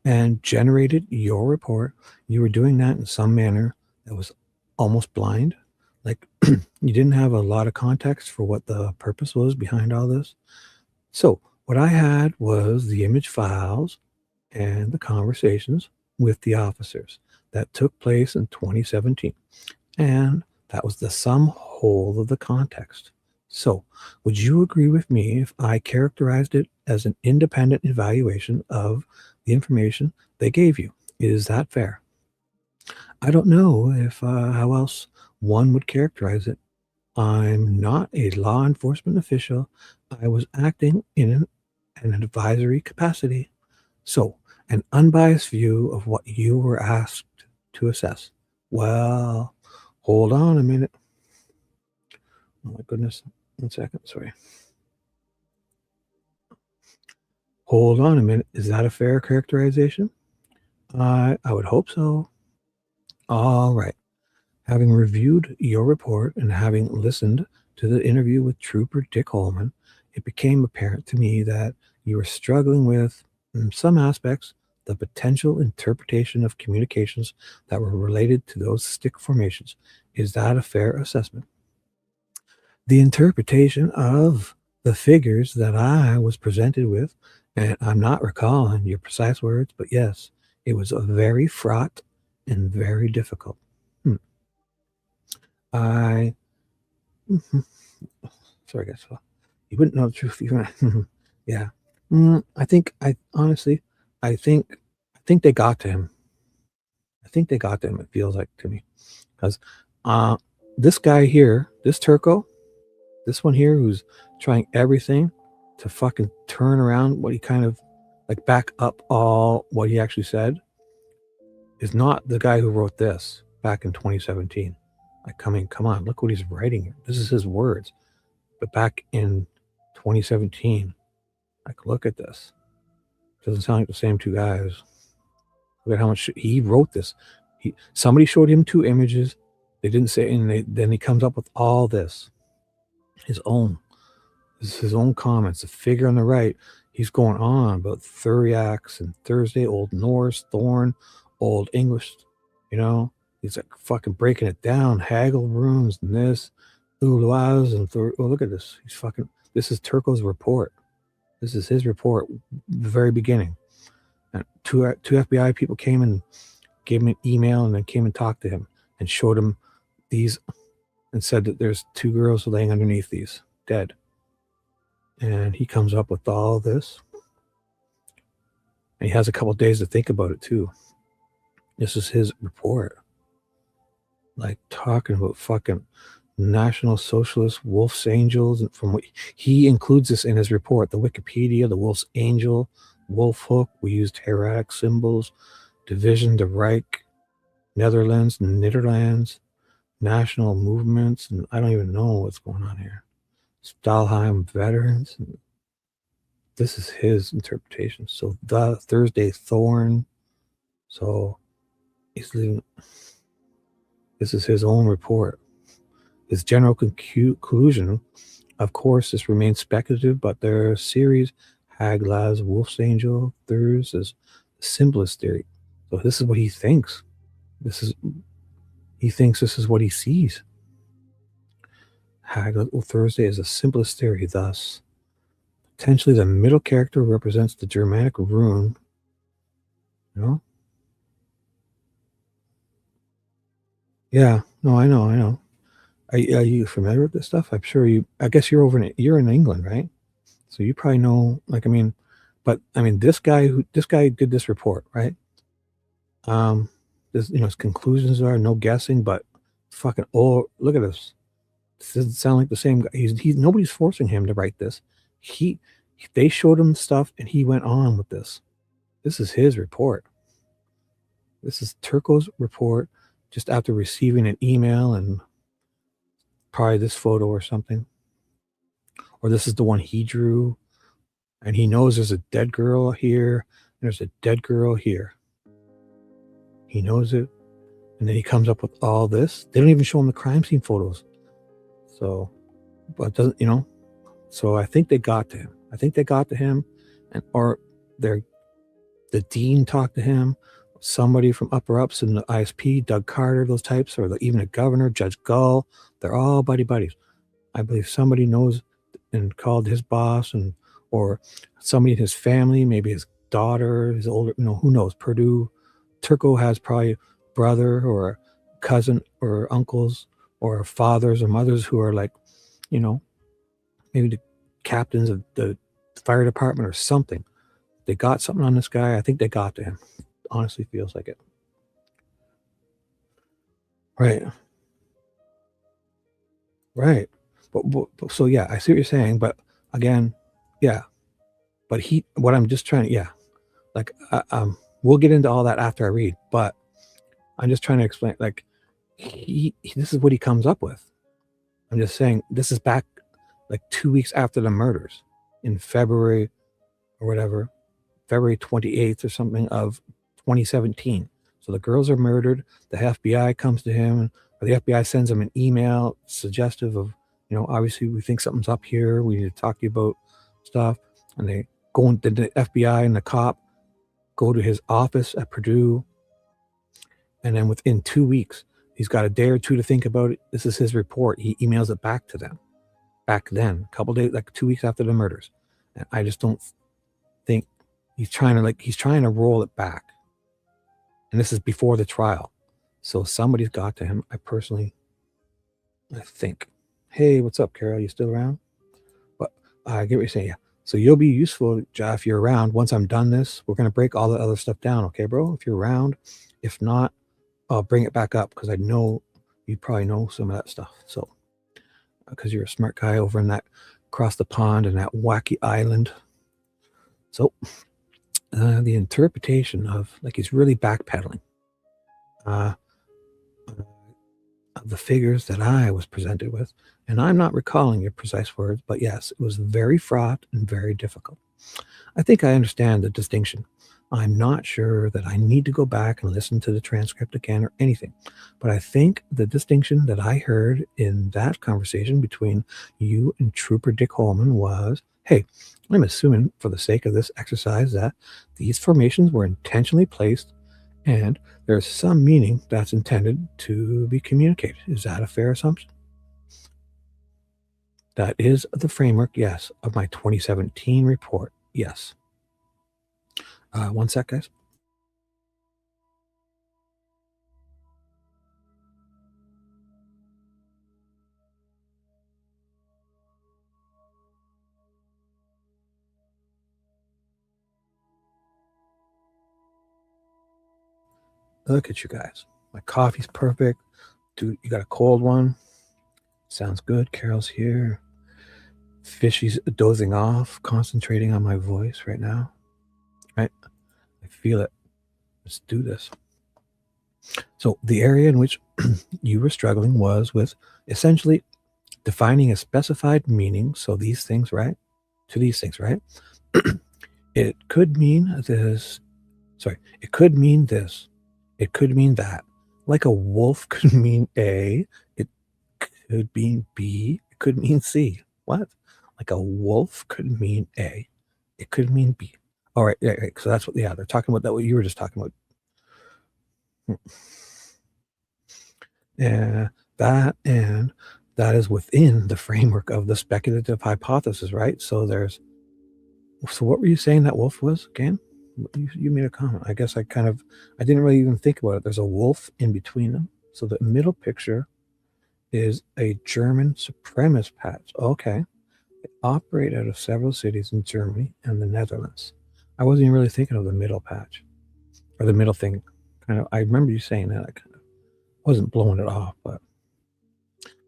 And generated your report. You were doing that in some manner that was almost blind. Like you didn't have a lot of context for what the purpose was behind all this. So what I had was the image files and the conversations with the officers that took place in 2017. And that was the sum whole of the context. So would you agree with me if I characterized it as an independent evaluation of the information they gave you? Is that fair? I don't know if how else one would characterize it. I'm not a law enforcement official. I was acting in an advisory capacity. So an unbiased view of what you were asked to assess. Well, hold on a minute. Oh my goodness. 1 second. Sorry. Hold on a minute. Is that a fair characterization? I would hope so. All right. Having reviewed your report and having listened to the interview with Trooper Dick Holeman, it became apparent to me that you were struggling with, in some aspects, the potential interpretation of communications that were related to those stick formations. Is that a fair assessment? The interpretation of the figures that I was presented with, and I'm not recalling your precise words, but yes, it was a very fraught and very difficult. Sorry guys, you wouldn't know the truth. Yeah. I think they got to him. I think they got to him, it feels like to me. Because this guy here, this Turco, this one here who's trying everything to fucking turn around what he kind of like back up all what he actually said, is not the guy who wrote this back in 2017. Like, come on, look what he's writing here. This is his words. But back in 2017, like, look at this. Doesn't sound like the same two guys. Look at how much he wrote this. Somebody showed him 2 images. They didn't say, and then he comes up with all this. His own comments. The figure on the right, he's going on about Thuriacs and Thursday, Old Norse, Thorn, Old English, he's like fucking breaking it down, haggle runes and this, Uluaz and look at this. This is Turco's report. This is his report, the very beginning. And two FBI people came and gave him an email and then came and talked to him and showed him these and said that there's 2 girls laying underneath these, dead. And he comes up with all this. And he has a couple days to think about it too. This is his report. Like, talking about fucking National Socialist Wolf's Angels, and from what he includes this in his report, the Wikipedia, the Wolf's Angel, Wolf Hook, we used hieratic symbols, Division, the Reich, Netherlands, Nederlands, national movements, and I don't even know what's going on here. Stahlheim veterans. This is his interpretation. So the Thursday Thorn. So he's leaving. This is his own report. His general conclusion, of course, this remains speculative, but there are a series, Haglaz, Wolf's Angel, Thurs is the simplest theory. So this is what he thinks. He thinks this is what he sees. Haglaz, Thursday is the simplest theory, thus potentially the middle character represents the Germanic rune. Yeah, no, I know. Are you familiar with this stuff? I'm sure I guess you're in England, right? So you probably know, this guy did this report, right? His conclusions are no guessing, but fucking, look at this. This doesn't sound like the same guy. Nobody's forcing him to write this. They showed him stuff and he went on with this. This is his report. This is Turco's report just after receiving an email and probably this photo or something. or this is the one he drew, and he knows there's a dead girl here, and there's a dead girl here. He knows it, and then he comes up with all this. They don't even show him the crime scene photos. So, but it doesn't, so I think they got to him. Or the dean talked to him, somebody from upper ups in the ISP, Doug Carter, those types, or even a governor, Judge Gull. They're all buddies. I believe somebody knows and called his boss, or somebody in his family, maybe his daughter, his older, who knows. Purdue, Turco has probably brother or cousin or uncles or fathers or mothers who are like, maybe the captains of the fire department or something. They got something on this guy. I think they got to him. Honestly feels like it. Right. But so yeah, I see what you're saying, but again, yeah. But what I'm just trying to, yeah. Like, we'll get into all that after I read, but I'm just trying to explain, like, this is what he comes up with. I'm just saying, this is back like 2 weeks after the murders in February or whatever, February 28th or something of 2017. So the girls are murdered. The FBI comes to him, or the FBI sends him an email suggestive of, obviously we think something's up here. We need to talk to you about stuff. And they go into the FBI and the cop go to his office at Purdue. And then within 2 weeks, he's got a day or two to think about it. This is his report. He emails it back to them back then, a couple days, like 2 weeks after the murders. And I just don't think he's trying to roll it back. And this is before the trial. So somebody's got to him. I think, hey, what's up, Carol? You still around? But I get what you're saying. Yeah. So you'll be useful, Jeff, if you're around. Once I'm done this, we're going to break all the other stuff down. Okay, bro? If you're around, if not, I'll bring it back up because I know you probably know some of that stuff. So, because you're a smart guy over in that across the pond in that wacky island. So, the interpretation of, like, he's really backpedaling of the figures that I was presented with. And I'm not recalling your precise words, but yes, it was very fraught and very difficult. I think I understand the distinction. I'm not sure that I need to go back and listen to the transcript again or anything, but I think the distinction that I heard in that conversation between you and Trooper Dick Holeman was, hey, I'm assuming for the sake of this exercise that these formations were intentionally placed and there's some meaning that's intended to be communicated. Is that a fair assumption? That is the framework, yes, of my 2017 report, yes. One sec, guys. Look at you guys. My coffee's perfect. Dude, you got a cold one? Sounds good. Carol's here. Fishy's dozing off, concentrating on my voice right now. Right? I feel it. Let's do this. So the area in which you were struggling was with essentially defining a specified meaning. So these things, right? To these things, right? It could mean this. Sorry. It could mean this. It could mean that. Like a wolf could mean A. It could mean B. It could mean C. What? Like a wolf could mean A. It could mean B. All right. Yeah, so that's what, they're talking about that. What you were just talking about. Yeah, that is within the framework of the speculative hypothesis, right? So what were you saying that wolf was again? You made a comment. I guess I didn't really even think about it. There's a wolf in between them. So the middle picture is a German supremacist patch. Okay. They operate out of several cities in Germany and the Netherlands. I wasn't even really thinking of the middle patch or the middle thing. I remember you saying that. I kind of wasn't blowing it off, but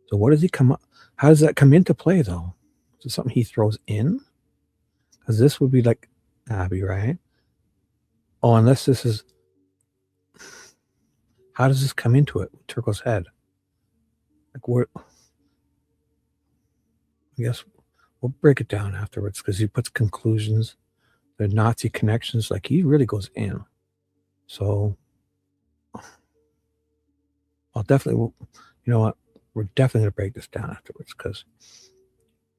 so what does he come up? How does that come into play though? Is it something he throws in? Because this would be like Abby, right? Oh, unless this is, how does this come into it with Turco's head? Like what? I guess we'll break it down afterwards because he puts conclusions, the Nazi connections, like he really goes in. So I'll definitely, you know what, we're definitely going to break this down afterwards because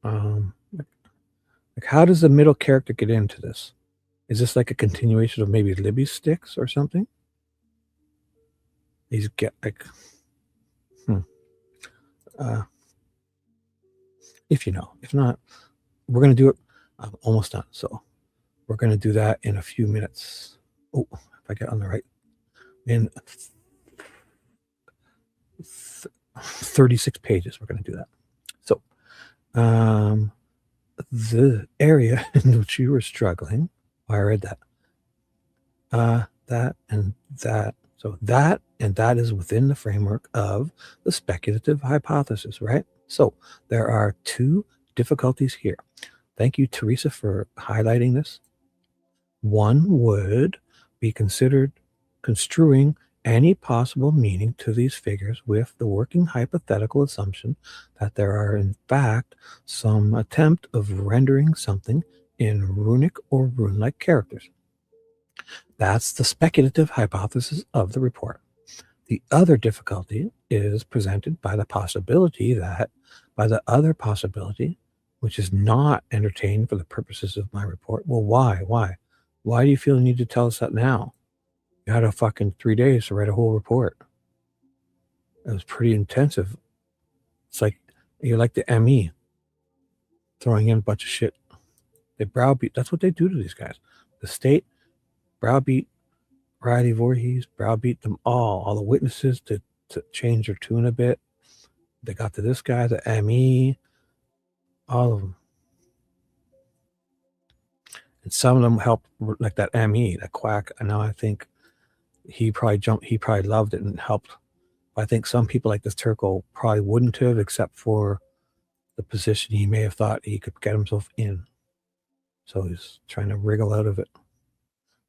like how does the middle character get into this? Is this like a continuation of maybe Libby's sticks or something? These get like, if you know, if not, we're going to do it. I'm almost done. So we're going to do that in a few minutes. Oh, if I get on the right, in 36 pages, we're going to do that. So the area in which you were struggling, I read that, that and that. So that and that is within the framework of the speculative hypothesis, right? So there are two difficulties here. Thank you, Teresa, for highlighting this. One would be considered construing any possible meaning to these figures with the working hypothetical assumption that there are in fact some attempt of rendering something in runic or rune-like characters. That's the speculative hypothesis of the report. The other difficulty is presented by the possibility that, by the other possibility, which is not entertained for the purposes of my report. Well, why? Why do you feel the need to tell us that now? You had a fucking 3 days to write a whole report. It was pretty intensive. It's like, you're like the ME, throwing in a bunch of shit. They browbeat. That's what they do to these guys. The state browbeat Riley Voorhees, browbeat them all the witnesses to change their tune a bit. They got to this guy, the ME, all of them. And some of them helped, like that ME, that quack. And now I think he probably loved it and helped. I think some people like this Turco probably wouldn't have, except for the position he may have thought he could get himself in. So he's trying to wriggle out of it.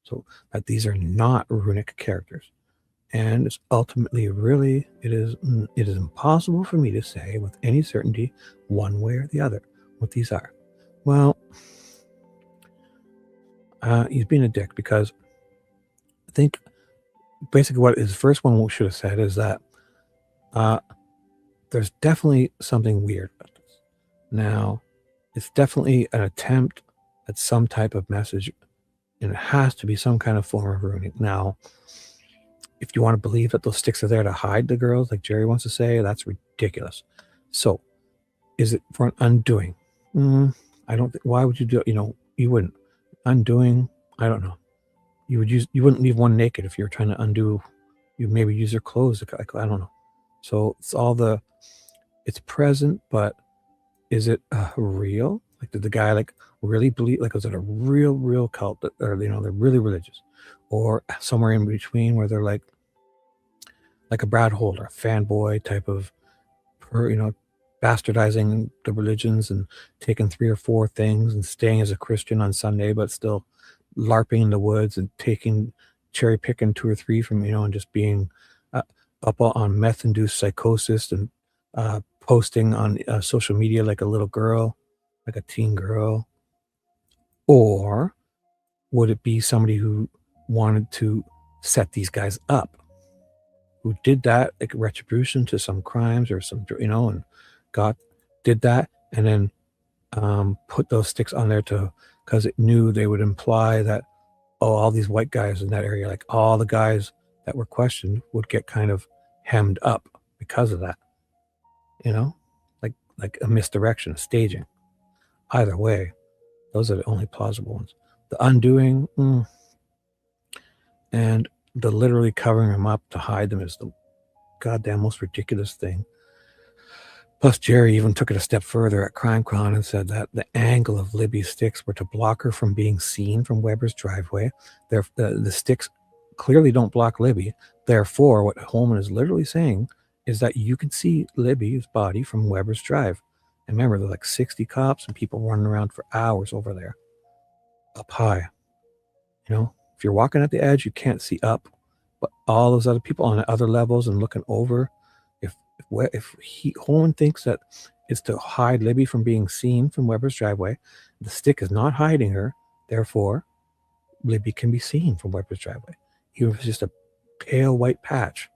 So that these are not runic characters. And it's ultimately really, it is impossible for me to say with any certainty one way or the other what these are. Well, he's being a dick because I think basically what his first one should have said is that there's definitely something weird about this. Now, it's definitely an attempt at some type of message, and it has to be some kind of form of runic. Now, if you want to believe that those sticks are there to hide the girls, like Jerry wants to say, that's ridiculous. So, is it for an undoing? I don't think. Why would you do it? You know, you wouldn't. Undoing, I don't know. You wouldn't leave one naked if you were trying to undo. You maybe use their clothes. Like, I don't know. So it's present, but is it real? Like, did the guy like really believe? Like, was it a real cult that, or you know, they're really religious, or somewhere in between where they're like a Brad Holder, a fanboy type of, bastardizing the religions and taking 3 or 4 things and staying as a Christian on Sunday, but still LARPing in the woods and cherry picking 2 or 3 from, and just being up on meth-induced psychosis and posting on social media like a little girl, like a teen girl. Or would it be somebody who wanted to set these guys up, who did that, like retribution to some crimes or some, and did that and then put those sticks on there because it knew they would imply that, all these white guys in that area, like all the guys that were questioned, would get kind of hemmed up because of that, like a misdirection, a staging. Either way, those are the only plausible ones. The undoing and the literally covering them up to hide them is the goddamn most ridiculous thing. Plus, Jerry even took it a step further at CrimeCon and said that the angle of Libby's sticks were to block her from being seen from Weber's driveway. The sticks clearly don't block Libby. Therefore, what Holeman is literally saying is that you can see Libby's body from Weber's drive. And remember, there are like 60 cops and people running around for hours over there, up high. If you're walking at the edge, you can't see up. But all those other people on the other levels and looking over, if Holeman thinks that is to hide Libby from being seen from Weber's driveway. The stick is not hiding her. Therefore, Libby can be seen from Weber's driveway. Even if it's just a pale white patch.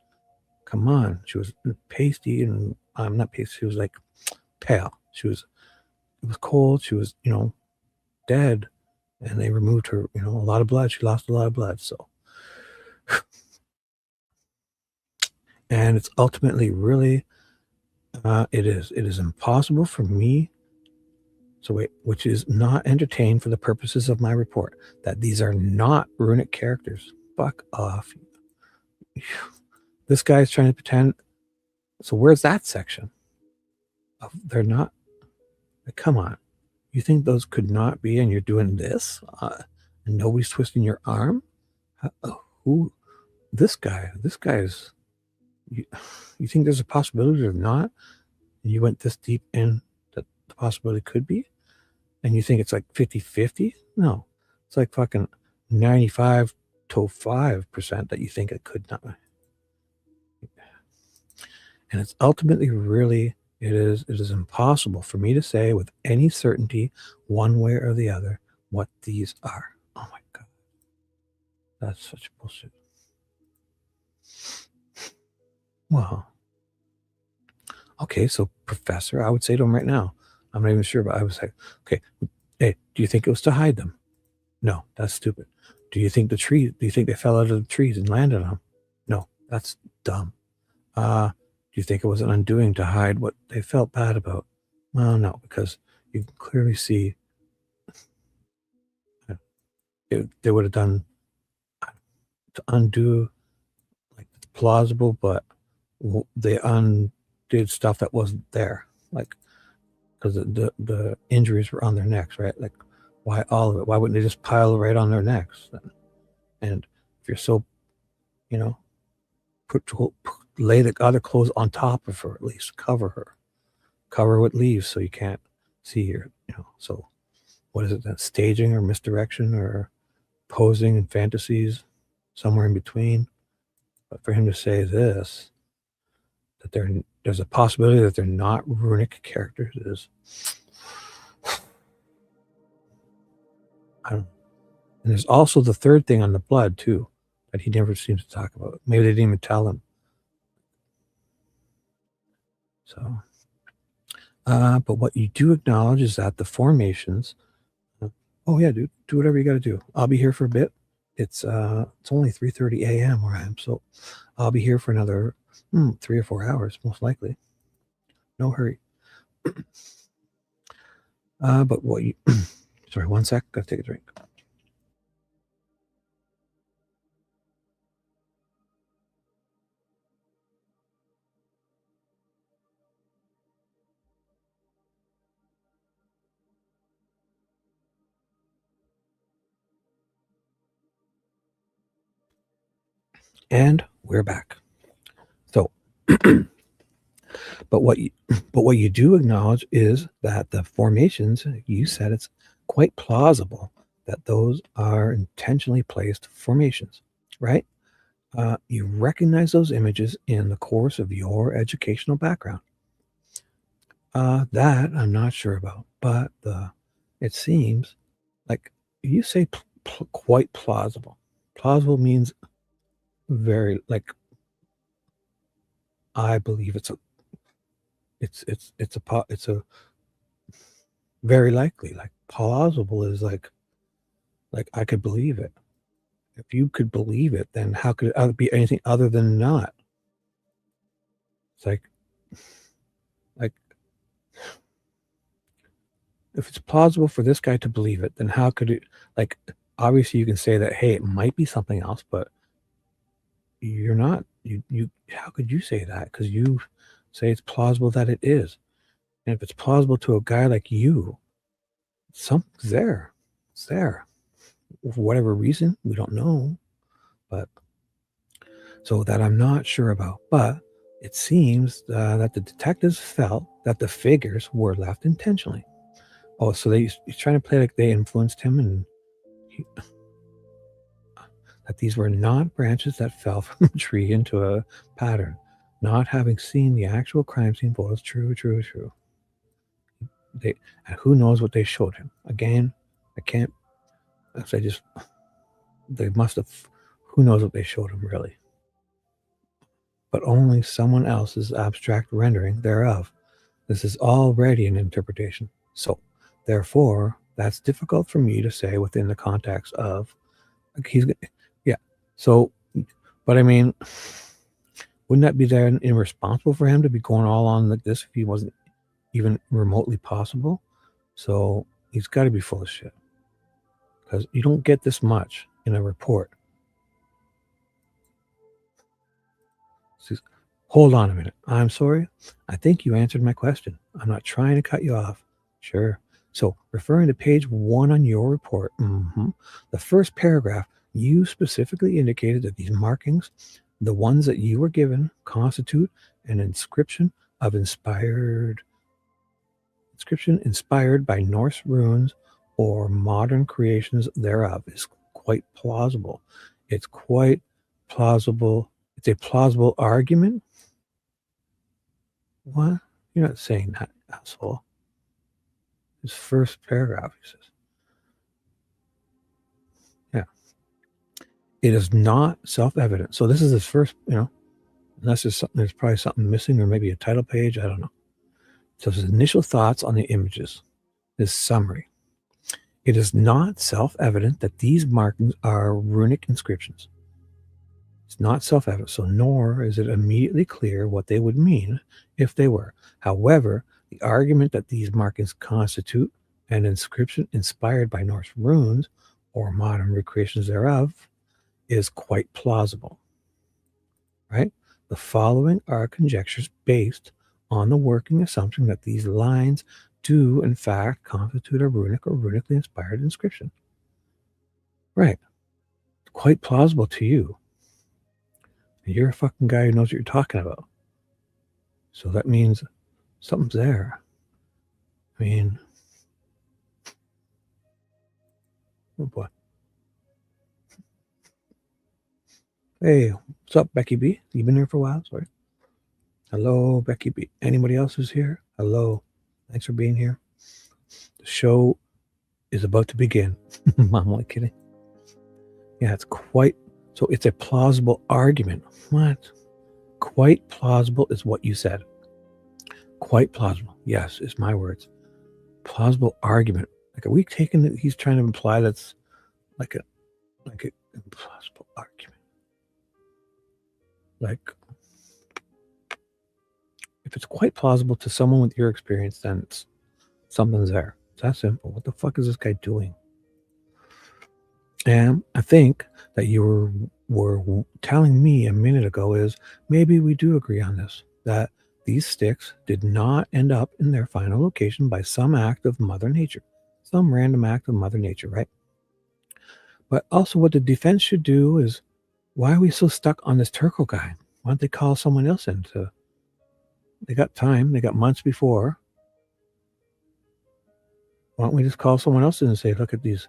Come on. She was pasty and I'm not pasty. She was like pale. It was cold. She was, dead. And they removed her, a lot of blood. She lost a lot of blood. So, and it's ultimately really, it is impossible for me. So wait, which is not entertained for the purposes of my report, that these are not runic characters. Fuck off. This guy's trying to pretend. So where's that section? They're not. Come on. You think those could not be, and you're doing this, and nobody's twisting your arm? Who? This guy is. You think there's a possibility or not? And you went this deep in that the possibility could be, and you think it's like 50-50? No, it's like fucking 95 to 5% that you think it could not. And it's ultimately really. It is impossible for me to say with any certainty, one way or the other, what these are. Oh my God. That's such bullshit. Well, okay, so Professor, I would say to him right now, I'm not even sure, but I was like, okay, hey, do you think it was to hide them? No, that's stupid. Do you think they fell out of the trees and landed on them? No, that's dumb. Do you think it was an undoing to hide what they felt bad about? Well, no, because you can clearly see they would have done to undo, like, plausible, but they undid stuff that wasn't there, like, because the injuries were on their necks, right? Like, why all of it? Why wouldn't they just pile it right on their necks then? And if you're so, lay the other clothes on top of her, at least cover her with leaves so you can't see her, so what is it, that staging or misdirection or posing and fantasies, somewhere in between. But for him to say this, that there's a possibility that they're not runic characters, is, I don't know. And there's also the third thing on the blood too that he never seems to talk about. Maybe they didn't even tell him. So, but what you do acknowledge is that the formations. Oh yeah, dude, do whatever you got to do. I'll be here for a bit. It's only 3:30 a.m. where I am, so I'll be here for another 3 or 4 hours, most likely. No hurry. But what you? Sorry, one sec. Gotta take a drink. And we're back. So, but what you do acknowledge is that the formations, you said it's quite plausible that those are intentionally placed formations, right? You recognize those images in the course of your educational background. That I'm not sure about, but it seems like you say quite plausible. Plausible means very, like, I believe it's a very likely. Like, plausible is like I could believe it. If you could believe it, then how could it be anything other than not? It's like if it's plausible for this guy to believe it, then how could it, like, obviously you can say that, hey, it might be something else, but you're not, you how could you say that? Because you say it's plausible that it is. And if it's plausible to a guy like you, something's there. It's there. For whatever reason, we don't know. But so that I'm not sure about. But it seems that the detectives felt that the figures were left intentionally. Oh, so he's trying to play like they influenced him, and that these were not branches that fell from a tree into a pattern. Not having seen the actual crime scene photos. True. And who knows what they showed him? Again, I can't. They must have. Who knows what they showed him really? But only someone else's abstract rendering thereof. This is already an interpretation. So, therefore, that's difficult for me to say within the context of yeah. So, but I mean, wouldn't that be then irresponsible for him to be going all on like this if he wasn't even remotely possible? So he's got to be full of shit, because you don't get this much in a report. Hold on a minute. I'm sorry. I think you answered my question. I'm not trying to cut you off. Sure. So referring to page 1 on your report, the first paragraph, you specifically indicated that these markings, the ones that you were given, constitute an inscription inspired by Norse runes or modern creations thereof is quite plausible. It's quite plausible. It's a plausible argument. What? You're not saying that, asshole. His first paragraph, he says. Yeah. It is not self-evident. So this is his first, unless there's probably something missing, or maybe a title page, I don't know. So his initial thoughts on the images, his summary. It is not self-evident that these markings are runic inscriptions. It's not self-evident, so nor is it immediately clear what they would mean if they were. However, the argument that these markings constitute an inscription inspired by Norse runes or modern recreations thereof is quite plausible. Right? The following are conjectures based on the working assumption that these lines do, in fact, constitute a runic or runically inspired inscription. Right. Quite plausible to you. You're a fucking guy who knows what you're talking about. So that means something's there. I mean, oh boy. Hey, what's up, Becky B? You been here for a while? Sorry. Hello, Becky B. Anybody else who's here? Hello. Thanks for being here. The show is about to begin. I'm only kidding. Yeah, it's quite. So it's a plausible argument. What? Quite plausible is what you said. Quite plausible. Yes, is my words. Plausible argument. Like, are we taking that he's trying to imply that's like a implausible argument? Like, if it's quite plausible to someone with your experience, then something's there. It's that simple. What the fuck is this guy doing? And I think that you were telling me a minute ago is maybe we do agree on this, that these sticks did not end up in their final location by some act of Mother Nature, some random act of Mother Nature, right? But also what the defense should do is, why are we so stuck on this Turco guy? Why don't they call someone else in to... They got time. They got months before. Why don't we just call someone else in and say, look at these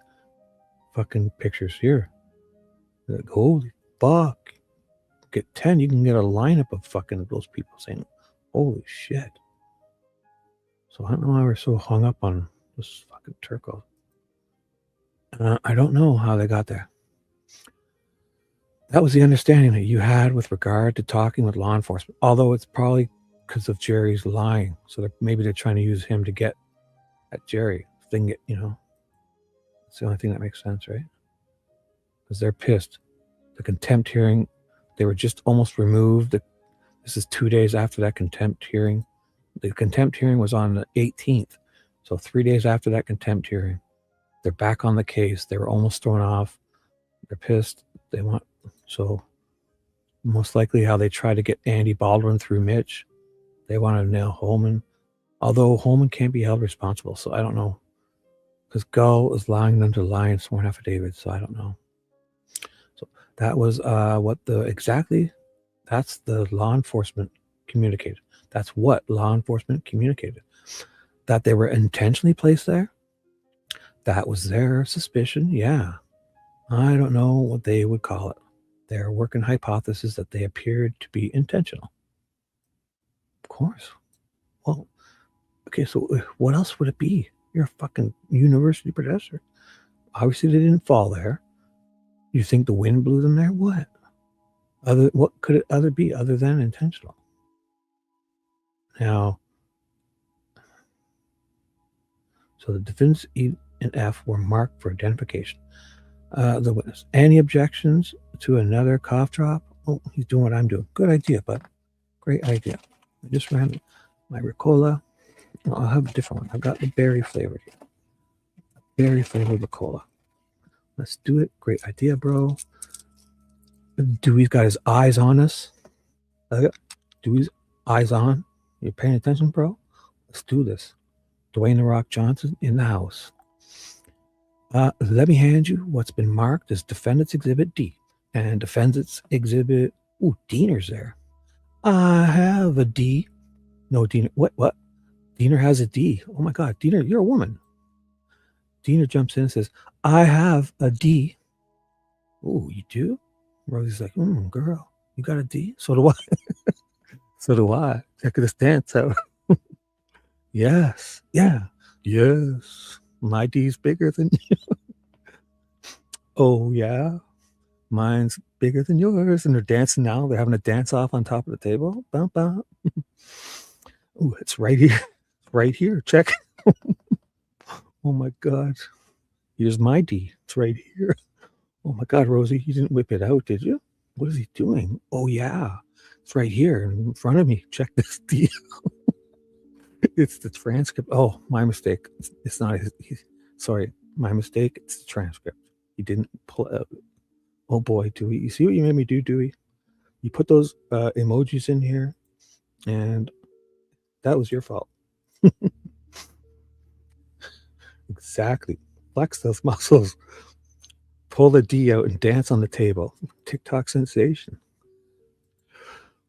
fucking pictures here. Like, holy fuck. Get 10, you can get a lineup of fucking those people saying, holy shit. So I don't know why we're so hung up on this fucking Turco. I don't know how they got there. That was the understanding that you had with regard to talking with law enforcement, although it's probably because of Jerry's lying. So maybe they're trying to use him to get at Jerry. It's the only thing that makes sense, right? Because they're pissed. The contempt hearing, they were just almost removed. This is 2 days after that contempt hearing. The contempt hearing was on the 18th. So 3 days after that contempt hearing, they're back on the case. They were almost thrown off. They're pissed. So most likely how they try to get Andy Baldwin through Mitch. They want to nail Holeman. Although Holeman can't be held responsible. So I don't know. Because Gull is allowing them to lie in sworn affidavits. So I don't know. So that was that's the law enforcement communicated. That's what law enforcement communicated. That they were intentionally placed there. That was their suspicion. Yeah. I don't know what they would call it. Their working hypothesis that they appeared to be intentional. Of course. Well, Okay, so what else would it be? You're a fucking university professor. Obviously, they didn't fall there. You think the wind blew them there? What? What could it be other than intentional? Now, so the defendants E and F were marked for identification. The witness. Any objections to another cough drop? Oh, he's doing what I'm doing. Good idea, bud. Great idea. I just ran my Ricola. I'll have a different one. I've got the berry flavored here. Berry flavored Ricola. Let's do it. Great idea, bro. Dewey's got his eyes on us. Dewey's eyes on. You're paying attention, bro? Let's do this. Dwayne The Rock Johnson in the house. Let me hand you what's been marked as Defendant's Exhibit D. And Defendant's Exhibit... Ooh, Diener's there. I have a D. No, Diener. What? Diener has a D. Oh, my God. Diener, you're a woman. Diener jumps in and says, I have a D. Oh, you do? Rosie's like, girl, you got a D? So do I. So do I. Check this dance out. Yes. Yeah. Yes. My D's bigger than you. Oh, yeah. Mine's bigger than yours. And they're dancing now. They're having a dance off on top of the table. Bum, bum. Oh, it's right here. It's right here. Check. Oh, my God. Here's my D. It's right here. Oh, my God, Rosie, you didn't whip it out, did you? What is he doing? Oh, yeah. It's right here in front of me. Check this D. It's the transcript. Oh, my mistake. It's not his. Sorry, my mistake. It's the transcript. He didn't pull it out. Oh, boy, Dewey. You see what you made me do, Dewey? You put those emojis in here, and that was your fault. Exactly. Flex those muscles. Pull the D out and dance on the table. TikTok sensation.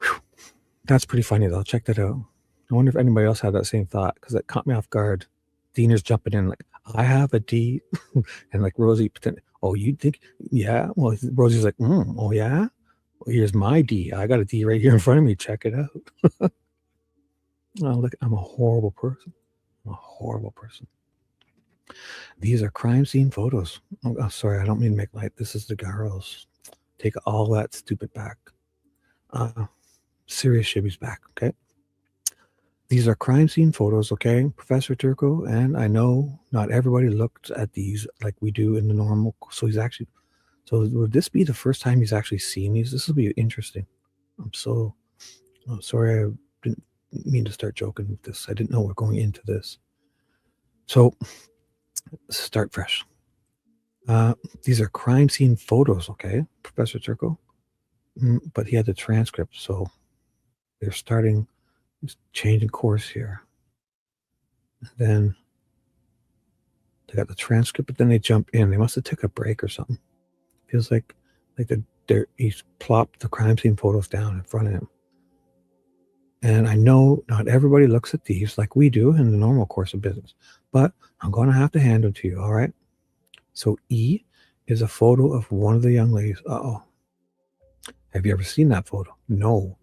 Whew. That's pretty funny, though. Check that out. I wonder if anybody else had that same thought, because it caught me off guard. Diener's jumping in like, I have a D. And like Rosie, oh, you think? Yeah. Well, Rosie's like, oh, yeah? Well, here's my D. I got a D right here in front of me. Check it out. Oh, look, I'm a horrible person. I'm a horrible person. These are crime scene photos. Oh, sorry, I don't mean to make light. This is the girls. Take all that stupid back. Serious Shibby's back, okay? These are crime scene photos, okay, Professor Turco? And I know not everybody looked at these like we do in the normal. So would this be the first time he's actually seen these? This will be interesting. I'm sorry, I didn't mean to start joking with this. I didn't know we're going into this. So, start fresh. These are crime scene photos, okay, Professor Turco? But he had the transcript, so they're changing course here. Then they got the transcript, but then they jump in. They must have took a break or something. Feels like he's plopped the crime scene photos down in front of him. And I know not everybody looks at these like we do in the normal course of business, but I'm going to have to hand them to you, all right? So E is a photo of one of the young ladies. Uh-oh. Have you ever seen that photo? No.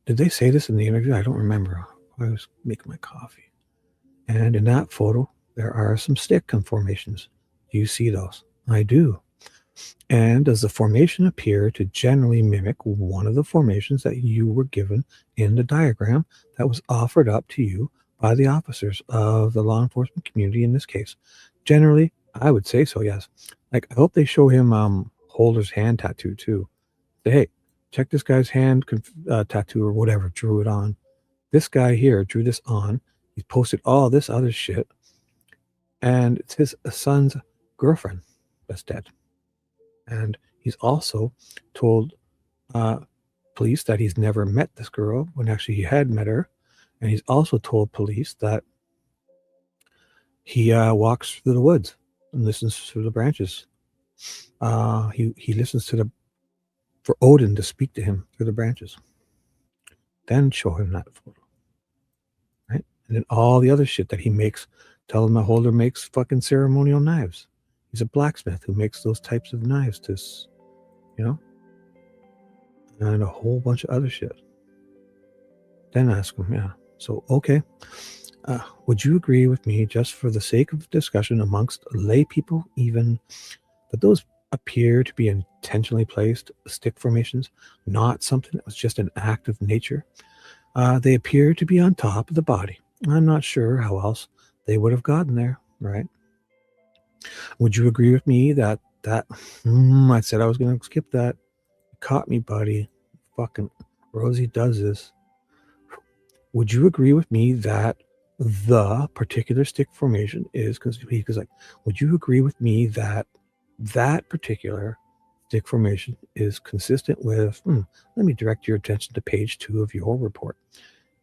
Did they say this in the interview? I don't remember. I was making my coffee. And in that photo, there are some stick conformations. Do you see those? I do. And does the formation appear to generally mimic one of the formations that you were given in the diagram that was offered up to you by the officers of the law enforcement community in this case? Generally, I would say so, yes. Like, I hope they show him Holder's hand tattoo too. Say, hey, check this guy's hand tattoo or whatever, drew it on. This guy here drew this on. He's posted all this other shit. And it's his son's girlfriend that's dead. And he's also told police that he's never met this girl when actually he had met her. And he's also told police that he walks through the woods and listens to the branches. He listens for Odin to speak to him through the branches. Then show him that photo. Right? And then all the other shit that he makes, tell him that Holder makes fucking ceremonial knives. He's a blacksmith who makes those types of knives to, and a whole bunch of other shit. Then ask him, yeah. So, okay. Would you agree with me, just for the sake of discussion amongst lay people even, that those appear to be intentionally placed stick formations, not something that was just an act of nature? They appear to be on top of the body. I'm not sure how else they would have gotten there, right? Would you agree with me that I said I was going to skip that. You caught me, buddy. Fucking Rosie does this. Would you agree with me that the particular stick formation is, because like, would you agree with me that that particular stick formation is consistent with, let me direct your attention to page 2 of your report,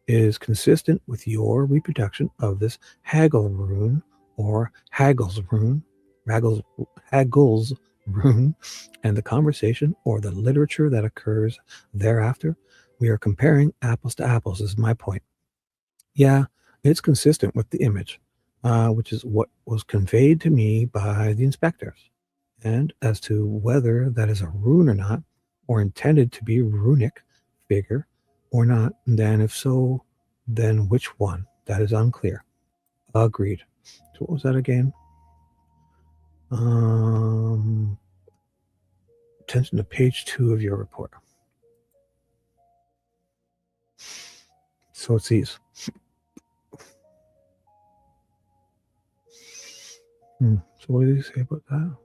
is consistent with your reproduction of this Haggle rune, or Haggle's rune, Haggle's rune, and the conversation or the literature that occurs thereafter? We are comparing apples to apples, is my point. Yeah, it's consistent with the image, which is what was conveyed to me by the inspectors. And as to whether that is a rune or not, or intended to be a runic figure or not, then if so, then which one? That is unclear. Agreed. So what was that again? Attention to page 2 of your report. So it's these. So what did he say about that?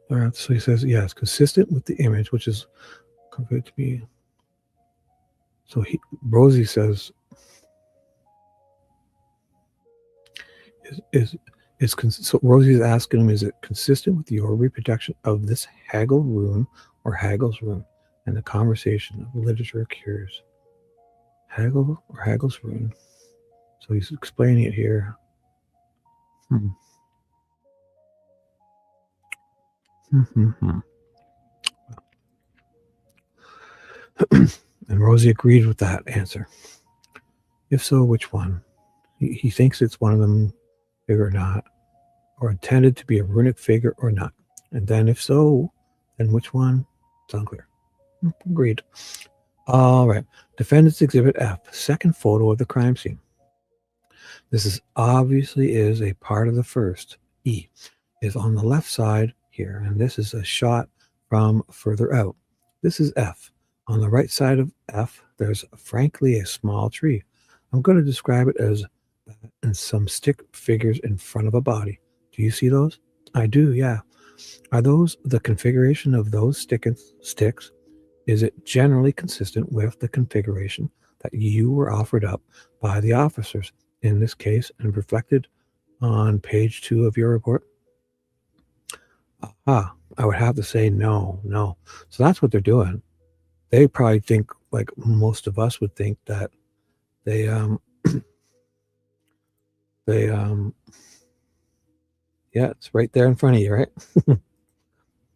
All right, so he says, yes, consistent with the image, which is compared to be. So Rosie says, so Rosie is asking him, is it consistent with your reproduction of this Haggle rune or Haggle's rune? And the conversation of literature occurs. Haggle or Haggle's rune. So he's explaining it here. And Rosie agreed with that answer. If so, which one? He thinks it's one of them, figure or not, or intended to be a runic figure or not. And then if so, then which one? It's unclear. Agreed. All right. Defendant's Exhibit F, second photo of the crime scene. This is obviously is a part of the first. E is on the left side here, and this is a shot from further out. This is F. On the right side of F, there's frankly a small tree. I'm going to describe it as that and some stick figures in front of a body. Do you see those? I do, yeah. Are those the configuration of those sticks? Is it generally consistent with the configuration that you were offered up by the officers in this case and reflected on page 2 of your report? I would have to say no. So that's what they're doing. They probably think, like most of us would think, that they yeah, it's right there in front of you, right?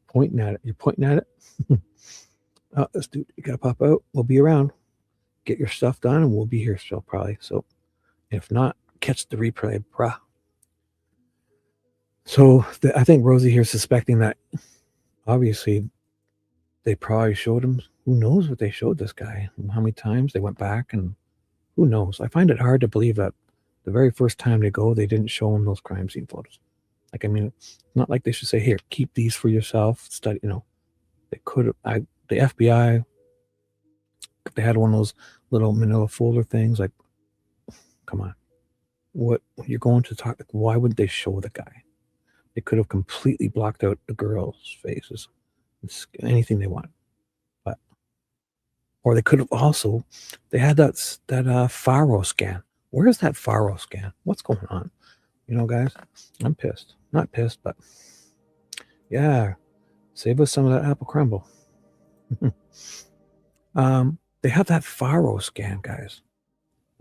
Pointing at it. You're pointing at it. Oh, this dude, you gotta pop out. We'll be around. Get your stuff done, and we'll be here still probably. So if not, catch the replay, brah. So I think Rosie here is suspecting that obviously they probably showed him. Who knows what they showed this guy? How many times they went back, and who knows? I find it hard to believe that the very first time they go, they didn't show him those crime scene photos. Like, I mean, it's not like they should say, here, keep these for yourself. Study, they could have. The FBI, they had one of those little manila folder things. Like, come on, what you're going to talk? Why would they show the guy? They could have completely blocked out the girls' faces, anything they wanted. But, or they could have also, they had that Faro scan. Where's that Faro scan? What's going on? Guys, I'm pissed. Not pissed, but yeah, save us some of that apple crumble. They have that Faro scan, guys.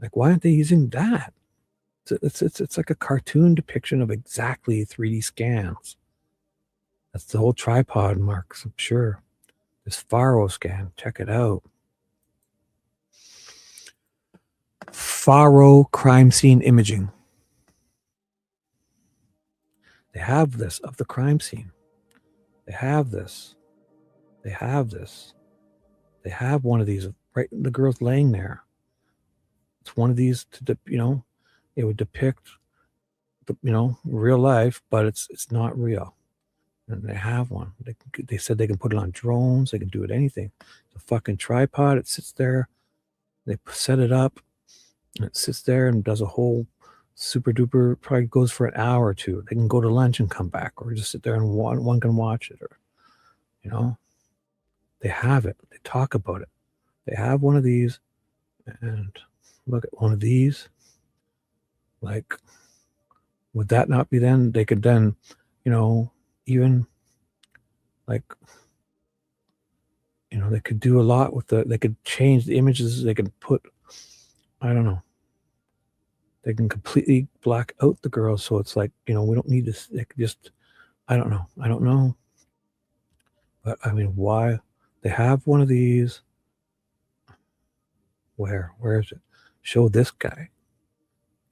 Like, why aren't they using that? It's like a cartoon depiction of exactly 3D scans. That's the whole tripod marks, I'm sure. This Faro scan, check it out. Faro crime scene imaging. They have this of the crime scene. They have this. They have this. They have one of these, right? The girl's laying there. It's one of these to, it would depict, real life, but it's not real. And they have one. They said they can put it on drones. They can do it anything. It's a fucking tripod. It sits there. They set it up, and it sits there and does a whole super duper. Probably goes for an hour or two. They can go to lunch and come back, or just sit there and one can watch it, or they have it. They talk about it. They have one of these, and look at one of these. Like, would that not be then? They could then, even like, they could do a lot with they could change the images. They could put, I don't know. They can completely black out the girls. So it's like, we don't need this. They could just, I don't know. But I mean, why? They have one of these. Where is it? Show this guy.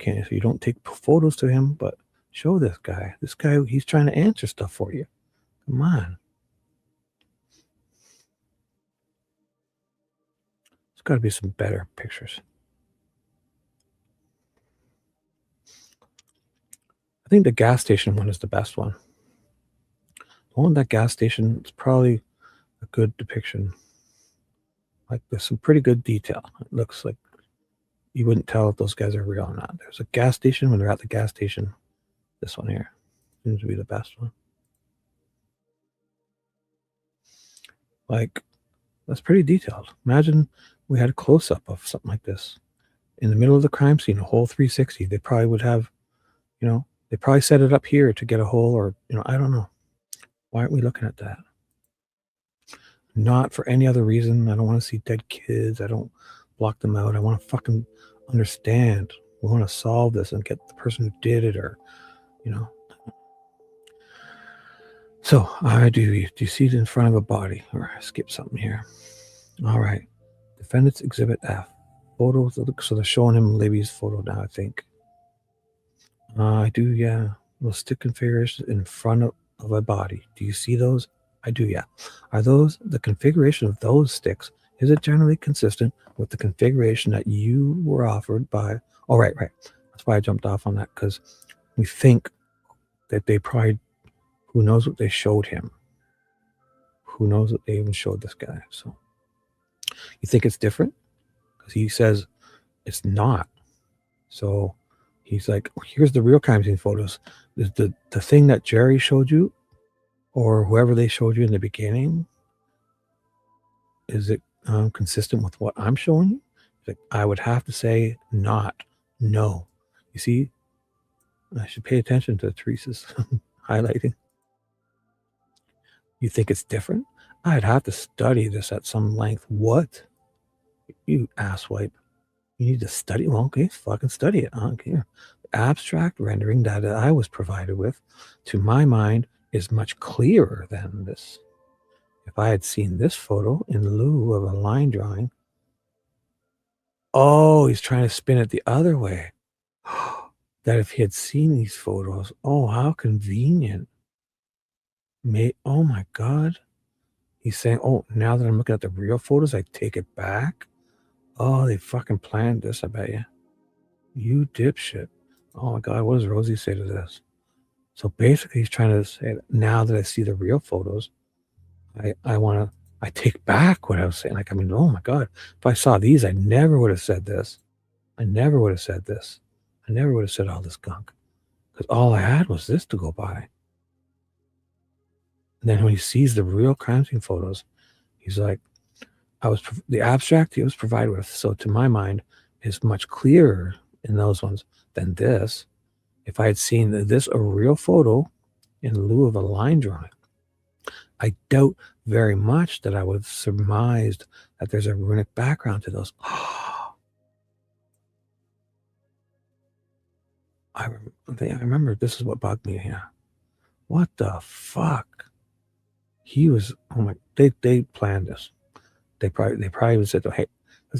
Okay, so you don't take photos to him, but show this guy. This guy, he's trying to answer stuff for you. Come on. There's got to be some better pictures. I think the gas station one is the best one. The one at that gas station is probably a good depiction. Like, there's some pretty good detail. It looks like you wouldn't tell if those guys are real or not. There's a gas station when they're at the gas station. This one here seems to be the best one. Like, that's pretty detailed. Imagine we had a close-up of something like this in the middle of the crime scene, a whole 360. They probably would have, they probably set it up here to get a whole, or, I don't know. Why aren't we looking at that? Not for any other reason. I don't want to see dead kids. I don't block them out. I want to fucking understand. We want to solve this and get the person who did it, or, So do you see it in front of a body? Or I skip something here. All right. Defendant's Exhibit F. Photos. So they're showing him Libby's photo now, I think. I do, yeah. Little stick configuration in front of a body. Do you see those? I do, yeah. Are those the configuration of those sticks? Is it generally consistent with the configuration that you were offered by? Oh, right. That's why I jumped off on that, because we think that they probably, who knows what they showed him? Who knows what they even showed this guy? So you think it's different? Because he says it's not. So he's like, here's the real crime scene photos. Is the thing that Jerry showed you, or whoever they showed you in the beginning, is it consistent with what I'm showing you? Like, I would have to say not. No. You see, I should pay attention to Teresa's highlighting. You think it's different? I'd have to study this at some length. What? You asswipe. You need to study? Well, okay, fucking study it. I don't care. The abstract rendering that I was provided with, to my mind, is much clearer than this. If I had seen this photo in lieu of a line drawing. Oh, he's trying to spin it the other way. That if he had seen these photos, oh, how convenient. Oh my God. He's saying, oh, now that I'm looking at the real photos, I take it back. Oh, they fucking planned this, I bet you. You dipshit. Oh my God, what does Rosie say to this? So basically he's trying to say that now that I see the real photos, I take back what I was saying. Like, I mean, oh my God, if I saw these, I never would have said this. I never would have said this. I never would have said all this gunk. Because all I had was this to go by. And then when he sees the real crime scene photos, he's like, the abstract he was provided with, so to my mind, is much clearer in those ones than this. If I had seen this a real photo in lieu of a line drawing, I doubt very much that I would have surmised that there's a runic background to those. I remember this is what bugged me here. What the fuck? He was, oh my, they planned this. They probably said, hey,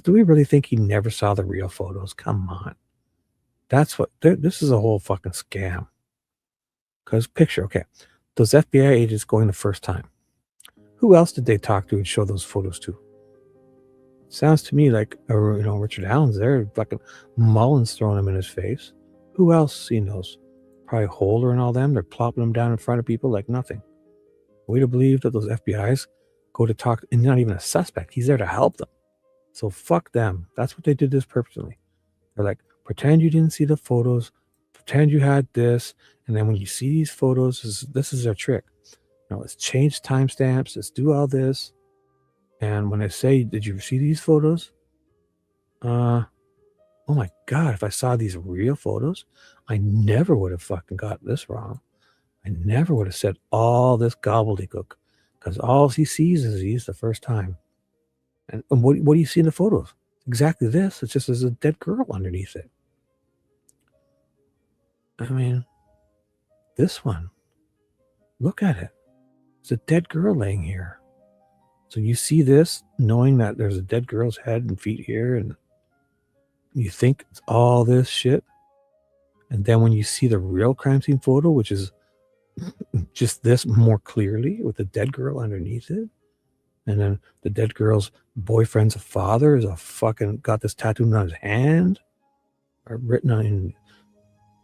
do we really think he never saw the real photos? Come on. That's what, this is a whole fucking scam. Because picture, okay, those FBI agents going the first time. Who else did they talk to and show those photos to? Sounds to me like, Richard Allen's there, fucking Mullins throwing them in his face. Who else seen those? Probably Holder and all them. They're plopping them down in front of people like nothing. Way to believe that those FBI's go to talk, and not even a suspect. He's there to help them. So fuck them. That's what they did this purposely. They're like, pretend you didn't see the photos, pretend you had this, and then when you see these photos, this is their trick. Let's change timestamps, let's do all this. And when I say, did you see these photos? Oh my God, if I saw these real photos, I never would have fucking got this wrong. I never would have said all this gobbledygook, because all he sees is these the first time. And what do you see in the photos? Exactly this. It's just there's a dead girl underneath it. I mean, this one. Look at it. It's a dead girl laying here. So you see this, knowing that there's a dead girl's head and feet here, and you think it's all this shit. And then when you see the real crime scene photo, which is just this more clearly with the dead girl underneath it, and then the dead girl's boyfriend's father is got this tattooed on his hand, or written on.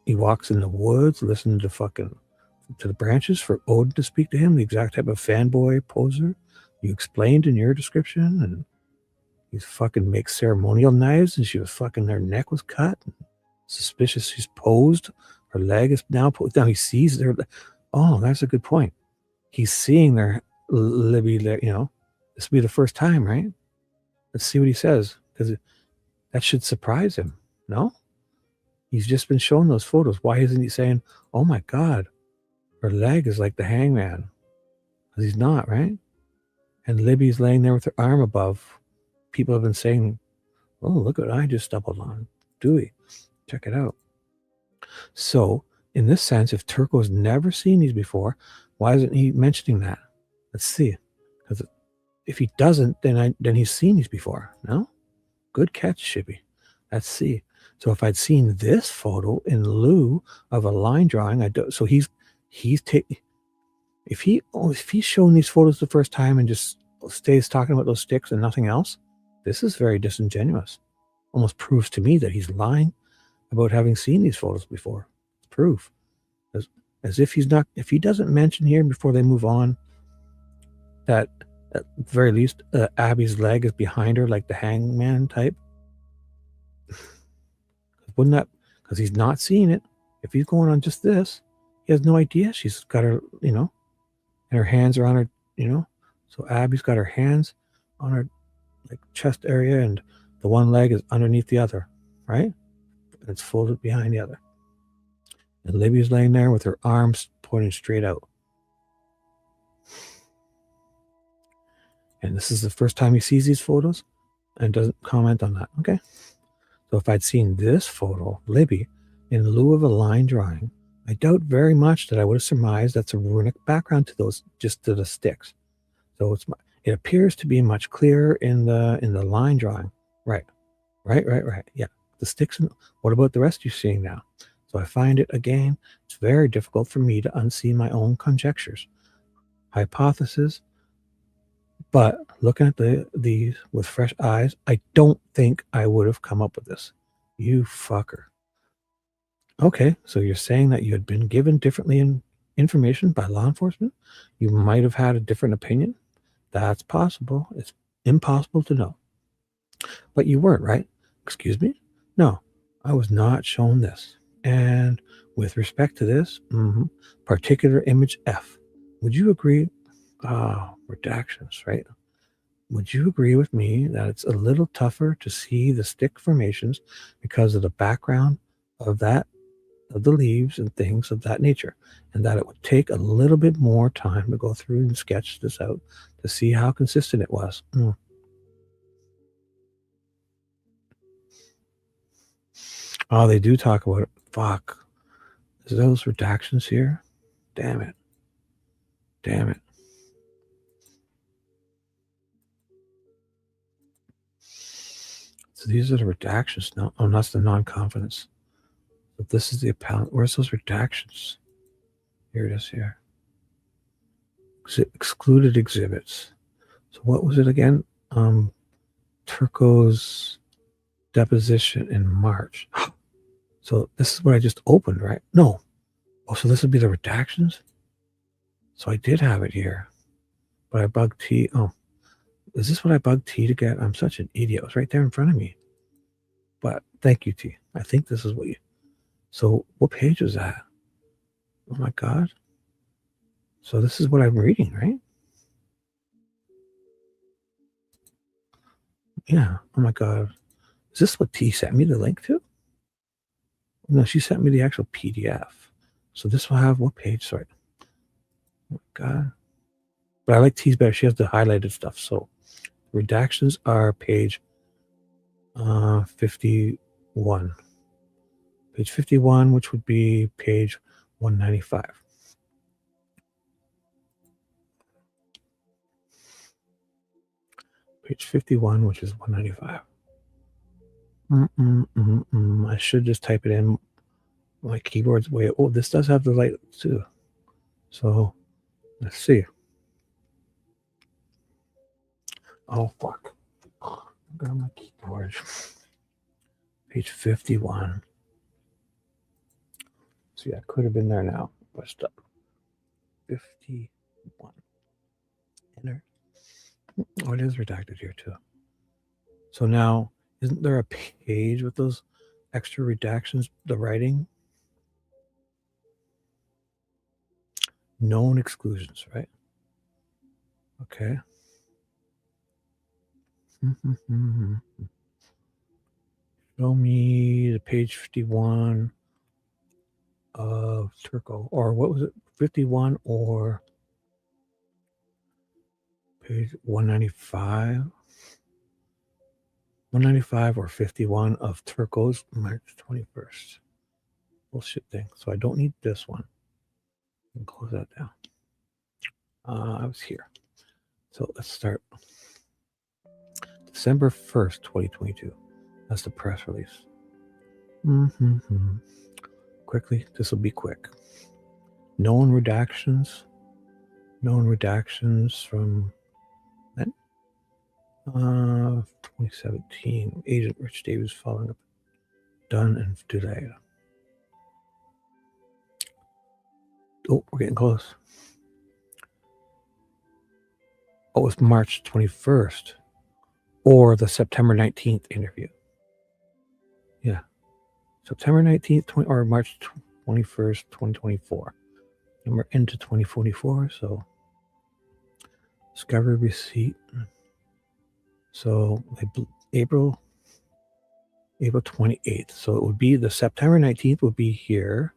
He walks in the woods, listening to the branches for Odin to speak to him, the exact type of fanboy poser you explained in your description. And he's makes ceremonial knives, and her neck was cut. Suspicious she's posed. Her leg is now posed. Now he sees her. Oh, that's a good point. He's seeing their Libby, this will be the first time, right? Let's see what he says, because that should surprise him. No? He's just been shown those photos. Why isn't he saying, oh my God, her leg is like the hangman? Because he's not, right? And Libby's laying there with her arm above. People have been saying, oh, look what I just stumbled on. Dewey, check it out. So, in this sense, if Turco's never seen these before, why isn't he mentioning that? Let's see. Because if he doesn't, then he's seen these before. No? Good catch, Shibby. Let's see. So if I'd seen this photo in lieu of a line drawing, if he's shown these photos the first time and just stays talking about those sticks and nothing else, this is very disingenuous. Almost proves to me that he's lying about having seen these photos before. It's proof. As if if he doesn't mention here before they move on that at the very least Abby's leg is behind her like the hangman type. Wouldn't that, because he's not seeing it. If he's going on just this, he has no idea she's got her, and her hands are on her, So Abby's got her hands on her chest area, and the one leg is underneath the other, right? And it's folded behind the other. And Libby's laying there with her arms pointing straight out. And this is the first time he sees these photos and doesn't comment on that. Okay. So if I'd seen this photo, Libby, in lieu of a line drawing, I doubt very much that I would have surmised that's a runic background to those, just to the sticks. So it appears to be much clearer in the line drawing. Right. Yeah. The sticks. What about the rest you're seeing now? So I find it, again, it's very difficult for me to unsee my own conjectures, hypothesis. But looking at these with fresh eyes, I don't think I would have come up with this. You fucker. Okay, so you're saying that you had been given differently information by law enforcement? You might have had a different opinion? That's possible. It's impossible to know. But you weren't, right? Excuse me? No, I was not shown this. And with respect to this, particular image F, would you agree? Redactions, right? Would you agree with me that it's a little tougher to see the stick formations because of the background of the leaves and things of that nature, and that it would take a little bit more time to go through and sketch this out to see how consistent it was? Oh, they do talk about it. Fuck. Is those redactions here? Damn it. So these are the redactions. No, that's the non-confidence. But this is the appellant. Where's those redactions? Here it is here. Excluded exhibits. So what was it again? Turco's deposition in March. So this is what I just opened, right? No. Oh, so this would be the redactions? So I did have it here. But I bugged T. Oh, is this what I bugged T to get? I'm such an idiot. It was right there in front of me. But thank you, T. I think this is what you... So what page was that? Oh my God. So this is what I'm reading, right? Yeah. Oh my God. Is this what T sent me the link to? No, she sent me the actual PDF. So this will have what page? Sorry. Oh my God. But I like T's better. She has the highlighted stuff. So redactions are page 51. Page 51, which would be page 195. Page 51, which is 195. I should just type it in. My keyboard's way. Oh, this does have the light too. So let's see. Oh, fuck. I got my keyboard. Page 51. See, I could have been there now. But stop. 51. Enter. Oh, it is redacted here too. So now, isn't there a page with those extra redactions, the writing? Known exclusions, right? Okay. Show me the page 51 of Turco. Or what was it? 51 or page 195? 195 or 51 of Turco's March 21st. Bullshit thing. So I don't need this one. I can close that down. I was here. So let's start. December 1st, 2022. That's the press release. Quickly, this will be quick. Known redactions. Known redactions from then. 2017. Agent Rich Davis following up. Done and delayed. Oh, we're getting close. Oh, it's March 21st. Or the September 19th interview. Yeah. September 19th or March 21st, 2024. And we're into 2044, so discovery receipt. So April 28th. So it would be the September 19th would be here,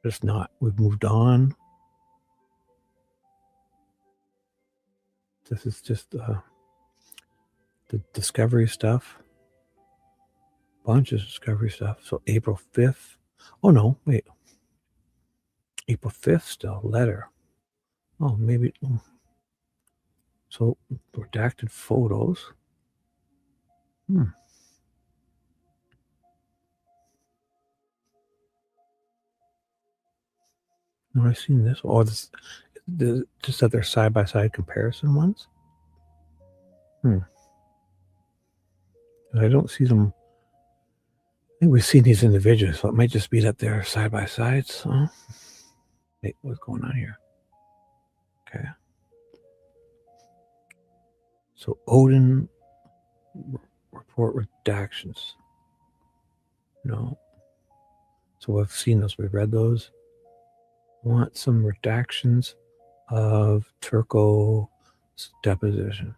but it's not. We've moved on. This is just the discovery stuff. Bunch of discovery stuff. So April 5th. Oh no, wait. April 5th still letter. Oh, maybe. So redacted photos. No, I've seen this. Oh, this just that they're side by side comparison ones. I don't see them. I think we've seen these individually, so it might just be that they're side by sides. Huh? Wait, what's going on here? Okay. So Odin report redactions. No. So we've seen those. We've read those. Want some redactions of Turco's deposition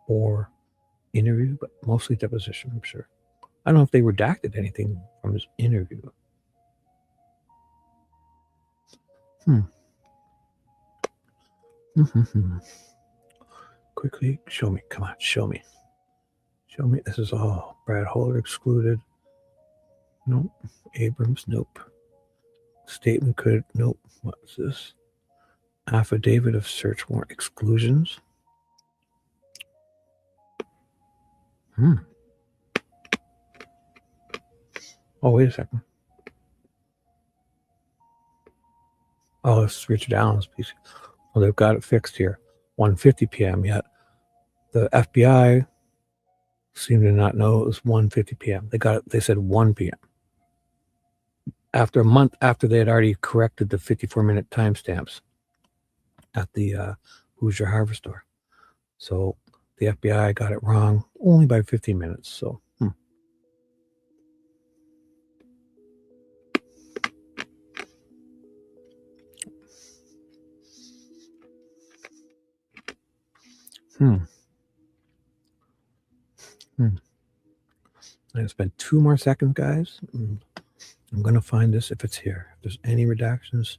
or interview, but mostly deposition, I'm sure. I don't know if they redacted anything from his interview. Quickly, show me. Come on, show me. Show me. This is all Brad Holder excluded. Nope. Abrams, nope. Statement could, nope. What's this? Affidavit of search warrant exclusions. Oh, wait a second. Oh, it's Richard Allen's piece. Well, they've got it fixed here, 1:50 p.m. Yet the FBI seemed to not know it was 1:50 p.m. They got it. They said 1 p.m. After a month after they had already corrected the 54-minute timestamps at the Hoosier Hardware store. So the FBI got it wrong only by 15 minutes. So, I spent 2 more seconds, guys. I'm going to find this if it's here. If there's any redactions.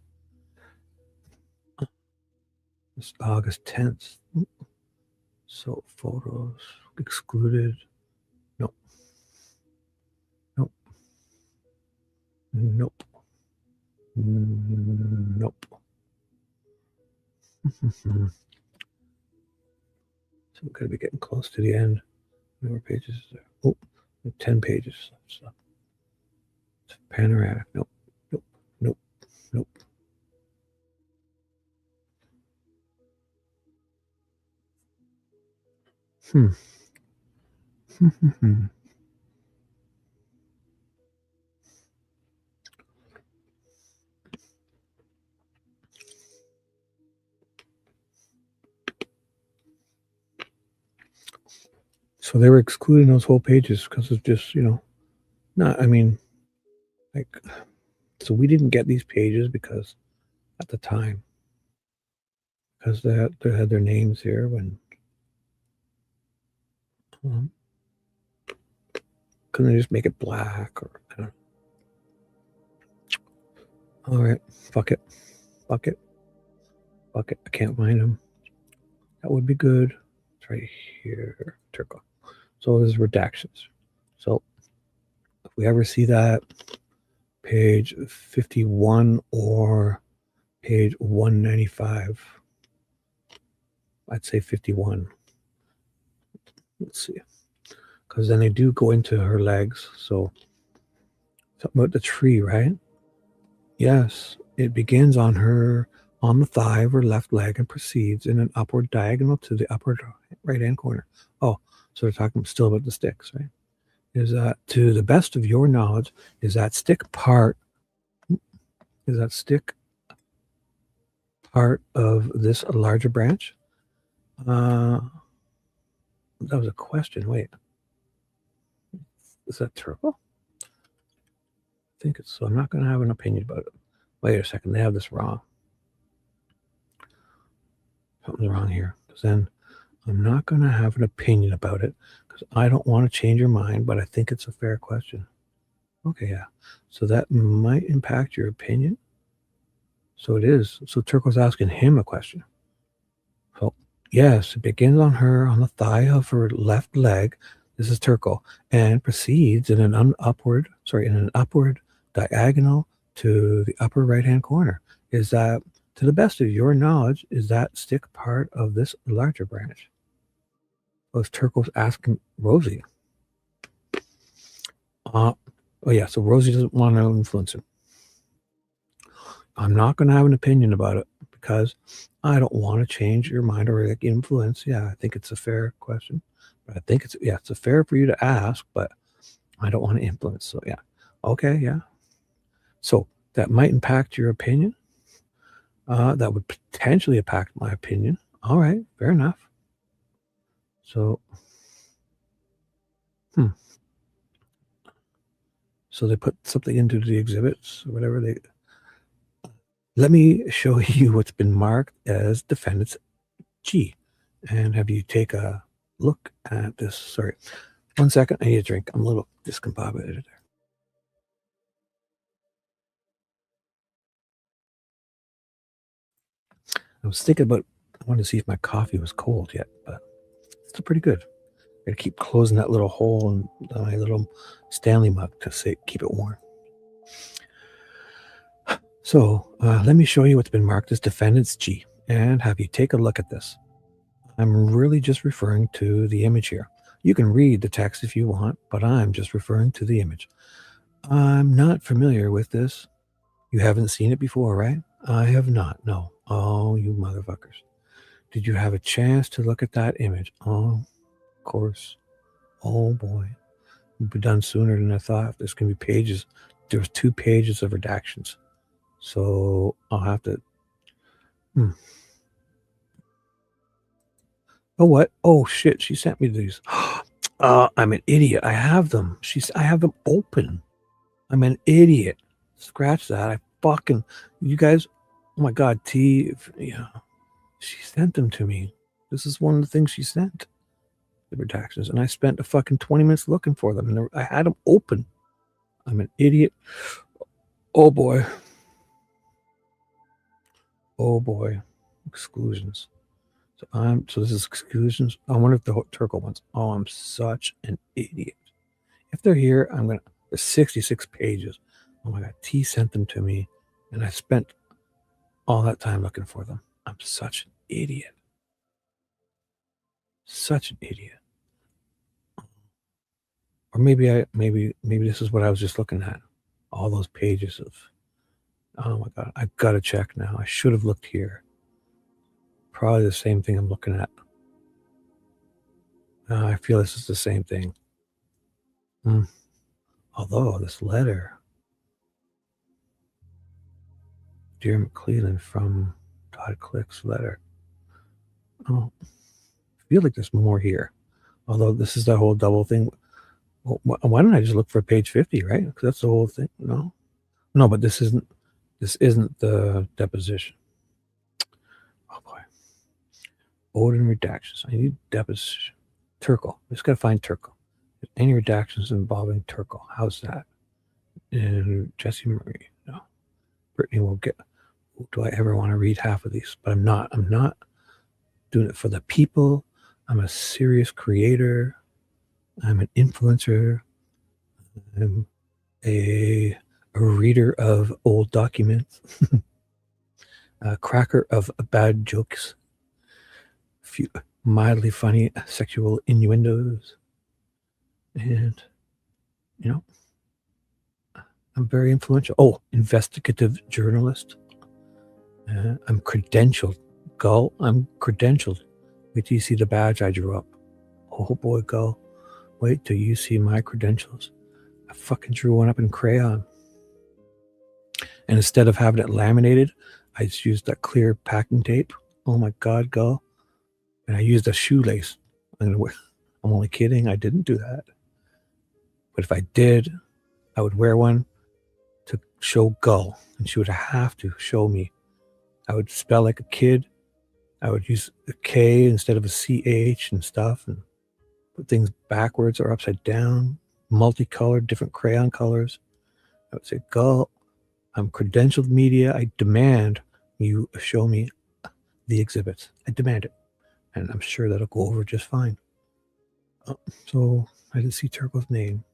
It's August 10th. So photos excluded. Nope. Nope. Nope. Nope. So we're going to be getting close to the end. How many more pages is there? Oh, 10 pages. So it's panoramic. Nope. Nope. Nope. Nope. So they were excluding those whole pages because of just, not, I mean, like, so we didn't get these pages because at the time, because they had their names here when, couldn't they just make it black or, I don't know. All right, fuck it. Fuck it. Fuck it. I can't find them. That would be good. It's right here, Turco. So there's redactions. So if we ever see that page 51 or page 195, I'd say 51. Let's see. Because then they do go into her legs. So something about the tree, right? Yes, it begins on the thigh of her left leg and proceeds in an upward diagonal to the upper right-hand corner. Oh, so we're talking still about the sticks, right? Is that, to the best of your knowledge, is that stick part of this larger branch? That was a question. Wait. Is that Turco? I think it's so. I'm not going to have an opinion about it. Wait a second. They have this wrong. Something's wrong here. Because then I'm not going to have an opinion about it because I don't want to change your mind, but I think it's a fair question. Okay, yeah. So that might impact your opinion. So it is. So Turco's asking him a question. So yes, it begins on the thigh of her left leg. This is Turco, and proceeds in an upward diagonal to the upper right-hand corner. Is that, to the best of your knowledge, is that stick part of this larger branch? Was Turco's asking Rosie? Oh yeah, so Rosie doesn't want to influence him. I'm not going to have an opinion about it because I don't want to change your mind or influence. Yeah, I think it's a fair question. But I think it's a fair for you to ask, but I don't want to influence. So yeah. Okay, yeah. So that might impact your opinion. That would potentially impact my opinion. All right, fair enough. So, so they put something into the exhibits or whatever they. Let me show you what's been marked as defendant's G, and have you take a look at this. Sorry, 1 second. I need a drink. I'm a little discombobulated there. I was thinking about, I wanted to see if my coffee was cold yet, but it's still pretty good. I gotta keep closing that little hole in my little Stanley mug to keep it warm. So let me show you what's been marked as defendant's G, and have you take a look at this. I'm really just referring to the image here. You can read the text if you want, but I'm just referring to the image. I'm not familiar with this. You haven't seen it before, right? I have not. No. Oh, you motherfuckers. Did you have a chance to look at that image? Oh, of course. Oh, boy. It'll be done sooner than I thought. There's going to be pages. There was 2 pages of redactions. So I'll have to... Oh, what? Oh, shit. She sent me these. I'm an idiot. I have them. I have them open. I'm an idiot. Scratch that. I fucking... You guys... Oh, my God. She sent them to me. This is one of the things she sent. The redactions. And I spent a fucking 20 minutes looking for them. And I had them open. I'm an idiot. Oh, boy. Oh, boy. Exclusions. So this is exclusions. I wonder if the Turco ones. Oh, I'm such an idiot. If they're here, there's 66 pages. Oh my God. T sent them to me and I spent all that time looking for them. I'm such an idiot. Such an idiot. Or maybe this is what I was just looking at. All those pages of, oh my God, I've got to check now. I should have looked here. Probably the same thing I'm looking at. I feel this is the same thing. Although this letter, Dear McClellan from Todd Click's letter. Oh, I feel like there's more here. Although this is the whole double thing. Well, why don't I just look for page 50, right? Because that's the whole thing. No, but this isn't the deposition. Oh boy. Odin redactions. I need deposition. Turco. I just gotta find Turco. Any redactions involving Turco? How's that? And Jesse Marie. No. Brittany will get. Do I ever want to read half of these? But I'm not doing it for the people. I'm a serious creator. I'm an influencer. I'm a reader of old documents. A cracker of bad jokes. A few mildly funny sexual innuendos. And, I'm very influential. Oh, investigative journalist. I'm credentialed. Gull, I'm credentialed. Wait till you see the badge I drew up. Oh boy, Gull. Wait till you see my credentials. I fucking drew one up in crayon. And instead of having it laminated, I just used that clear packing tape. Oh my God, Gull. And I used a shoelace. I'm only kidding. I didn't do that. But if I did, I would wear one to show Gull. And she would have to show me. I would spell like a kid. I would use a K instead of a CH and stuff. And put things backwards or upside down. Multicolored, different crayon colors. I would say, Gull, I'm credentialed media. I demand you show me the exhibits. I demand it. And I'm sure that'll go over just fine. So I didn't see Turco's name.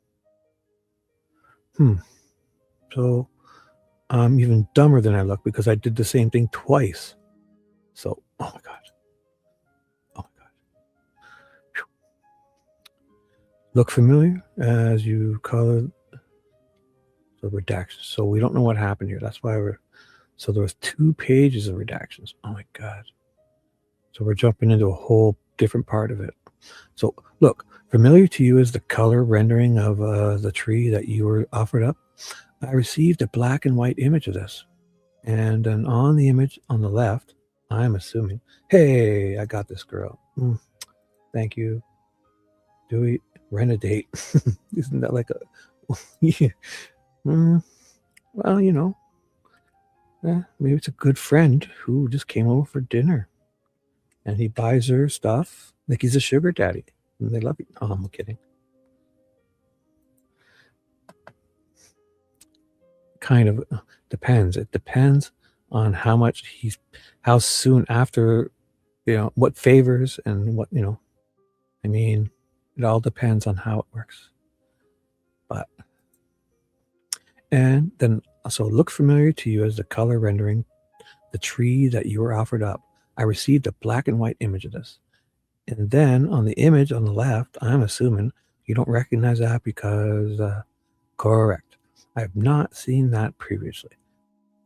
So I'm even dumber than I look because I did the same thing twice. So, oh my God. Whew. Look familiar as you color the redactions. So we don't know what happened here. That's why so there was 2 pages of redactions. Oh my God. So we're jumping into a whole different part of it. So look, familiar to you is the color rendering of the tree that you were offered up. I received a black and white image of this. And then on the image on the left, I'm assuming, hey, I got this girl. Thank you. Do we rent a date? Isn't that like a... yeah. Well, maybe it's a good friend who just came over for dinner. And he buys her stuff like he's a sugar daddy. And they love you. Oh, I'm kidding. Kind of depends. It depends on how soon after, what favors and what, I mean, it all depends on how it works. And then, so look familiar to you as the color rendering the tree that you were offered up. I received a black and white image of this. And then on the image on the left, I'm assuming you don't recognize that because, correct. I have not seen that previously.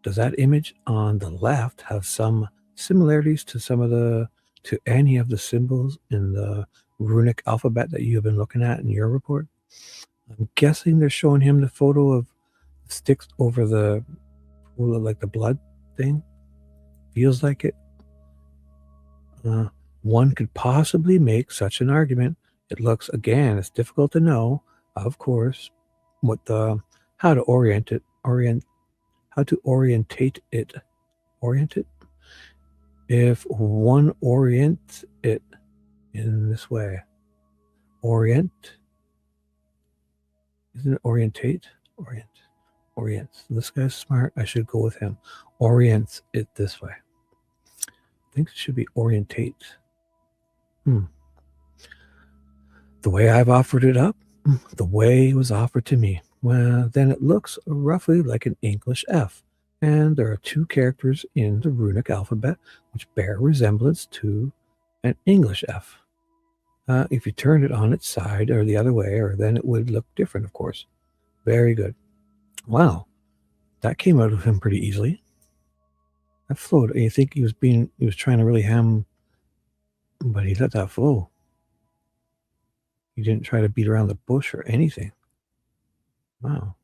does that image on the left have some similarities to any of the symbols in the runic alphabet that you've been looking at in your report? I'm guessing they're showing him the photo of sticks over the like the blood thing. Feels like it. One could possibly make such an argument. It looks, again, it's difficult to know, of course, how to orientate it. If one orients it in this way. Isn't it orientate? Orients. This guy's smart. I should go with him. Orients it this way. I think it should be orientate. The way I've offered it up, the way it was offered to me. Well, then it looks roughly like an English F. And there are 2 characters in the runic alphabet which bear resemblance to an English F. If you turn it on its side or the other way, or then it would look different, of course. Very good. Wow, that came out of him pretty easily. That flowed. You think he was trying to really ham, but he let that flow. He didn't try to beat around the bush or anything. Wow.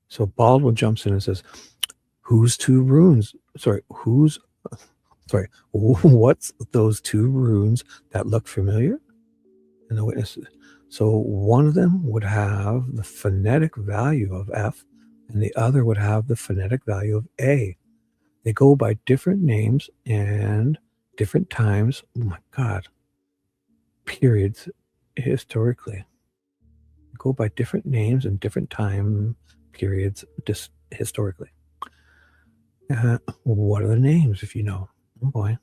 So Baldwin jumps in and says, what's those 2 runes that look familiar? And the witnesses. So one of them would have the phonetic value of F, and the other would have the phonetic value of A. They go by different names and different times. Oh my God. Periods historically. They go by different names and different time periods historically. What are the names, if you know? Oh boy.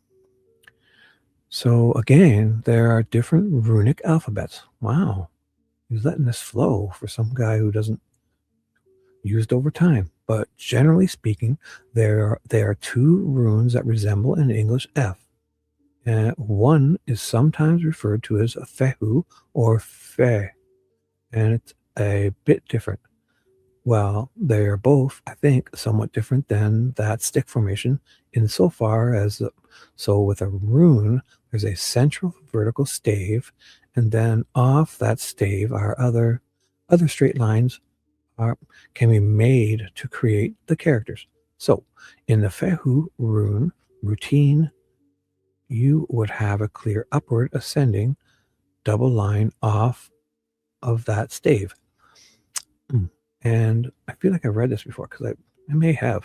So again, there are different runic alphabets. Wow. He's letting this flow for some guy who doesn't used over time. But generally speaking, there are 2 runes that resemble an English F. One is sometimes referred to as a fehu or fe, and it's a bit different. Well, they are both, I think, somewhat different than that stick formation insofar as, so with a rune, there's a central vertical stave, and then off that stave are other straight lines can be made to create the characters. So in the fehu rune routine, you would have a clear upward ascending double line off of that stave. And I feel like I've read this before because I may have.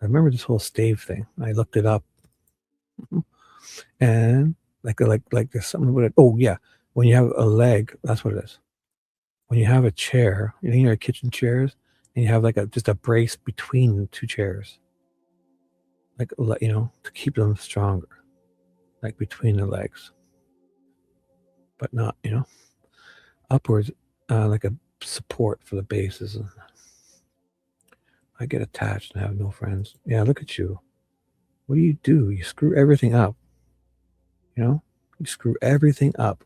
I remember this whole stave thing. I looked it up. And like there's something about it. Oh yeah, when you have a leg, that's what it is. When you have a chair, you know, kitchen chairs, and you have like just a brace between the 2 chairs, like, you know, to keep them stronger, like between the legs, but not, you know, upwards, like a support for the bases. I get attached and have no friends. Yeah, look at you. What do? You screw everything up. You know, you screw everything up.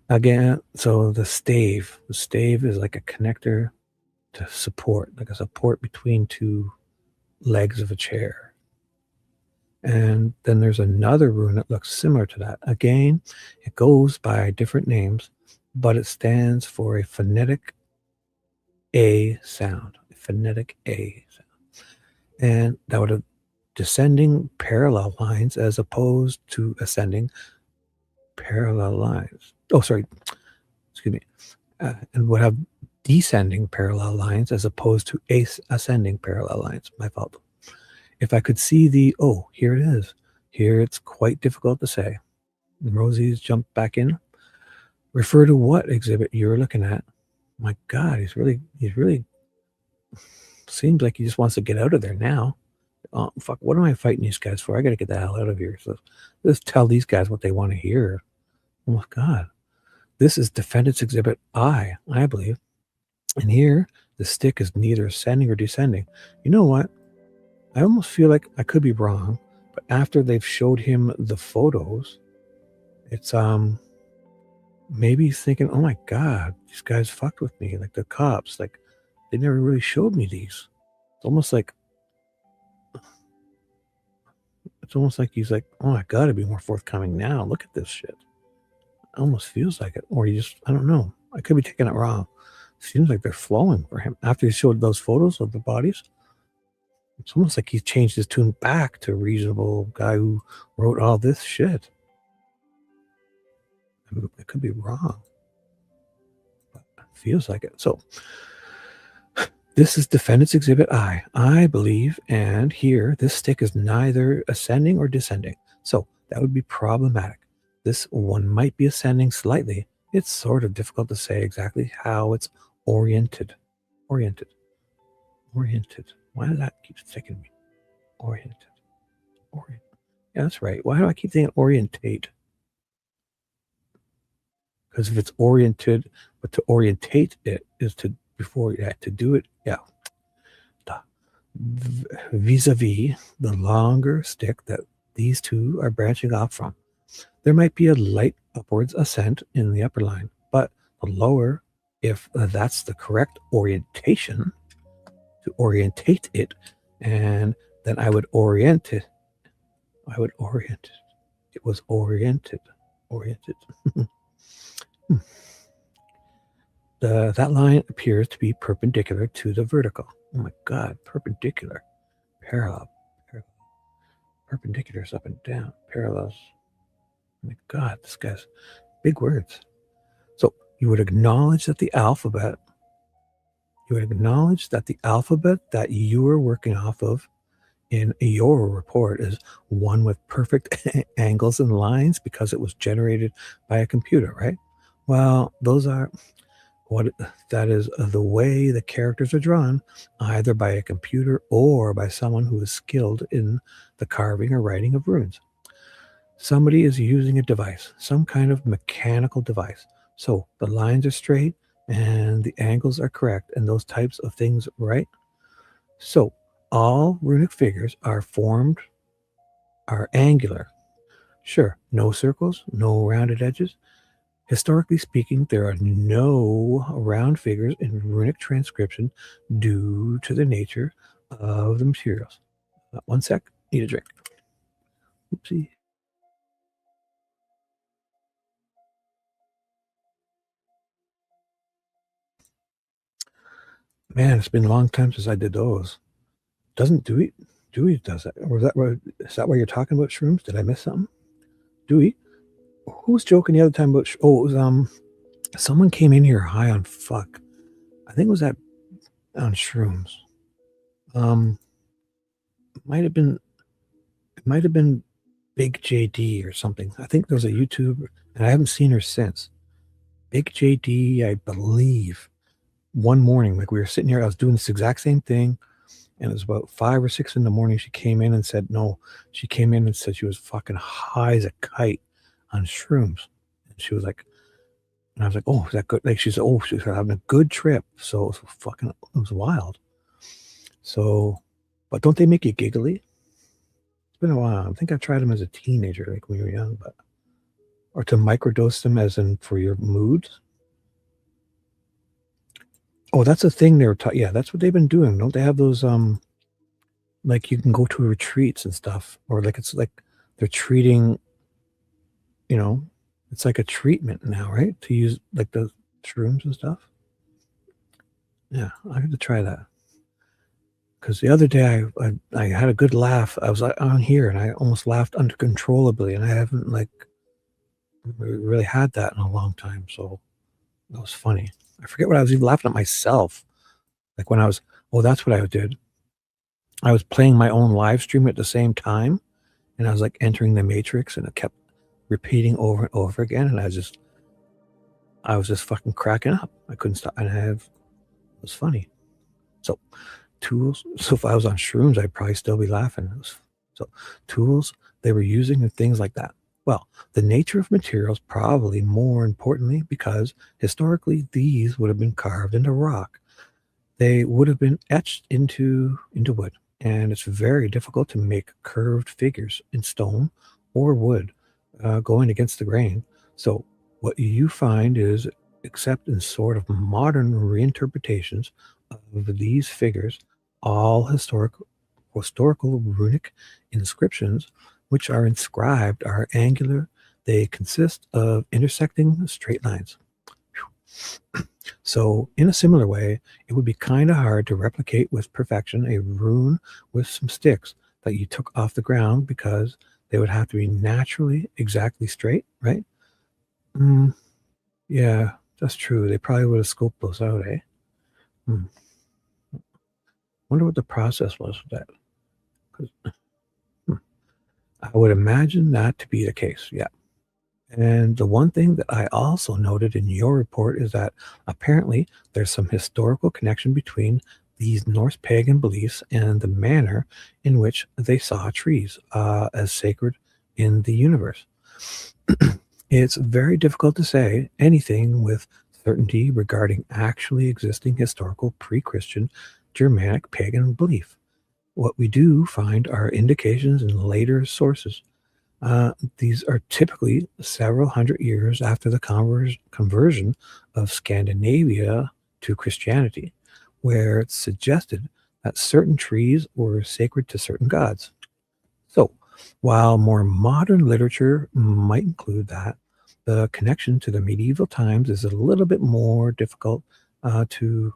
Again, so the stave is like a connector to support, like a support between 2 legs of a chair. And then there's another rune that looks similar to that. Again, it goes by different names, but it stands for a phonetic A sound. And that would have descending parallel lines as opposed to ascending parallel lines. Oh, sorry. Excuse me. And would have descending parallel lines as opposed to ascending parallel lines. My fault. If I could see here it is. Here it's quite difficult to say. Rosie's jumped back in. Refer to what exhibit you're looking at. My God, he's really seems like he just wants to get out of there now. Oh, fuck, what am I fighting these guys for? I got to get the hell out of here. So just tell these guys what they want to hear. Oh my God. This is Defendant's Exhibit I believe. And here, the stick is neither ascending or descending. You know what? I almost feel like I could be wrong, but after they've showed him the photos, it's maybe he's thinking, oh my God, these guys fucked with me, like the cops, like they never really showed me these. It's almost like he's like, oh, I gotta be more forthcoming now. Look at this shit. It almost feels like it. Or I don't know. I could be taking it wrong. It seems like they're flowing for him. After he showed those photos of the bodies, it's almost like he's changed his tune back to a reasonable guy who wrote all this shit. I could be wrong. But it feels like it. So, this is Defendant's Exhibit I. I believe, and here, this stick is neither ascending or descending. So, that would be problematic. This one might be ascending slightly. It's sort of difficult to say exactly how it's oriented. Oriented. Why does that keep sticking me? Oriented. Yeah, that's right. Why do I keep thinking orientate? Because if it's oriented, but to orientate it is to do it. Yeah. Vis-a-vis the longer stick that these two are branching off from. There might be a light upwards ascent in the upper line, but the lower, if that's the correct orientation, to orientate it, and then I would orient it. It was oriented. That line appears to be perpendicular to the vertical. Oh my God, perpendicular. Parallel. Perpendiculars up and down. Parallels. Oh my God, this guy's big words. So you would acknowledge that the alphabet that you are working off of in your report is one with perfect angles and lines because it was generated by a computer, right? Well, that is the way the characters are drawn, either by a computer or by someone who is skilled in the carving or writing of runes. Somebody is using a device, some kind of mechanical device. So the lines are straight and the angles are correct and those types of things, right? So all runic figures are angular. Sure, no circles, no rounded edges. Historically speaking, there are no round figures in runic transcription due to the nature of the materials. One sec, need a drink. Oopsie. Man, it's been a long time since I did those. Doesn't Dewey does that? Or is that why you're talking about shrooms? Did I miss something? Dewey? Who was joking the other time about? It was someone came in here high on fuck. I think it was that on shrooms. It might have been Big JD or something. I think there was a YouTuber, and I haven't seen her since. Big JD, I believe. One morning, like we were sitting here, I was doing this exact same thing, and it was about 5 or 6 in the morning. She came in and said, no, she came in and said she was fucking high as a kite on shrooms. And she was like, and I was like, oh, is that good? Like she said, oh, she was having a good trip. So it was wild. So, but don't they make you giggly? It's been a while. I think I tried them as a teenager, like when you were young, or to microdose them as in for your moods. Oh, that's a thing they were taught. Yeah, that's what they've been doing. Don't they have those, like you can go to retreats and stuff, or like it's like they're treating, it's like a treatment now, right? To use like the shrooms and stuff. Yeah, I have to try that. Because the other day I had a good laugh. I was on here and I almost laughed uncontrollably, and I haven't like really had that in a long time. So that was funny. I forget what I was even laughing at myself. Like when that's what I did. I was playing my own live stream at the same time, and I was like entering the matrix, and it kept repeating over and over again, and I was just fucking cracking up. I couldn't stop, and it was funny. So tools. So if I was on shrooms, I'd probably still be laughing. So tools they were using and things like that. Well, the nature of materials, probably more importantly, because historically these would have been carved into rock. They would have been etched into wood, and it's very difficult to make curved figures in stone or wood going against the grain. So what you find is, except in sort of modern reinterpretations of these figures, all historical runic inscriptions which are inscribed are angular. They consist of intersecting straight lines. So in a similar way, it would be kind of hard to replicate with perfection a rune with some sticks that you took off the ground, because they would have to be naturally exactly straight, right? Yeah, that's true. They probably would have scoped those out, eh? Wonder what the process was with that. 'Cause, I would imagine that to be the case, yeah. And the one thing that I also noted in your report is that apparently there's some historical connection between these Norse pagan beliefs and the manner in which they saw trees as sacred in the universe. It's very difficult to say anything with certainty regarding actually existing historical pre-Christian Germanic pagan belief. What we do find are indications in later sources. These are typically several hundred years after the conversion of Scandinavia to Christianity, where it's suggested that certain trees were sacred to certain gods. So, while more modern literature might include that, the connection to the medieval times is a little bit more difficult to.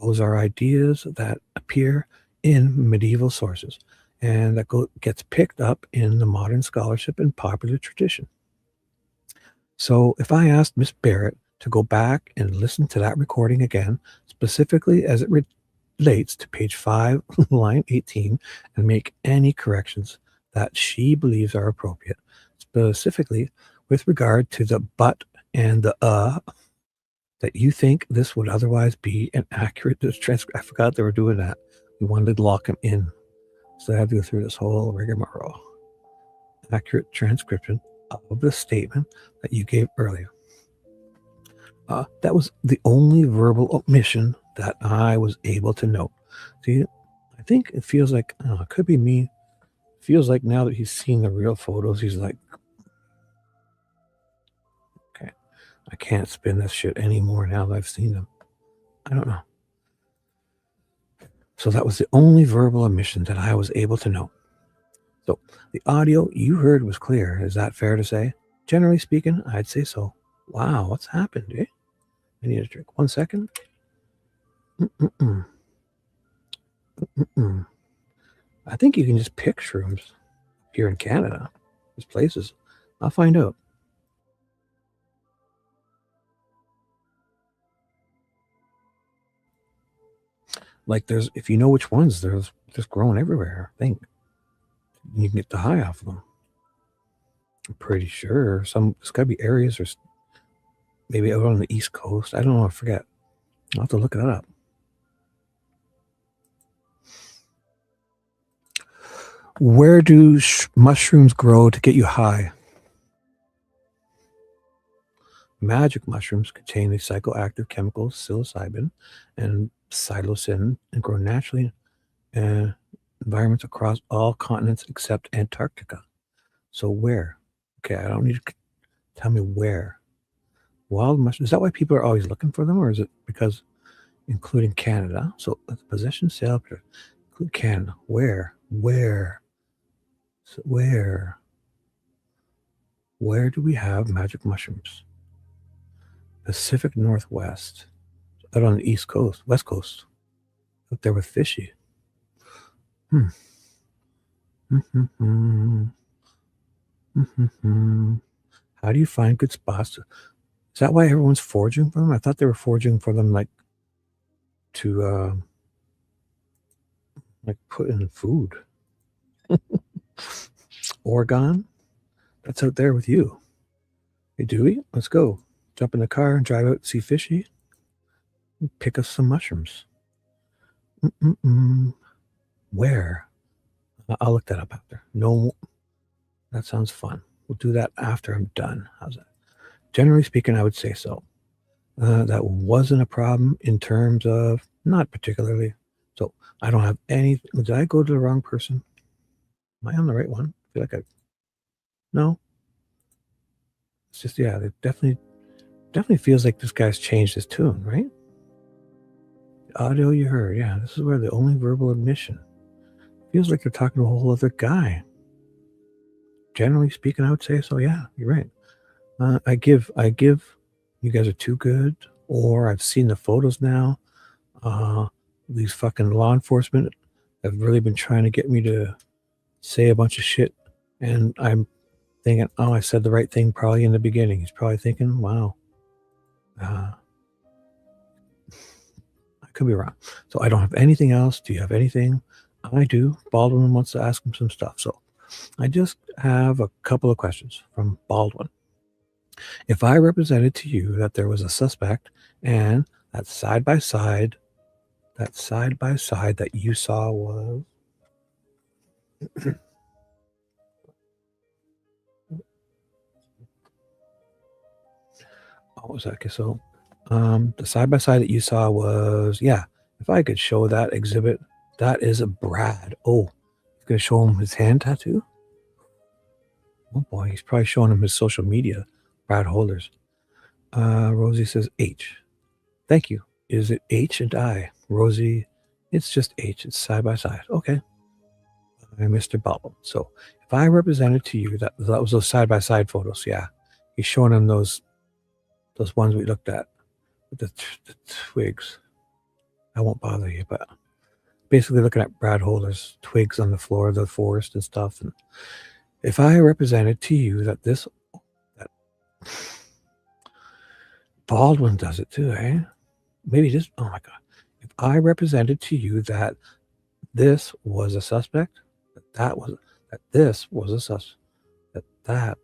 Those are ideas that appear in medieval sources, and that gets picked up in the modern scholarship and popular tradition. So if I asked Miss Barrett to go back and listen to that recording again, specifically as it relates to page 5, line 18, and make any corrections that she believes are appropriate, specifically with regard to the but and the that you think this would otherwise be an accurate transcript. I forgot they were doing that. We wanted to lock him in. So I had to go through this whole rigmarole. Accurate transcription of the statement that you gave earlier. That was the only verbal omission that I was able to note. See, I think it feels like, it could be me. It feels like now that he's seen the real photos, he's like, okay, I can't spin this shit anymore now that I've seen them. I don't know. So that was the only verbal omission that I was able to note. So the audio you heard was clear. Is that fair to say? Generally speaking, I'd say so. Wow, what's happened, eh? I need a drink. 1 second. I think you can just pick shrooms here in Canada. There's places. I'll find out. Like there's, if you know which ones, there's just growing everywhere, I think. You can get the high off of them. I'm pretty sure. There's got to be areas, or maybe out on the East Coast. I don't know. I forget. I'll have to look that up. Where do mushrooms grow to get you high? Magic mushrooms contain the psychoactive chemicals psilocybin and psilocin and grow naturally in environments across all continents except Antarctica. So where? Okay, I don't need to tell me where. Wild mushrooms. Is that why people are always looking for them, or is it because including Canada? So possession, sale, include Canada. Where? So where do we have magic mushrooms? Pacific Northwest, out on the East Coast, West Coast, up there with fishy. How do you find good spots? Is that why everyone's foraging for them? I thought they were foraging for them like to like put in food. Oregon, that's out there with you. Hey Dewey, let's go. Jump in the car and drive out to see fishy. Pick us some mushrooms. Where? I'll look that up after. No, that sounds fun. We'll do that after I'm done. How's that? Generally speaking, I would say so. That wasn't a problem in terms of, not particularly. So I don't have any. Did I go to the wrong person? Am I on the right one? I feel like no. It's just, yeah, it definitely feels like this guy's changed his tune, right? audio you heard, yeah, this is where the only verbal admission feels like you're talking to a whole other guy. Generally speaking, I would say so. Yeah, you're right. I give. You guys are too good, or I've seen the photos now. These fucking law enforcement have really been trying to get me to say a bunch of shit, and I'm thinking, oh, I said the right thing probably in the beginning. He's probably thinking, wow, I could be wrong. So I don't have anything else. Do you have anything? I do. Baldwin wants to ask him some stuff. So I just have a couple of questions from Baldwin. If I represented to you that there was a suspect and that side by side that you saw was what was that? Okay, so the side by side that you saw was, yeah, if I could show that exhibit, that is a Brad. Oh, he's gonna show him his hand tattoo. Oh boy, he's probably showing him his social media. Brad Holders. Rosie says H. Thank you. Is it H and I? Rosie, it's just H. It's side by side. Okay. Mr. Bubble. So if I represented to you that was those side by side photos, yeah, he's showing him those ones we looked at with the twigs. I won't bother you, but basically looking at Brad Holders' twigs on the floor of the forest and stuff. And if I represented to you that Baldwin does it too, eh? Maybe just, oh my God. If I represented to you that this was a suspect, that this was a suspect, that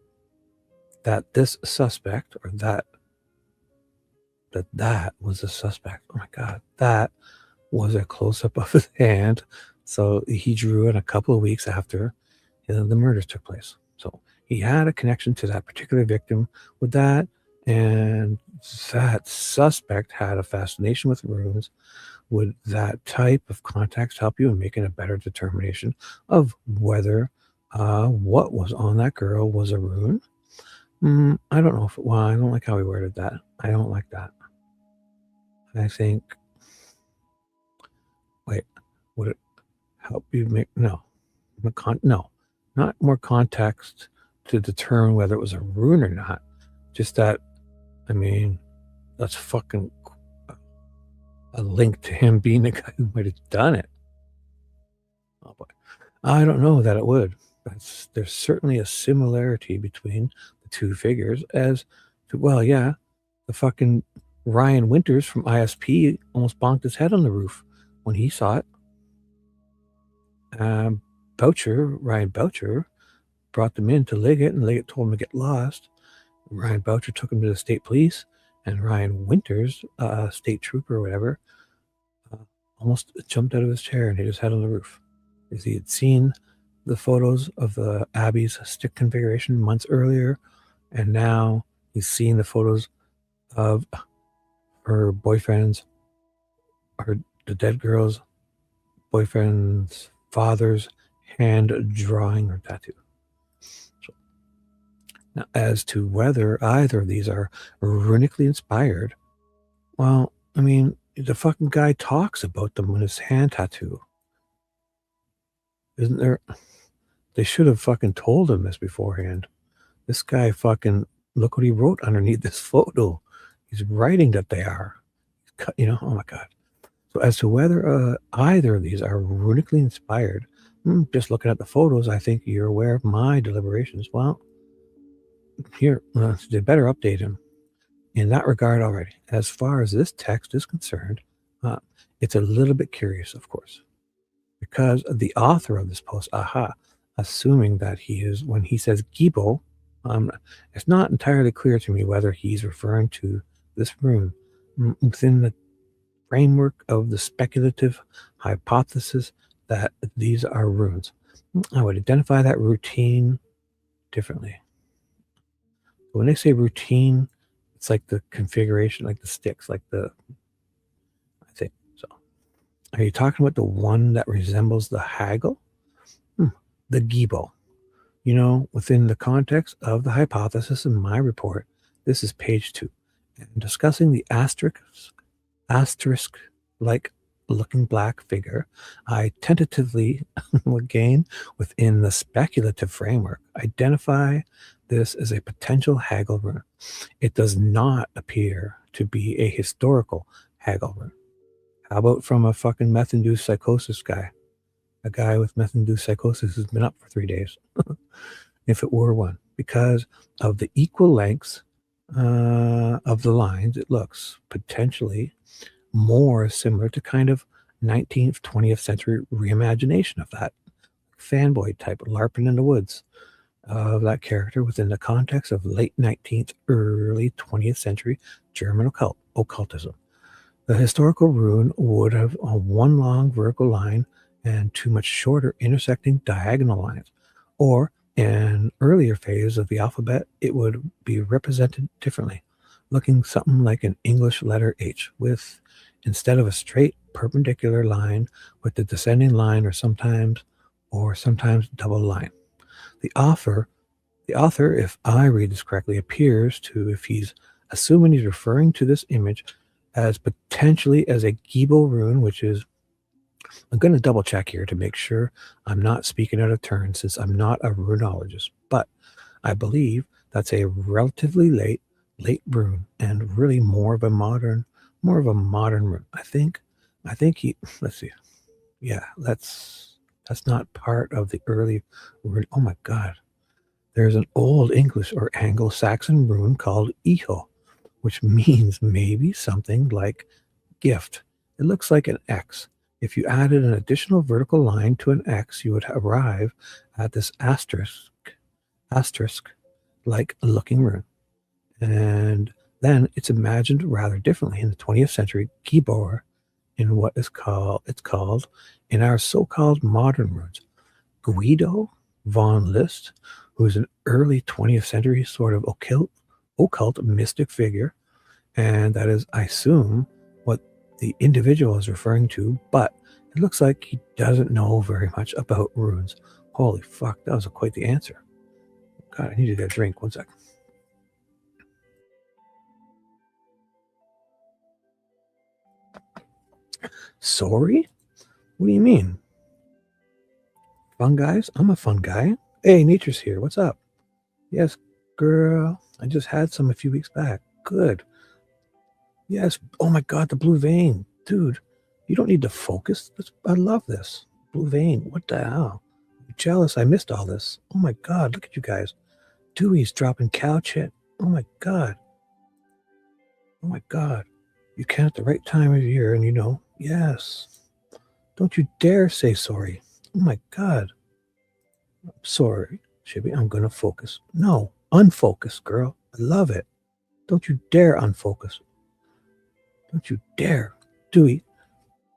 this suspect, or that was a suspect. Oh my God. That was a close-up of his hand. So he drew it a couple of weeks after the murders took place. So he had a connection to that particular victim with that, and that suspect had a fascination with runes. Would that type of context help you in making a better determination of whether what was on that girl was a rune? I don't know if, well, I don't like how he worded that. I don't like that. I think, wait, would it help you make, no, not more context to determine whether it was a rune or not. Just that, I mean, that's fucking a link to him being the guy who might have done it. Oh boy. I don't know that it would. There's certainly a similarity between the two figures as to, well, yeah, the fucking Ryan Winters from ISP almost bonked his head on the roof when he saw it. Ryan Boucher brought them in to Liggett, and Liggett told him to get lost. Ryan Boucher took him to the state police, and Ryan Winters, state trooper or whatever, almost jumped out of his chair and hit his head on the roof. Because he had seen the photos of Abby's stick configuration months earlier, and now he's seen the photos of her boyfriend's, or the dead girl's boyfriend's father's hand drawing her tattoo. So, now, as to whether either of these are runically inspired, well, I mean, the fucking guy talks about them in his hand tattoo. Isn't there? They should have fucking told him this beforehand. This guy fucking, look what he wrote underneath this photo. He's writing that they are. You know, oh my God. So as to whether either of these are runically inspired, just looking at the photos, I think you're aware of my deliberations. Well, here, they better update him in that regard already. As far as this text is concerned, it's a little bit curious, of course, because the author of this post, assuming that he is, when he says Gibo, it's not entirely clear to me whether he's referring to this rune within the framework of the speculative hypothesis that these are runes. I would identify that routine differently. When they say routine, it's like the configuration, like the sticks, like I think so. Are you talking about the one that resembles the haggle? The Gibo. You know, within the context of the hypothesis in my report, this is page 2. And discussing the asterisk-like looking black figure, I tentatively, again, within the speculative framework, identify this as a potential haggle rune. It does not appear to be a historical haggle rune. How about from a fucking meth-induced psychosis guy? A guy with meth-induced psychosis who's been up for 3 days. If it were one. Because of the equal lengths of the lines, it looks potentially more similar to kind of 19th, 20th century reimagination of that fanboy type LARPing in the woods of that character within the context of late 19th, early 20th century German occultism. The historical rune would have a one long vertical line and two much shorter intersecting diagonal lines. Or in an earlier phase of the alphabet, it would be represented differently, looking something like an English letter H with, instead of a straight perpendicular line with the descending line or sometimes double line. The author, if I read this correctly, appears to, if he's assuming he's referring to this image as potentially as a Giebel rune, which is, I'm going to double check here to make sure I'm not speaking out of turn since I'm not a runologist, but I believe that's a relatively late rune and really more of a modern rune. I think he, let's see. Yeah, that's not part of the early rune. Oh my God. There's an old English or Anglo-Saxon rune called Eho, which means maybe something like gift. It looks like an X. If you added an additional vertical line to an X, you would arrive at this asterisk-like looking rune. And then it's imagined rather differently in the 20th century Gibor in what is called in our so-called modern runes. Guido von List, who's an early 20th century sort of occult mystic figure, and that is, I assume, what the individual is referring to, but it looks like he doesn't know very much about runes. Holy fuck, that was quite the answer. God, I need to get a drink. 1 second. Sorry? What do you mean? Fun guys? I'm a fun guy. Hey, Nature's here. What's up? Yes, girl. I just had some a few weeks back. Good. Yes. Oh my God, the blue vein. Dude, you don't need to focus. I love this. Blue vein. What the hell? I'm jealous I missed all this. Oh my God, look at you guys. Dewey's dropping couch hit. Oh my God. Oh my God. You can at the right time of year and you know, yes. Don't you dare say sorry. Oh my God. I'm sorry, Shibby. I'm going to focus. No, unfocus, girl. I love it. Don't you dare unfocus. Don't you dare. Dewey,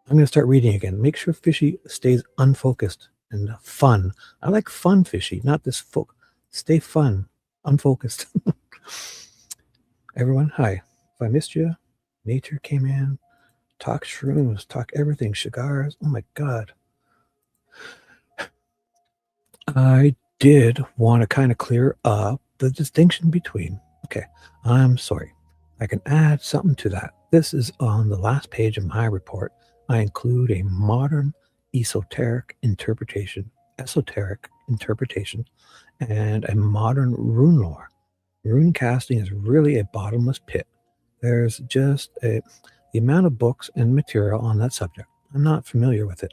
I'm going to start reading again. Make sure Fishy stays unfocused and fun. I like fun, Fishy, not this Stay fun, unfocused. Everyone, hi. If I missed you, Nature came in, talk shrooms, talk everything, cigars. Oh my God. I did want to kind of clear up the distinction between, okay, I'm sorry. I can add something to that. This is on the last page of my report. I include a modern esoteric interpretation, and a modern rune lore. Rune casting is really a bottomless pit. There's just the amount of books and material on that subject. I'm not familiar with it,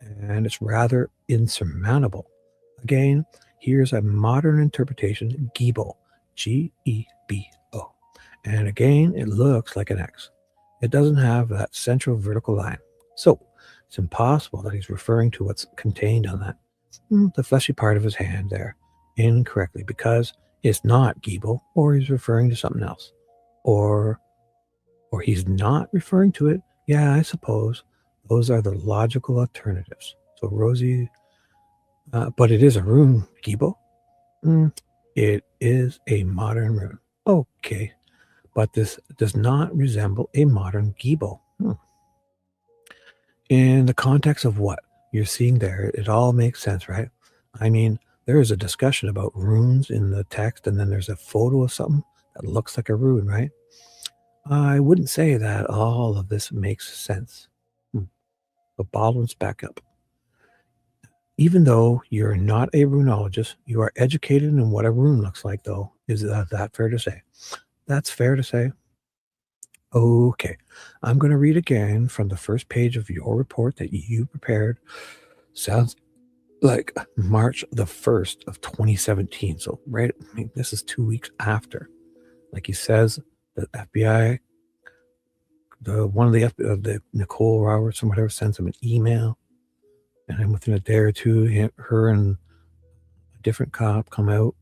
and it's rather insurmountable. Again, here's a modern interpretation, Giebo, G-E-B-O. And again, it looks like an X. It doesn't have that central vertical line. So it's impossible that he's referring to what's contained on that, the fleshy part of his hand there, incorrectly, because it's not Giebo, or he's referring to something else. Or he's not referring to it. Yeah, I suppose those are the logical alternatives. So Rosie... but it is a rune, Giebo. It is a modern rune. Okay, but this does not resemble a modern Giebo. In the context of what you're seeing there, it all makes sense, right? I mean, there is a discussion about runes in the text, and then there's a photo of something that looks like a rune, right? I wouldn't say that all of this makes sense. But Baldwin's back up. Even though you're not a runologist, you are educated in what a rune looks like, though. Is that fair to say? That's fair to say. Okay, I'm going to read again from the first page of your report that you prepared. Sounds like March the 1st of 2017. So, right, I mean, this is 2 weeks after. Like he says, the FBI, one of the Nicole Roberts or whatever sends him an email. And then within a day or two, her and a different cop come out,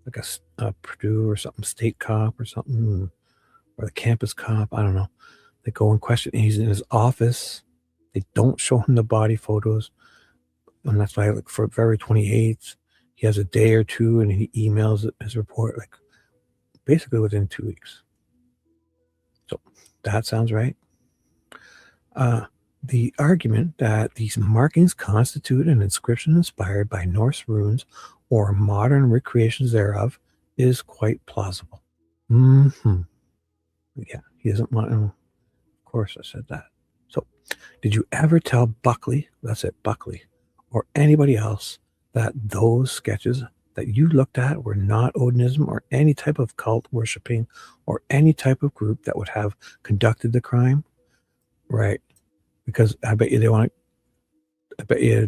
like a Purdue or something, state cop or something, or the campus cop, I don't know. They go and question. He's in his office. They don't show him the body photos. And that's why, like, for February 28th, he has a day or two, and he emails his report, like, basically within 2 weeks. So that sounds right. The argument that these markings constitute an inscription inspired by Norse runes or modern recreations thereof is quite plausible. Yeah, he doesn't want to. Of course, I said that. So, did you ever tell Buckley, that's it, Buckley, or anybody else that those sketches that you looked at were not Odinism or any type of cult worshipping or any type of group that would have conducted the crime? Right. Because I bet you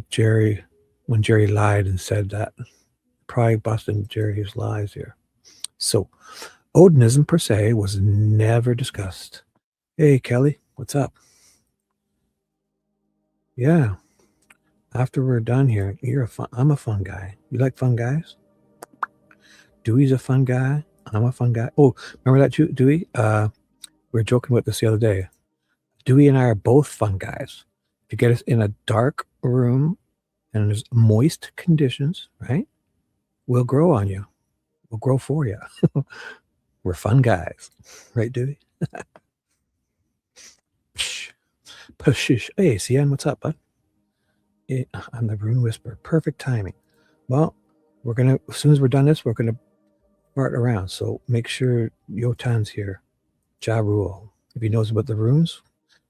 Jerry, when Jerry lied and said that, probably busting Jerry's lies here. So, Odinism per se was never discussed. Hey, Kelly, what's up? Yeah. After we're done here, I'm a fun guy. You like fun guys? Dewey's a fun guy. I'm a fun guy. Oh, remember that, Dewey? We were joking about this the other day. Dewey and I are both fun guys. If you get us in a dark room and there's moist conditions, right? We'll grow on you. We'll grow for you. We're fun guys. Right, Dewey? Psh. Hey, CN, what's up, bud? I'm the Rune Whisperer. Perfect timing. Well, as soon as we're done this, we're going to fart around. So make sure Yotan's here. Ja Rule. If he knows about the runes.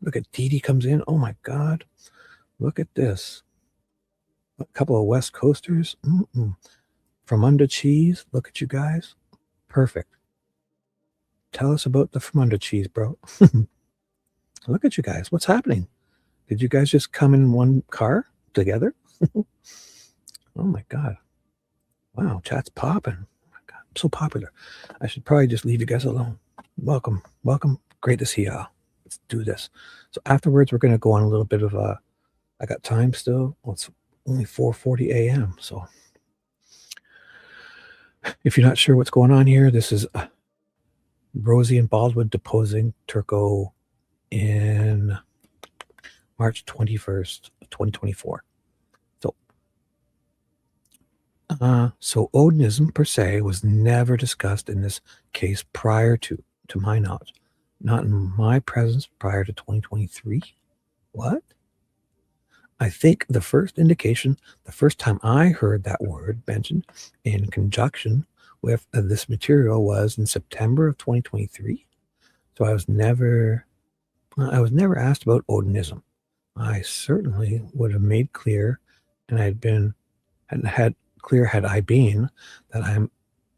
Look at Dee comes in. Oh my God. Look at this. A couple of West Coasters. From Under Cheese. Look at you guys. Perfect. Tell us about the From Under Cheese, bro. Look at you guys. What's happening? Did you guys just come in one car together? Oh my God. Wow, chat's popping. Oh my God, I'm so popular. I should probably just leave you guys alone. Welcome. Great to see y'all. Let's do this. So afterwards, we're going to go on a little bit of I got time still. Well, it's only 4:40 a.m. So if you're not sure what's going on here, this is Rosie and Baldwin deposing Turco in March 21st, 2024. So Odinism per se was never discussed in this case prior to my knowledge. Not in my presence prior to 2023. What? I think the first indication, the first time I heard that word mentioned in conjunction with this material was in September of 2023. So I was never asked about Odinism. I certainly would have made clear, and had I been, that I'm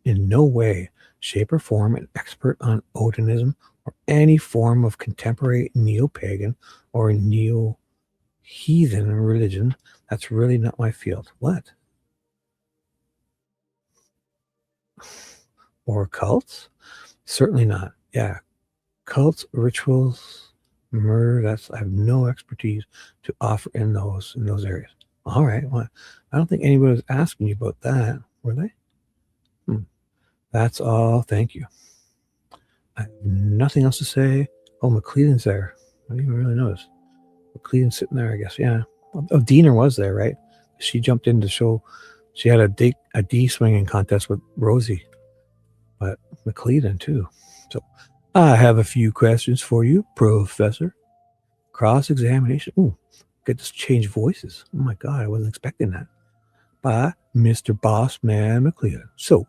in no way, shape, or form an expert on Odinism or any form of contemporary neo-pagan or neo-heathen religion. That's really not my field. What? Or cults? Certainly not. Yeah. Cults, rituals, murder, I have no expertise to offer in those areas. All right. Well, I don't think anybody was asking you about that, were they? That's all. Thank you. I have nothing else to say. Oh, McClellan's there. I didn't even really notice. McClellan's sitting there, I guess. Yeah. Oh, Diener was there, right? She jumped in to show. She had a D swinging contest with Rosie, but McClellan too. So I have a few questions for you, Professor. Cross-examination. Ooh, get to change voices. Oh my God, I wasn't expecting that. By Mr. Bossman McClellan. So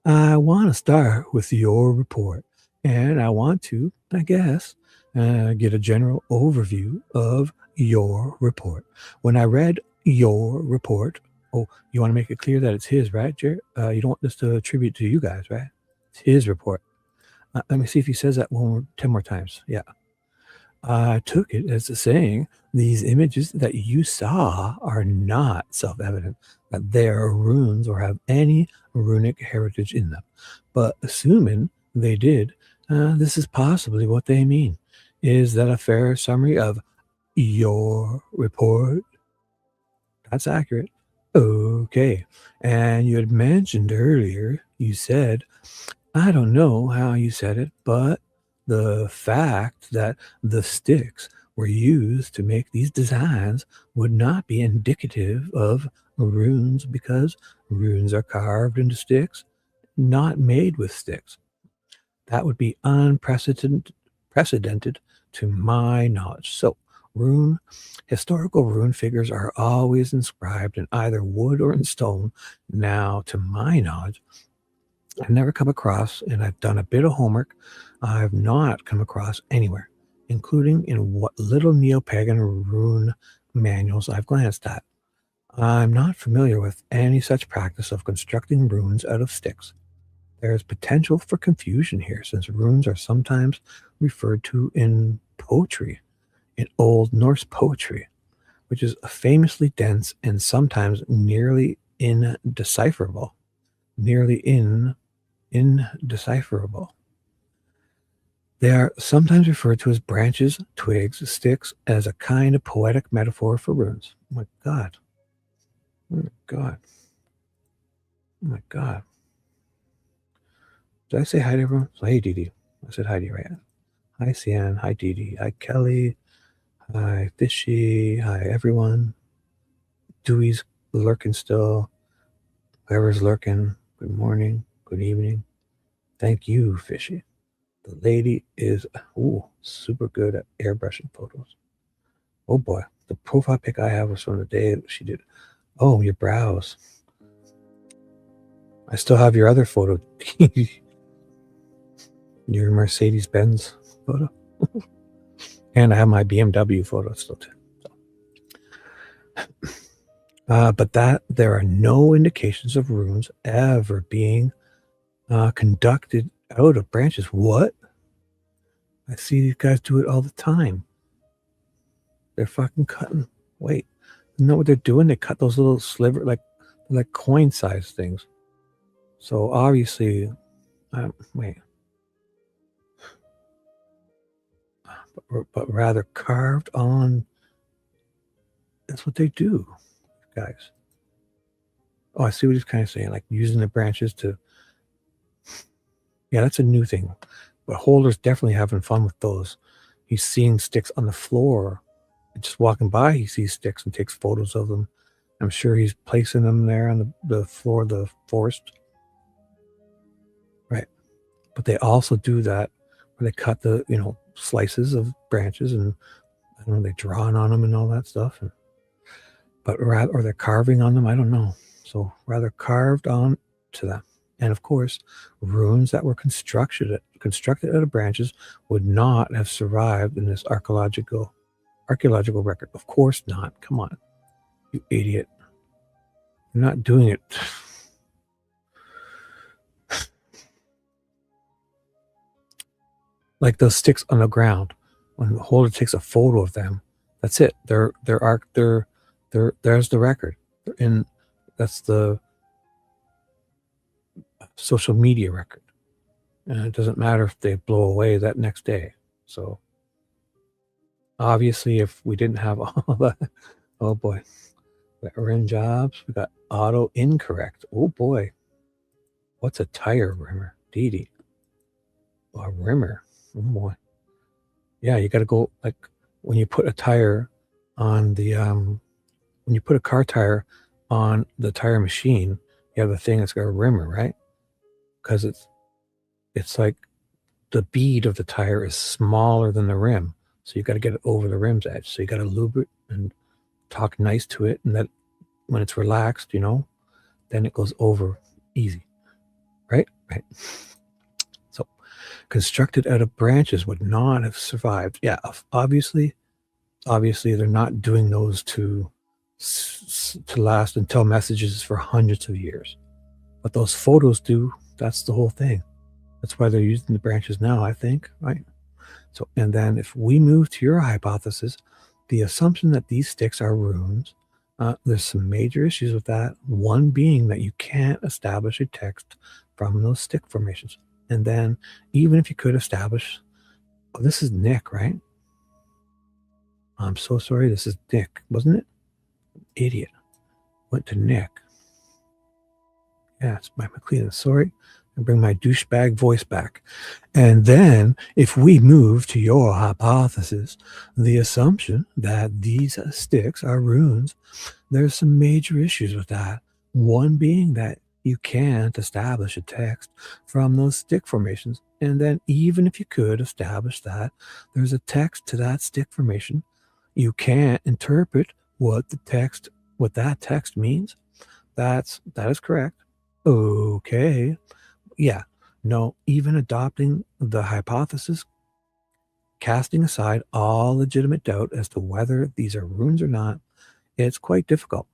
I want to start with your report, and I want to, I guess, get a general overview of your report. When I read your report, oh, you want to make it clear that it's his, right, Jared? You don't want this to attribute to you guys, right? It's his report. Let me see if he says that 10 more times. Yeah. I took it as saying these images that you saw are not self-evident that they are runes or have any runic heritage in them. But assuming they did, this is possibly what they mean. Is that a fair summary of your report? That's accurate. Okay. And you had mentioned earlier, you said, I don't know how you said it, but the fact that the sticks were used to make these designs would not be indicative of runes because runes are carved into sticks, not made with sticks. That would be unprecedented to my knowledge. So historical rune figures are always inscribed in either wood or in stone. Now, to my knowledge, I've never come across, and I've done a bit of homework, I've not come across anywhere, including in what little neo-pagan rune manuals I've glanced at. I'm not familiar with any such practice of constructing runes out of sticks. There is potential for confusion here, since runes are sometimes referred to in poetry, in Old Norse poetry, which is famously dense and sometimes nearly indecipherable. Indecipherable. They are sometimes referred to as branches, twigs, sticks, as a kind of poetic metaphor for runes. Oh my God. Oh my God. Oh my God. Did I say hi to everyone? So, hey, Dee Dee. I said hi to you, right? Hi, Cian. Hi, Dee Dee. Hi, Kelly. Hi, Fishy. Hi, everyone. Dewey's lurking still. Whoever's lurking, good morning, good evening. Thank you, Fishy. The lady is super good at airbrushing photos. Oh boy, the profile pic I have was from the day she did. Oh, your brows. I still have your other photo. Your Mercedes-Benz photo. And I have my BMW photo still too. But that there are no indications of runes ever being conducted out of branches. What? I see these guys do it all the time. They're fucking cutting. Wait, you know what they're doing? They cut those little sliver, like coin-sized things. So obviously, wait. But rather carved on. That's what they do, guys. Oh, I see what he's kind of saying, like using the branches to. Yeah, that's a new thing. But Holder's definitely having fun with those. He's seeing sticks on the floor. Just walking by, he sees sticks and takes photos of them. I'm sure he's placing them there on the floor of the forest. Right. But they also do that where they cut the, slices of branches and I don't know, they draw on them and all that stuff. Or they're carving on them. I don't know. So rather carved on to them. And of course, runes that were constructed out of branches would not have survived in this archaeological record. Of course not. Come on, you idiot. You're not doing it. Like those sticks on the ground. When the holder takes a photo of them, that's it. There's the record. That's the social media record. And it doesn't matter if they blow away that next day. So obviously, if we didn't have all that, oh boy, we're in jobs. We got auto incorrect. Oh boy, what's a tire rimmer? Dee Dee. A rimmer. Oh boy. Yeah, you got to go like when you put a tire on the when you put a car tire on the tire machine, you have a thing that's got a rimmer, right? Because it's like the bead of the tire is smaller than the rim. So you got to get it over the rim's edge. So you got to lube it and talk nice to it. And that when it's relaxed, then it goes over easy. Right? Right. Constructed out of branches would not have survived. Yeah, obviously obviously they're not doing those to last and tell messages for hundreds of years. But those photos do. That's the whole thing. That's why they're using the branches now, I think, right? So, and then if we move to your hypothesis, the assumption that these sticks are runes, there's some major issues with that. One being that you can't establish a text from those stick formations. And then even if you could establish, oh, this is Nick, right? I'm so sorry. This is Nick, wasn't it? Idiot. Went to Nick. Yeah, it's Mike McLean. Sorry. I bring my douchebag voice back. And then if we move to your hypothesis, the assumption that these sticks are runes, there's some major issues with that. One being that you can't establish a text from those stick formations. And then even if you could establish that there's a text to that stick formation, you can't interpret what that text means. That is correct. Okay. Yeah. No, even adopting the hypothesis, casting aside all legitimate doubt as to whether these are runes or not, it's quite difficult.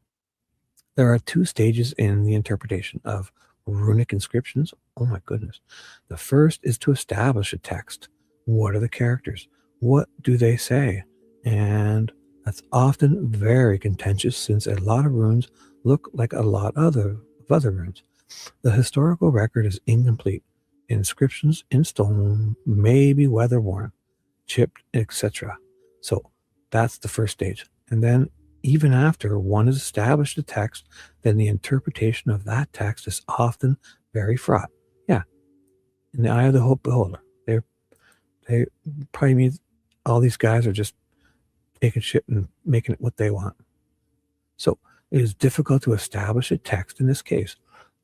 There are two stages in the interpretation of runic inscriptions. Oh my goodness. The first is to establish a text. What are the characters? What do they say? And that's often very contentious since a lot of runes look like a lot of other runes. The historical record is incomplete. Inscriptions in stone may be weather-worn, chipped, etc. So that's the first stage. And then even after one has established a text, then the interpretation of that text is often very fraught. Yeah. In the eye of the beholder. They probably mean all these guys are just taking shit and making it what they want. So it is difficult to establish a text in this case.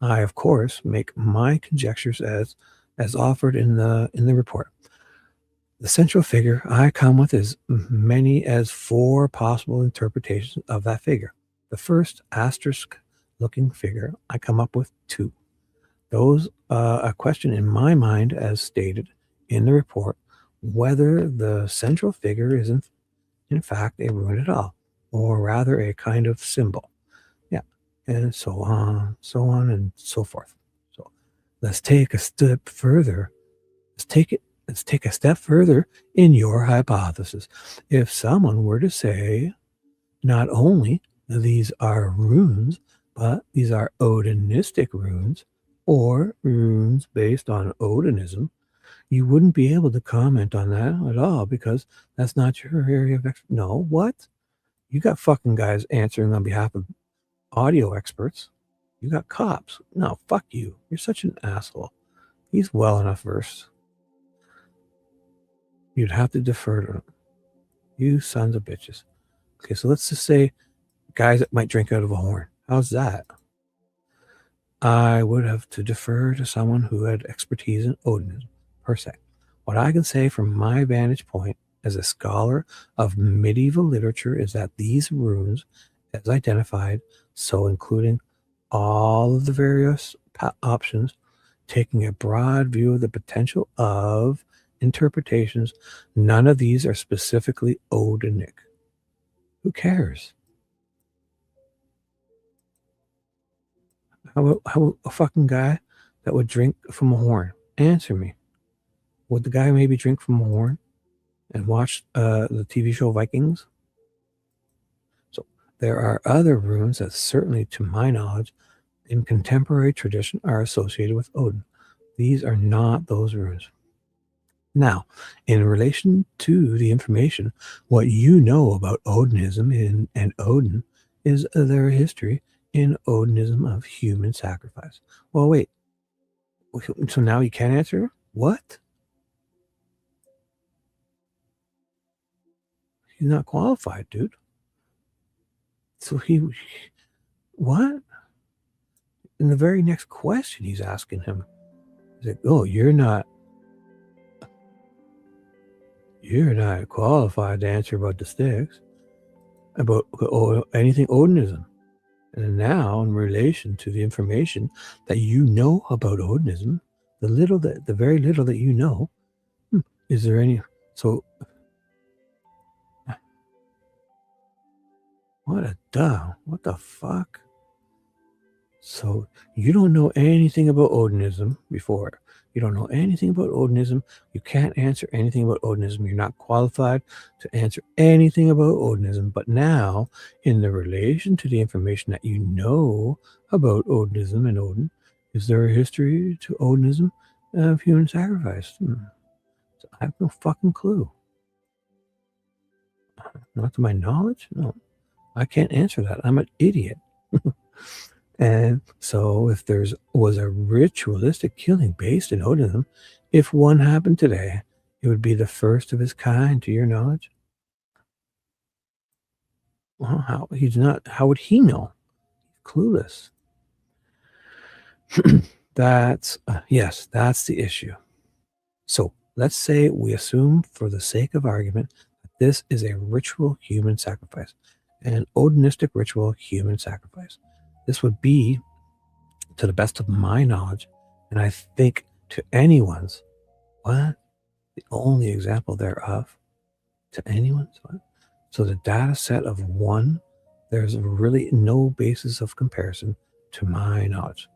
I, of course, make my conjectures as offered in the report. The central figure I come with is many as 4 possible interpretations of that figure. The first asterisk-looking figure, I come up with 2. Those a question in my mind, as stated in the report, whether the central figure is in fact a rune at all, or rather a kind of symbol. And so on and so forth. So let's take a step further. Let's take a step further in your hypothesis. If someone were to say, not only these are runes, but these are Odinistic runes, or runes based on Odinism, you wouldn't be able to comment on that at all because that's not your area of expertise. No, what? You got fucking guys answering on behalf of audio experts. You got cops. No, fuck you. You're such an asshole. He's well enough versed. You'd have to defer to him. You sons of bitches. Okay, so let's just say guys that might drink out of a horn. How's that? I would have to defer to someone who had expertise in Odinism, per se. What I can say from my vantage point as a scholar of medieval literature is that these runes, as identified, so including all of the various options, taking a broad view of the potential of interpretations, none of these are specifically Odinic. Who cares? How about a fucking guy that would drink from a horn? Answer me. Would the guy maybe drink from a horn and watch the TV show Vikings? So there are other runes that certainly, to my knowledge, in contemporary tradition are associated with Odin. These are not those runes. Now, in relation to the information, what you know about Odinism and Odin is their history in Odinism of human sacrifice. Well, wait. So now you can't answer? What? He's not qualified, dude. So what? In the very next question he's asking him, he's like, oh, you're not qualified to answer about the sticks, about anything Odinism. And now, in relation to the information that you know about Odinism, the very little that you know, is there any? So What the fuck? So you don't know anything about Odinism before. You don't know anything about Odinism. You can't answer anything about Odinism. You're not qualified to answer anything about Odinism. But now, in the relation to the information that you know about Odinism and Odin, is there a history to Odinism of human sacrifice? So I have no fucking clue. Not to my knowledge? No. I can't answer that. I'm an idiot. And so if there was a ritualistic killing based in Odinism, if one happened today, it would be the first of its kind, to your knowledge? Well, how would he know? Clueless. That's the issue. So let's say we assume, for the sake of argument, that this is a ritual human sacrifice, an Odinistic ritual human sacrifice. This would be, to the best of my knowledge, and I think to anyone's, the only example thereof, to anyone's, So the data set of one, there's really no basis of comparison to my knowledge.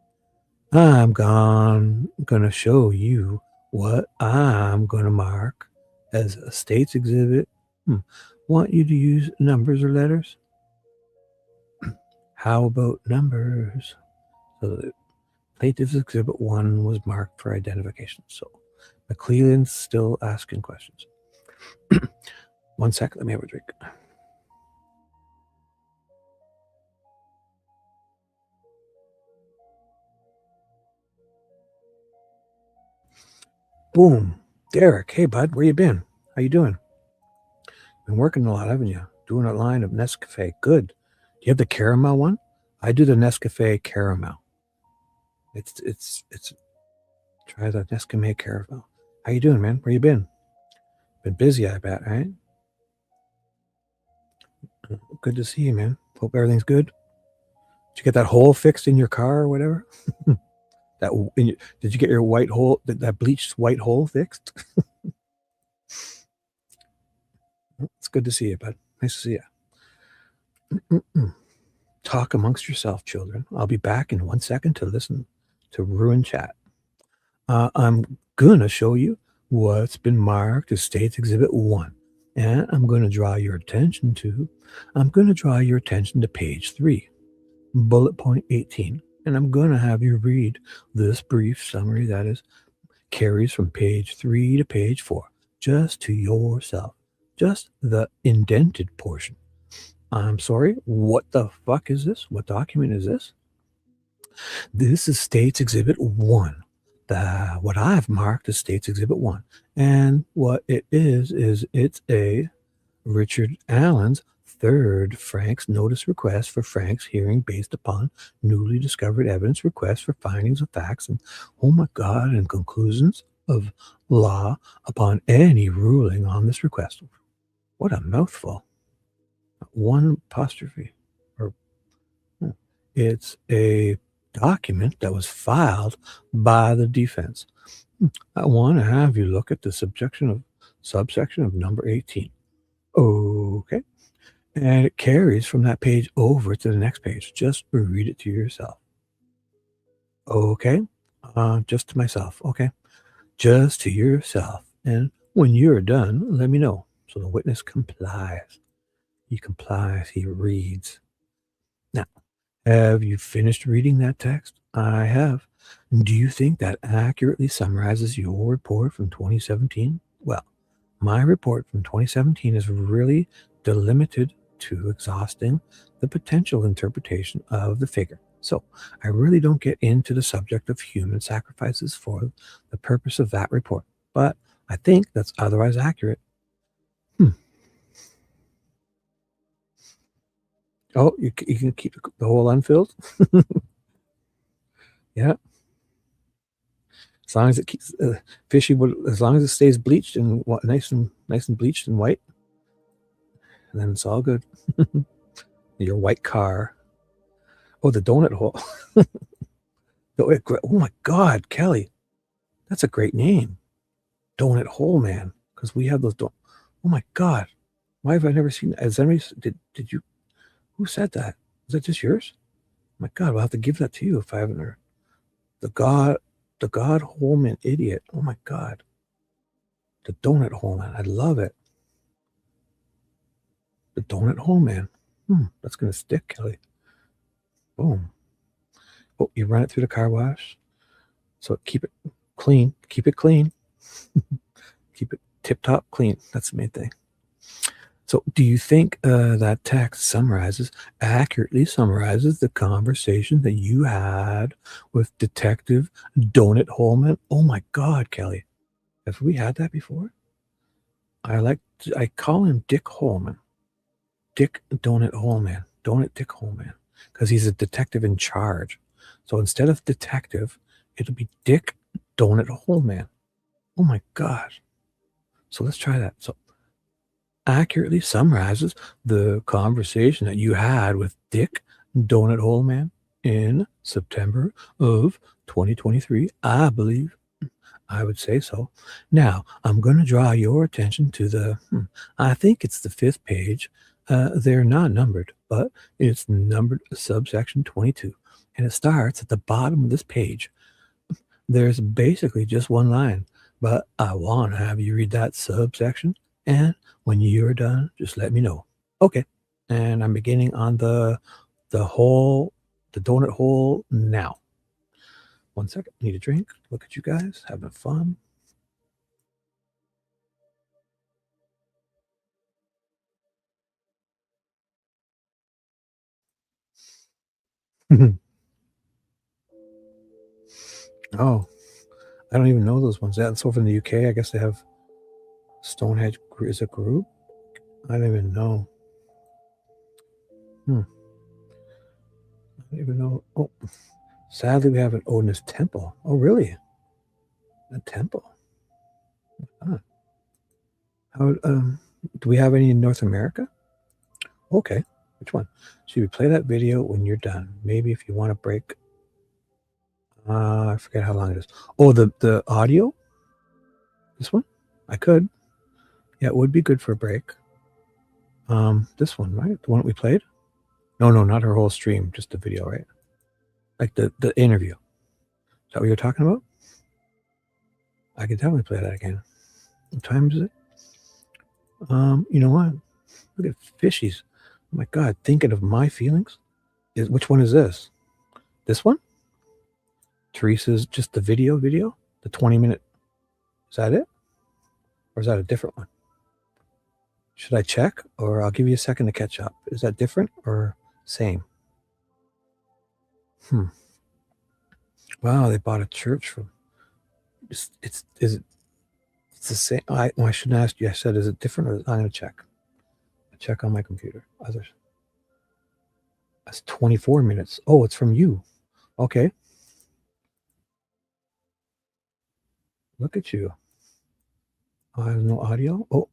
I'm going to show you what I'm going to mark as a state's exhibit. Want you to use numbers or letters? How about numbers? So the plaintiff's exhibit 1 was marked for identification. So McClellan's still asking questions. 1 sec, let me have a drink. Boom. Derek, hey bud, where you been? How you doing? Been working a lot, haven't you? Doing a line of Nescafe. Good. Do you have the caramel one? I do the Nescafe caramel. It's try the Nescafe caramel. How you doing, man? Where you been? Been busy, I bet, right? Good to see you, man. Hope everything's good. Did you get that hole fixed in your car or whatever? Did you get your white hole, that bleached white hole fixed? It's good to see you, bud. Nice to see you. Talk amongst yourself, children. I'll be back in 1 second to listen to Ruin Chat. I'm going to show you what's been marked as State's Exhibit 1. And I'm going to draw your attention to page 3, bullet point 18. And I'm going to have you read this brief summary that carries from page 3 to page 4, just to yourself, just the indented portion. I'm sorry, what the fuck is this? What document is this? This is State's Exhibit 1. What I've marked as State's Exhibit 1. And what it is it's a Richard Allen's third Frank's notice request for Frank's hearing based upon newly discovered evidence request for findings of facts and, oh my God, and conclusions of law upon any ruling on this request. What a mouthful. One apostrophe. It's a document that was filed by the defense. I want to have you look at the subsection of number 18. Okay. And it carries from that page over to the next page. Just read it to yourself. Okay. Just to myself. Okay. Just to yourself. And when you're done, let me know. So the witness complies. He complies. He reads. Now, have you finished reading that text? I have. Do you think that accurately summarizes your report from 2017? Well, my report from 2017 is really delimited to exhausting the potential interpretation of the figure. So I really don't get into the subject of human sacrifices for the purpose of that report, but I think that's otherwise accurate. Oh, you can keep the hole unfilled? Yeah. As long as it keeps fishy, as long as it stays bleached and nice and bleached and white, and then it's all good. Your white car. Oh, the donut hole. Oh my God, Kelly, that's a great name, Donut Hole Man. Because we have those. Oh my God, why have I never seen that? Has anybody did you? Who said that? Is that just yours? My God, we'll have to give that to you if I haven't heard. The God Holeman idiot. Oh my God. The donut Holeman. I love it. The donut Holeman. That's going to stick, Kelly. Boom. Oh, you run it through the car wash. So keep it clean. Keep it clean. Keep it tip-top clean. That's the main thing. So do you think that text accurately summarizes the conversation that you had with Detective Donut Holeman? Oh my God, Kelly. Have we had that before? I call him Dick Holeman. Dick Donut Holeman. Donut Dick Holeman. Because he's a detective in charge. So instead of detective, it'll be Dick Donut Holeman. Oh my gosh. So let's try that. So accurately summarizes the conversation that you had with Dick Donut Holeman in September of 2023, I believe. I would say so. Now, I'm going to draw your attention to the, I think it's the 5th page. They're not numbered, but it's numbered subsection 22. And it starts at the bottom of this page. There's basically just one line, but I want to have you read that subsection. And when you're done, just let me know. Okay. And I'm beginning on the donut hole now. 1 second. Need a drink. Look at you guys having fun. Oh, I don't even know those ones. That's over in the UK. I guess they have Stonehenge is a group. I don't even know. I don't even know. Oh, sadly, we have an Odin's temple. Oh, really? A temple? Huh. How? Do we have any in North America? Okay. Which one? Should we play that video when you're done? Maybe if you want to break. I forget how long it is. Oh, the audio? This one? I could. Yeah, it would be good for a break. This one, right? The one that we played? No, not her whole stream, just the video, right? Like the interview. Is that what you're talking about? I could definitely play that again. What time is it? You know what? Look at fishies. Oh my God, thinking of my feelings. Which one is this? This one? Teresa's just the video? The 20-minute. Is that it? Or is that a different one? Should I check? Or I'll give you a second to catch up. Is that different or same? Wow, they bought a church from. Is it? It's the same. I shouldn't ask you. I said, is it different? Or I'm going to check. I check on my computer. Others. That's 24 minutes. Oh, it's from you. Okay. Look at you. I have no audio. Oh.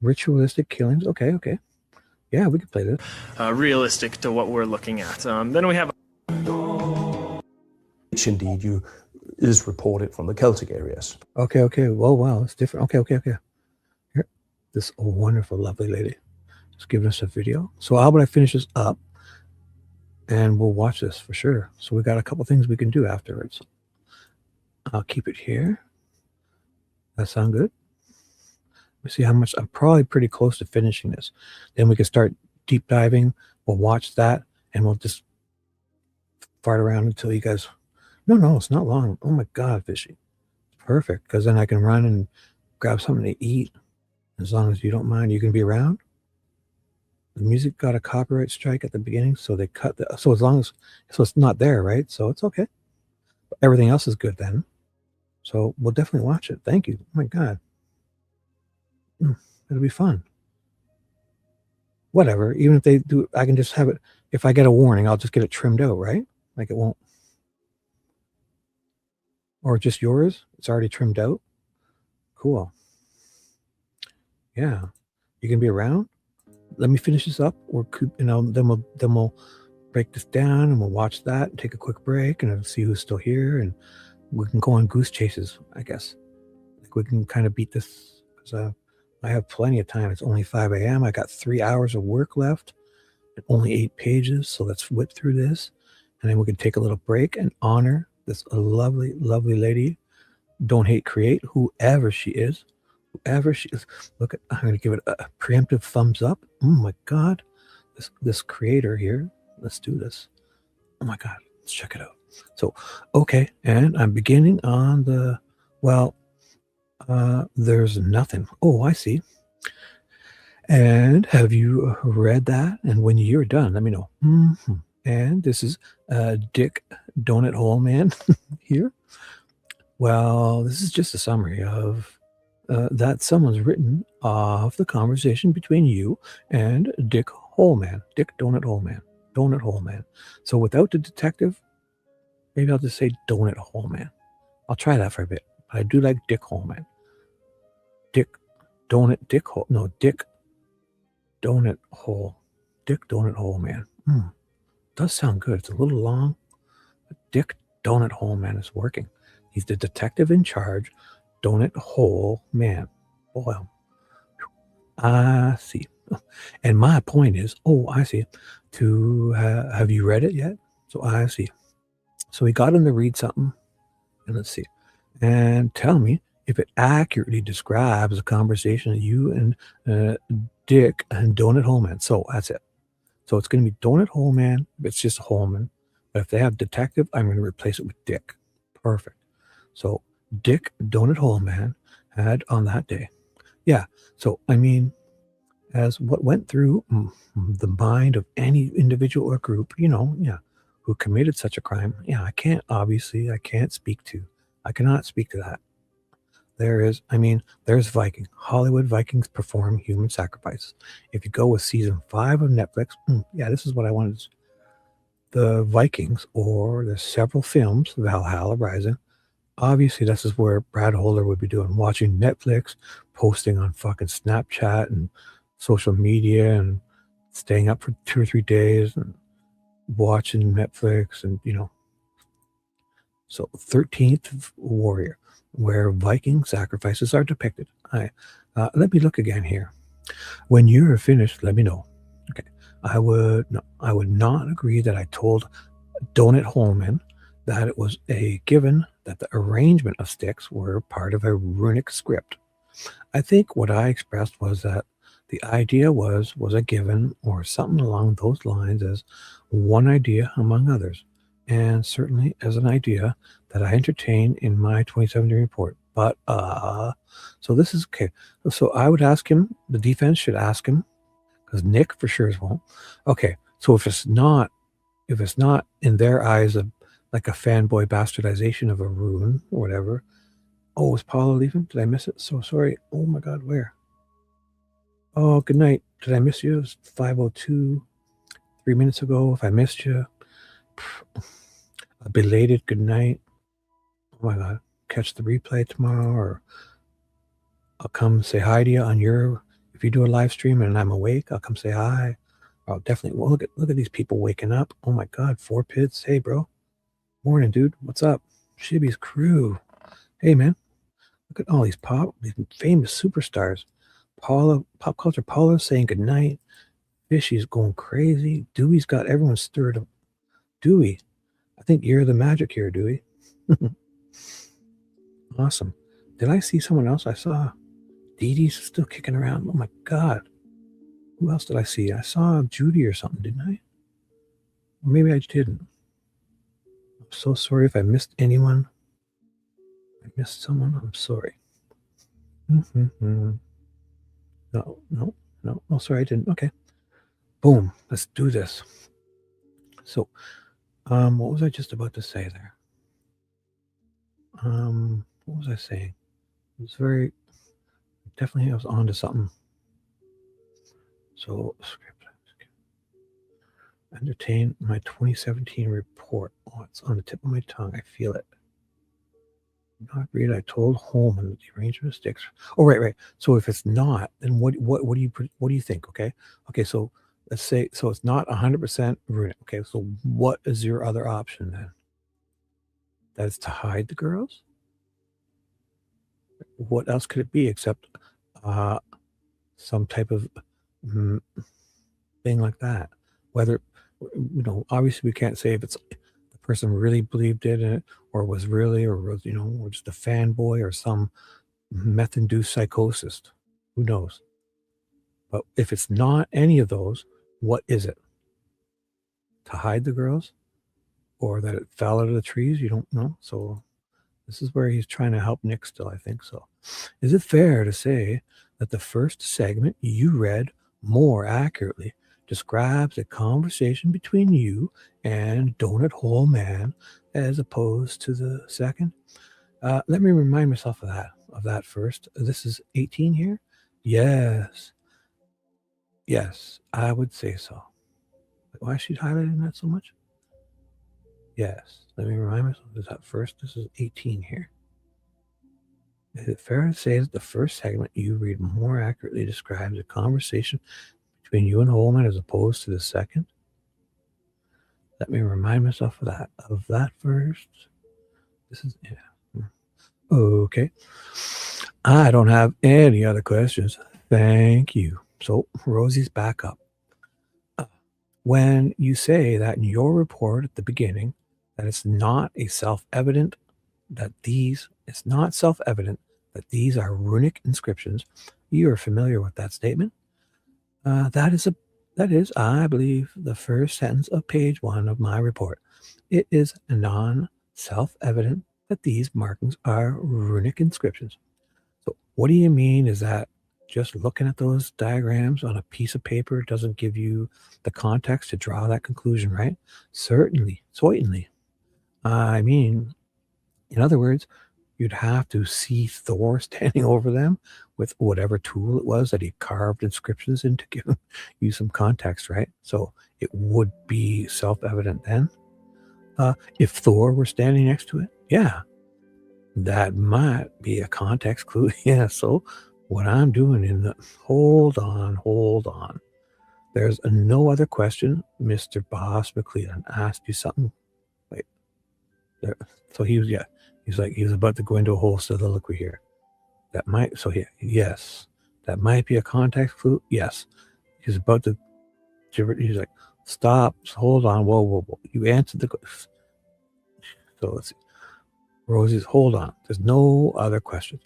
Ritualistic killings. Okay. Yeah, we could play this. Realistic to what we're looking at. Then we have. Which indeed is reported from the Celtic areas. Okay. Well, wow, it's different. Okay. Here, this wonderful, lovely lady is giving us a video. So how about I finish this up and we'll watch this for sure. So we got a couple things we can do afterwards. I'll keep it here. That sound good? Let's see how much. I'm probably pretty close to finishing this. Then we can start deep diving. We'll watch that and we'll just fart around until you guys. No, it's not long. Oh my God, fishy. Perfect. Because then I can run and grab something to eat. As long as you don't mind, you can be around. The music got a copyright strike at the beginning, so they cut the. So it's not there, right? So it's okay. Everything else is good then. So we'll definitely watch it. Thank you. Oh my God. It'll be fun. Whatever. Even if they do, I can just have it. If I get a warning, I'll just get it trimmed out, right? Like it won't. Or just yours. It's already trimmed out. Cool. Yeah. You can be around. Let me finish this up. Or then we'll break this down and we'll watch that and take a quick break and see who's still here, and we can go on goose chases, I guess. Like we can kind of beat this because I have plenty of time. It's only 5 a.m. I got 3 hours of work left. only 8 pages, so let's whip through this, and then we can take a little break and honor this lovely, lovely lady. Don't hate, create, whoever she is. Whoever she is. Look at, I'm going to give it a preemptive thumbs up. Oh my God. This creator here. Let's do this. Oh my God. Let's check it out. So, okay. And I'm beginning on the, well, there's nothing. Oh, I see. And have you read that? And when you're done, let me know. Mm-hmm. And this is Dick Donut Hole Man here. Well, this is just a summary of that someone's written off the conversation between you and Dick Holeman, Dick Donut Holeman, Donut Holeman. So without the detective, maybe I'll just say Donut Holeman. I'll try that for a bit. I do like Dick Holeman. Dick Donut Dick Hole. No, Dick Donut Hole. Dick Donut Holeman. Does sound good. It's a little long, but Dick Donut Holeman is working. He's the detective in charge. Donut Hole Man. Boy, I see. And my point is, oh, I see. To have you read it yet? So I see. So we got him to read something, and let's see, and tell me if it accurately describes a conversation of you and Dick and Donut Hole Man. So that's it. So it's going to be Donut Hole Man. It's just Holeman. But if they have detective, I'm going to replace it with Dick. Perfect. So Dick Donut Hole Man had on that day. Yeah. So, I mean, as what went through the mind of any individual or group, you know, yeah, who committed such a crime. Yeah, I can't speak to. I cannot speak to that. There's Viking. Hollywood Vikings perform human sacrifices. If you go with season 5 of Netflix, yeah, this is what I wanted. The Vikings, or there's several films, Valhalla Rising. Obviously, this is where Brad Holder would be doing, watching Netflix, posting on fucking Snapchat and social media, and staying up for 2 or 3 days and watching Netflix, and you know. So 13th Warrior, where Viking sacrifices are depicted. Let me look again here. When you're finished, let me know. Okay. I would not agree that I told Donut Holeman that it was a given that the arrangement of sticks were part of a runic script. I think what I expressed was that the idea was a given, or something along those lines, as one idea among others, and certainly as an idea that I entertained in my 2017 report. But so this is okay. So I would ask him, the defense should ask him, because Nick for sure won't. Okay, so if it's not in their eyes like a fanboy bastardization of a rune or whatever. Oh, is Paula leaving? Did I miss it? So sorry. Oh my God, where? Oh, good night. Did I miss you? It was 5:02, 3 minutes ago. If I missed you, a belated good night. Oh my God, catch the replay tomorrow, or I'll come say hi to you on your, if you do a live stream and I'm awake, I'll come say hi. I'll definitely, well, look at these people waking up. Oh my God, 4 Pits. Hey, bro. Morning, dude. What's up? Shibby's crew. Hey, man. Look at all these famous superstars. Pop culture Paula saying goodnight. Fishy's going crazy. Dewey's got everyone stirred up. Dewey, I think you're the magic here, Dewey. Awesome. Did I see someone else? I saw Dee Dee's still kicking around. Oh my God. Who else did I see? I saw Judy or something, didn't I? Or maybe I didn't. I'm so sorry if I missed anyone. I missed someone. I'm sorry. No. Oh, sorry, I didn't. Okay. Boom. Let's do this. So, what was I just about to say there? What was I saying? It was definitely I was on to something. So, script. Entertain my 2017 report. Oh, it's on the tip of my tongue. I feel it. Not read. I told Holeman that the arrangement of sticks. Oh, right. So if it's not, then what do you think? Okay. So let's say it's not 100% runic. Okay. So what is your other option then? That is to hide the girls. What else could it be except some type of thing like that? Whether, obviously we can't say if it's the person really believed in it or was really, or was, or just a fanboy or some meth-induced psychosis. Who knows? But if it's not any of those, what is it? To hide the girls? Or that it fell out of the trees? You don't know. So this is where he's trying to help Nick still, I think so. Is it fair to say that the first segment you read more accurately describes a conversation between you and Donut Hole Man as opposed to the second? Let me remind myself of that first. This is 18 here? Yes. Yes, I would say so. Why is she highlighting that so much? Yes. Let me remind myself. Is that first? This is 18 here. Is it fair to say that the first segment you read more accurately describes a conversation between you and Holeman as opposed to the second? Let me remind myself of that first. This is, yeah. Okay. I don't have any other questions. Thank you. So Rosie's back up. When you say that in your report at the beginning, that it's not self-evident that these are runic inscriptions, you are familiar with that statement. That is, I believe, the first sentence of page 1 of my report. It is non-self-evident that these markings are runic inscriptions. So what do you mean? Is that just looking at those diagrams on a piece of paper doesn't give you the context to draw that conclusion, right? Certainly. I mean, in other words, you'd have to see Thor standing over them with whatever tool it was that he carved inscriptions in to give you some context, right? So it would be self-evident then. If Thor were standing next to it, yeah, that might be a context clue. Yeah, so what I'm doing in the... Hold on. There's no other question. Mr. Boss McClellan asked you something. Wait. There. So he was about to go into a whole soliloquy here. Yes. That might be a context clue. Yes. He's about to... He's like, stop. Hold on. Whoa. You answered the... So let's see. Rosie's, hold on. There's no other questions.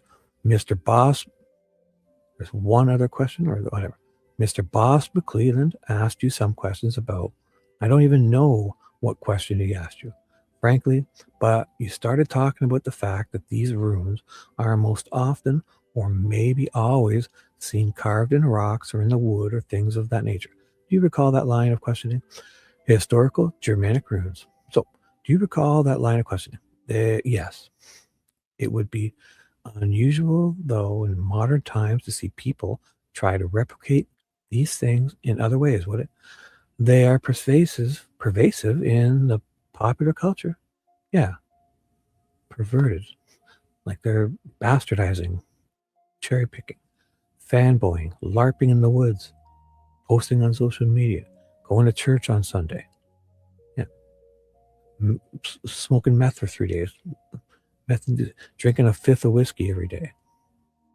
Mr. Boss... There's one other question or whatever. Mr. Boss McClelland asked you some questions about... I don't even know what question he asked you, frankly, but you started talking about the fact that these runes are most often, or maybe always, seen carved in rocks or in the wood or things of that nature. Do you recall that line of questioning? Historical Germanic runes. So, do you recall that line of questioning? Yes. It would be unusual, though, in modern times to see people try to replicate these things in other ways, would it? They are pervasive in the popular culture. Yeah. Perverted. Like they're bastardizing, cherry picking, fanboying, LARPing in the woods, posting on social media, going to church on Sunday. Yeah. Smoking meth for 3 days. Drinking a fifth of whiskey every day.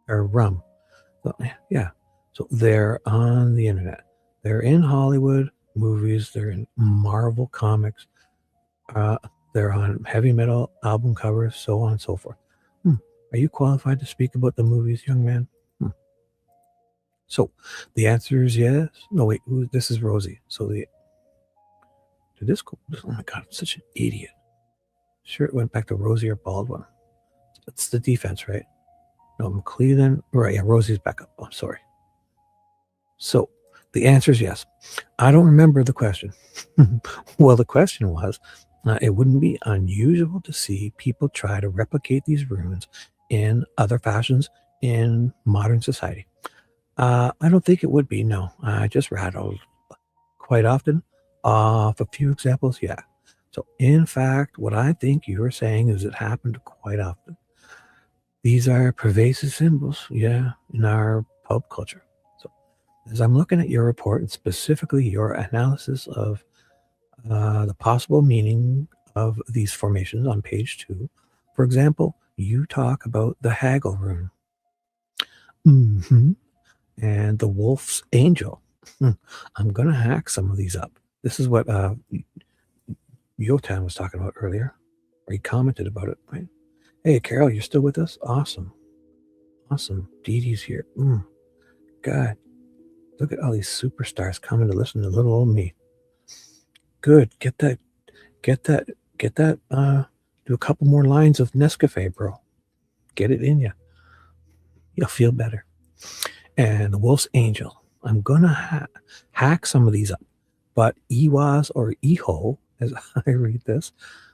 Or rum. So, yeah. So they're on the internet. They're in Hollywood movies. They're in Marvel comics. They're on heavy metal album covers, so on and so forth. Are you qualified to speak about the movies, young man? So the answer is yes. No, wait. This is Rosie. So did this go? Oh my God, I'm such an idiot. Sure, it went back to Rosie or Baldwin. It's the defense, right? No, McClellan. Right, yeah, Rosie's back up. I'm sorry. So the answer is yes. I don't remember the question. Well, the question was, it wouldn't be unusual to see people try to replicate these runes in other fashions in modern society. I don't think it would be, no. I just rattled quite often off a few examples, yeah. So, in fact, what I think you are saying is it happened quite often. These are pervasive symbols, yeah, in our pop culture. So, as I'm looking at your report and specifically your analysis of the possible meaning of these formations on page 2, for example, you talk about the Haggle rune. And the Wolf's Angel. I'm going to hack some of these up. This is what Yotan was talking about earlier, or he commented about it, right? Hey, Carol, you're still with us? Awesome. Awesome. Dee Dee's here. God, look at all these superstars coming to listen to little old me. Good. Get that, do a couple more lines of Nescafe, bro. Get it in you. You'll feel better. And the Wolf's Angel. I'm going to hack some of these up. But Iwas or Iho, as I read this,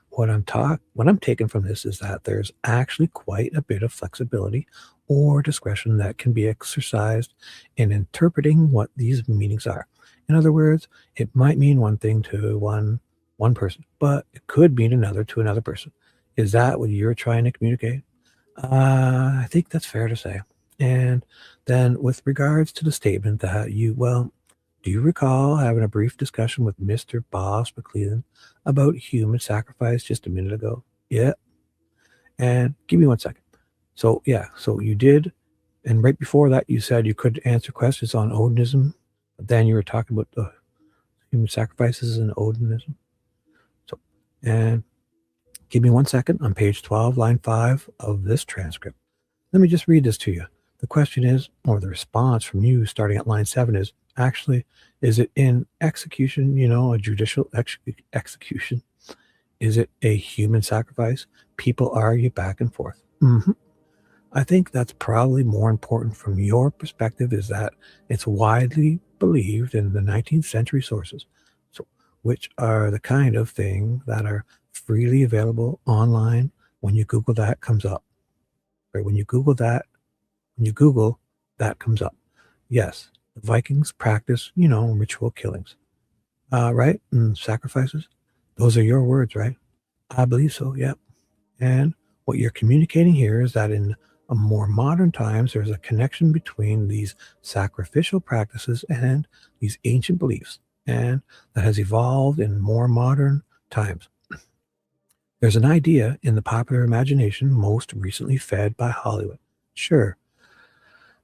what I'm taking from this is that there's actually quite a bit of flexibility or discretion that can be exercised in interpreting what these meanings are. In other words, it might mean one thing to one person, but it could mean another to another person. Is that what you're trying to communicate? I think that's fair to say. And then with regards to the statement that do you recall having a brief discussion with Mr. Boss McClellan about human sacrifice just a minute ago? Yeah. And give me 1 second. So you did. And right before that, you said you could answer questions on Odinism, but then you were talking about the human sacrifices and Odinism. So, and give me 1 second on page 12, line 5 of this transcript. Let me just read this to you. The question is, or the response from you starting at line 7 is, actually, is it in execution, a judicial execution? Is it a human sacrifice? People argue back and forth. I think that's probably more important from your perspective, is that it's widely believed in the 19th century sources, so which are the kind of thing that are freely available online. When you Google that comes up. Right? When you Google that comes up. Yes, the Vikings practice, ritual killings. Right? And sacrifices. Those are your words, right? I believe so, yep. And what you're communicating here is that in more modern times, there's a connection between these sacrificial practices and these ancient beliefs, and that has evolved in more modern times. There's an idea in the popular imagination, most recently fed by Hollywood, sure,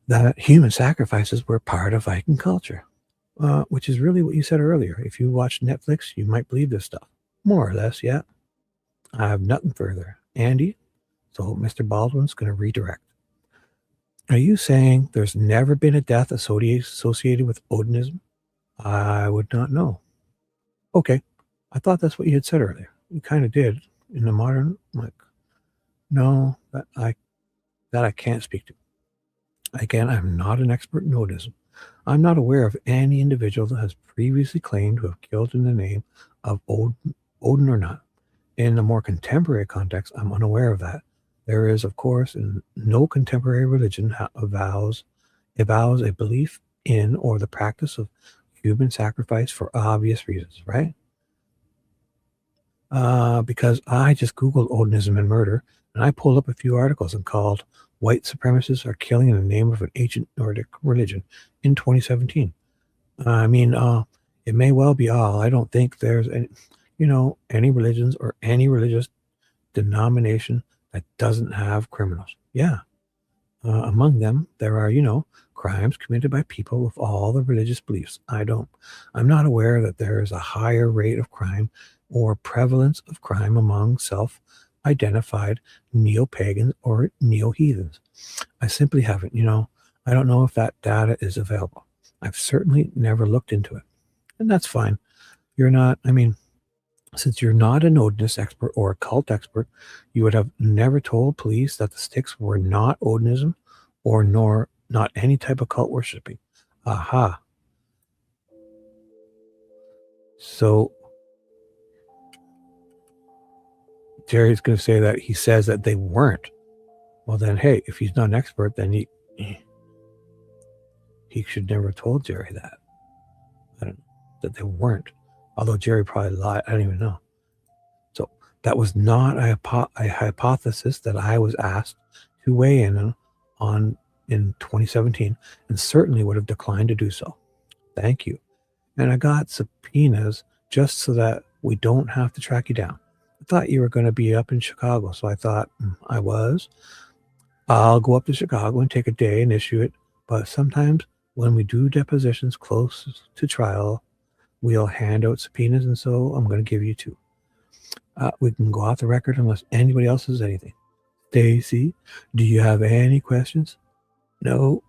that human sacrifices were part of Viking culture, which is really what you said earlier. If you watch Netflix, you might believe this stuff. More or less, yeah. I have nothing further. Andy? So Mr. Baldwin's going to redirect. Are you saying there's never been a death associated with Odinism? I would not know. Okay. I thought that's what you had said earlier. You kind of did. In the modern, no, that I can't speak to. Again, I'm not an expert in Odinism. I'm not aware of any individual that has previously claimed to have killed in the name of Odin or not. In a more contemporary context, I'm unaware of that. There is, of course, no contemporary religion avows a belief in or the practice of human sacrifice for obvious reasons, right? Because I just Googled Odinism and murder, and I pulled up a few articles and called "White Supremacists Are Killing in the Name of an Ancient Nordic Religion" in 2017. It may well be all. I don't think there's any religions or any religious denomination that doesn't have criminals. Yeah. Among them, there are, crimes committed by people with all the religious beliefs. I'm not aware that there is a higher rate of crime or prevalence of crime among self-identified neo-pagans or neo-heathens. I simply haven't, I don't know if that data is available. I've certainly never looked into it. And that's fine. Since you're not an Odinist expert or a cult expert, you would have never told police that the sticks were not Odinism or not any type of cult worshipping. Aha. So Jerry's going to say that he says that they weren't. Well, then, hey, if he's not an expert, then he should never have told Jerry that. That they weren't. Although Jerry probably lied. I don't even know. So that was not a hypothesis that I was asked to weigh in on in 2017, and certainly would have declined to do so. Thank you. And I got subpoenas just so that we don't have to track you down. I thought you were going to be up in Chicago, so I thought I'll go up to Chicago and take a day and issue it. But sometimes when we do depositions close to trial, we'll hand out subpoenas, and so I'm going to give you 2. We can go off the record unless anybody else says anything. Stacy, do you have any questions? No,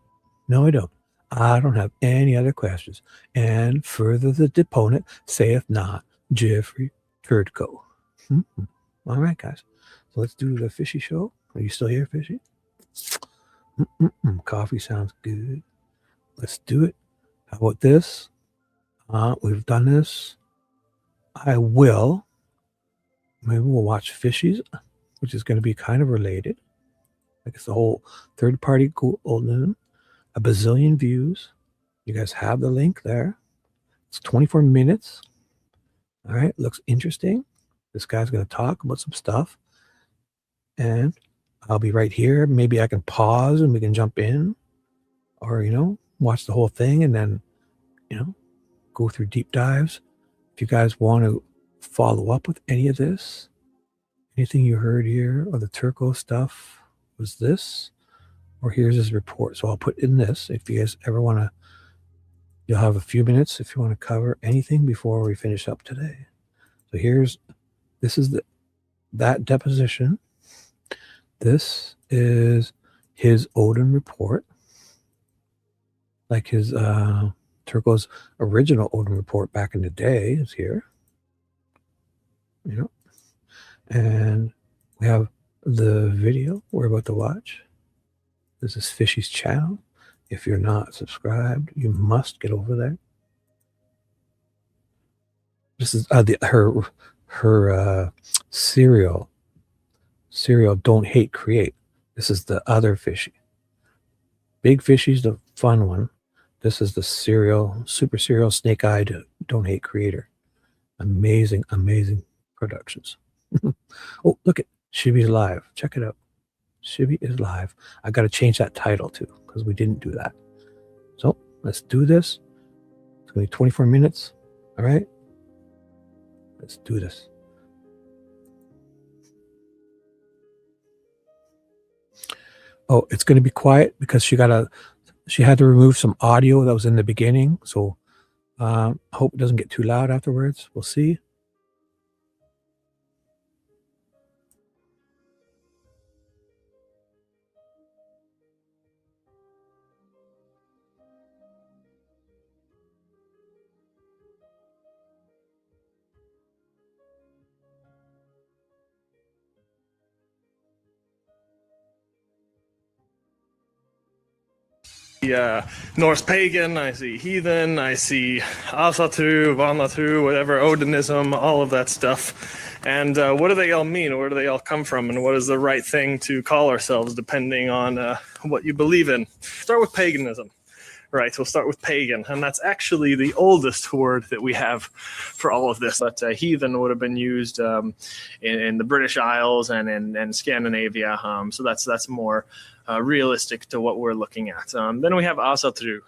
I don't. I don't have any other questions. And further the deponent saith not, Jeffrey Turco. All right, guys. So let's do the fishy show. Are you still here, fishy? Coffee sounds good. Let's do it. How about this? We've done this. Maybe we'll watch Fishies, which is going to be kind of related. Like it's the whole third-party golden, a bazillion views. You guys have the link there. It's 24 minutes. All right, looks interesting. This guy's going to talk about some stuff. And I'll be right here. Maybe I can pause and we can jump in. Or, watch the whole thing and then, go through deep dives. If you guys want to follow up with any of this, anything you heard here or the Turco stuff was this, or here's his report. So I'll put in this. If you guys ever want to, you'll have a few minutes if you want to cover anything before we finish up today. So this is that deposition. This is his Odin report, like his Turco's original Odin report back in the day is here. And we have the video we're about to watch. This is Fishy's channel. If you're not subscribed, you must get over there. This is her serial Don't Hate Create. This is the other Fishy. Big Fishy's the fun one. This is the super serial snake-eyed Don't Hate Creator. Amazing productions. Oh, look at Shibby's live. Check it out. Shibby is live. I got to change that title too because we didn't do that. So let's do this. It's going to be 24 minutes. All right. Let's do this. Oh, it's going to be quiet because she had to remove some audio that was in the beginning. So I hope it doesn't get too loud afterwards. We'll see. Norse pagan, I see heathen, I see Asatru, Vanatru, whatever, Odinism, all of that stuff. And what do they all mean? Where do they all come from? And what is the right thing to call ourselves depending on what you believe in? Start with paganism. Right, so we'll start with pagan, and that's actually the oldest word that we have for all of this. But heathen would have been used in the British Isles and in Scandinavia, so that's more realistic to what we're looking at. Then we have Asatru.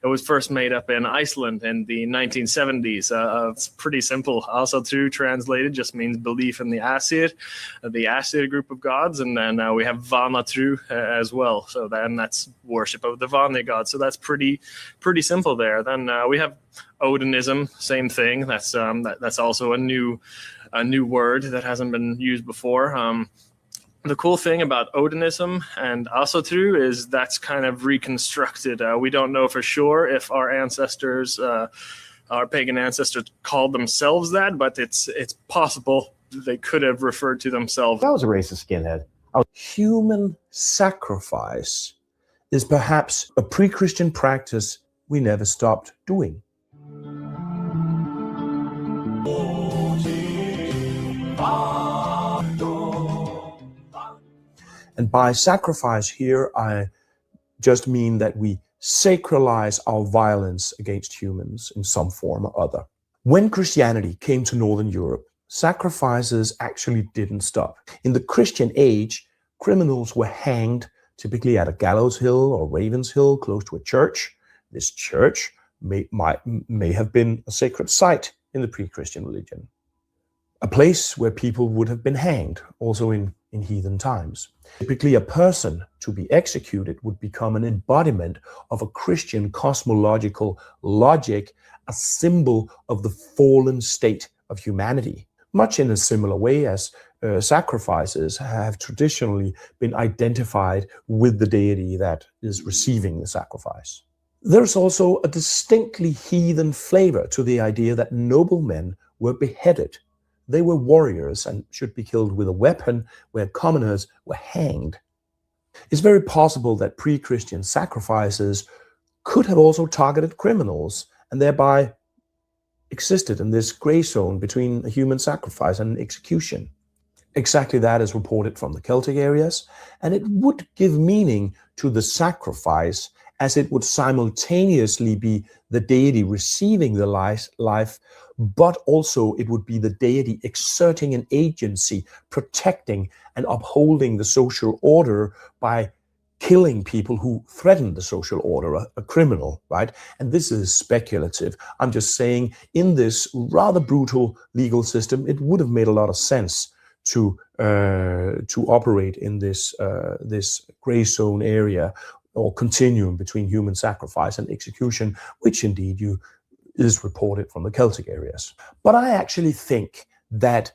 It was first made up in Iceland in the 1970s. It's pretty simple. Asatru translated just means belief in the Aesir group of gods. And then we have Vanatru as well. So then that's worship of the Vani god. So that's pretty simple there. Then we have Odinism, same thing. That's also a new word that hasn't been used before. The cool thing about Odinism and Asatru is that's kind of reconstructed. We don't know for sure if our ancestors, our pagan ancestors, called themselves that, but it's possible they could have referred to themselves. That was a racist skinhead. Human sacrifice is perhaps a pre-Christian practice we never stopped doing. And by sacrifice here, I just mean that we sacralize our violence against humans in some form or other. When Christianity came to Northern Europe, sacrifices actually didn't stop. In the Christian age, criminals were hanged typically at a gallows hill or Ravens Hill close to a church. This church may have been a sacred site in the pre-Christian religion. A place where people would have been hanged, also in heathen times. Typically, a person to be executed would become an embodiment of a Christian cosmological logic a symbol of the fallen state of humanity, much in a similar way as sacrifices have traditionally been identified with the deity that is receiving the sacrifice. There's also a distinctly heathen flavor to the idea that noblemen were beheaded. They were warriors and should be killed with a weapon, where commoners were hanged. It's very possible that pre-Christian sacrifices could have also targeted criminals and thereby existed in this gray zone between a human sacrifice and execution. Exactly that is reported from the Celtic areas, and it would give meaning to the sacrifice, as it would simultaneously be the deity receiving the life, but also it would be the deity exerting an agency, protecting and upholding the social order by killing people who threaten the social order, a criminal, right? And this is speculative. I'm just saying, in this rather brutal legal system, it would have made a lot of sense to operate in this gray zone area or continuum between human sacrifice and execution, which indeed is reported from the Celtic areas. But I actually think that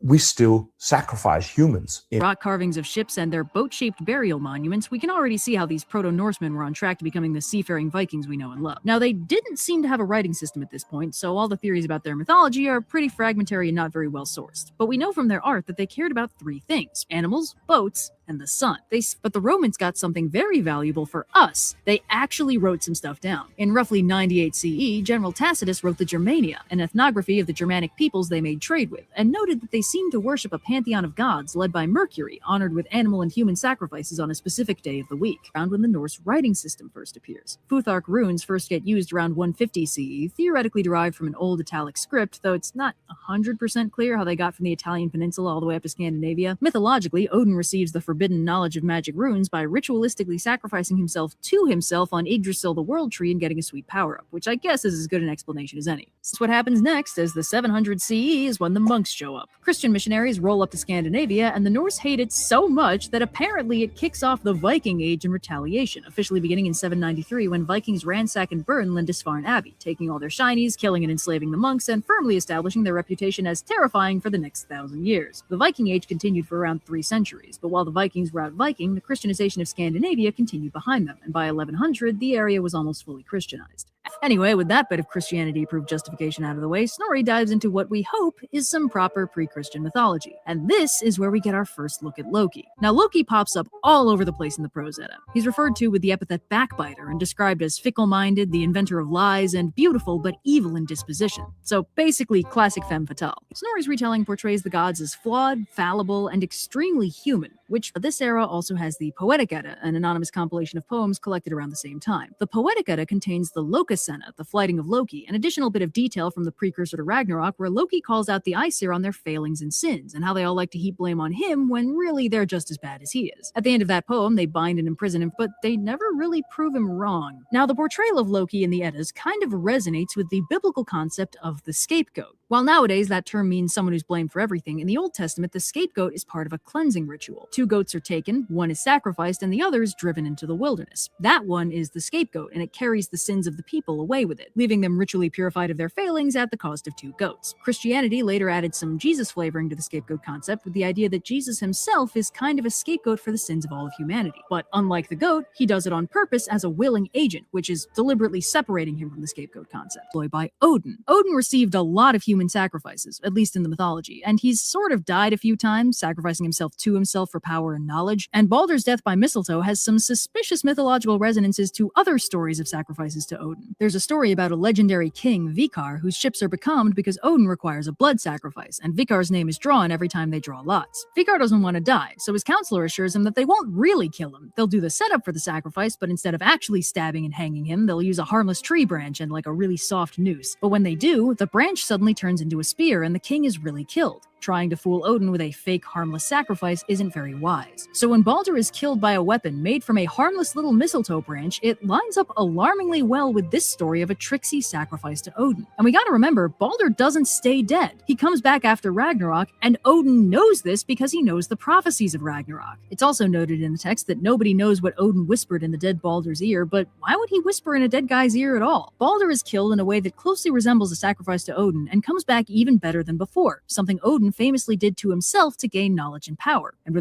we still sacrifice humans. Rock carvings of ships and their boat-shaped burial monuments, we can already see how these proto-Norsemen were on track to becoming the seafaring Vikings we know and love. Now, they didn't seem to have a writing system at this point, so all the theories about their mythology are pretty fragmentary and not very well sourced. But we know from their art that they cared about three things: animals, boats, and the sun. But the Romans got something very valuable for us. They actually wrote some stuff down. In roughly 98 CE, General Tacitus wrote the Germania, an ethnography of the Germanic peoples they made trade with, and noted that they seemed to worship a pantheon of gods led by Mercury, honored with animal and human sacrifices on a specific day of the week, around when the Norse writing system first appears. Futhark runes first get used around 150 CE, theoretically derived from an old Italic script, though it's not 100% clear how they got from the Italian peninsula all the way up to Scandinavia. Mythologically, Odin receives the forbidden knowledge of magic runes by ritualistically sacrificing himself to himself on Yggdrasil the World Tree and getting a sweet power-up, which I guess is as good an explanation as any. So what happens next, as the 700 CE, is when the monks show up. Christian missionaries roll up to Scandinavia, and the Norse hate it so much that apparently it kicks off the Viking Age in retaliation, officially beginning in 793 when Vikings ransack and burn Lindisfarne Abbey, taking all their shinies, killing and enslaving the monks, and firmly establishing their reputation as terrifying for the next 1,000 years. The Viking Age continued for around 3 centuries, but while the Vikings were out Viking, the Christianization of Scandinavia continued behind them, and by 1100, the area was almost fully Christianized. Anyway, with that bit of Christianity-approved justification out of the way, Snorri dives into what we hope is some proper pre-Christian mythology. And this is where we get our first look at Loki. Now, Loki pops up all over the place in the Prose Edda. He's referred to with the epithet backbiter and described as fickle-minded, the inventor of lies, and beautiful but evil in disposition. So basically, classic femme fatale. Snorri's retelling portrays the gods as flawed, fallible, and extremely human, which this era also has the Poetic Edda, an anonymous compilation of poems collected around the same time. The Poetic Edda contains the Lokasenna, the flighting of Loki, an additional bit of detail from the precursor to Ragnarok, where Loki calls out the Aesir on their failings and sins, and how they all like to heap blame on him when really they're just as bad as he is. At the end of that poem, they bind and imprison him, but they never really prove him wrong. Now, the portrayal of Loki in the Eddas kind of resonates with the biblical concept of the scapegoat. While nowadays that term means someone who's blamed for everything, in the Old Testament the scapegoat is part of a cleansing ritual. 2 goats are taken, one is sacrificed, and the other is driven into the wilderness. That one is the scapegoat, and it carries the sins of the people away with it, leaving them ritually purified of their failings at the cost of 2 goats. Christianity later added some Jesus flavoring to the scapegoat concept, with the idea that Jesus himself is kind of a scapegoat for the sins of all of humanity. But unlike the goat, he does it on purpose as a willing agent, which is deliberately separating him from the scapegoat concept. Employed by Odin. Odin received a lot of human sacrifices, at least in the mythology, and he's sort of died a few times, sacrificing himself to himself for power and knowledge, and Baldur's death by mistletoe has some suspicious mythological resonances to other stories of sacrifices to Odin. There's a story about a legendary king, Vikar, whose ships are becalmed because Odin requires a blood sacrifice, and Vikar's name is drawn every time they draw lots. Vikar doesn't want to die, so his counselor assures him that they won't really kill him. They'll do the setup for the sacrifice, but instead of actually stabbing and hanging him, they'll use a harmless tree branch and like a really soft noose. But when they do, the branch suddenly turns into a spear and the king is really killed. Trying to fool Odin with a fake harmless sacrifice isn't very wise. So when Baldur is killed by a weapon made from a harmless little mistletoe branch, it lines up alarmingly well with this story of a tricksy sacrifice to Odin. And we gotta remember, Baldur doesn't stay dead. He comes back after Ragnarok, and Odin knows this because he knows the prophecies of Ragnarok. It's also noted in the text that nobody knows what Odin whispered in the dead Baldur's ear, but why would he whisper in a dead guy's ear at all? Baldur is killed in a way that closely resembles a sacrifice to Odin and comes back even better than before, something Odin famously did to himself to gain knowledge and power. And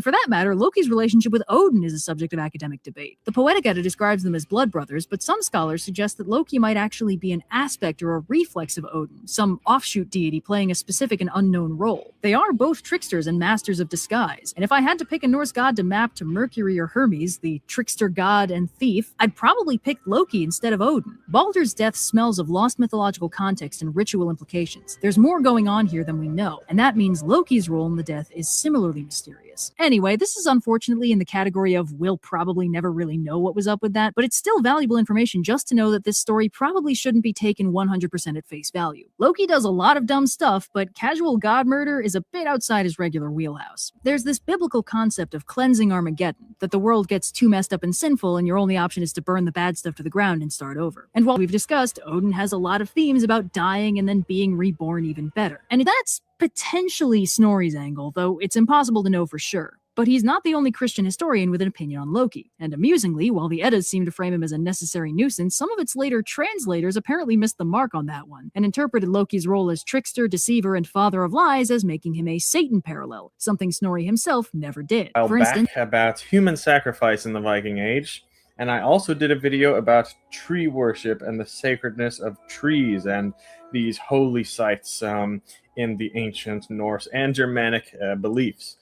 for that matter, Loki's relationship with Odin is a subject of academic debate. The Poetic Edda describes them as blood brothers, but some scholars suggest that Loki might actually be an aspect or a reflex of Odin, some offshoot deity playing a specific and unknown role. They are both tricksters and masters of disguise, and if I had to pick a Norse god to map to Mercury or Hermes, the trickster god and thief, I'd probably pick Loki instead of Odin. Baldur's death smells of lost mythological context and ritual implications. There's more going on here than we know, and that means Loki's role in the death is similarly mysterious. Anyway, this is unfortunately in the category of we'll probably never really know what was up with that, but it's still valuable information just to know that this story probably shouldn't be taken 100% at face value. Loki does a lot of dumb stuff, but casual god murder is a bit outside his regular wheelhouse. There's this biblical concept of cleansing Armageddon, that the world gets too messed up and sinful and your only option is to burn the bad stuff to the ground and start over. And while we've discussed, Odin has a lot of themes about dying and then being reborn even better. And that's potentially Snorri's angle, though it's impossible to know for sure. But he's not the only Christian historian with an opinion on Loki. And amusingly, while the Eddas seem to frame him as a necessary nuisance, some of its later translators apparently missed the mark on that one, and interpreted Loki's role as trickster, deceiver, and father of lies as making him a Satan parallel, something Snorri himself never did. For instance, about human sacrifice in the Viking Age, and I also did a video about tree worship and the sacredness of trees and these holy sites in the ancient Norse and Germanic beliefs.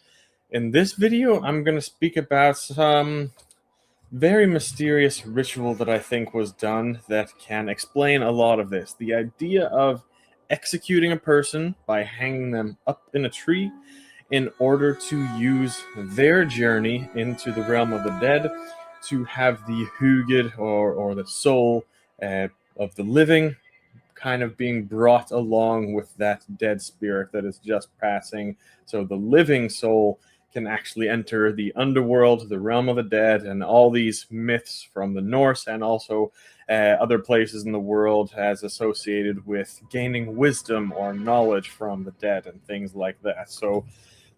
In this video, I'm going to speak about some very mysterious ritual that I think was done that can explain a lot of this. The idea of executing a person by hanging them up in a tree in order to use their journey into the realm of the dead to have the hugid or the soul of the living kind of being brought along with that dead spirit that is just passing. So the living soul can actually enter the underworld, the realm of the dead, and all these myths from the Norse and also other places in the world as associated with gaining wisdom or knowledge from the dead and things like that. So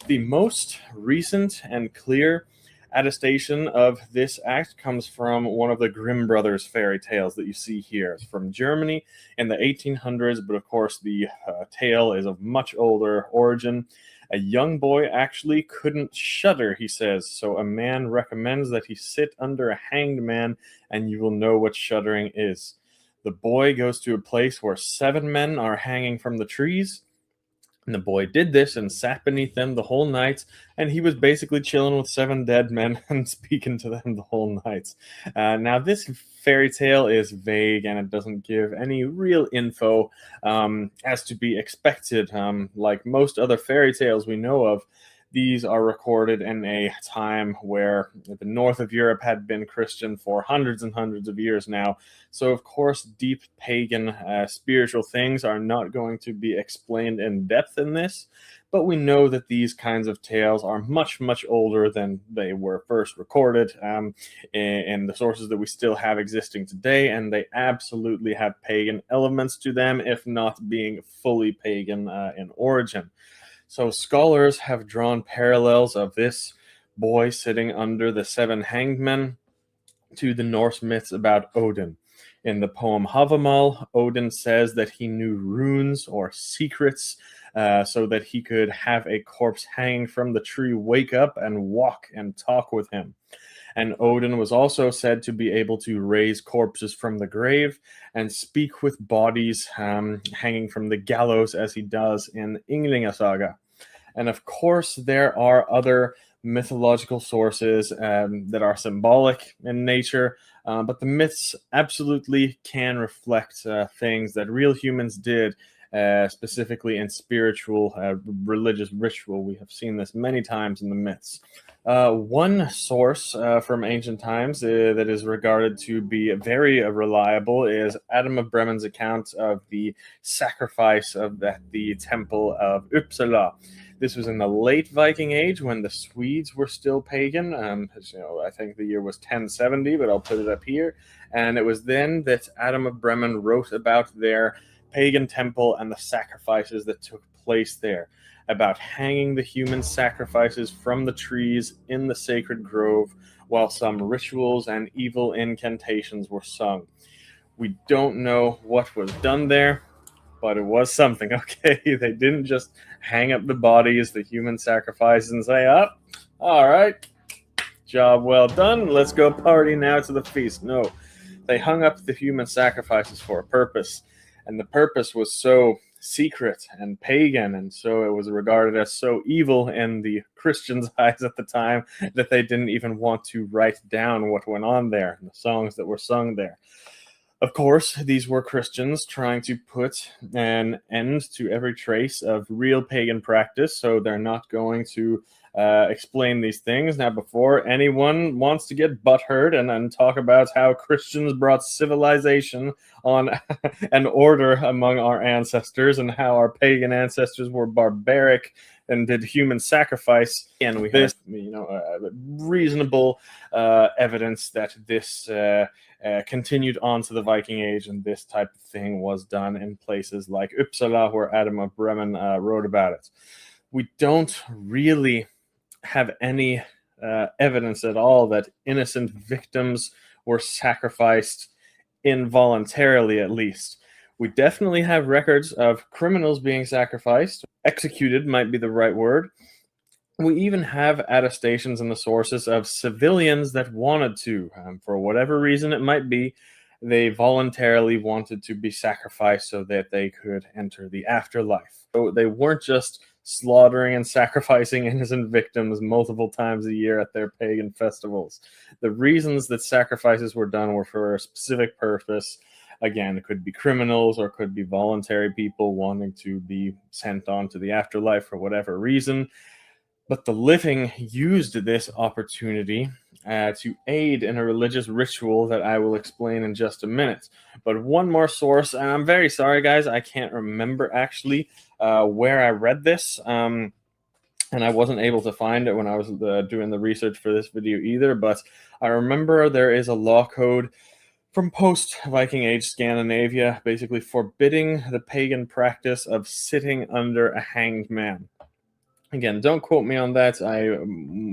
the most recent and clear attestation of this act comes from one of the Grimm brothers fairy tales that you see here. It's from Germany in the 1800s, but of course the tale is of much older origin. A young boy actually couldn't shudder, he says, so a man recommends that he sit under a hanged man and you will know what shuddering is. The boy goes to a place where 7 men are hanging from the trees, and the boy did this and sat beneath them the whole night, and he was basically chilling with 7 dead men and speaking to them the whole night. Now, this fairy tale is vague, and it doesn't give any real info as to be expected. Like most other fairy tales we know of, these are recorded in a time where the north of Europe had been Christian for hundreds and hundreds of years now. So, of course, deep pagan spiritual things are not going to be explained in depth in this. But we know that these kinds of tales are much, much older than they were first recorded in the sources that we still have existing today. And they absolutely have pagan elements to them, if not being fully pagan in origin. So scholars have drawn parallels of this boy sitting under the 7 hanged men to the Norse myths about Odin. In the poem Havamal, Odin says that he knew runes or secrets so that he could have a corpse hanging from the tree wake up and walk and talk with him. And Odin was also said to be able to raise corpses from the grave and speak with bodies hanging from the gallows as he does in Ynglinga Saga. And of course, there are other mythological sources that are symbolic in nature, but the myths absolutely can reflect things that real humans did specifically in spiritual, religious ritual. We have seen this many times in the myths. One source from ancient times that is regarded to be very reliable is Adam of Bremen's account of the sacrifice of the temple of Uppsala. This was in the late Viking Age when the Swedes were still pagan. I think the year was 1070, but I'll put it up here. And it was then that Adam of Bremen wrote about their pagan temple and the sacrifices that took place there, about hanging the human sacrifices from the trees in the sacred grove while some rituals and evil incantations were sung. We don't know what was done there, but it was something, okay? They didn't just hang up the bodies, the human sacrifices, and say, oh, all right, job well done, let's go party now to the feast. No, they hung up the human sacrifices for a purpose, and the purpose was so secret and pagan, and so it was regarded as so evil in the Christians' eyes at the time that they didn't even want to write down what went on there, the songs that were sung there. Of course, these were Christians trying to put an end to every trace of real pagan practice, so they're not going to explain these things. Now, before anyone wants to get butthurt and talk about how Christians brought civilization on and order among our ancestors and how our pagan ancestors were barbaric and did human sacrifice, and we have reasonable evidence that this continued on to the Viking Age, and this type of thing was done in places like Uppsala, where Adam of Bremen wrote about it. We don't really have any evidence at all that innocent victims were sacrificed involuntarily, at least. We definitely have records of criminals being sacrificed. Executed might be the right word. We even have attestations in the sources of civilians that wanted to, for whatever reason it might be, they voluntarily wanted to be sacrificed so that they could enter the afterlife. So they weren't just slaughtering and sacrificing innocent victims multiple times a year at their pagan festivals. The reasons that sacrifices were done were for a specific purpose. Again, it could be criminals or it could be voluntary people wanting to be sent on to the afterlife for whatever reason. But the living used this opportunity to aid in a religious ritual that I will explain in just a minute. But one more source, and I'm very sorry, guys, I can't remember actually where I read this, and I wasn't able to find it when I was doing the research for this video either, but I remember there is a law code from post-Viking Age Scandinavia basically forbidding the pagan practice of sitting under a hanged man. Again, don't quote me on that. I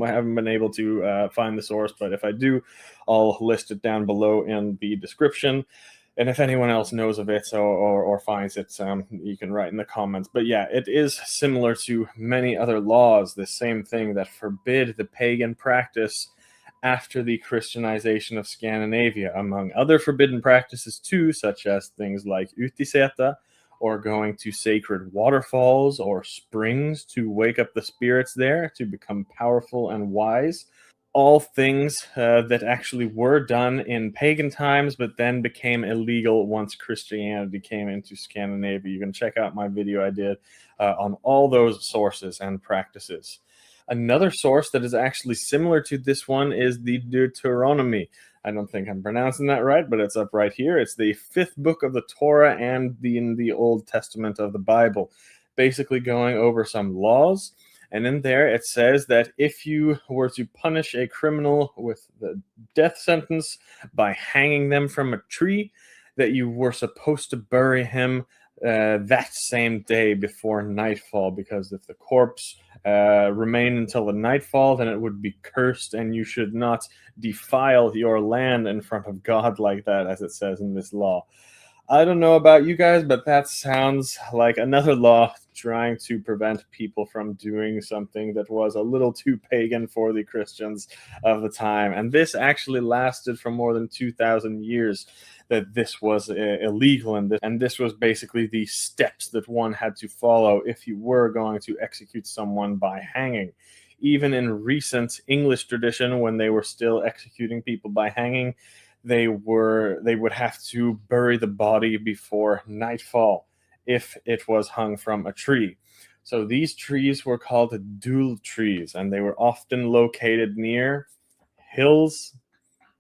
haven't been able to find the source, but if I do, I'll list it down below in the description. And if anyone else knows of it or finds it, you can write in the comments. But yeah, it is similar to many other laws, the same thing that forbid the pagan practice after the Christianization of Scandinavia, among other forbidden practices too, such as things like utiseta, or going to sacred waterfalls or springs to wake up the spirits there to become powerful and wise. All things that actually were done in pagan times, but then became illegal once Christianity came into Scandinavia. You can check out my video I did on all those sources and practices. Another source that is actually similar to this one is the Deuteronomy. I don't think I'm pronouncing that right, but it's up right here. It's the 5th book of the Torah and in the Old Testament of the Bible, basically going over some laws. And in there it says that if you were to punish a criminal with the death sentence by hanging them from a tree, that you were supposed to bury him that same day before nightfall, because if the corpse remained until the nightfall, then it would be cursed, and you should not defile your land in front of God like that, as it says in this law. I don't know about you guys, but that sounds like another law trying to prevent people from doing something that was a little too pagan for the Christians of the time. And this actually lasted for more than 2,000 years, that this was illegal, and this was basically the steps that one had to follow if you were going to execute someone by hanging. Even in recent English tradition, when they were still executing people by hanging, they would have to bury the body before nightfall. if it was hung from a tree. So these trees were called dul trees, and they were often located near hills,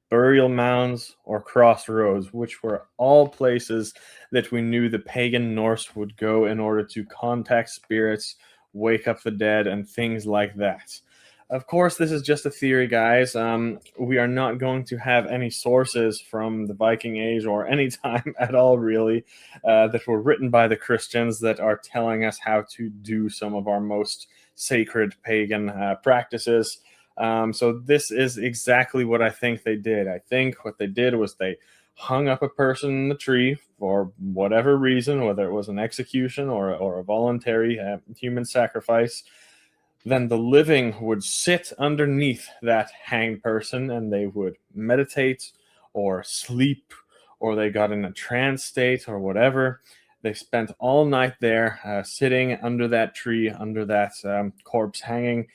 burial mounds, or crossroads, which were all places that we knew the pagan Norse would go in order to contact spirits, wake up the dead, and things like that. Of course, this is just a theory, guys. We are not going to have any sources from the Viking Age or any time at all, really, that were written by the Christians that are telling us how to do some of our most sacred pagan practices. So this is exactly what I think they did. I think what they did was they hung up a person in the tree for whatever reason, whether it was an execution or a voluntary human sacrifice. Then the living would sit underneath that hanged person, and they would meditate or sleep, or they got in a trance state or whatever. They spent all night there sitting under that tree, under that corpse hanging,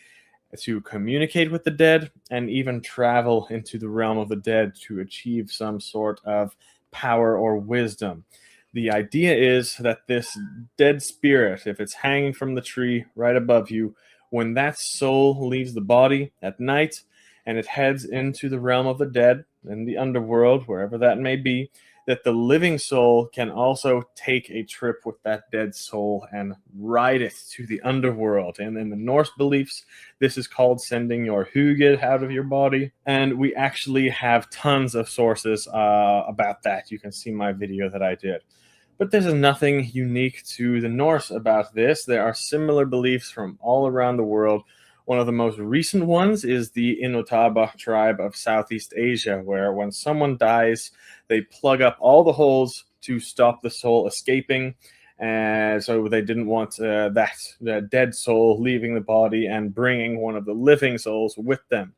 to communicate with the dead and even travel into the realm of the dead to achieve some sort of power or wisdom. The idea is that this dead spirit, if it's hanging from the tree right above you, when that soul leaves the body at night and it heads into the realm of the dead, in the underworld, wherever that may be, that the living soul can also take a trip with that dead soul and ride it to the underworld. And in the Norse beliefs, this is called sending your hugid out of your body. And we actually have tons of sources about that. You can see my video that I did. But this is nothing unique to the Norse about this. There are similar beliefs from all around the world. One of the most recent ones is the Inotaba tribe of Southeast Asia, where when someone dies, they plug up all the holes to stop the soul escaping. So they didn't want that dead soul leaving the body and bringing one of the living souls with them.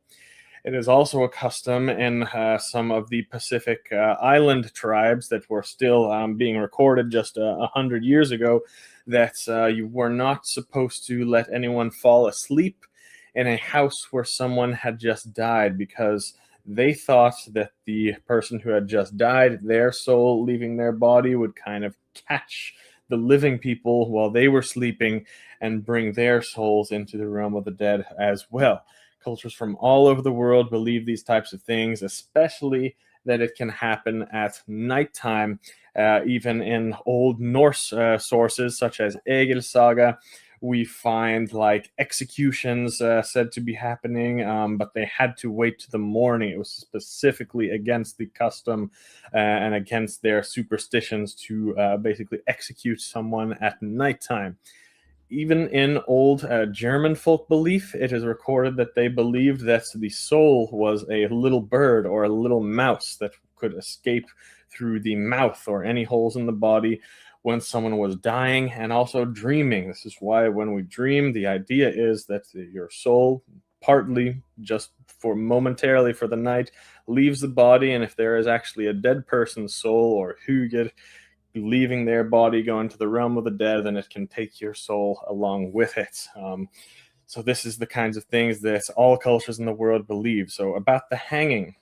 It is also a custom in some of the Pacific island tribes that were still being recorded just 100 years ago that you were not supposed to let anyone fall asleep in a house where someone had just died, because they thought that the person who had just died, their soul leaving their body, would kind of catch the living people while they were sleeping and bring their souls into the realm of the dead as well. Cultures from all over the world believe these types of things, especially that it can happen at nighttime. Even in old Norse sources, such as Egil Saga, we find like executions said to be happening, but they had to wait to the morning. It was specifically against the custom and against their superstitions to basically execute someone at nighttime. Even in old German folk belief, it is recorded that they believed that the soul was a little bird or a little mouse that could escape through the mouth or any holes in the body when someone was dying and also dreaming. This is why when we dream, the idea is that your soul, partly just for momentarily for the night, leaves the body, and if there is actually a dead person's soul or hugid leaving their body, going to the realm of the dead, then it can take your soul along with it. So this is the kinds of things that all cultures in the world believe. So about the hanging,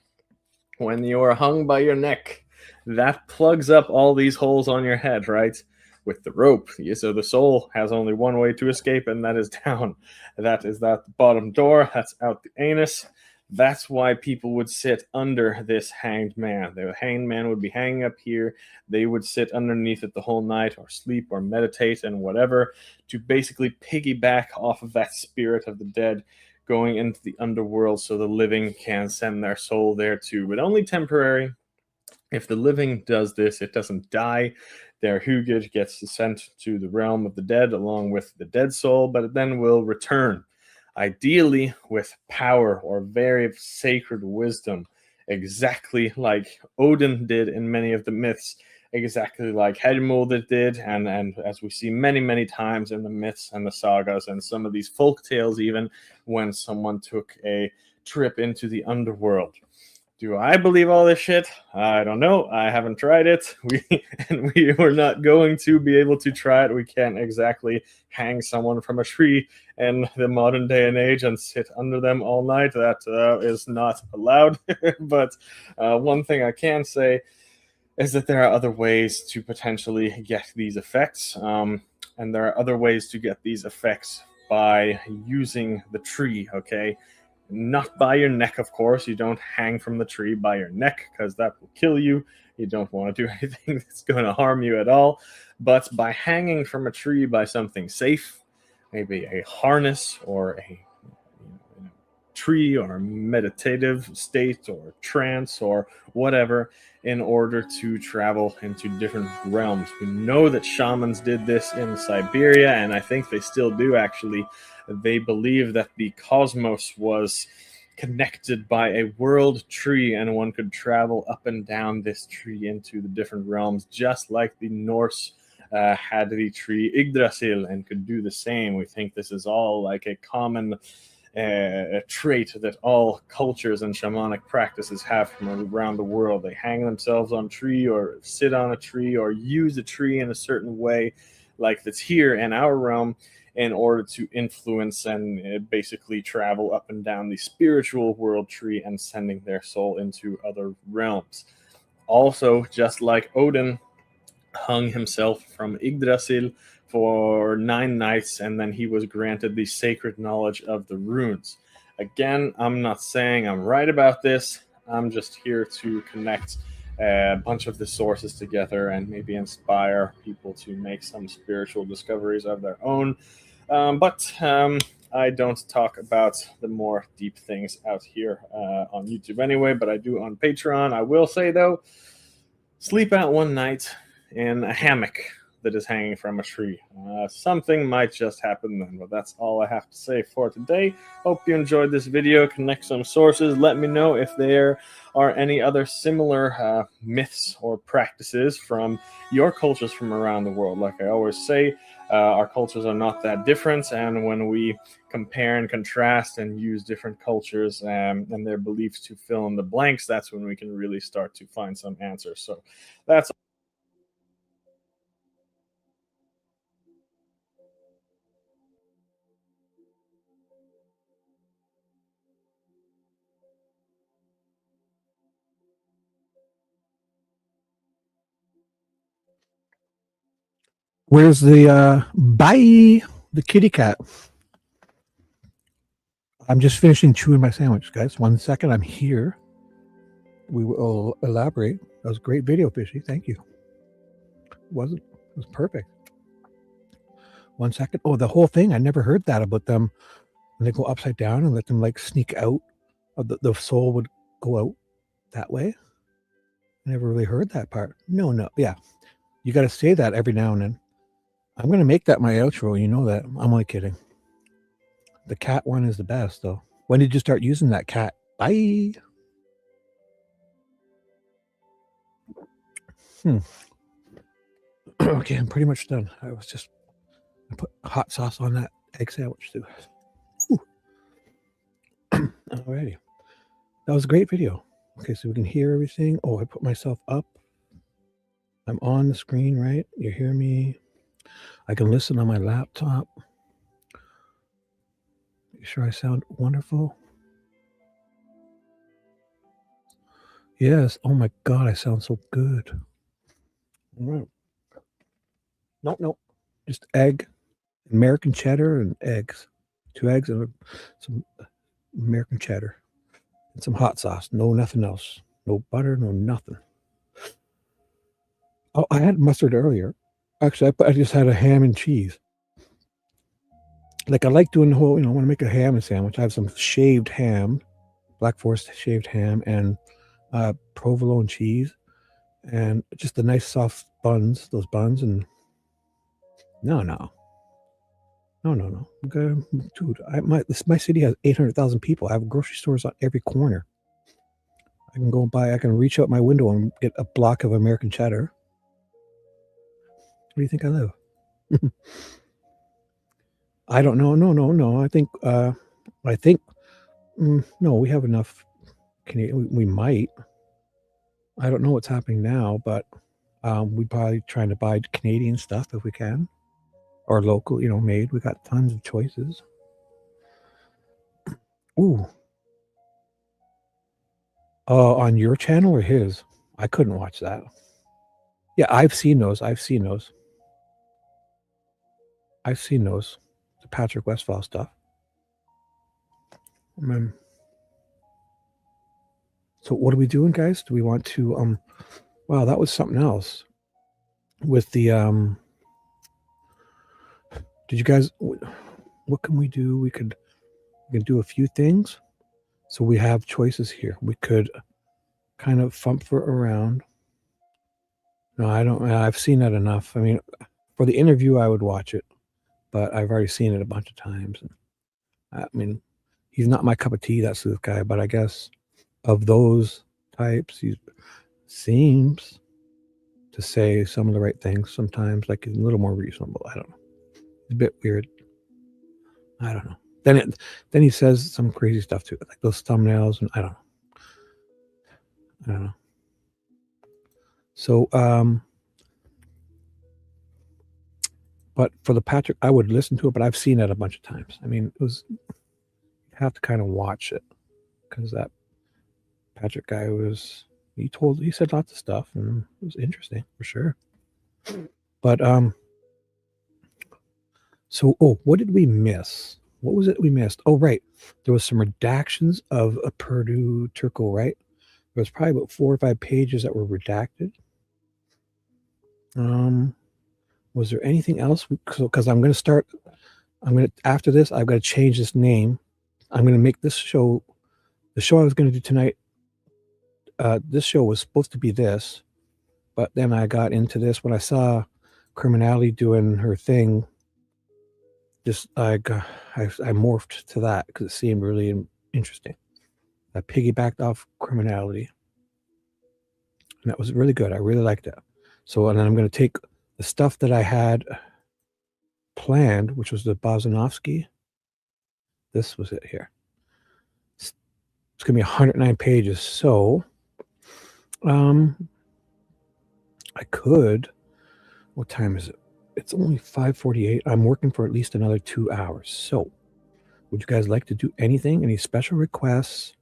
when you are hung by your neck, that plugs up all these holes on your head, right? With the rope. So the soul has only one way to escape, and that is down. That is that bottom door. That's out the anus. That's why people would sit under this hanged man. The hanged man would be hanging up here. They would sit underneath it the whole night, or sleep, or meditate, and whatever, to basically piggyback off of that spirit of the dead going into the underworld so the living can send their soul there too, but only temporary. If the living does this, it doesn't die. Their hugid gets sent to the realm of the dead along with the dead soul, but it then will return, ideally with power or very sacred wisdom, exactly like Odin did in many of the myths, exactly like Hermod did, and as we see many, many times in the myths and the sagas and some of these folk tales, even when someone took a trip into the underworld. Do I believe all this shit? I don't know. I haven't tried it. We were not going to be able to try it. We can't exactly hang someone from a tree in the modern day and age and sit under them all night. That is not allowed. But one thing I can say is that there are other ways to potentially get these effects. And there are other ways to get these effects by using the tree, okay? Not by your neck, of course. You don't hang from the tree by your neck because that will kill you. You don't want to do anything that's going to harm you at all. But by hanging from a tree by something safe, maybe a harness or a tree or a meditative state or trance or whatever, in order to travel into different realms. We know that shamans did this in Siberia, and I think they still do actually. They believe that the cosmos was connected by a world tree, and one could travel up and down this tree into the different realms, just like the Norse had the tree Yggdrasil and could do the same. We think this is all like a common trait that all cultures and shamanic practices have from around the world. They hang themselves on a tree or sit on a tree or use a tree in a certain way, like that's here in our realm, in order to influence and basically travel up and down the spiritual world tree and sending their soul into other realms. Also, just like Odin hung himself from Yggdrasil for 9 nights, and then he was granted the sacred knowledge of the runes. Again, I'm not saying I'm right about this. I'm just here to connect a bunch of the sources together and maybe inspire people to make some spiritual discoveries of their own. But I don't talk about the more deep things out here on YouTube anyway, but I do on Patreon. I will say, though, sleep out one night in a hammock that is hanging from a tree. Something might just happen then, but that's all I have to say for today. Hope you enjoyed this video. Connect some sources. Let me know if there are any other similar myths or practices from your cultures from around the world. Like I always say, our cultures are not that different, and when we compare and contrast and use different cultures and their beliefs to fill in the blanks, that's when we can really start to find some answers. So that's Where's the bye? The kitty cat. I'm just finishing chewing my sandwich, guys. 1 second. I'm here. We will elaborate. That was a great video, Fishy. Thank you. It was perfect. 1 second. Oh, the whole thing. I never heard that about them. When they go upside down and let them like sneak out. The soul would go out that way. I never really heard that part. No. Yeah. You got to say that every now and then. I'm going to make that my outro. You know that. I'm only kidding. The cat one is the best, though. When did you start using that cat? Bye. Okay, I'm pretty much done. I put hot sauce on that egg sandwich, too. Alrighty. That was a great video. Okay, so we can hear everything. Oh, I put myself up. I'm on the screen, right? You hear me? I can listen on my laptop. Make sure I sound wonderful. Yes. Oh my God, I sound so good. All right. Nope. Just egg, American cheddar, and eggs. 2 eggs and some American cheddar. And some hot sauce. No, nothing else. No butter, no nothing. Oh, I had mustard earlier. Actually, I just had a ham and cheese. Like I like doing the whole, when I make a ham and sandwich, I have some shaved ham, Black Forest shaved ham, and provolone cheese, and just the nice soft buns, those buns, and no. Okay, dude, my city has 800,000 people. I have grocery stores on every corner. I can reach out my window and get a block of American cheddar. Where do you think I live? I don't know. No. I think no, we have enough Canadian. We might. I don't know what's happening now, but we'd probably trying to buy Canadian stuff if we can, or local, made. We got tons of choices. Ooh. On your channel or his? I couldn't watch that. Yeah, I've seen those. I've seen those. The Patrick Westphal stuff. So what are we doing, guys? Do we want to wow, that was something else. With the did you guys, what can we do? We can do a few things. So we have choices here. We could kind of fumper around. No, I don't. I've seen that enough. I mean, for the interview, I would watch it, but I've already seen it a bunch of times. I mean, he's not my cup of tea, that sleuth guy, but I guess of those types, he seems to say some of the right things sometimes, like he's a little more reasonable. I don't know. It's a bit weird. I don't know. Then he says some crazy stuff too, like those thumbnails, and I don't know. So, but for the Patrick, I would listen to it, but I've seen it a bunch of times. I mean, you have to kind of watch it because that Patrick guy he said lots of stuff and it was interesting for sure. But, so, what did we miss? What was it we missed? Oh, right. There was some redactions of a Purdue Turco, right? There was probably about 4 or 5 pages that were redacted. Was there anything else? Because after this, I've got to change this name. I'm going to make this show, the show I was going to do tonight. This show was supposed to be this, but then I got into this when I saw Criminality doing her thing. I morphed to that because it seemed really interesting. I piggybacked off Criminality, and that was really good. I really liked it. So, and then I'm going to take the stuff that I had planned, which was the Bozanovsky. This was it here. It's going to be 109 pages. So, I could. What time is it? It's only 5:48. I'm working for at least another 2 hours. So, would you guys like to do anything? Any special requests?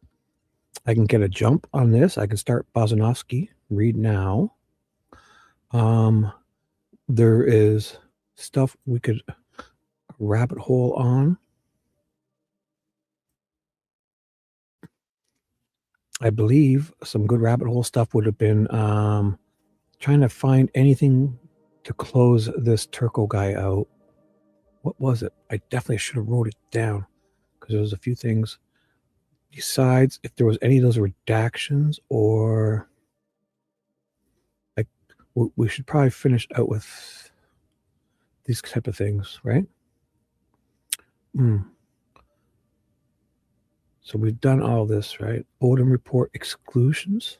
I can get a jump on this. I can start Bozanovsky. Read now. There is stuff we could rabbit hole on. I believe some good rabbit hole stuff would have been trying to find anything to close this Turco guy out. What was it? I definitely should have wrote it down because there was a few things. Besides, if there was any of those redactions, or like we should probably finish out with these type of things, right? So we've done all this, right? Odom report exclusions.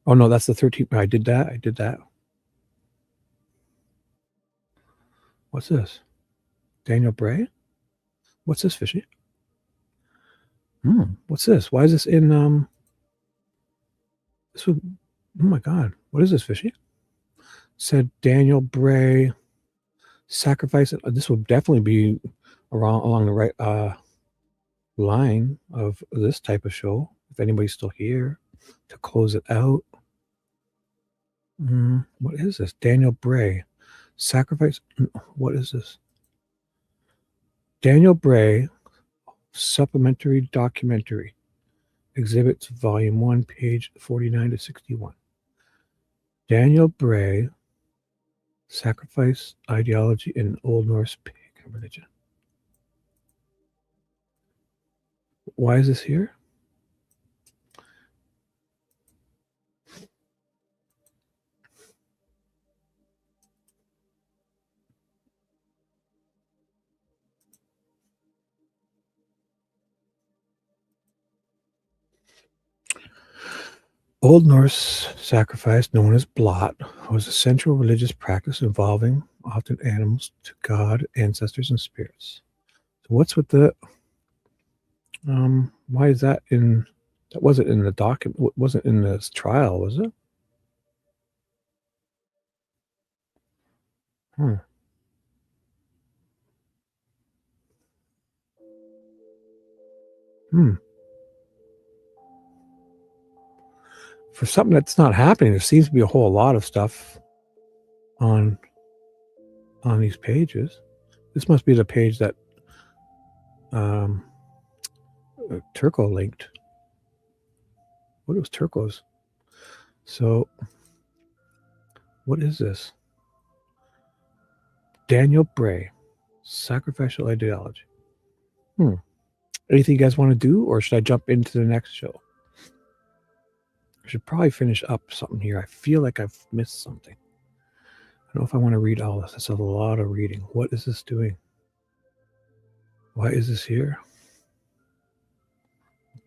Oh no, that's the 13th. I did that. What's this? Daniel Bray? What's this, Fishy? What's this? Why is this in this would, oh my god, what is this, Fishy? Said Daniel Bray sacrifice. This would definitely be along the right line of this type of show, if anybody's still here to close it out. What is this? Daniel Bray sacrifice. What is this? Daniel Bray supplementary documentary exhibits volume 1, page 49 to 61. Daniel Bray sacrifice ideology in Old Norse pagan religion. Why is this here? Old Norse sacrifice, known as blot, was a central religious practice involving often animals to God, ancestors, and spirits. So what's with the why is that in, that wasn't in the document, wasn't in this trial, was it? for something that's not happening, there seems to be a whole lot of stuff on these pages. This must be the page that Turco linked. What was Turco's? So, what is this? Daniel Bray, Sacrificial Ideology. Anything you guys want to do, or should I jump into the next show? I should probably finish up something here. I feel like I've missed something. I don't know if I want to read all this. That's a lot of reading. What is this doing? Why is this here?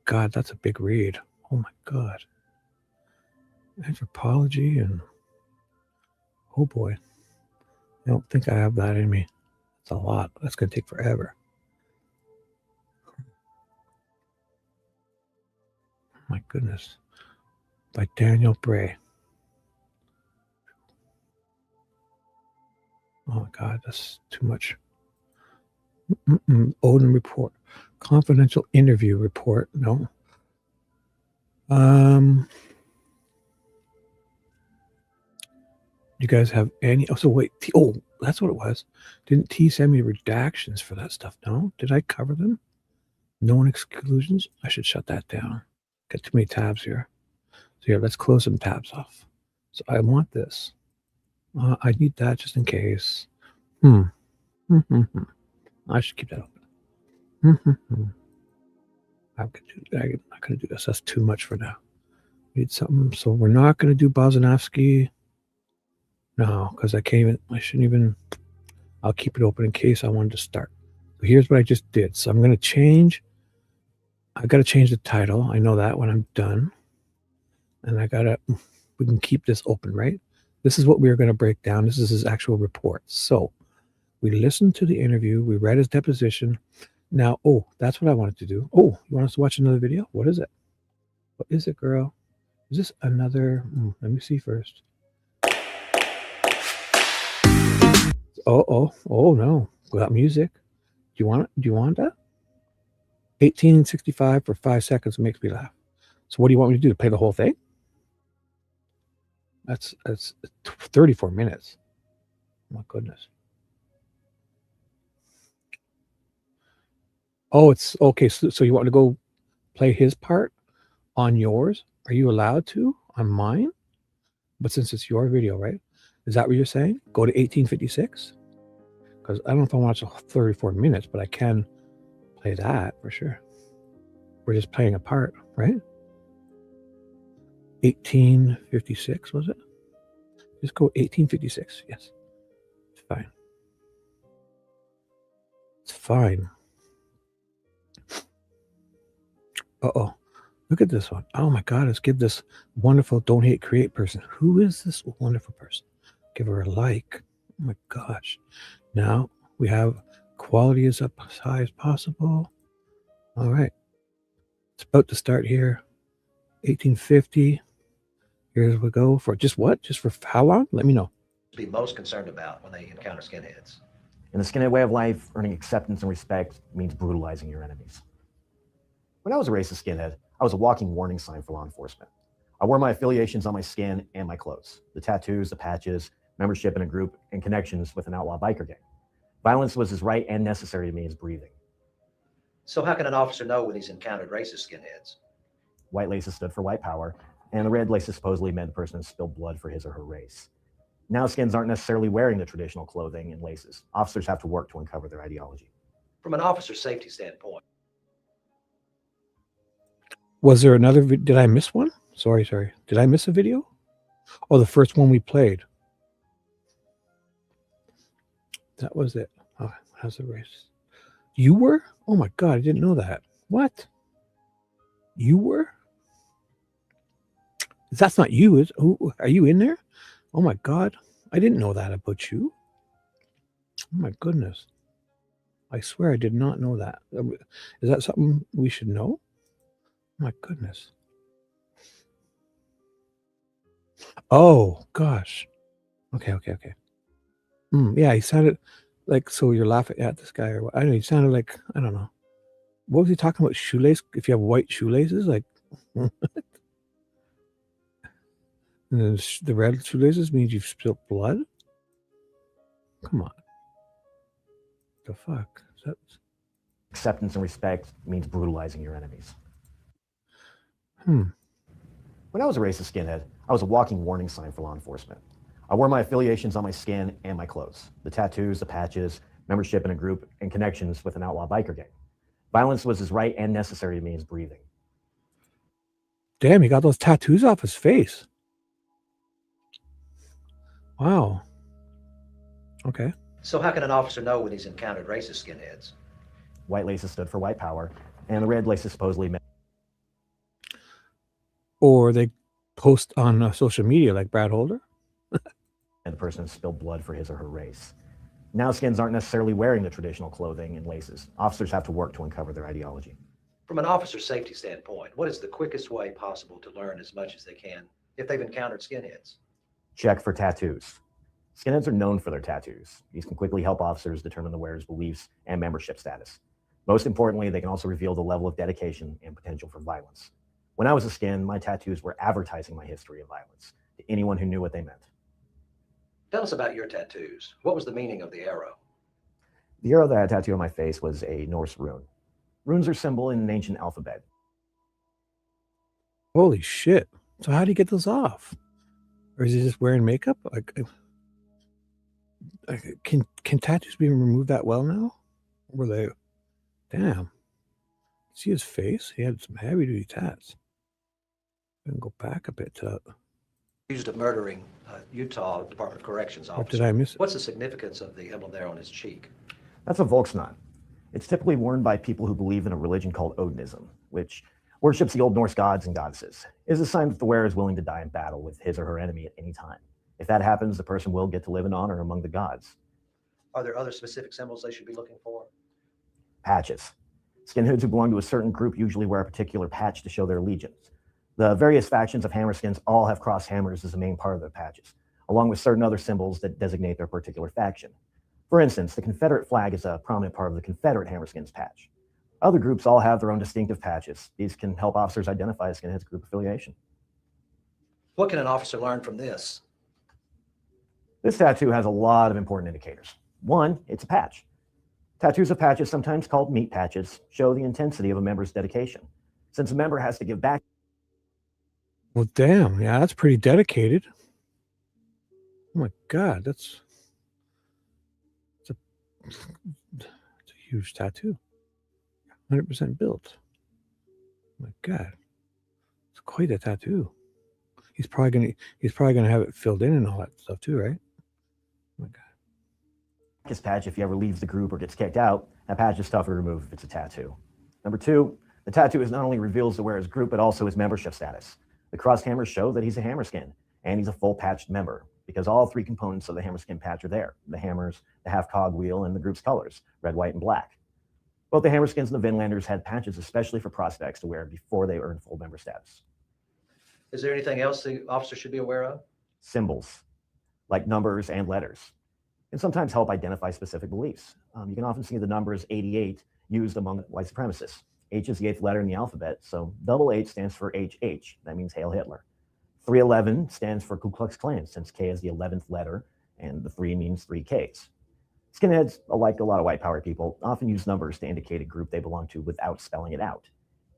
God, that's a big read. Oh my God. Anthropology and oh boy. I don't think I have that in me. It's a lot. That's going to take forever. My goodness. By Daniel Bray. Oh my God, that's too much. Odin report. Confidential interview report. No. You guys have any? Oh, so wait. Oh, that's what it was. Didn't T send me redactions for that stuff? No. Did I cover them? Known exclusions? I should shut that down. Got too many tabs here. So here, let's close some tabs off. So I want this. I need that just in case. I should keep that open. I'm not going to do this. That's too much for now. Need something. So we're not going to do Bozanovsky. No, because I can't even. I shouldn't even. I'll keep it open in case I wanted to start. So here's what I just did. So I'm going to change. I got to change the title. I know that when I'm done. And I got to. We can keep this open, right? This is what we are going to break down. This is his actual report. So we listened to the interview. We read his deposition. Now, oh, that's what I wanted to do. Oh, you want us to watch another video? What is it? What is it, girl? Is this another? Let me see first. Oh no. Without music. Do you want it? Do you want that? 1865 for 5 seconds makes me laugh. So what do you want me to do? To play the whole thing? That's 34 minutes. Oh my goodness. Oh, it's okay. So you want to go play his part on yours? Are you allowed to on mine? But since it's your video, right? Is that what you're saying? Go to 1856? Because I don't know if I watch 34 minutes, but I can play that for sure. We're just playing a part, right? 1856, was it? Just go 1856. Yes. It's fine. It's fine. Uh-oh. Look at this one. Oh my God. Let's give this wonderful don't hate create person. Who is this wonderful person? Give her a like. Oh my gosh. Now we have quality is up as high as possible. All right. It's about to start here. 1850. Here we go for just what? Just for how long? Let me know. Be most concerned about when they encounter skinheads. In the skinhead way of life, earning acceptance and respect means brutalizing your enemies. When I was a racist skinhead, I was a walking warning sign for law enforcement. I wore my affiliations on my skin and my clothes, the tattoos, the patches, membership in a group, and connections with an outlaw biker gang. Violence was as right and necessary to me as breathing. So how can an officer know when he's encountered racist skinheads? White laces stood for white power, and the red laces supposedly meant the person had spilled blood for his or her race. Now skins aren't necessarily wearing the traditional clothing and laces. Officers have to work to uncover their ideology. From an officer's safety standpoint. Was there another? Did I miss one? Sorry. Did I miss a video? Oh, the first one we played. That was it. Oh, how's the race? You were? Oh my God, I didn't know that. What? You were? That's not you. Are you in there? Oh my God, I didn't know that about you. Oh my goodness. I swear I did not know that. Is that something we should know? Oh my goodness. Oh gosh. Okay. Yeah, he sounded like, so you're laughing at this guy or what? I don't know, he sounded like, I don't know. What was he talking about? Shoelace? If you have white shoelaces? Like, And then the red shoelaces means you've spilled blood? Come on. The fuck? Is that... Acceptance and respect means brutalizing your enemies. Hmm. When I was a racist skinhead, I was a walking warning sign for law enforcement. I wore my affiliations on my skin and my clothes. The tattoos, the patches, membership in a group, and connections with an outlaw biker gang. Violence was as right and necessary to me as breathing. Damn, he got those tattoos off his face. Wow. Okay. So how can an officer know when he's encountered racist skinheads? White laces stood for white power, and the red laces supposedly meant... Or they post on social media like Brad Holder. and the person has spilled blood for his or her race. Now skins aren't necessarily wearing the traditional clothing and laces. Officers have to work to uncover their ideology. From an officer's safety standpoint, what is the quickest way possible to learn as much as they can if they've encountered skinheads? Check for tattoos. Skinheads are known for their tattoos. These can quickly help officers determine the wearer's beliefs and membership status. Most importantly, they can also reveal the level of dedication and potential for violence. When I was a skin, my tattoos were advertising my history of violence to anyone who knew what they meant. Tell us about your tattoos. What was the meaning of the arrow? The arrow that I had tattooed on my face was a Norse rune. Runes are symbol in an ancient alphabet. Holy shit. So how do you get those off? Or is he just wearing makeup? Like can tattoos be removed that well now? Or were they... Damn. See his face? He had some heavy duty tats. I can go back a bit to that. Accused of murdering Utah Department of Corrections officer. Or did I miss it? What's the significance of the emblem there on his cheek? That's a Volksknot. It's typically worn by people who believe in a religion called Odinism, which worships the old Norse gods and goddesses. It is a sign that the wearer is willing to die in battle with his or her enemy at any time. If that happens, the person will get to live in honor among the gods. Are there other specific symbols they should be looking for? Patches. Skinheads who belong to a certain group usually wear a particular patch to show their allegiance. The various factions of hammerskins all have crossed hammers as the main part of their patches, along with certain other symbols that designate their particular faction. For instance, the Confederate flag is a prominent part of the Confederate hammerskins patch. Other groups all have their own distinctive patches. These can help officers identify a skinhead's group affiliation. What can an officer learn from this? This tattoo has a lot of important indicators. One, it's a patch. Tattoos of patches, sometimes called meat patches, show the intensity of a member's dedication. Since a member has to give back... Well, damn. Yeah, that's pretty dedicated. Oh my God, it's a huge tattoo. 100% built. Oh my God, it's quite a tattoo. He's probably gonna have it filled in and all that stuff too, right? Oh my God. This patch, if he ever leaves the group or gets kicked out, that patch is tough to remove if it's a tattoo. Number two, the tattoo is not only reveals the wearer's group, but also his membership status. The crossed hammers show that he's a hammerskin, and he's a full patched member, because all three components of the hammerskin patch are there: the hammers, the half cogwheel, and the group's colors, red, white, and black. Both the hammerskins and the Vinlanders had patches especially for prospects to wear before they earned full member status. Is there anything else the officer should be aware of? Symbols, like numbers and letters, can sometimes help identify specific beliefs. You can often see the numbers 88 used among white supremacists. H is the 8th letter in the alphabet, so double H stands for HH. That means Hail Hitler. 311 stands for Ku Klux Klan, since K is the 11th letter, and the 3 means 3 Ks. Skinheads, like a lot of white power people, often use numbers to indicate a group they belong to without spelling it out.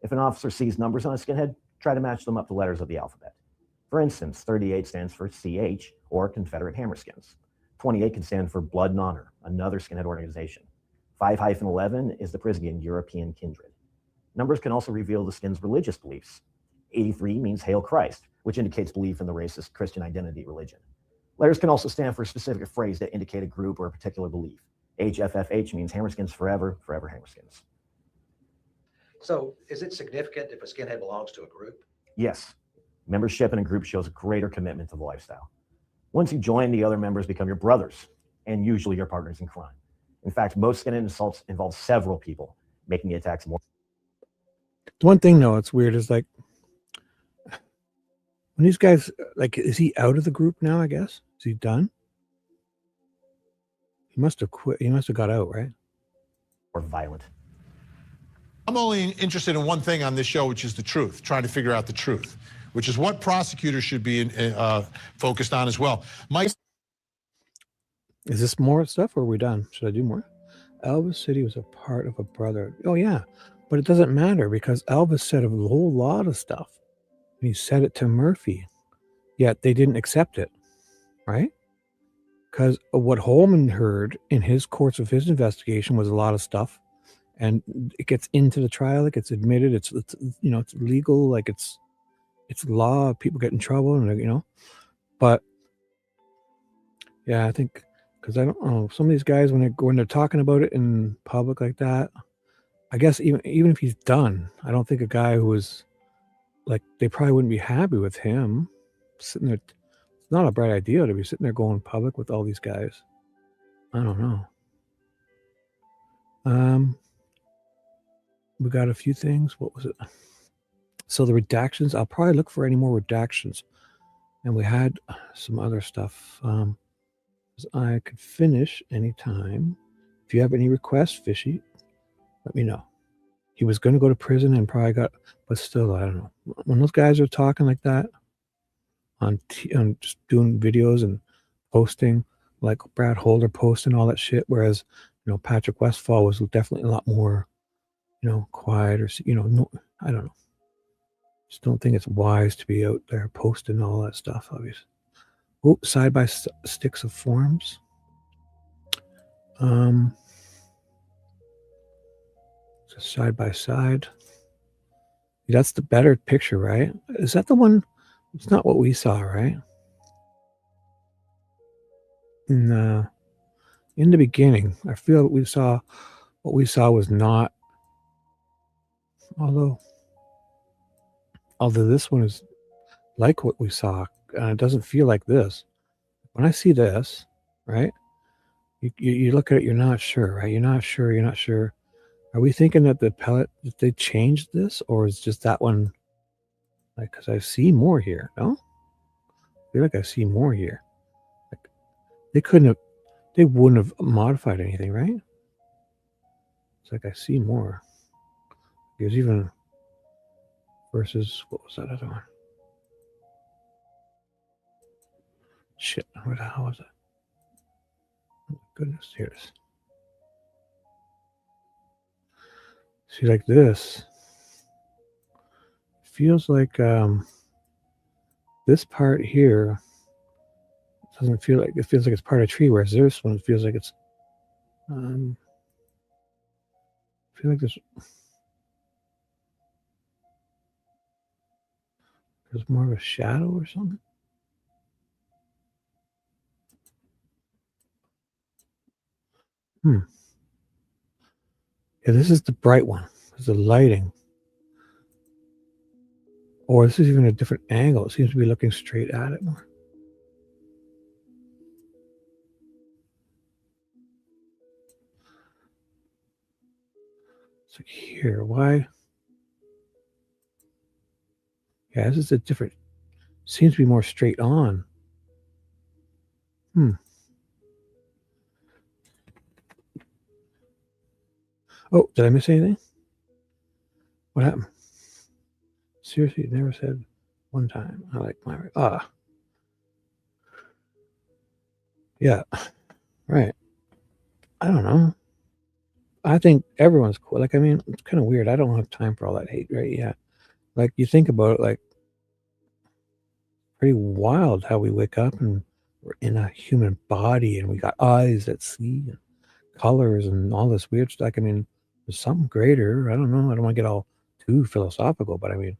If an officer sees numbers on a skinhead, try to match them up to letters of the alphabet. For instance, 38 stands for CH, or Confederate Hammerskins. 28 can stand for Blood and Honor, another skinhead organization. 5-11 is the Prygian European Kindred. Numbers can also reveal the skin's religious beliefs. 83 means Hail Christ, which indicates belief in the racist Christian identity religion. Letters can also stand for a specific phrase that indicate a group or a particular belief. HFFH means Hammerskins forever, forever Hammerskins. So is it significant if a skinhead belongs to a group? Yes. Membership in a group shows a greater commitment to the lifestyle. Once you join, the other members become your brothers, and usually your partners in crime. In fact, most skinhead assaults involve several people, making the attacks more... The one thing, though, it's weird, is like, when these guys, like, is he out of the group now, I guess? Is he done? He must have quit. He must have got out, right? Or violent. I'm only interested in one thing on this show, which is the truth, trying to figure out the truth. which is what prosecutors should be focused on as well. Mike, is this more stuff or are we done? Should I do more? Elvis said he was a part of a brother. Oh, yeah. But it doesn't matter because Elvis said a whole lot of stuff. And he said it to Murphy. Yet they didn't accept it. Right? Because what Holeman heard in his course of his investigation was a lot of stuff. And it gets into the trial. It gets admitted. It's you know, it's legal. Like it's law. People get in trouble. And, but yeah, I think, because I don't know, some of these guys when they're talking about it in public like that, I guess even if he's done, I don't think a guy who was like, they probably wouldn't be happy with him sitting there. It's not a bright idea to be sitting there going public with all these guys. I don't know. We got a few things. What was it? So the redactions, I'll probably look for any more redactions. And we had some other stuff. I could finish anytime. If you have any requests, Fishy, let me know. He was going to go to prison and probably but still, I don't know. When those guys are talking like that on just doing videos and posting, like Brad Holder posting all that shit, whereas, Patrick Westphal was definitely a lot more, quiet or, no, I don't know. Just don't think it's wise to be out there posting all that stuff, obviously. Oh, side by sticks of forms. Just side by side. That's the better picture, right? Is that the one? It's not what we saw, right? In the beginning, I feel what we saw was not. Although this one is like what we saw. It doesn't feel like this. When I see this, right? You look at it, you're not sure, right? You're not sure. Are we thinking that the pellet, that they changed this, or is just that one? Like, because I see more here, no? I feel like I see more here. Like, they wouldn't have modified anything, right? It's like I see more. There's even versus, what was that other one? Shit, where the hell was it? Oh my goodness, here it is. See, like this feels like this part here doesn't feel like, it feels like it's part of a tree, whereas this one feels like it's I feel like there's more of a shadow or something. Yeah, this is the bright one. This is the lighting. Or this is even a different angle. It seems to be looking straight at it more. It's like here. Why? Yeah, this is a different. Seems to be more straight on. Oh, did I miss anything? What happened? Seriously, never said one time. I like my yeah, right. I don't know. I think everyone's cool. Like, I mean, it's kind of weird. I don't have time for all that hate, right? Yeah. Like, you think about it, like, pretty wild how we wake up and we're in a human body and we got eyes that see and colors and all this weird stuff. I mean, there's something greater. I don't know. I don't want to get all too philosophical, but I mean,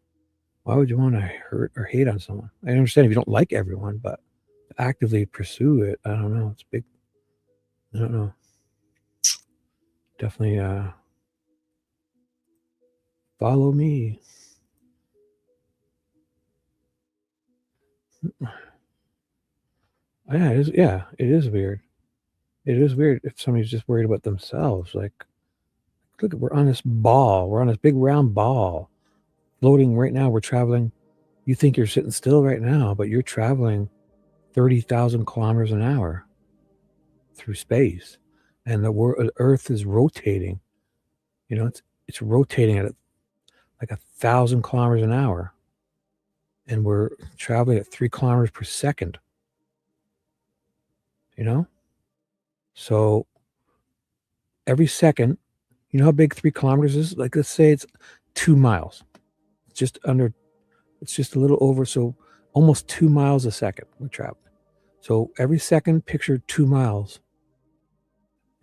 why would you want to hurt or hate on someone? I understand if you don't like everyone, but to actively pursue it, I don't know. It's big. I don't know. Definitely follow me. Yeah, it is. Yeah, it is weird. It is weird if somebody's just worried about themselves. Like, look, we're on this ball. We're on this big round ball floating right now. We're traveling. You think you're sitting still right now, but you're traveling 30,000 kilometers an hour through space. And the Earth is rotating. It's rotating at like 1,000 kilometers an hour. and we're traveling at 3 kilometers per second. You know? So every second, you know how big 3 kilometers is? Like, let's say it's 2 miles. It's just a little over, so almost 2 miles a second we're traveling. So every second, picture 2 miles.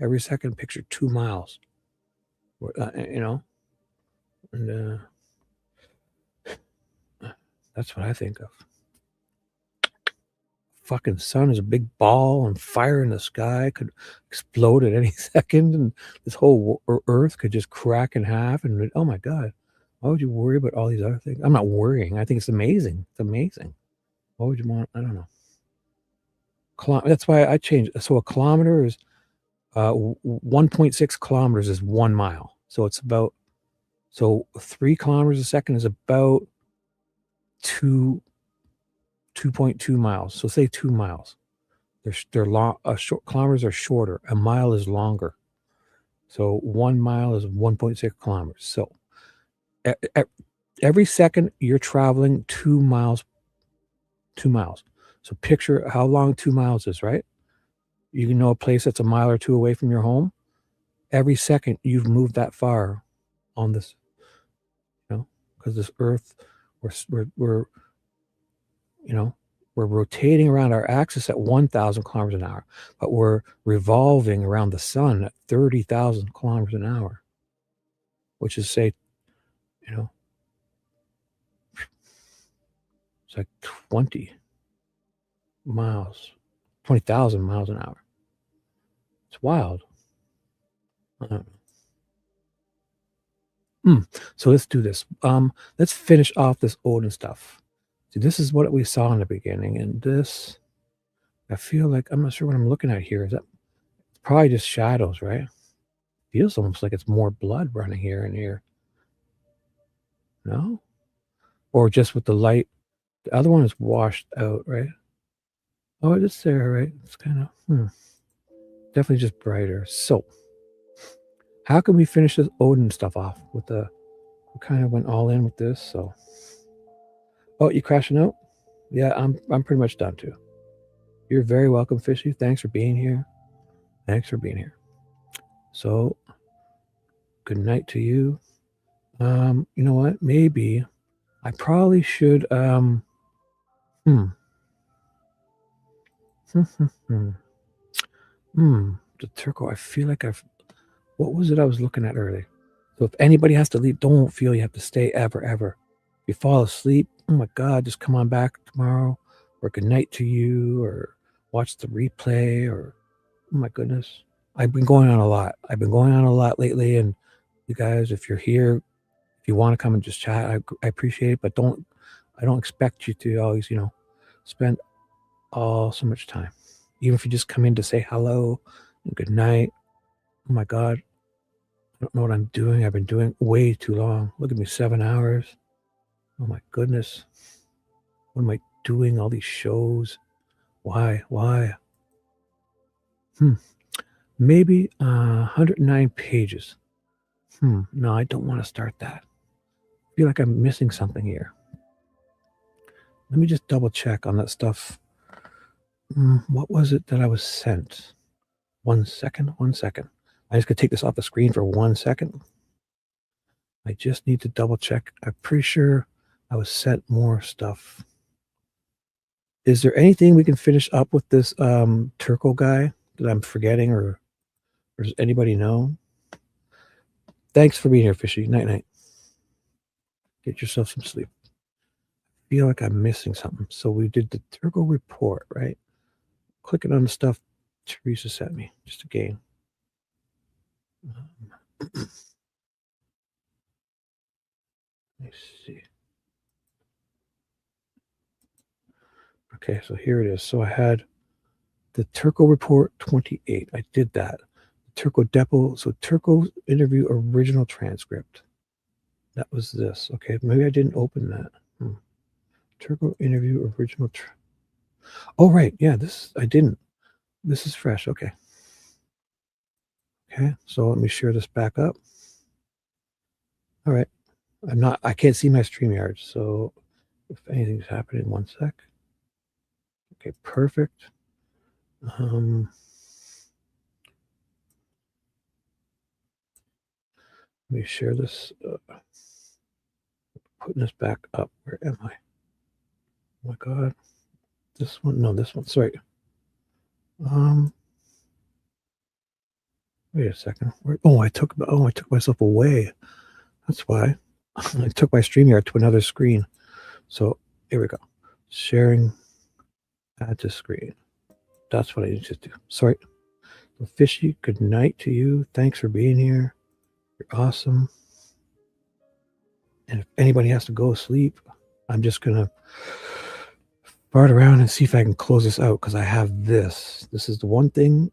Every second, picture 2 miles. You know? And that's what I think of. Fucking sun is a big ball and fire in the sky could explode at any second, and this whole earth could just crack in half. And oh my God, why would you worry about all these other things? I'm not worrying. I think it's amazing. It's amazing. Why would you want? I don't know. That's why I changed. So a kilometer is 1.6 kilometers is 1 mile. So it's about 3 kilometers a second is about 2.2 miles. So say 2 miles. They're long. Kilometers are shorter. A mile is longer. So 1 mile is 1.6 kilometers. So every second you're traveling 2 miles. 2 miles. So picture how long 2 miles is, right? You can know a place that's a mile or two away from your home. Every second you've moved that far on this, you know, because this earth, we're you know, we're rotating around our axis at 1,000 kilometers an hour, but we're revolving around the sun at 30,000 kilometers an hour, which is, say, you know, it's like 20 miles, 20,000 miles an hour. It's wild. So let's do this. Let's finish off this Odin stuff. See, this is what we saw in the beginning, and this, I feel like, I'm not sure what I'm looking at here. Is that it's probably just shadows, right? Feels almost like it's more blood running here and here. No? Or just with the light. The other one is washed out, right? Oh, it's there, right? It's kind of, definitely just brighter. So, how can we finish this Odin stuff off with we kind of went all in with this, so. Oh, you crashing out? Yeah, I'm pretty much done too. You're very welcome, Fishy. Thanks for being here. Thanks for being here. So, good night to you. You know what? Maybe I probably should the Turco, I feel like what was it I was looking at earlier? So if anybody has to leave, don't feel you have to stay ever. If you fall asleep, oh my God, just come on back tomorrow, or good night to you, or watch the replay, or oh my goodness. I've been going on a lot. Lately, and you guys, if you're here, if you want to come and just chat, I appreciate it, but I don't expect you to always, you know, spend so much time. Even if you just come in to say hello and good night. Oh my God, I don't know what I'm doing. I've been doing way too long. Look at me, 7 hours. Oh my goodness. What am I doing? All these shows. Why? Maybe 109 pages. No, I don't want to start that. I feel like I'm missing something here. Let me just double check on that stuff. What was it that I was sent? 1 second. I just could take this off the screen for 1 second. I just need to double check. I'm pretty sure I was sent more stuff. Is there anything we can finish up with this Turco guy that I'm forgetting, or does anybody know? Thanks for being here, Fishy. Night. Get yourself some sleep. I feel like I'm missing something. So we did the Turco report, right? Clicking on the stuff Teresa sent me, just again. Let's see. Okay, so here it is. So I had the Turco report 28. I did that. Turco Depo. So Turco interview original transcript. That was this. Okay, maybe I didn't open that. Turco interview original. Oh, right. Yeah, I didn't. This is fresh. Okay. Okay, so let me share this back up. All right. I can't see my StreamYard, so if anything's happening. 1 sec. Okay, perfect. Let me share this. Putting this back up. Where am I? Oh my God. This one? No, this one. Sorry. Wait a second. I took myself away. That's why. I took my StreamYard to another screen. So here we go. Sharing, add to screen. That's what I need to do. Sorry. Fishy, good night to you. Thanks for being here. You're awesome. And if anybody has to go to sleep, I'm just going to fart around and see if I can close this out because I have this. This is the one thing.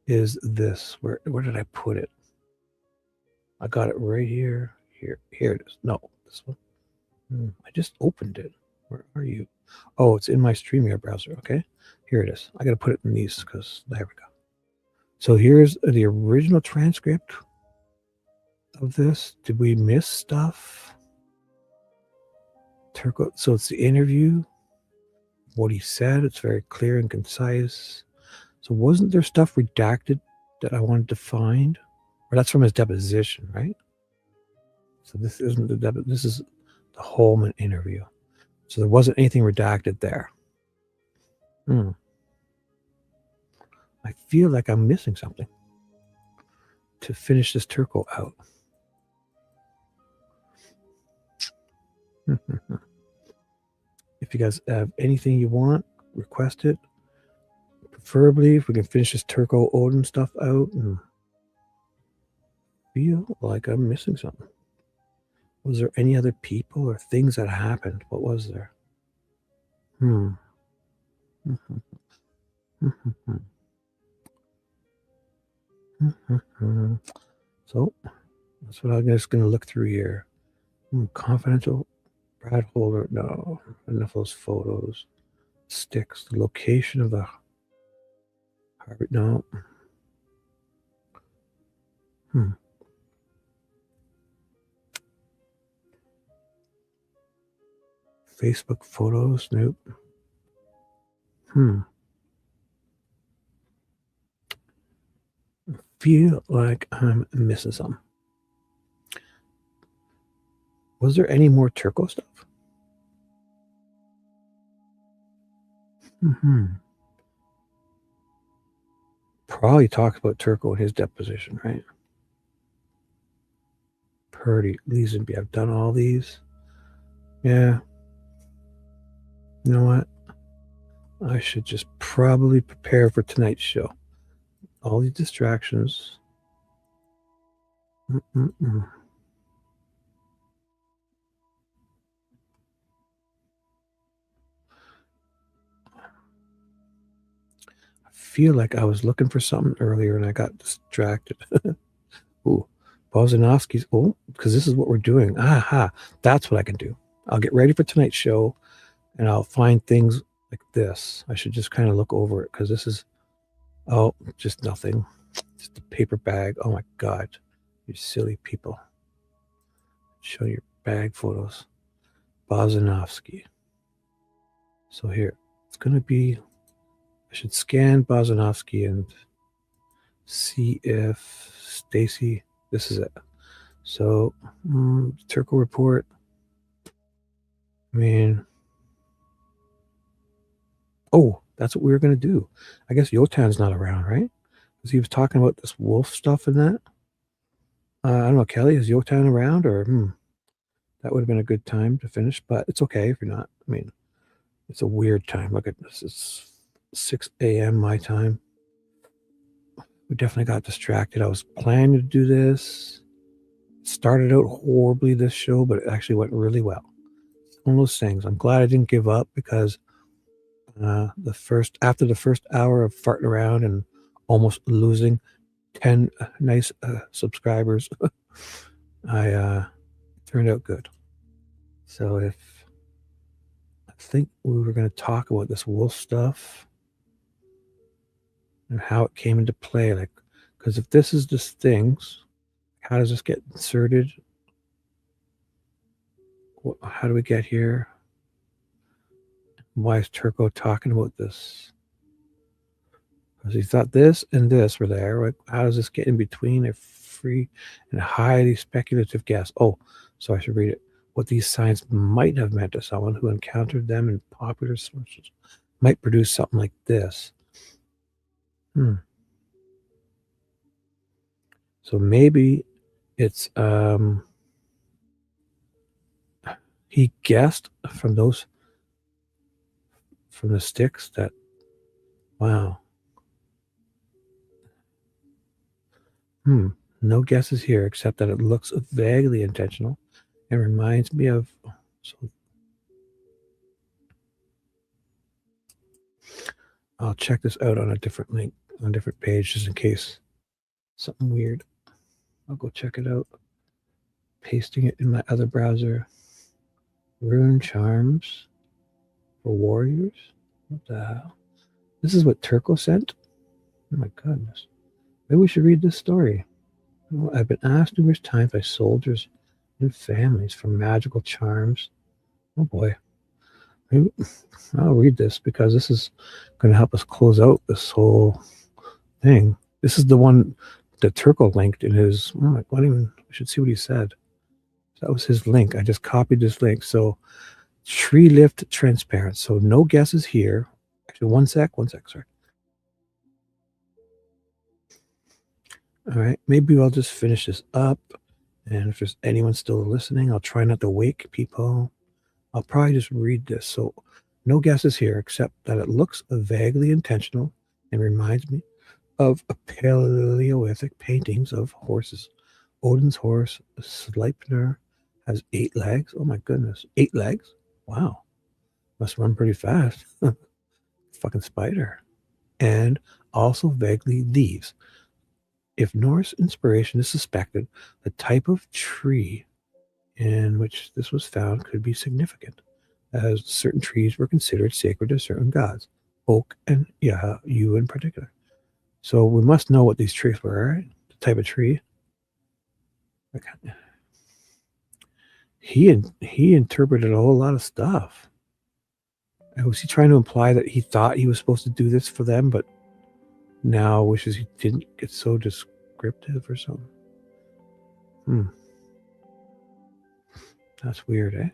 Is this. Where did I put it? I got it right here. Here it is. No, this one. I just opened it. Where are you? Oh, it's in my StreamYard browser. Okay, here it is. I got to put it in these because there we go. So here's the original transcript of this. Did we miss stuff? Turco. So it's the interview. What he said. It's very clear and concise. So wasn't there stuff redacted that I wanted to find? Or that's from his deposition, right? So this isn't the this is the Holeman interview. So there wasn't anything redacted there. I feel like I'm missing something to finish this Turco out. If you guys have anything you want, request it. Preferably if we can finish this Turco Odin stuff out and feel like I'm missing something. Was there any other people or things that happened? What was there? So that's what I'm just going to look through here. Confidential Brad Holder. No, enough of those photos. Sticks. The location of the Harvard. No. Facebook photos. Nope. I feel like I'm missing some. Was there any more Turco stuff? Probably talks about Turco in his deposition, right? Purdue, Leesenby. I've done all these. Yeah. You know what? I should just probably prepare for tonight's show. All these distractions. I feel like I was looking for something earlier and I got distracted. Ooh, Bozanovsky's. Oh, because this is what we're doing. Aha, that's what I can do. I'll get ready for tonight's show and I'll find things like this. I should just kind of look over it because this is, oh, just nothing. Just a paper bag. Oh my God, you silly people. Show your bag photos. Bozanovsky. So here, it's going to be, I should scan Bozanovsky and see if Stacy, this is it. So, Turco report. I mean, oh, that's what we were going to do. I guess Yotan's not around, right? Because he was talking about this wolf stuff and that. I don't know, Kelly, is Yotan around? Or, that would have been a good time to finish, but it's okay if you're not. I mean, it's a weird time. Look at this. It's 6 a.m. my time. We definitely got distracted. I was planning to do this. It started out horribly, this show, but it actually went really well. One of those things. I'm glad I didn't give up because after the first hour of farting around and almost losing 10 nice subscribers, I turned out good. So I think we were going to talk about this wolf stuff and how it came into play. Like, because if this is just things, how does this get inserted? How do we get here? Why is Turco talking about this? Because he thought this and this were there. Like, how does this get in between a free and highly speculative guess? Oh, so I should read it. What these signs might have meant to someone who encountered them in popular sources might produce something like this. So maybe it's he guessed from the sticks that, wow. No guesses here except that it looks vaguely intentional and reminds me of. So I'll check this out on a different link, on a different page, just in case something weird. I'll go check it out. Pasting it in my other browser. Rune charms for warriors? What the hell? This is what Turco sent? Oh my goodness. Maybe we should read this story. Well, I've been asked numerous times by soldiers and families for magical charms. Oh boy. Maybe I'll read this because this is going to help us close out this whole thing. This is the one that Turco linked in his. Oh, we should see what he said. That was his link. I just copied this link. So, tree lift transparent. So, no guesses here. Actually, one sec. Sorry. All right. Maybe I'll just finish this up. And if there's anyone still listening, I'll try not to wake people. I'll probably just read this. So, no guesses here, except that it looks vaguely intentional and reminds me of a Paleolithic paintings of horses. Odin's horse, Sleipnir, has 8 legs. Oh my goodness, 8 legs? Wow, must run pretty fast. Fucking spider. And also vaguely leaves. If Norse inspiration is suspected, the type of tree in which this was found could be significant, as certain trees were considered sacred to certain gods, oak and yew in particular. So we must know what these trees were, right? The type of tree. Okay. He interpreted a whole lot of stuff. And was he trying to imply that he thought he was supposed to do this for them, but now wishes he didn't get so descriptive or something? That's weird, eh?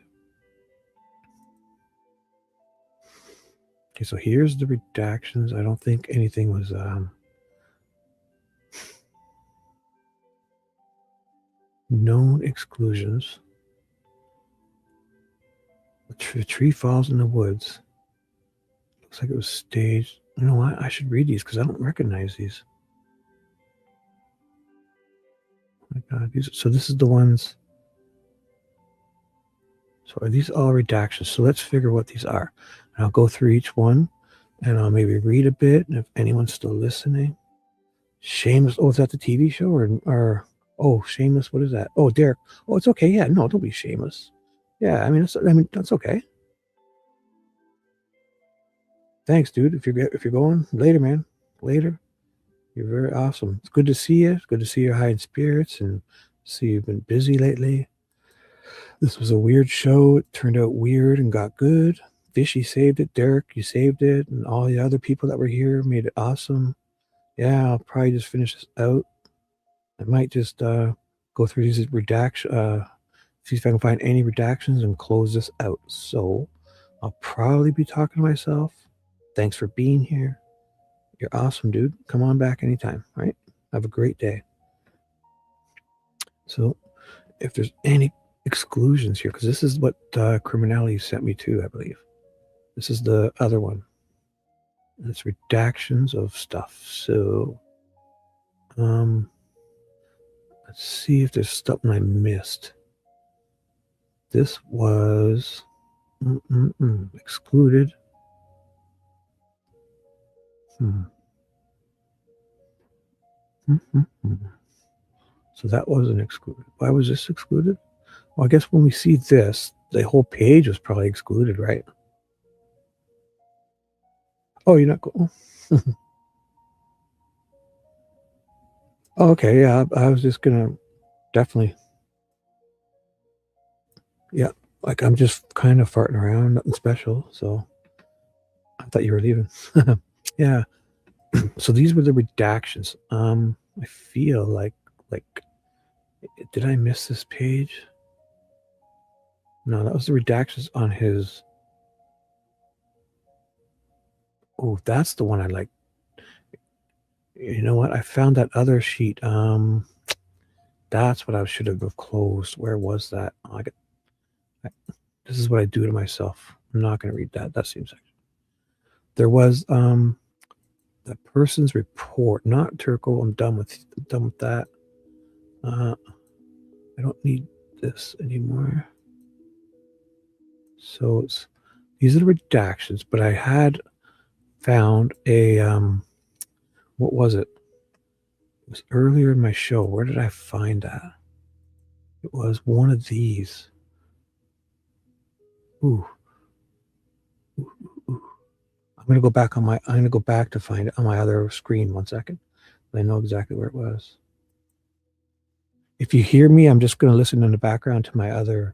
Okay, so here's the redactions. I don't think anything was known exclusions. The tree falls in the woods. Looks like it was staged. You know what? I should read these because I don't recognize these. Oh my God, so this is the ones. So are these all redactions? So let's figure what these are. And I'll go through each one and I'll maybe read a bit. And if anyone's still listening. Shameless. Oh, is that the TV show? Or oh, Shameless. What is that? Oh, Derek. Oh, it's okay. Yeah, no, don't be shameless. Yeah, I mean that's okay. Thanks, dude. If you're going later, man. Later. You're very awesome. It's good to see you. It's good to see you're high in spirits and see you've been busy lately. This was a weird show. It turned out weird and got good. Fishy saved it. Derek, you saved it. And all the other people that were here made it awesome. Yeah, I'll probably just finish this out. I might just go through these redactions, see if I can find any redactions and close this out. So I'll probably be talking to myself. Thanks for being here. You're awesome, dude. Come on back anytime, right? Have a great day. So if there's any exclusions here, because this is what Criminality sent me to, I believe. This is the other one. And it's redactions of stuff. So let's see if there's something I missed. This was excluded. So that wasn't excluded. Why was this excluded? Well, I guess when we see this, the whole page was probably excluded, right? Oh, you're not going. Oh, okay, yeah, I was just gonna definitely. Yeah, Like, I'm just kind of farting around, nothing special. So I thought you were leaving. Yeah. So these were the redactions. I feel like, did I miss this page? No, that was the redactions on his. Oh, that's the one I like. You know what? I found that other sheet. That's what I should have closed. Where was that? Oh, this is what I do to myself. I'm not going to read that. That seems like there was the person's report, not Turco. I'm done with that. I don't need this anymore. So these are the redactions, but I had found a what was it? It was earlier in my show. Where did I find that? It was one of these. Ooh. I'm gonna go back to find it on my other screen. 1 second. I know exactly where it was. If you hear me, I'm just gonna listen in the background to my other.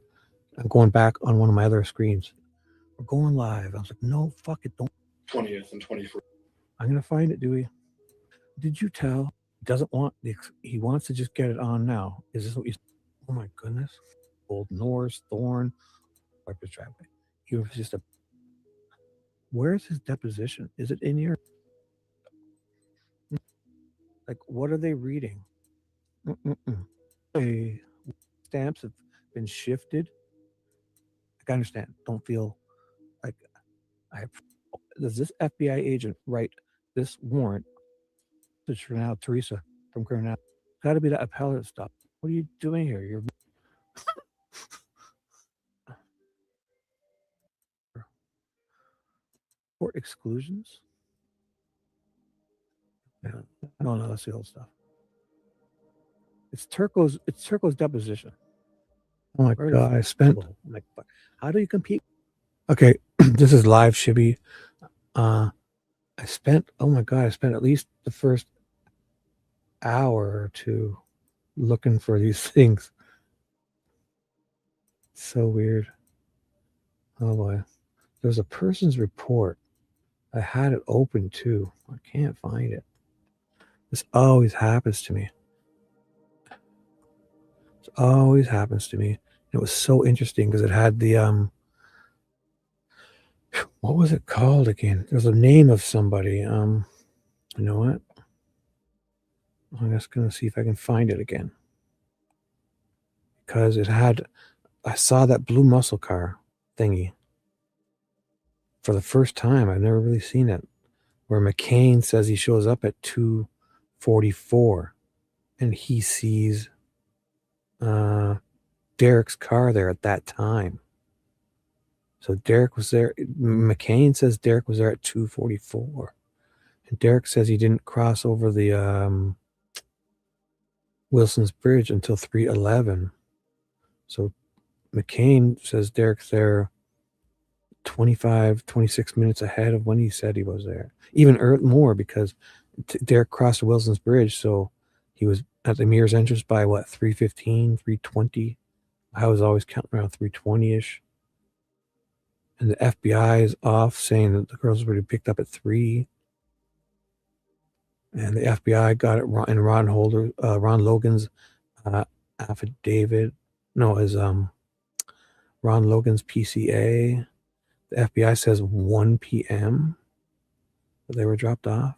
I'm going back on one of my other screens. We're going live. I was like, no, fuck it, don't. 20th and 21st. I'm gonna find it, Dewey. Did you tell? Doesn't want he wants to just get it on now. Is this what you? Oh my goodness! Old Norse Thorn, Viper's Driveway. He was just a. Where's his deposition? Is it in here? Like, what are they reading? Stamps have been shifted. I understand. Don't feel like does this FBI agent write this warrant? For now, Teresa from Cornell. Got to be that appellate stuff. What are you doing here? You're court exclusions. Yeah, no, that's the old stuff. It's Turco's deposition. Oh my god! I spent. Like, how do you compete? Okay, this is live, Shibby. I spent. Oh my god! I spent at least the first hour or two looking for these things. So weird. Oh boy. There's a person's report. I had it open too. I can't find it. This always happens to me. It always happens to me. It was so interesting because it had the what was it called again? There's a name of somebody. You know what? I'm just gonna see if I can find it again. Because it had, I saw that blue muscle car thingy for the first time. I've never really seen it. Where McCain says he shows up at 2:44 and he sees Derek's car there at that time. So Derek was there. McCain says Derek was there at 2:44. And Derek says he didn't cross over the Wilson's Bridge until 3:11. So McCain says Derek's there 26 minutes ahead of when he said he was there. Even more because Derek crossed Wilson's Bridge, so he was at the Mears entrance by what, 3:15, 3:20. I was always counting around 3:20-ish. And the FBI is off saying that the girls were picked up at 3. And the FBI got it in Ron Logan's affidavit. No, his Ron Logan's PCA. The FBI says 1 p.m. that they were dropped off.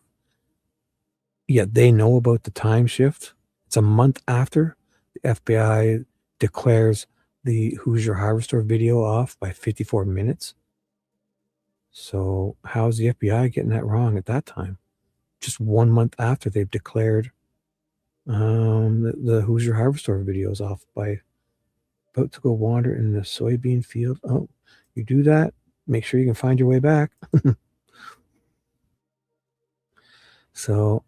Yet they know about the time shift. It's a month after the FBI declares the Hoosier Harvester video off by 54 minutes. So how is the FBI getting that wrong at that time? Just 1 month after they've declared the Hoosier Harvester videos off by about to go wander in the soybean field. Oh, you do that, make sure you can find your way back. So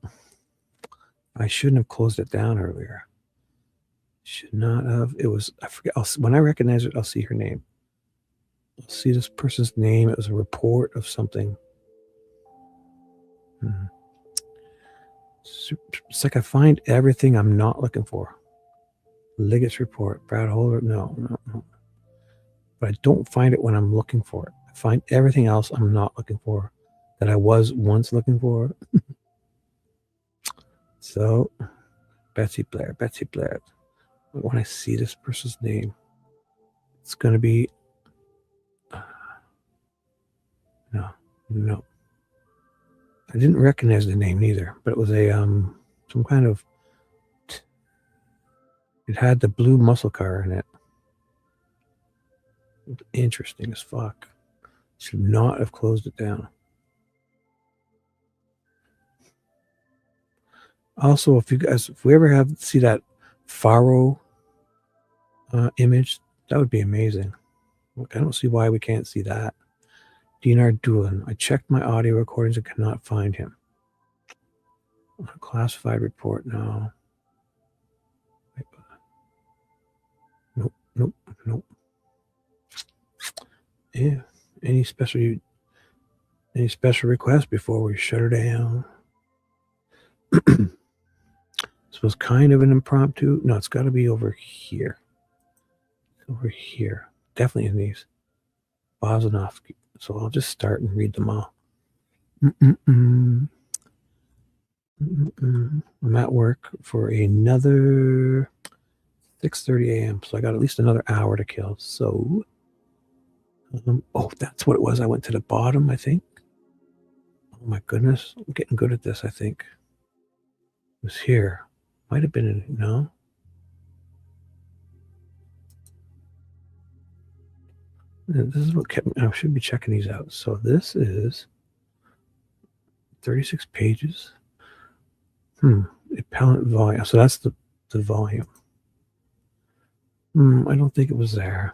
I shouldn't have closed it down earlier. Should not have. It was, I forget. When I recognize it, I'll see her name. I'll see this person's name. It was a report of something. It's like I find everything I'm not looking for. Liggett's report. Brad Holder. No. but I don't find it when I'm looking for it. I find everything else I'm not looking for that I was once looking for. So, Betsy Blair. When I see this person's name, it's going to be... No. I didn't recognize the name neither, but it was a some kind of... It had the blue muscle car in it. Interesting as fuck. Should not have closed it down. Also, if we ever see that Faro image, that would be amazing. Look, I don't see why we can't see that. Dinar Doolin. I checked my audio recordings and cannot find him. Classified report. No. Nope. Yeah. Any special requests before we shut her down? This was kind of an impromptu. No, it's got to be over here. Over here. Definitely in these. Bozanovsky. So I'll just start and read them all. I'm at work for another 6:30 a.m. So I got at least another hour to kill. So, oh, that's what it was. I went to the bottom, I think. Oh my goodness. I'm getting good at this, I think. It was here. Might have been in, no. This is what kept me. I should be checking these out. So this is 36 pages. Appellant volume. So that's the volume. I don't think it was there.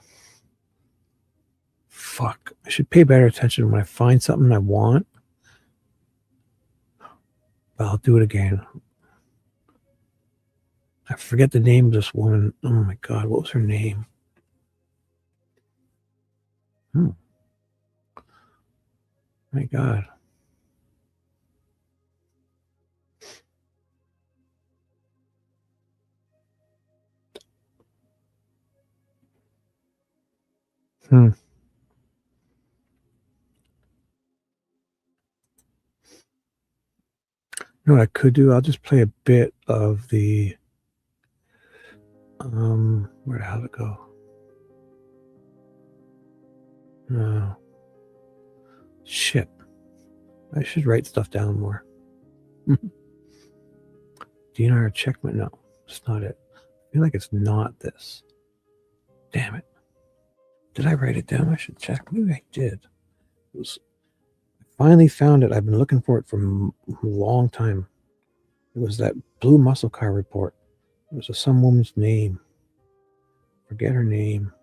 Fuck. I should pay better attention when I find something I want. But I'll do it again. I forget the name of this woman. Oh my God. What was her name? My God. You know what I could do? I'll just play a bit of the where the hell did it go? No. Shit. I should write stuff down more. DNR checkmate? No, it's not it. I feel like it's not this. Damn it. Did I write it down? I should check. Maybe I did. I finally found it. I've been looking for it for a long time. It was that blue muscle car report. It was some woman's name. Forget her name.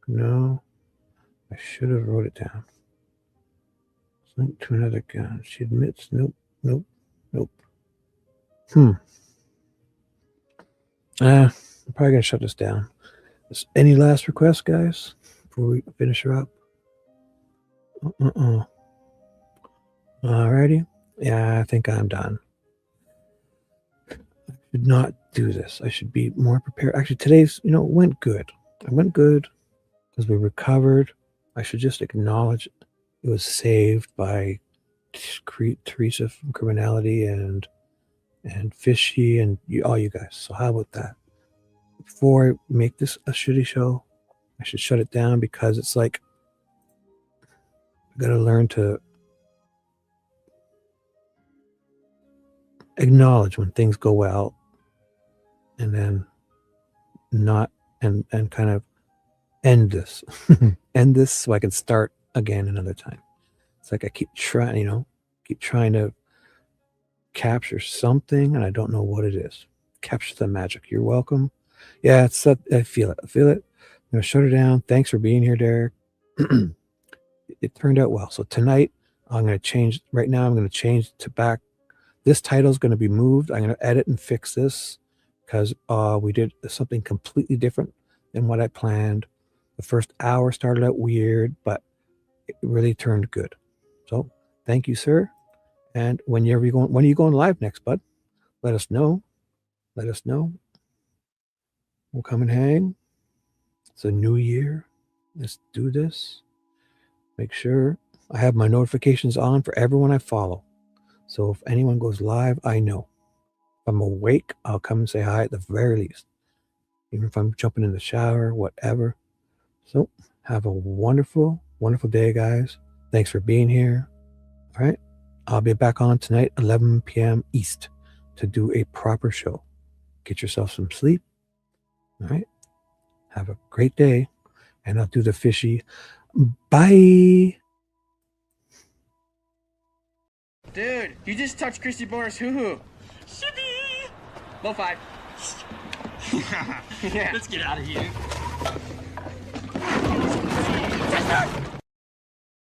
No. I should have wrote it down. It's linked to another gun. She admits, nope. I'm probably going to shut this down. Any last requests, guys, before we finish her up? Alrighty. Yeah, I think I'm done. I should not do this. I should be more prepared. Actually, today's, went good. It went good because we recovered. I should just acknowledge it was saved by Teresa from Criminality and Fishy and all you guys. So how about that? Before I make this a shitty show, I should shut it down because it's like I gotta learn to acknowledge when things go well and then not and kind of end this. End this so I can start again another time. It's like I keep trying, to capture something and I don't know what it is. Capture the magic. You're welcome. Yeah, I feel it. I'm gonna shut her down. Thanks for being here, Derek. It turned out well. So tonight I'm gonna change. Right now I'm gonna change to back. This title is gonna be moved. I'm gonna edit and fix this because we did something completely different than what I planned. The first hour started out weird, but it really turned good. So thank you, sir. And when are you going live next, bud? Let us know. Let us know. We'll come and hang. It's a new year. Let's do this. Make sure I have my notifications on for everyone I follow. So if anyone goes live, I know. If I'm awake, I'll come and say hi at the very least. Even if I'm jumping in the shower, whatever. So have a wonderful, wonderful day, guys. Thanks for being here. All right. I'll be back on tonight, 11 p.m. East, to do a proper show. Get yourself some sleep. All right. Have a great day. And I'll do the fishy. Bye. Dude, you just touched Christy Boner's hoo-hoo. Shibby! Low five. Yeah. Let's get out of here.